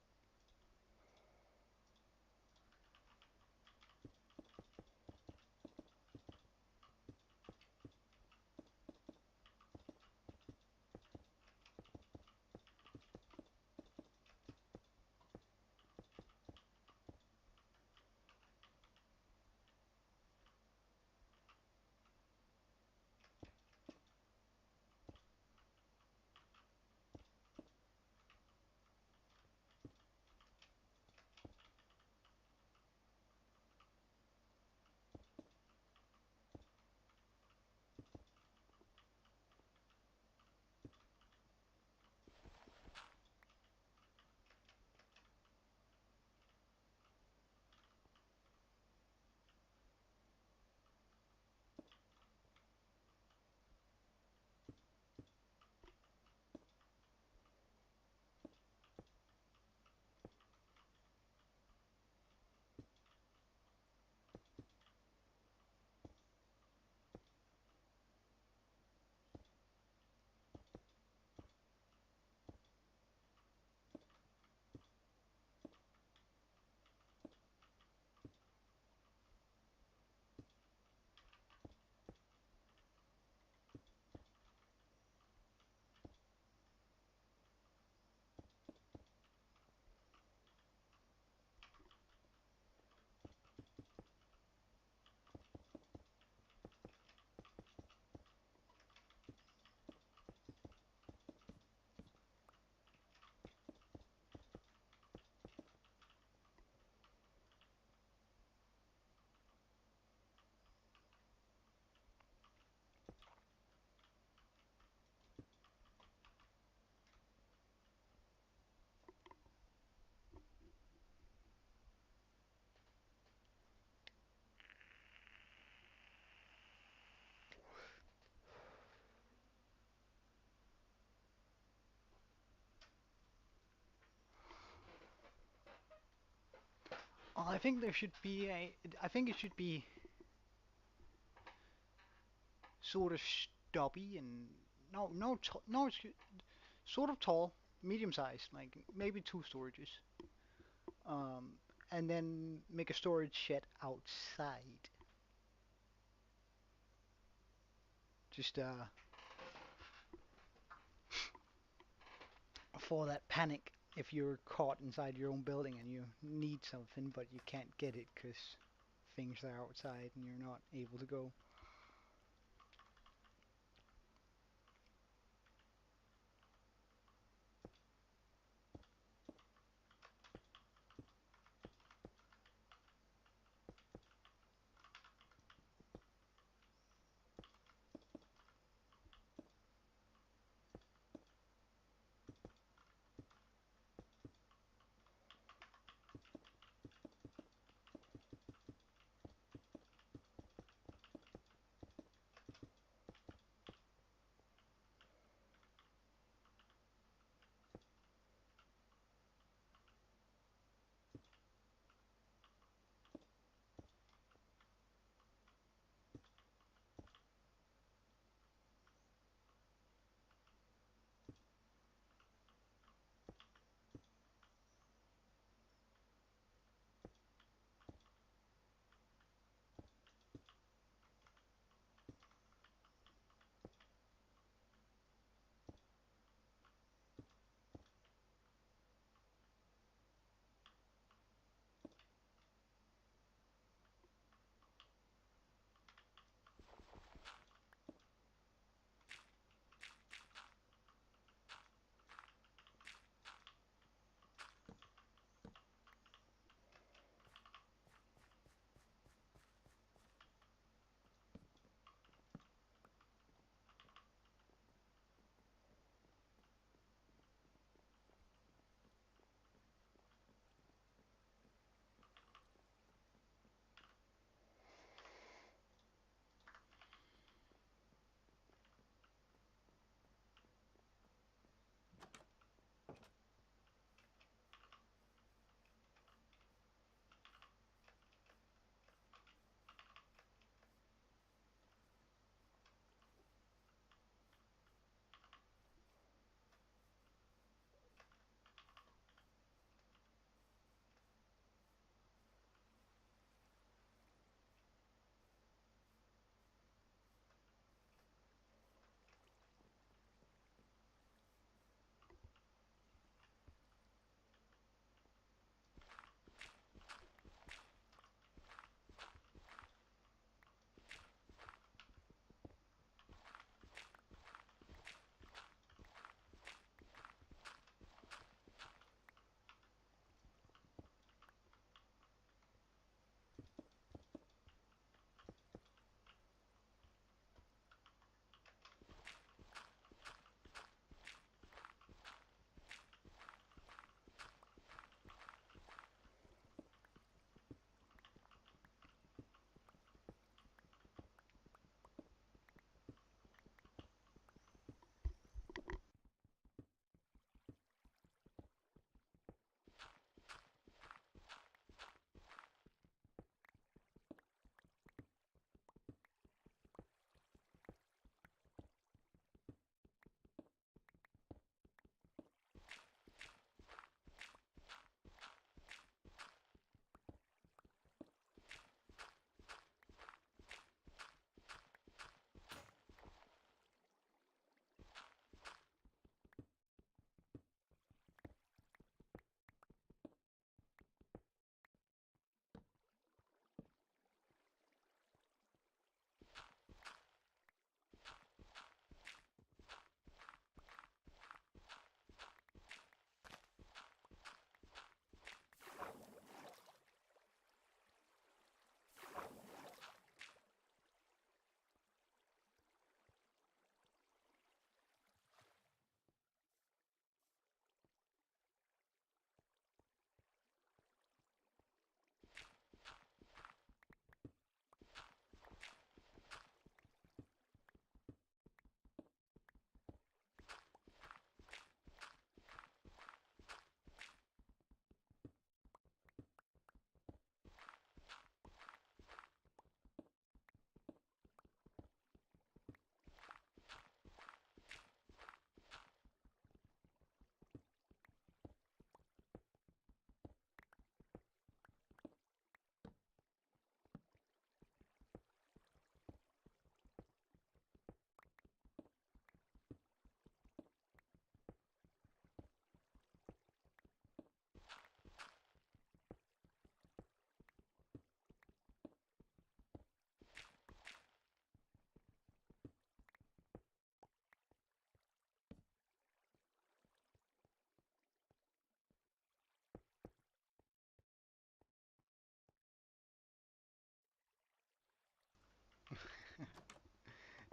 I think there should be a. I think it should be sort of stubby and no, sort of tall, medium sized, like maybe two storages. Um, and then make a storage shed outside, just for that panic if you're caught inside your own building and you need something but you can't get it because things are outside and you're not able to go.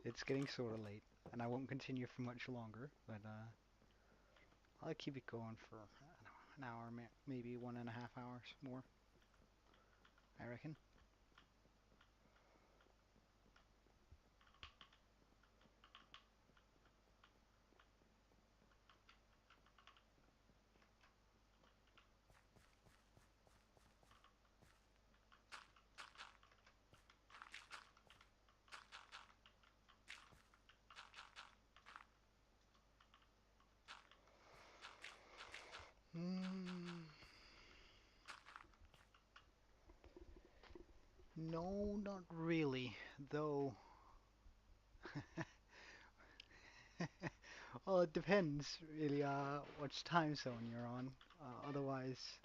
It's getting sort of late, and I won't continue for much longer, but I'll keep it going for an hour, maybe 1.5 hours more, I reckon. Mm, no, not really, though. Well, it depends, really, which time zone you're on. Otherwise,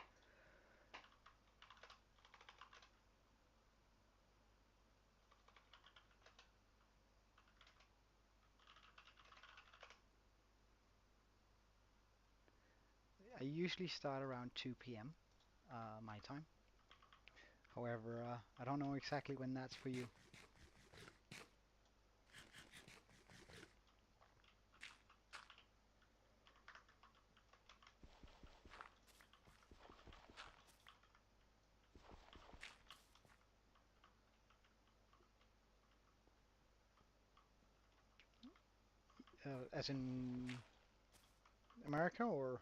I usually start around 2 p.m. My time. However, I don't know exactly when that's for you. As in America, or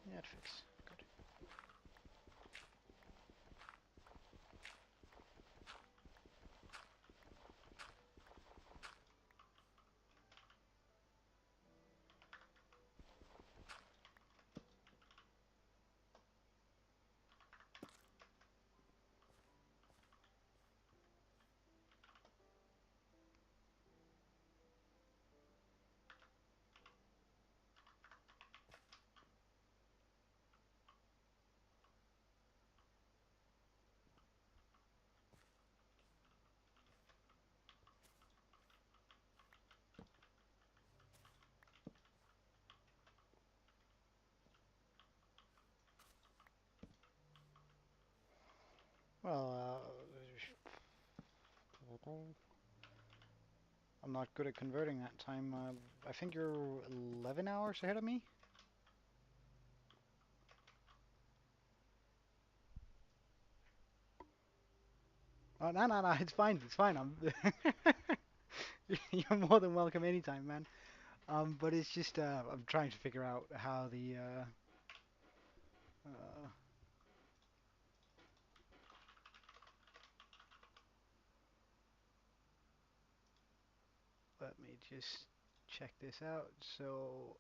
yeah, it fits. Good. Well, I'm not good at converting that time. I think you're 11 hours ahead of me. Oh, no, no, no, it's fine, it's fine. You're more than welcome anytime, man. But it's just, I'm trying to figure out how uh, let me just check this out. So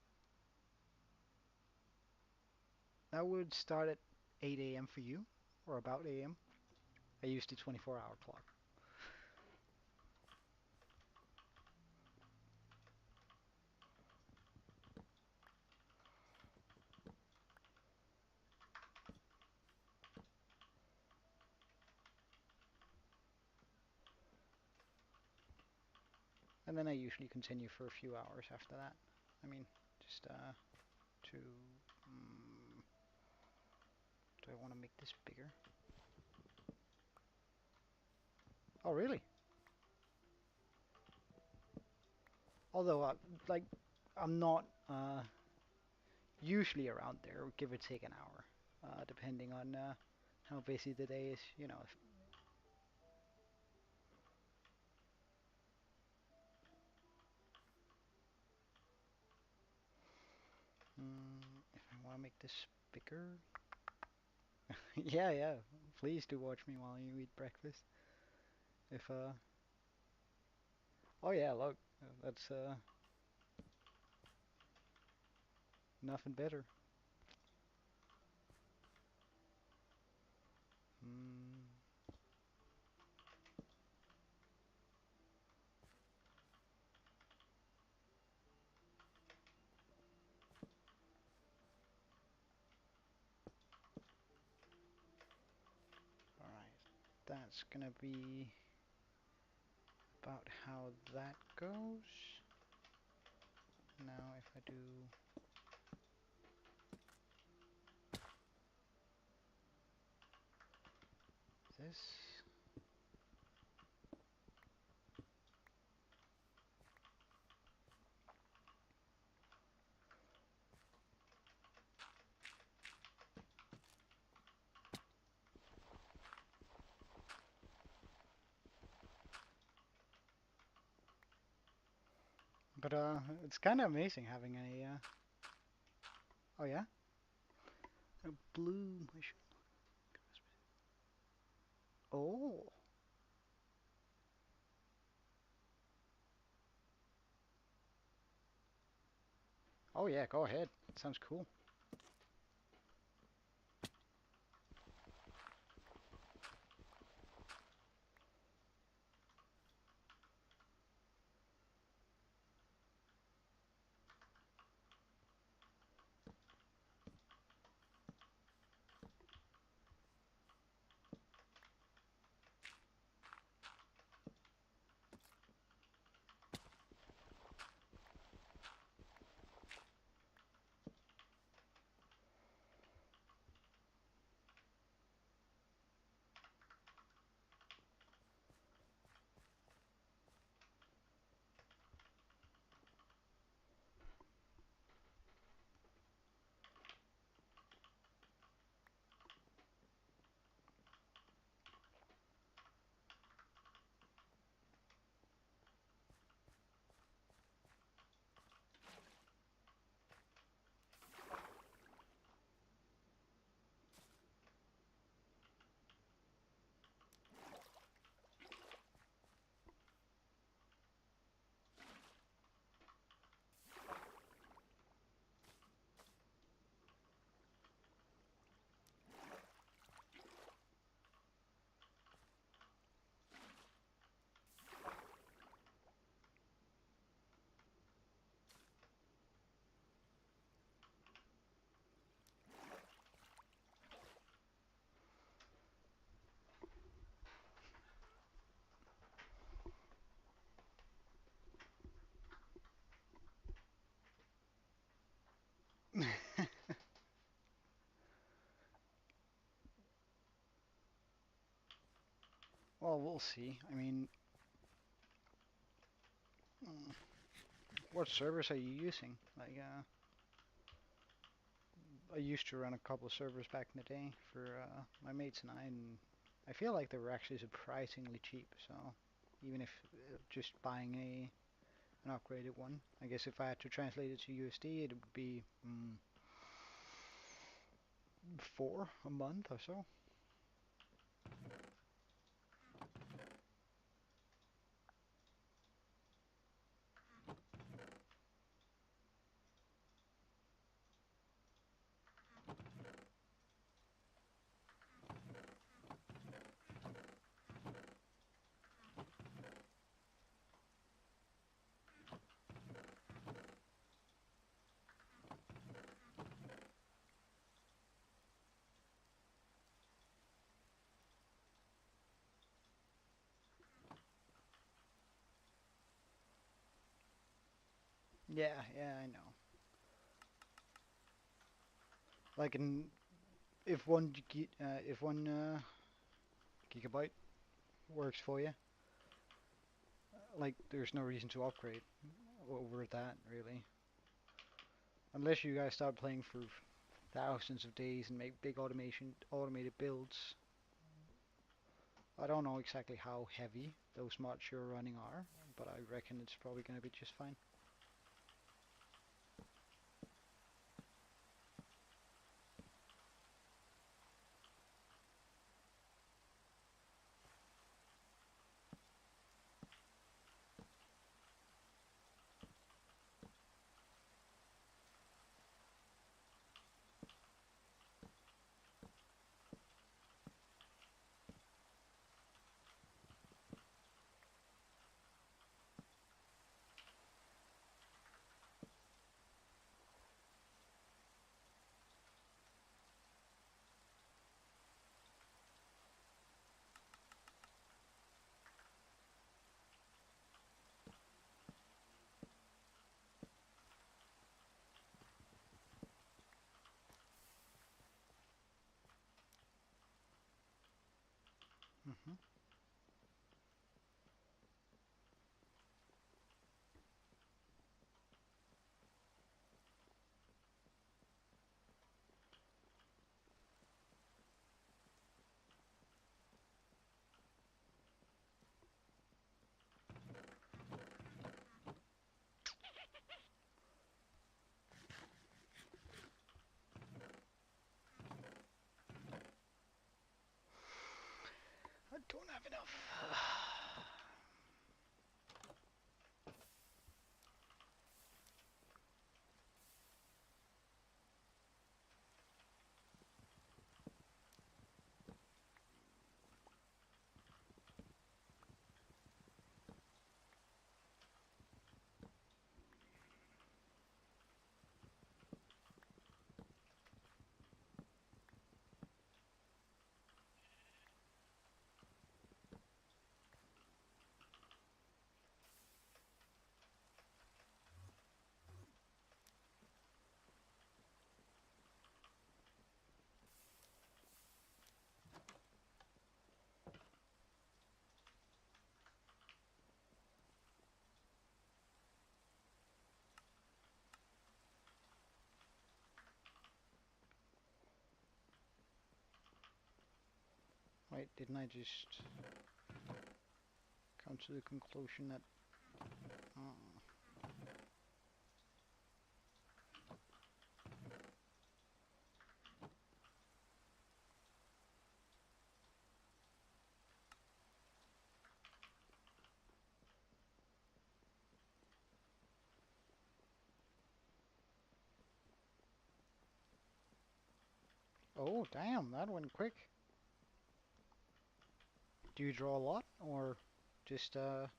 that would start at 8 a.m. for you, or about a.m. I use the 24-hour clock. And then I usually continue for a few hours after that. I mean, just to... Um, do I want to make this bigger? Oh, really? Although, like, I'm not usually around there, give or take an hour, depending on how busy the day is. You know, if I want to make this bigger, yeah, yeah. Please do watch me while you eat breakfast. If oh yeah, look, that's nothing better. Mm. All right, that's gonna be about how that goes. Now, if I do this. But it's kind of amazing having a oh yeah, a blue mushroom. Oh, oh yeah, go ahead. It sounds cool. Well, we'll see. I mean, mm, what servers are you using? Like, I used to run a couple of servers back in the day for my mates and I feel like they were actually surprisingly cheap. So even if just buying an upgraded one, I guess if I had to translate it to USD, it would be 4 a month or so. Yeah, yeah, I know. Like, if if one gigabyte works for you, like, there's no reason to upgrade over that, really. Unless you guys start playing for thousands of days and make big automated builds. I don't know exactly how heavy those mods you're running are, but I reckon it's probably going to be just fine. Hmm. I don't have enough. Wait, didn't I just come to the conclusion that... Oh, damn, that went quick. Do you draw a lot, or just for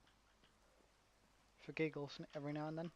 giggles every now and then?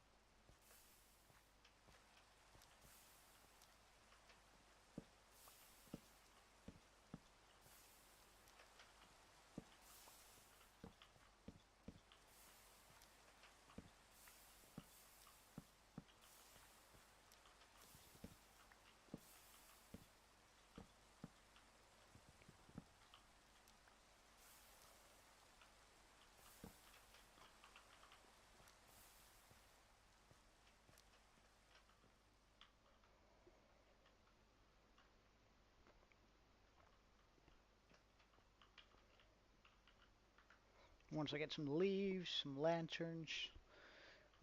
Once I get some leaves, some lanterns.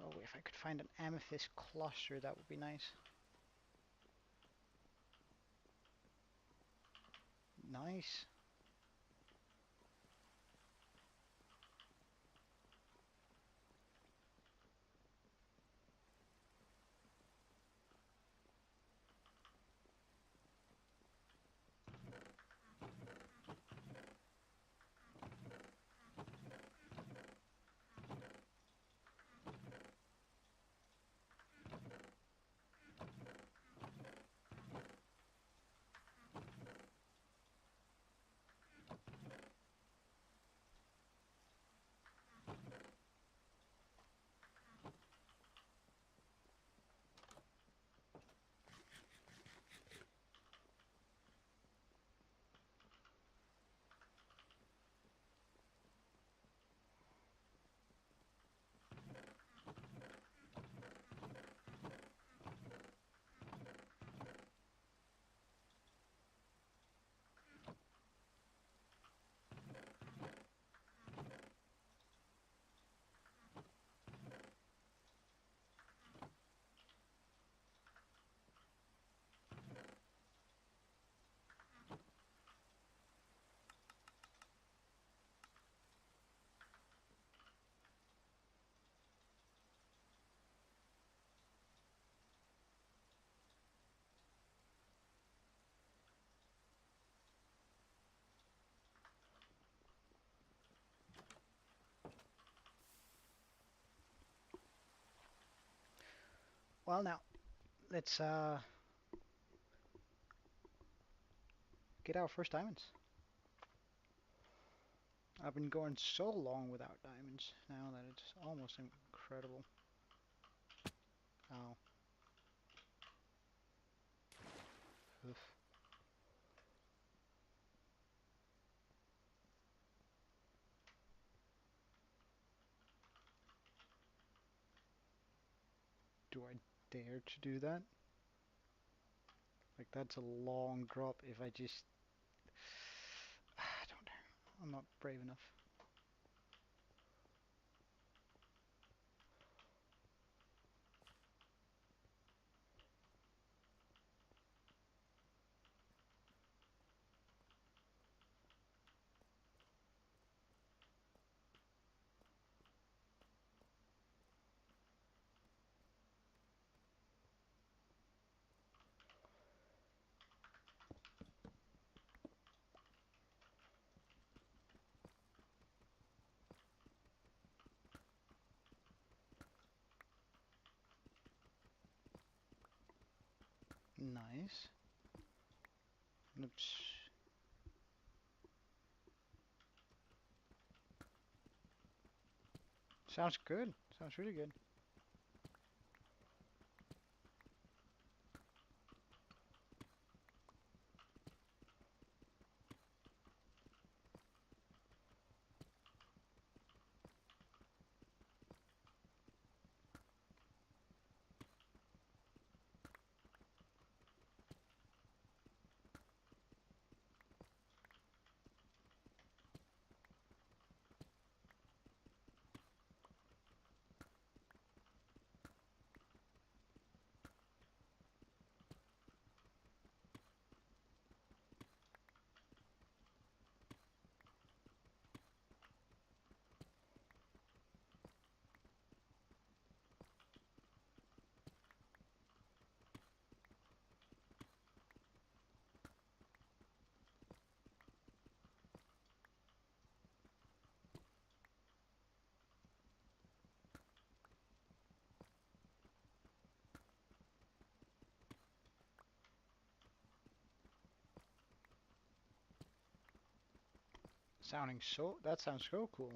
Oh, if I could find an amethyst cluster, that would be nice. Nice. Well, now let's get our first diamonds. I've been going so long without diamonds now that it's almost incredible. Oh, oof. Do I dare to do that? Like that's a long drop if I just... I don't dare. I'm not brave enough. Nice. Oops. Sounds good. Sounds really good. That sounds so cool.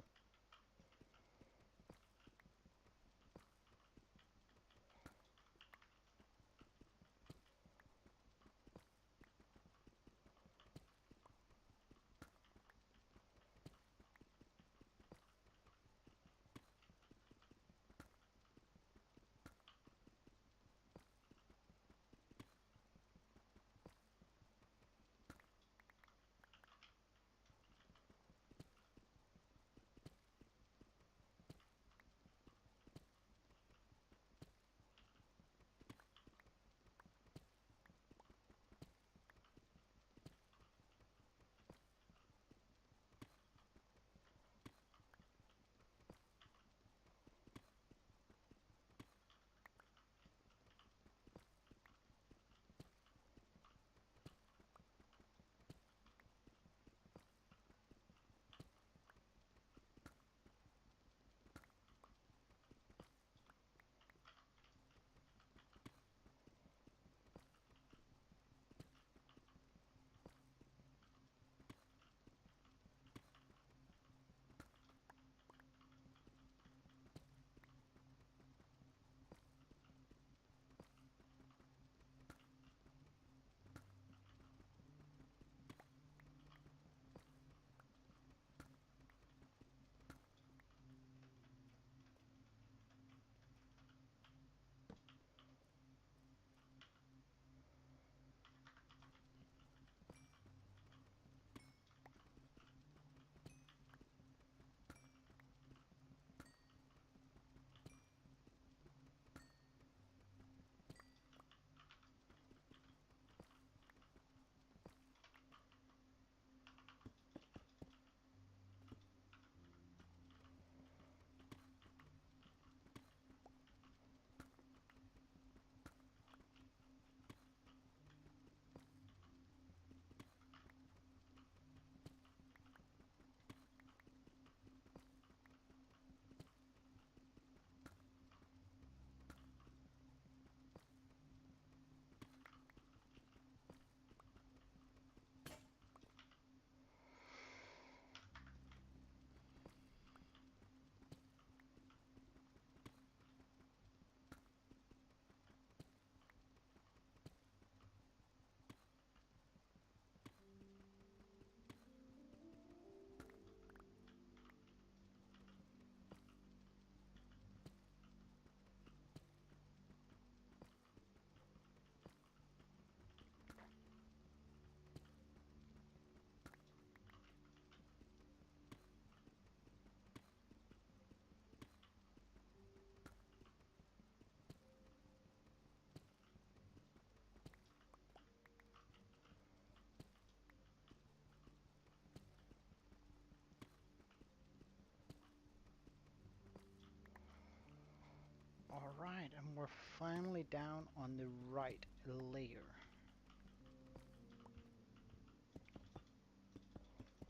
Alright, and we're finally down on the right layer.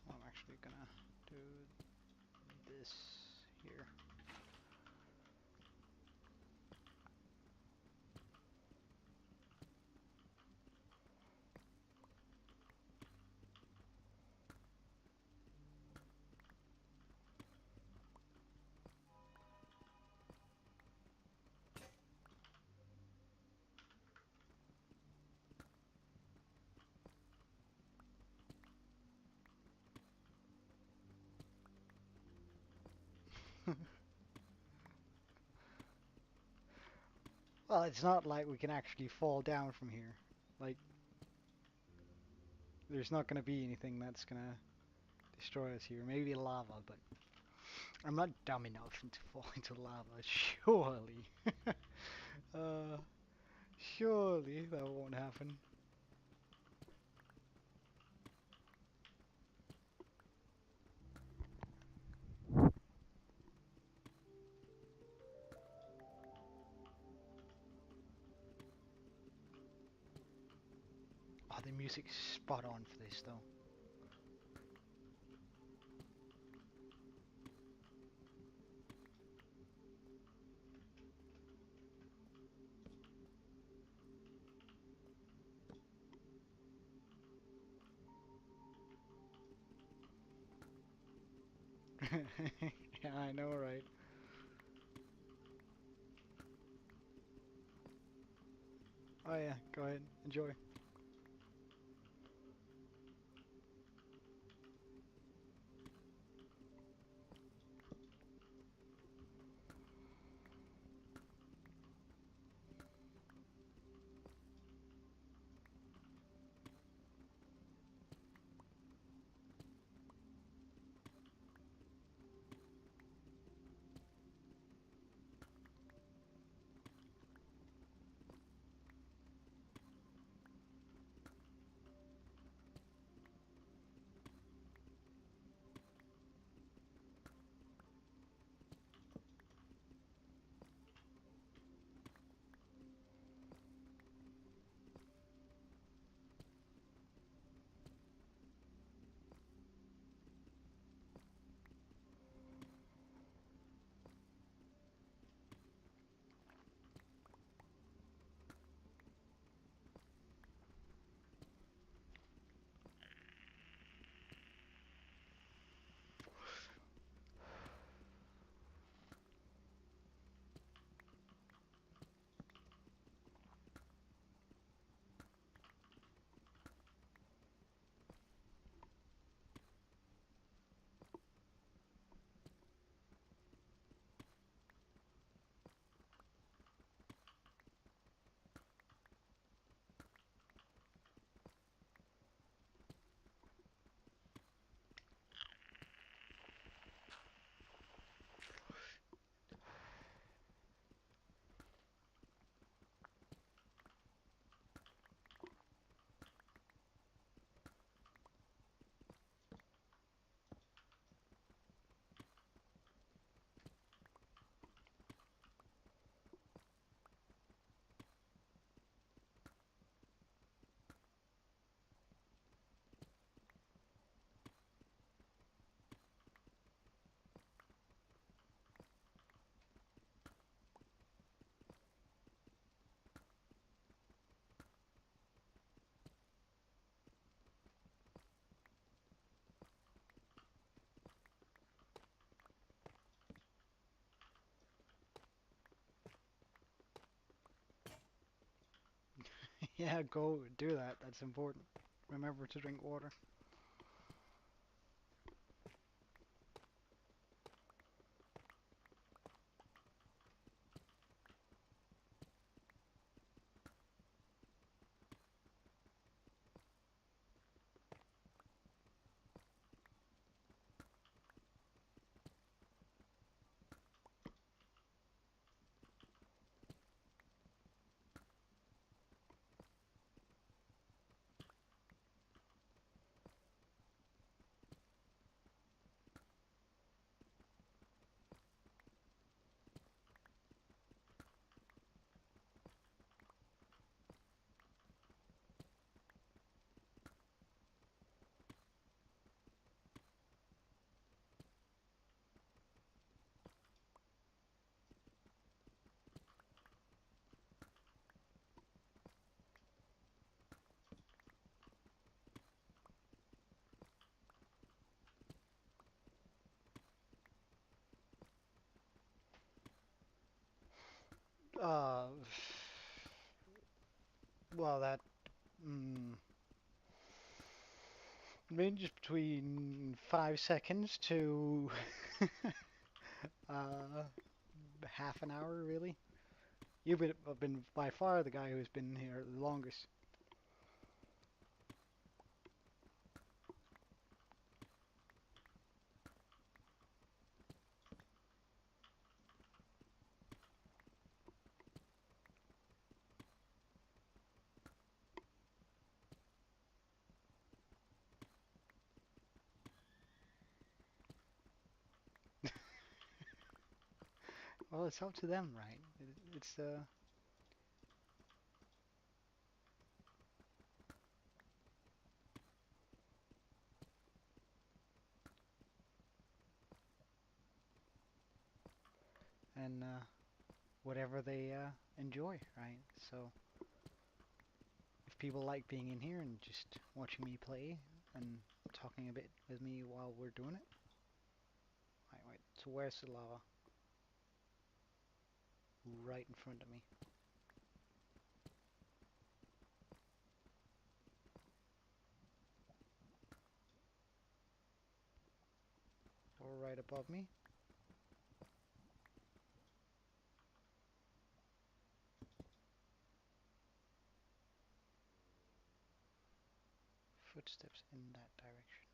I'm actually gonna do this here. Well, it's not like we can actually fall down from here. Like, there's not gonna be anything that's gonna destroy us here. Maybe lava, but I'm not dumb enough to fall into lava, surely. uh, surely that won't happen. Oh, the music is spot on for this, though. Yeah, I know, right? Oh yeah, go ahead, enjoy. Yeah, go do that. That's important. Remember to drink water. Uh, well, that mm, ranges between 5 seconds to uh, half an hour, really. You've been by far the guy who's been here the longest. Well, it's up to them, right? It's and whatever they enjoy, right? So if people like being in here and just watching me play and talking a bit with me while we're doing it, right, right. So where's the lava? Right in front of me, or right above me. Footsteps in that direction.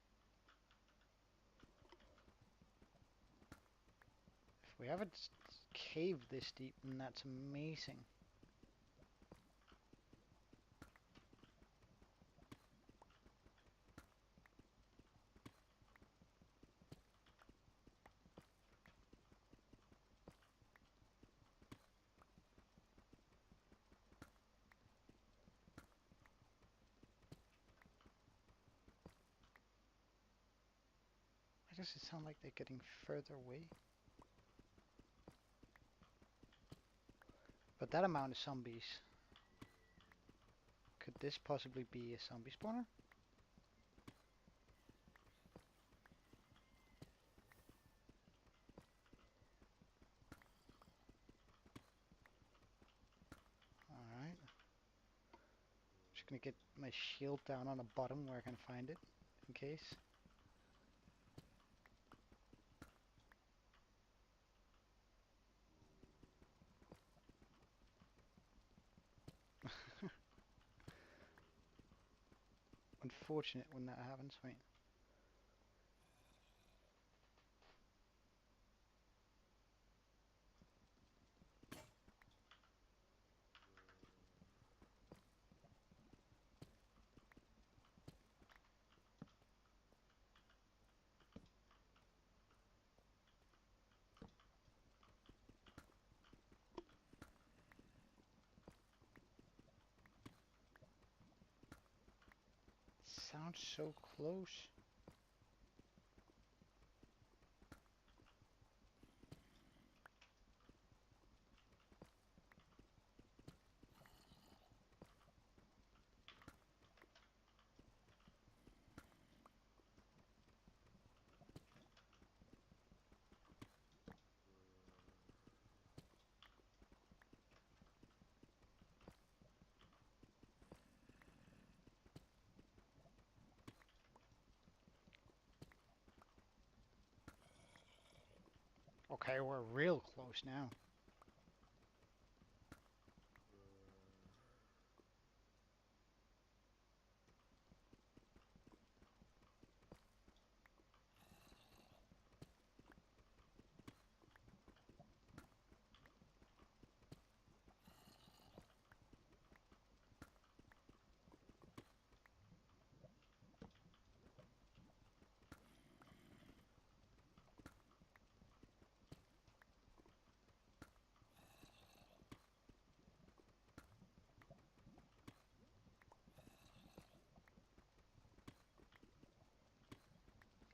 If we haven't caved this deep, then that's amazing. Why does it sound like they're getting further away? But that amount of zombies. Could this possibly be a zombie spawner? Alright. Just gonna get my shield down on the bottom where I can find it, in case. Unfortunate when that happens. Wait. Sounds so close. Okay, we're real close now.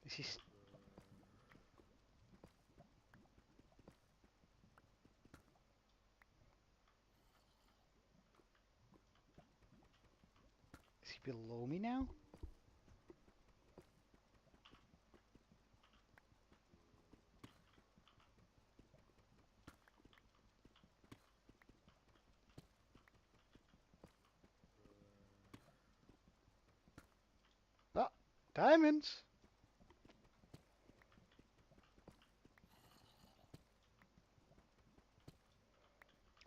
Is he below me now? Diamonds!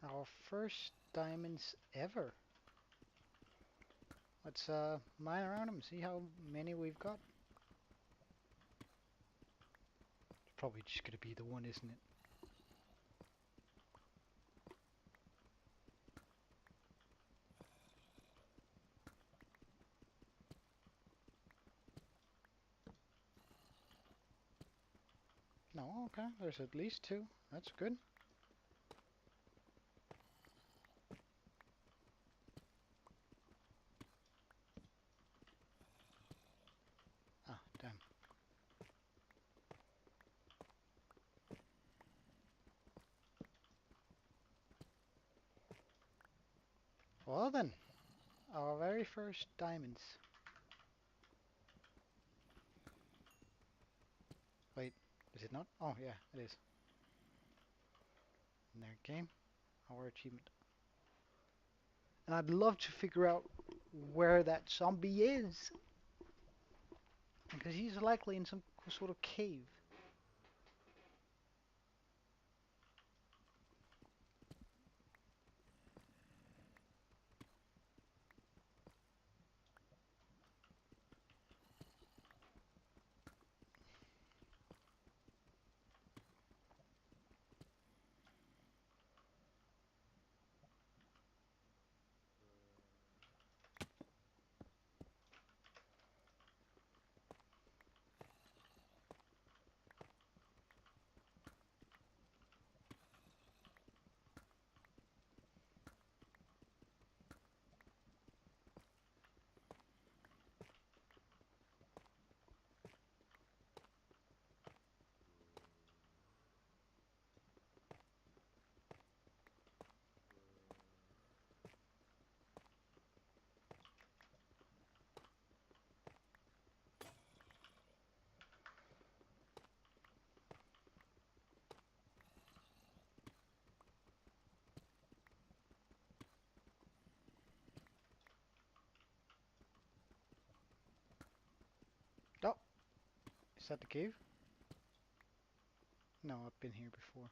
Our first diamonds ever. Let's mine around them, see how many we've got. It's probably just gonna be the one, isn't it? No, okay, there's at least two. That's good. Ah, damn. Well then, our very first diamonds. Wait, is it not? Oh yeah, it is. And there it came, our achievement. And I'd love to figure out where that zombie is. Because he's likely in some sort of cave. Oh, is that the cave? No, I've been here before.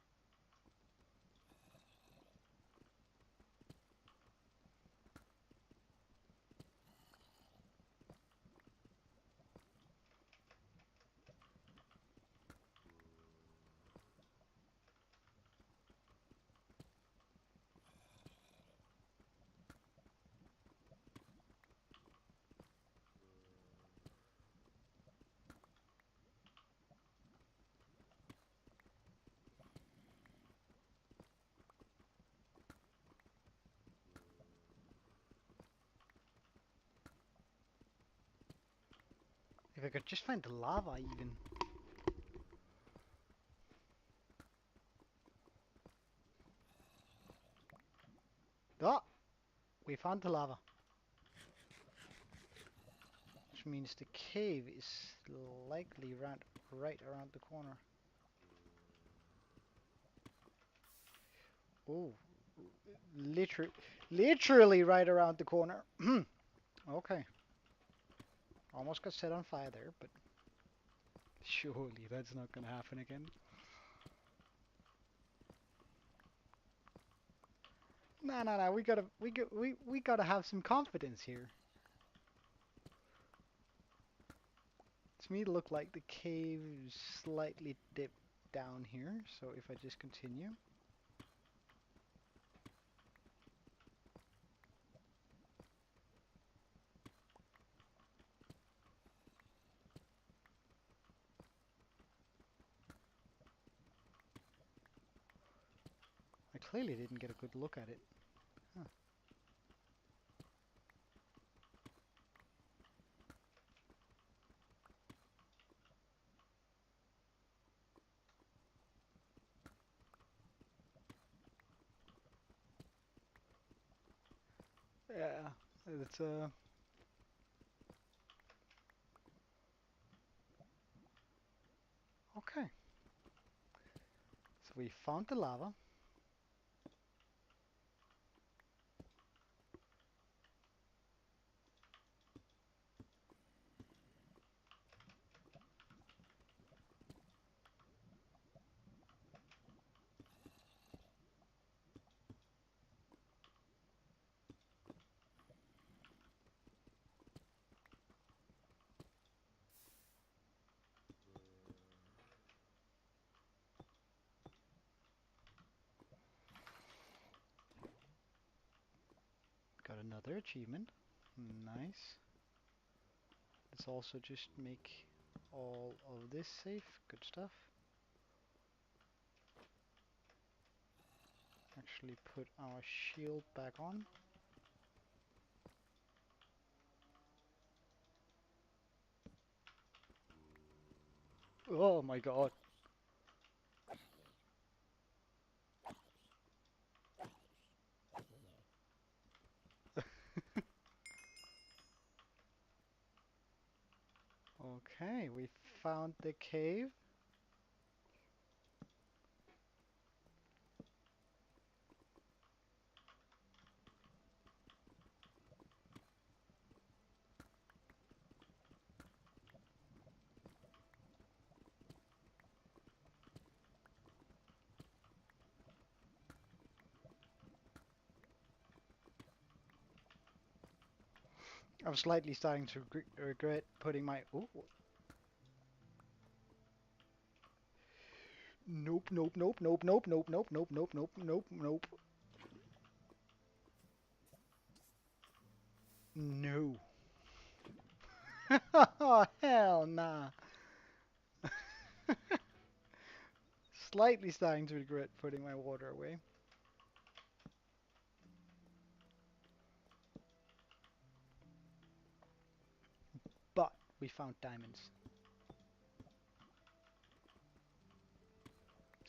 If I could just find the lava even. Oh, we found the lava. Which means the cave is likely right around the corner. Oh, literally right around the corner. Okay. Almost got set on fire there, but surely that's not gonna happen again. No, no, no. We gotta have some confidence here. To me, it looked like the cave slightly dipped down here. So if I just continue, I clearly didn't get a good look at it. Huh. Yeah, it's okay. So we found the lava. Another achievement. Nice. Let's also just make all of this safe. Good stuff. Actually put our shield back on. Oh my god. Okay, we found the cave. I'm slightly starting to regret putting my... Ooh. Nope, nope, nope, nope, nope, nope, nope, nope, nope, nope, nope, nope. No. Oh, hell nah. Slightly starting to regret putting my water away. But we found diamonds.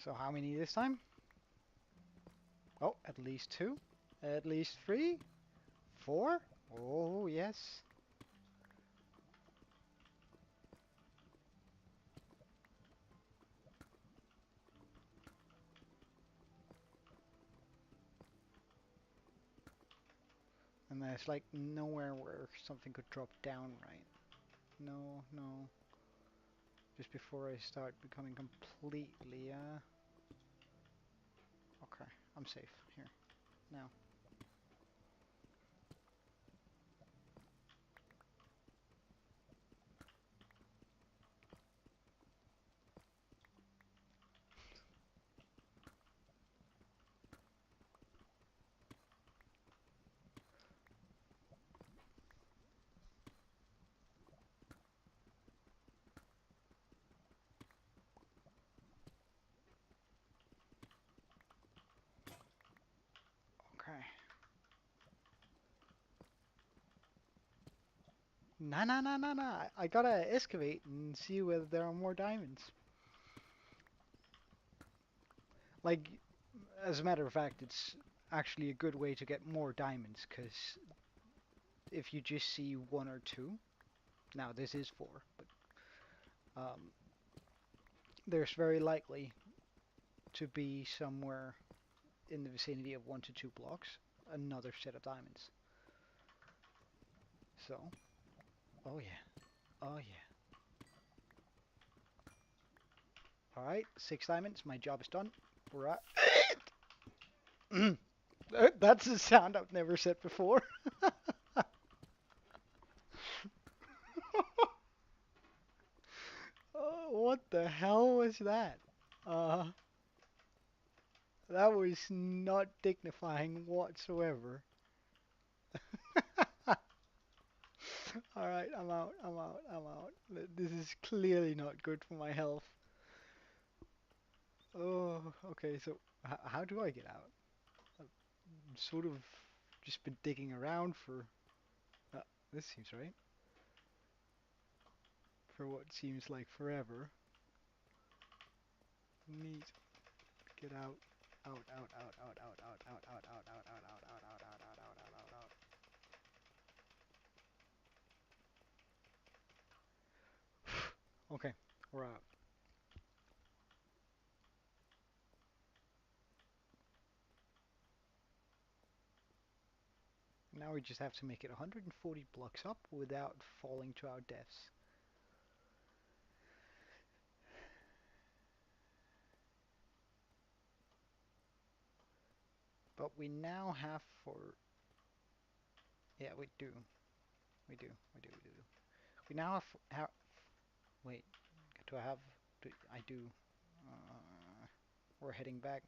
So how many this time? Oh, at least 2. At least 3. 4. Oh, yes. And there's like nowhere where something could drop down, right? No, no. Just before I start becoming completely, okay, I'm safe. Here, now. Okay. Nah, nah, nah, nah, nah. I gotta excavate and see whether there are more diamonds. Like, as a matter of fact, it's actually a good way to get more diamonds, because if you just see 1 or 2, now this is 4, but um, there's very likely to be somewhere in the vicinity of 1 to 2 blocks another set of diamonds. So, oh yeah, oh yeah. Alright, 6 diamonds, my job is done. Right. That's a sound I've never said before. Oh, what the hell was that? Uh, that was not dignifying whatsoever. Alright, I'm out, I'm out, I'm out. This is clearly not good for my health. Oh, okay, so how do I get out? I've sort of just been digging around for... Uh, this seems right. For what seems like forever. Neat. Get out. Out, out, out, out, out, out, out, out, out, out, out, out, out, out, out, out, out, out, out, out. Okay, we're out. Now we just have to make it 140 blocks up without falling to our deaths. But we now have for... Yeah, we do. We do. We do. We do. We now have... Wait, do I have... I do. We're heading back.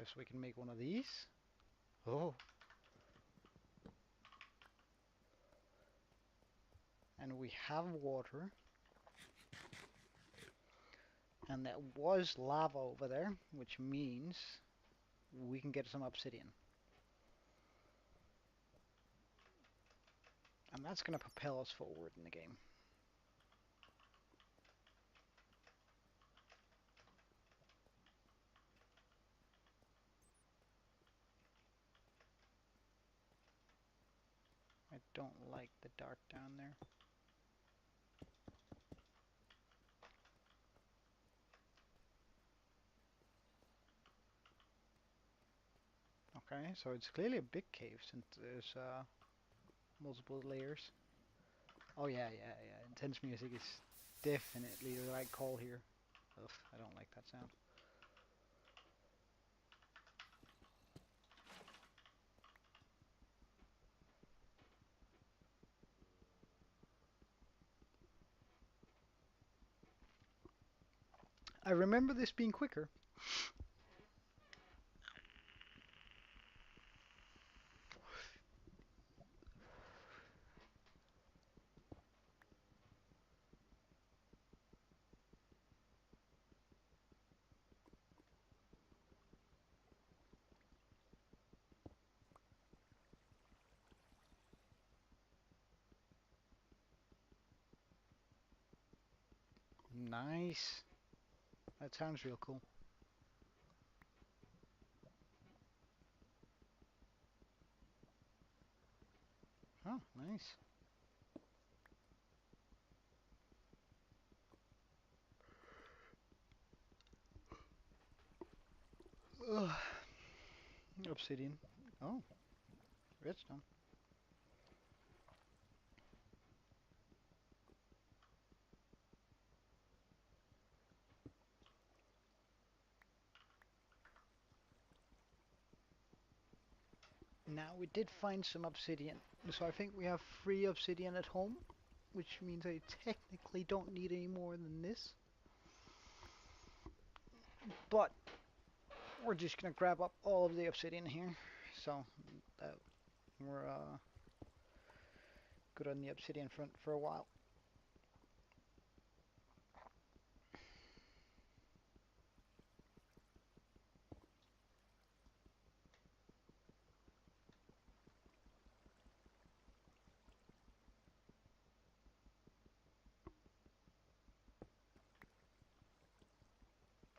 guess we can make one of these. Oh, and we have water. And that was lava over there, which means we can get some obsidian. And that's going to propel us forward in the game. I don't like the dark down there. Okay, so it's clearly a big cave since there's multiple layers. Oh yeah, yeah, yeah. Intense music is definitely the right call here. Ugh, I don't like that sound. I remember this being quicker. Nice. That sounds real cool. Oh, nice. Ugh. Obsidian. Oh, redstone. Now we did find some obsidian, so I think we have 3 obsidian at home, which means I technically don't need any more than this. But we're just gonna grab up all of the obsidian here, so that we're good on the obsidian front for a while.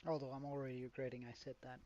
Although I'm already regretting I said that.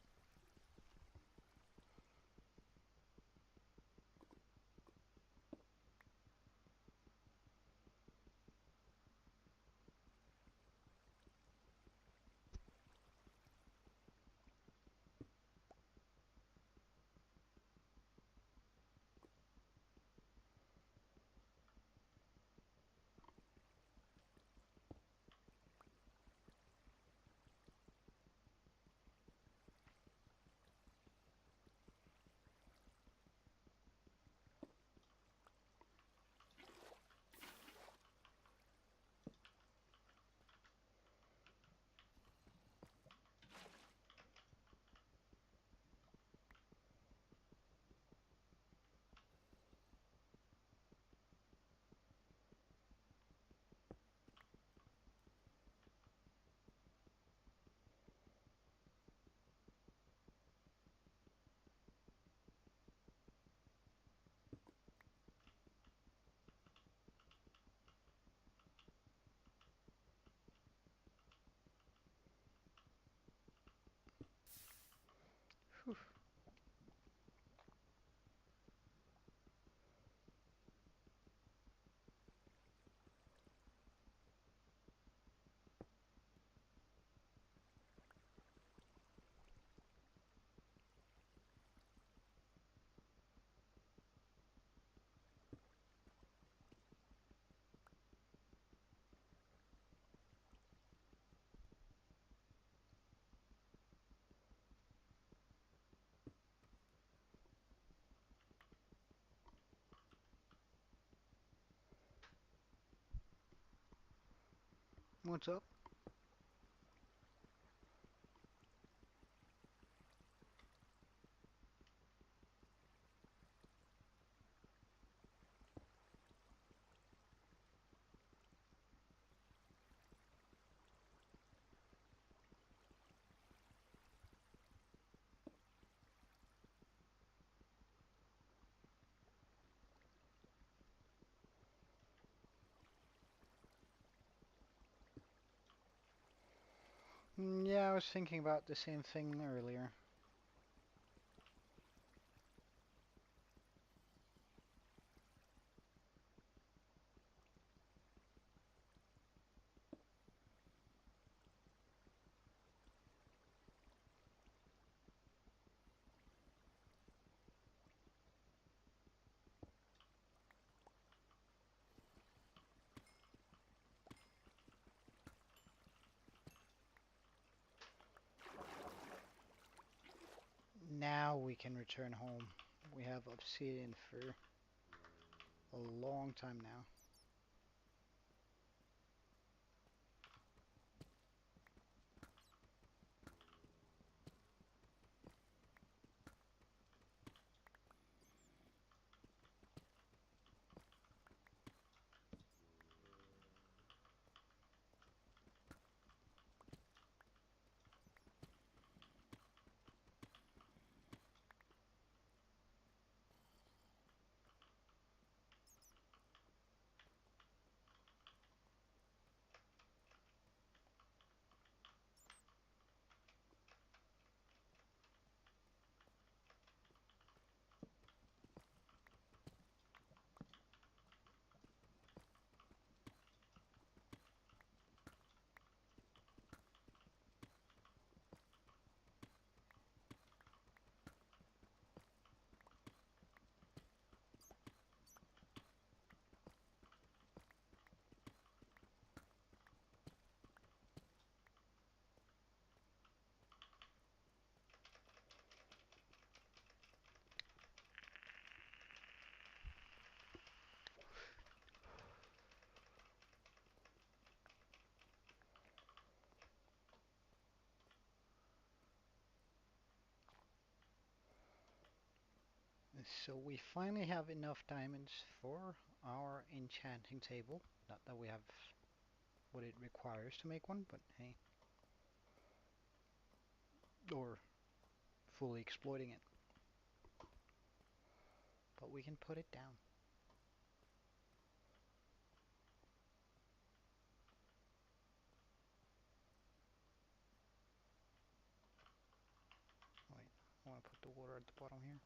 Whew. What's up? Yeah, I was thinking about the same thing earlier. Now we can return home. We have obsidian for a long time now. So we finally have enough diamonds for our enchanting table. Not that we have what it requires to make one, but hey, or fully exploiting it. But we can put it down. Wait, I want to put the water at the bottom here.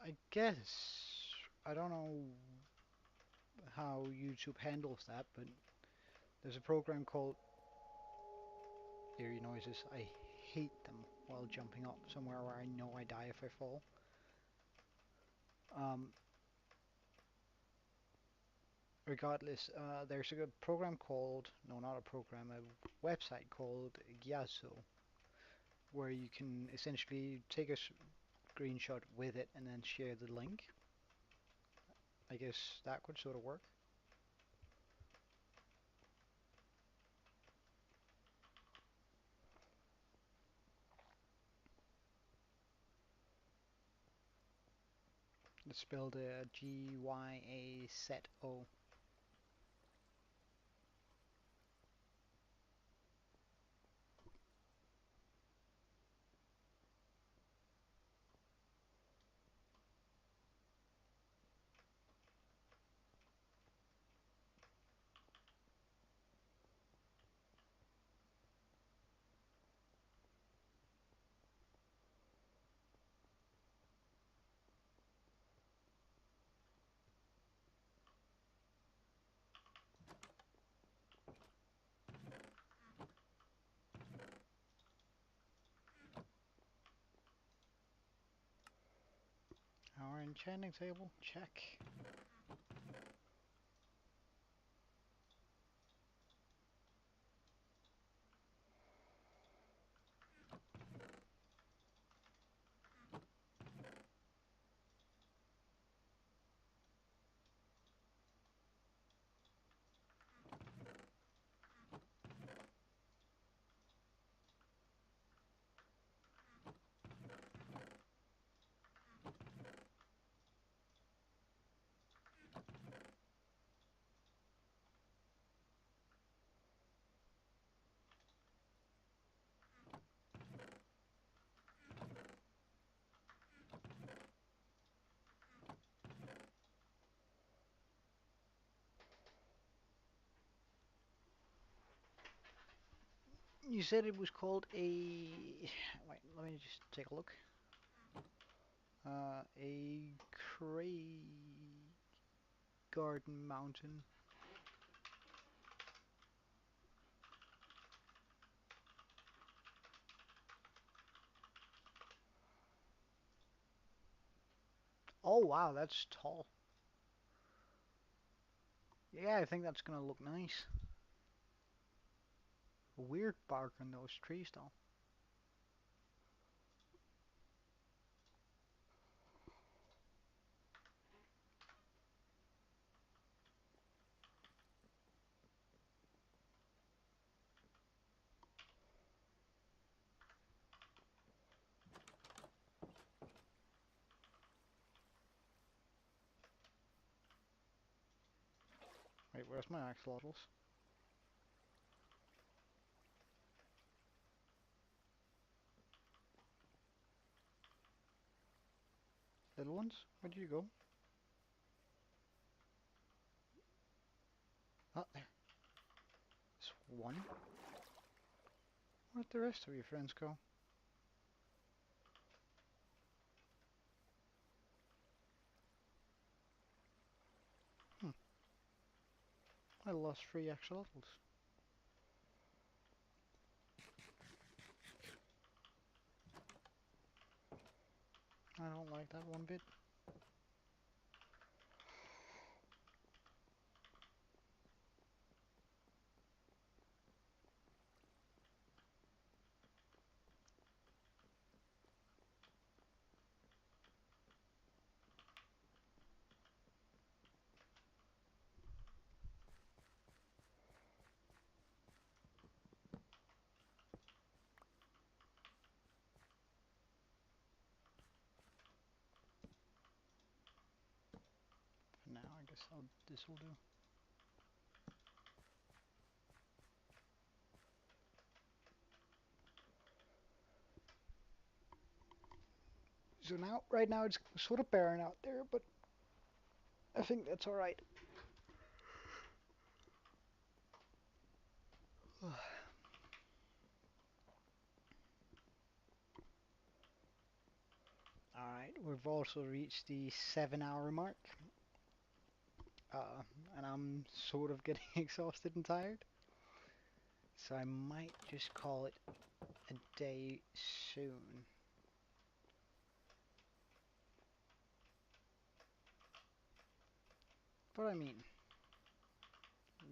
I guess. I don't know how YouTube handles that, but there's a program called eerie noises. I hate them while jumping up somewhere where I know I die if I fall. Um, Regardless, there's a good program called, no, not a program, a website called Gyazo, where you can essentially take a screenshot with it and then share the link. I guess that could sort of work. It's spelled Gyazo. Enchanting table, check. You said it was called a... Wait, let me just take a look. A Cray Garden Mountain. Oh wow, that's tall. Yeah, I think that's gonna look nice. Weird bark on those trees though. Wait, where's my axolotls? Little ones? Where did you go? Oh, there. There's one. Where'd the rest of your friends go? Hmm. I lost 3 axolotls. I don't like that one bit. For now, I guess this will do. So now, right now it's sort of barren out there, but I think that's alright. Alright, we've also reached the 7-hour mark. Uh, and I'm sort of getting exhausted and tired. So I might just call it a day soon. But I mean,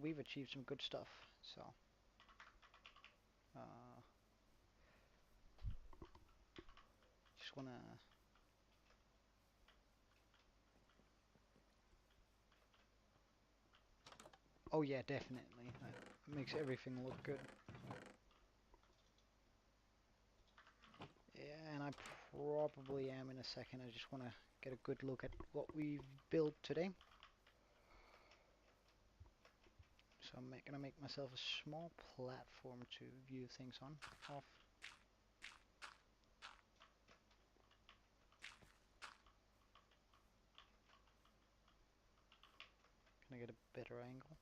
we've achieved some good stuff, so... just wanna... Oh yeah, definitely. That makes everything look good. Yeah, and I probably am in a second. I just want to get a good look at what we've built today. So I'm gonna make myself a small platform to view things on. Off. Can I get a better angle?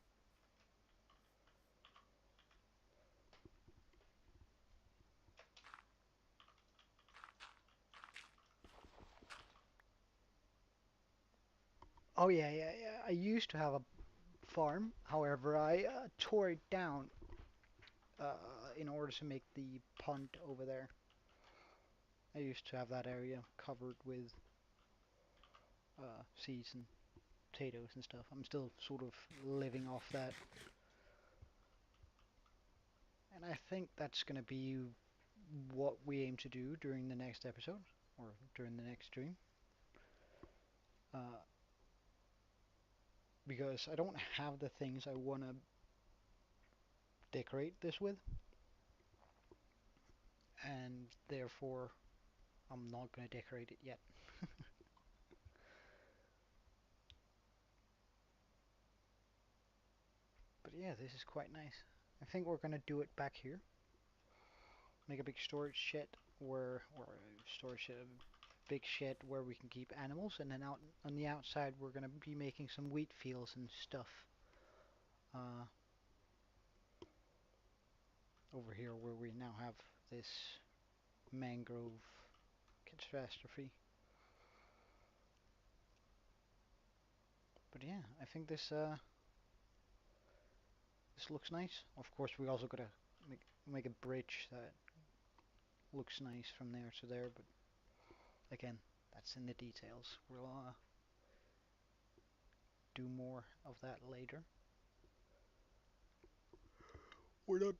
Oh yeah, yeah, yeah. I used to have a farm. However, I tore it down in order to make the pond over there. I used to have that area covered with seeds and potatoes and stuff. I'm still sort of living off that. And I think that's going to be what we aim to do during the next episode, or during the next stream. Uh, because I don't have the things I want to decorate this with, and therefore I'm not going to decorate it yet. But yeah, this is quite nice. I think we're going to do it back here. Make a big storage shed or a storage shed, a big shed where we can keep animals, and then out on the outside we're going to be making some wheat fields and stuff. Uh, Over here where we now have this mangrove catastrophe. But yeah, I think this looks nice. Of course, we also gotta make a bridge that looks nice from there to there. But again, that's in the details. We'll do more of that later. We're not.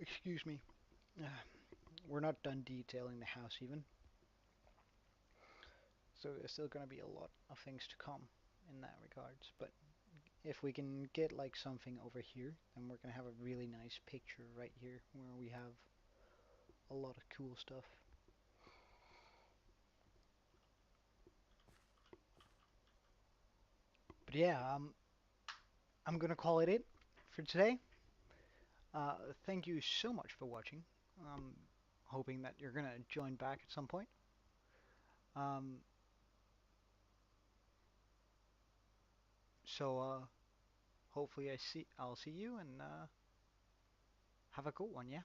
Excuse me. Uh, we're not done detailing the house even. So there's still gonna be a lot of things to come in that regards. But if we can get like something over here, then we're gonna have a really nice picture right here where we have a lot of cool stuff. But yeah, I'm gonna call it for today. Thank you so much for watching. Um, Hoping that you're gonna join back at some point. Um, Hopefully I'll see you and have a cool one. Yeah.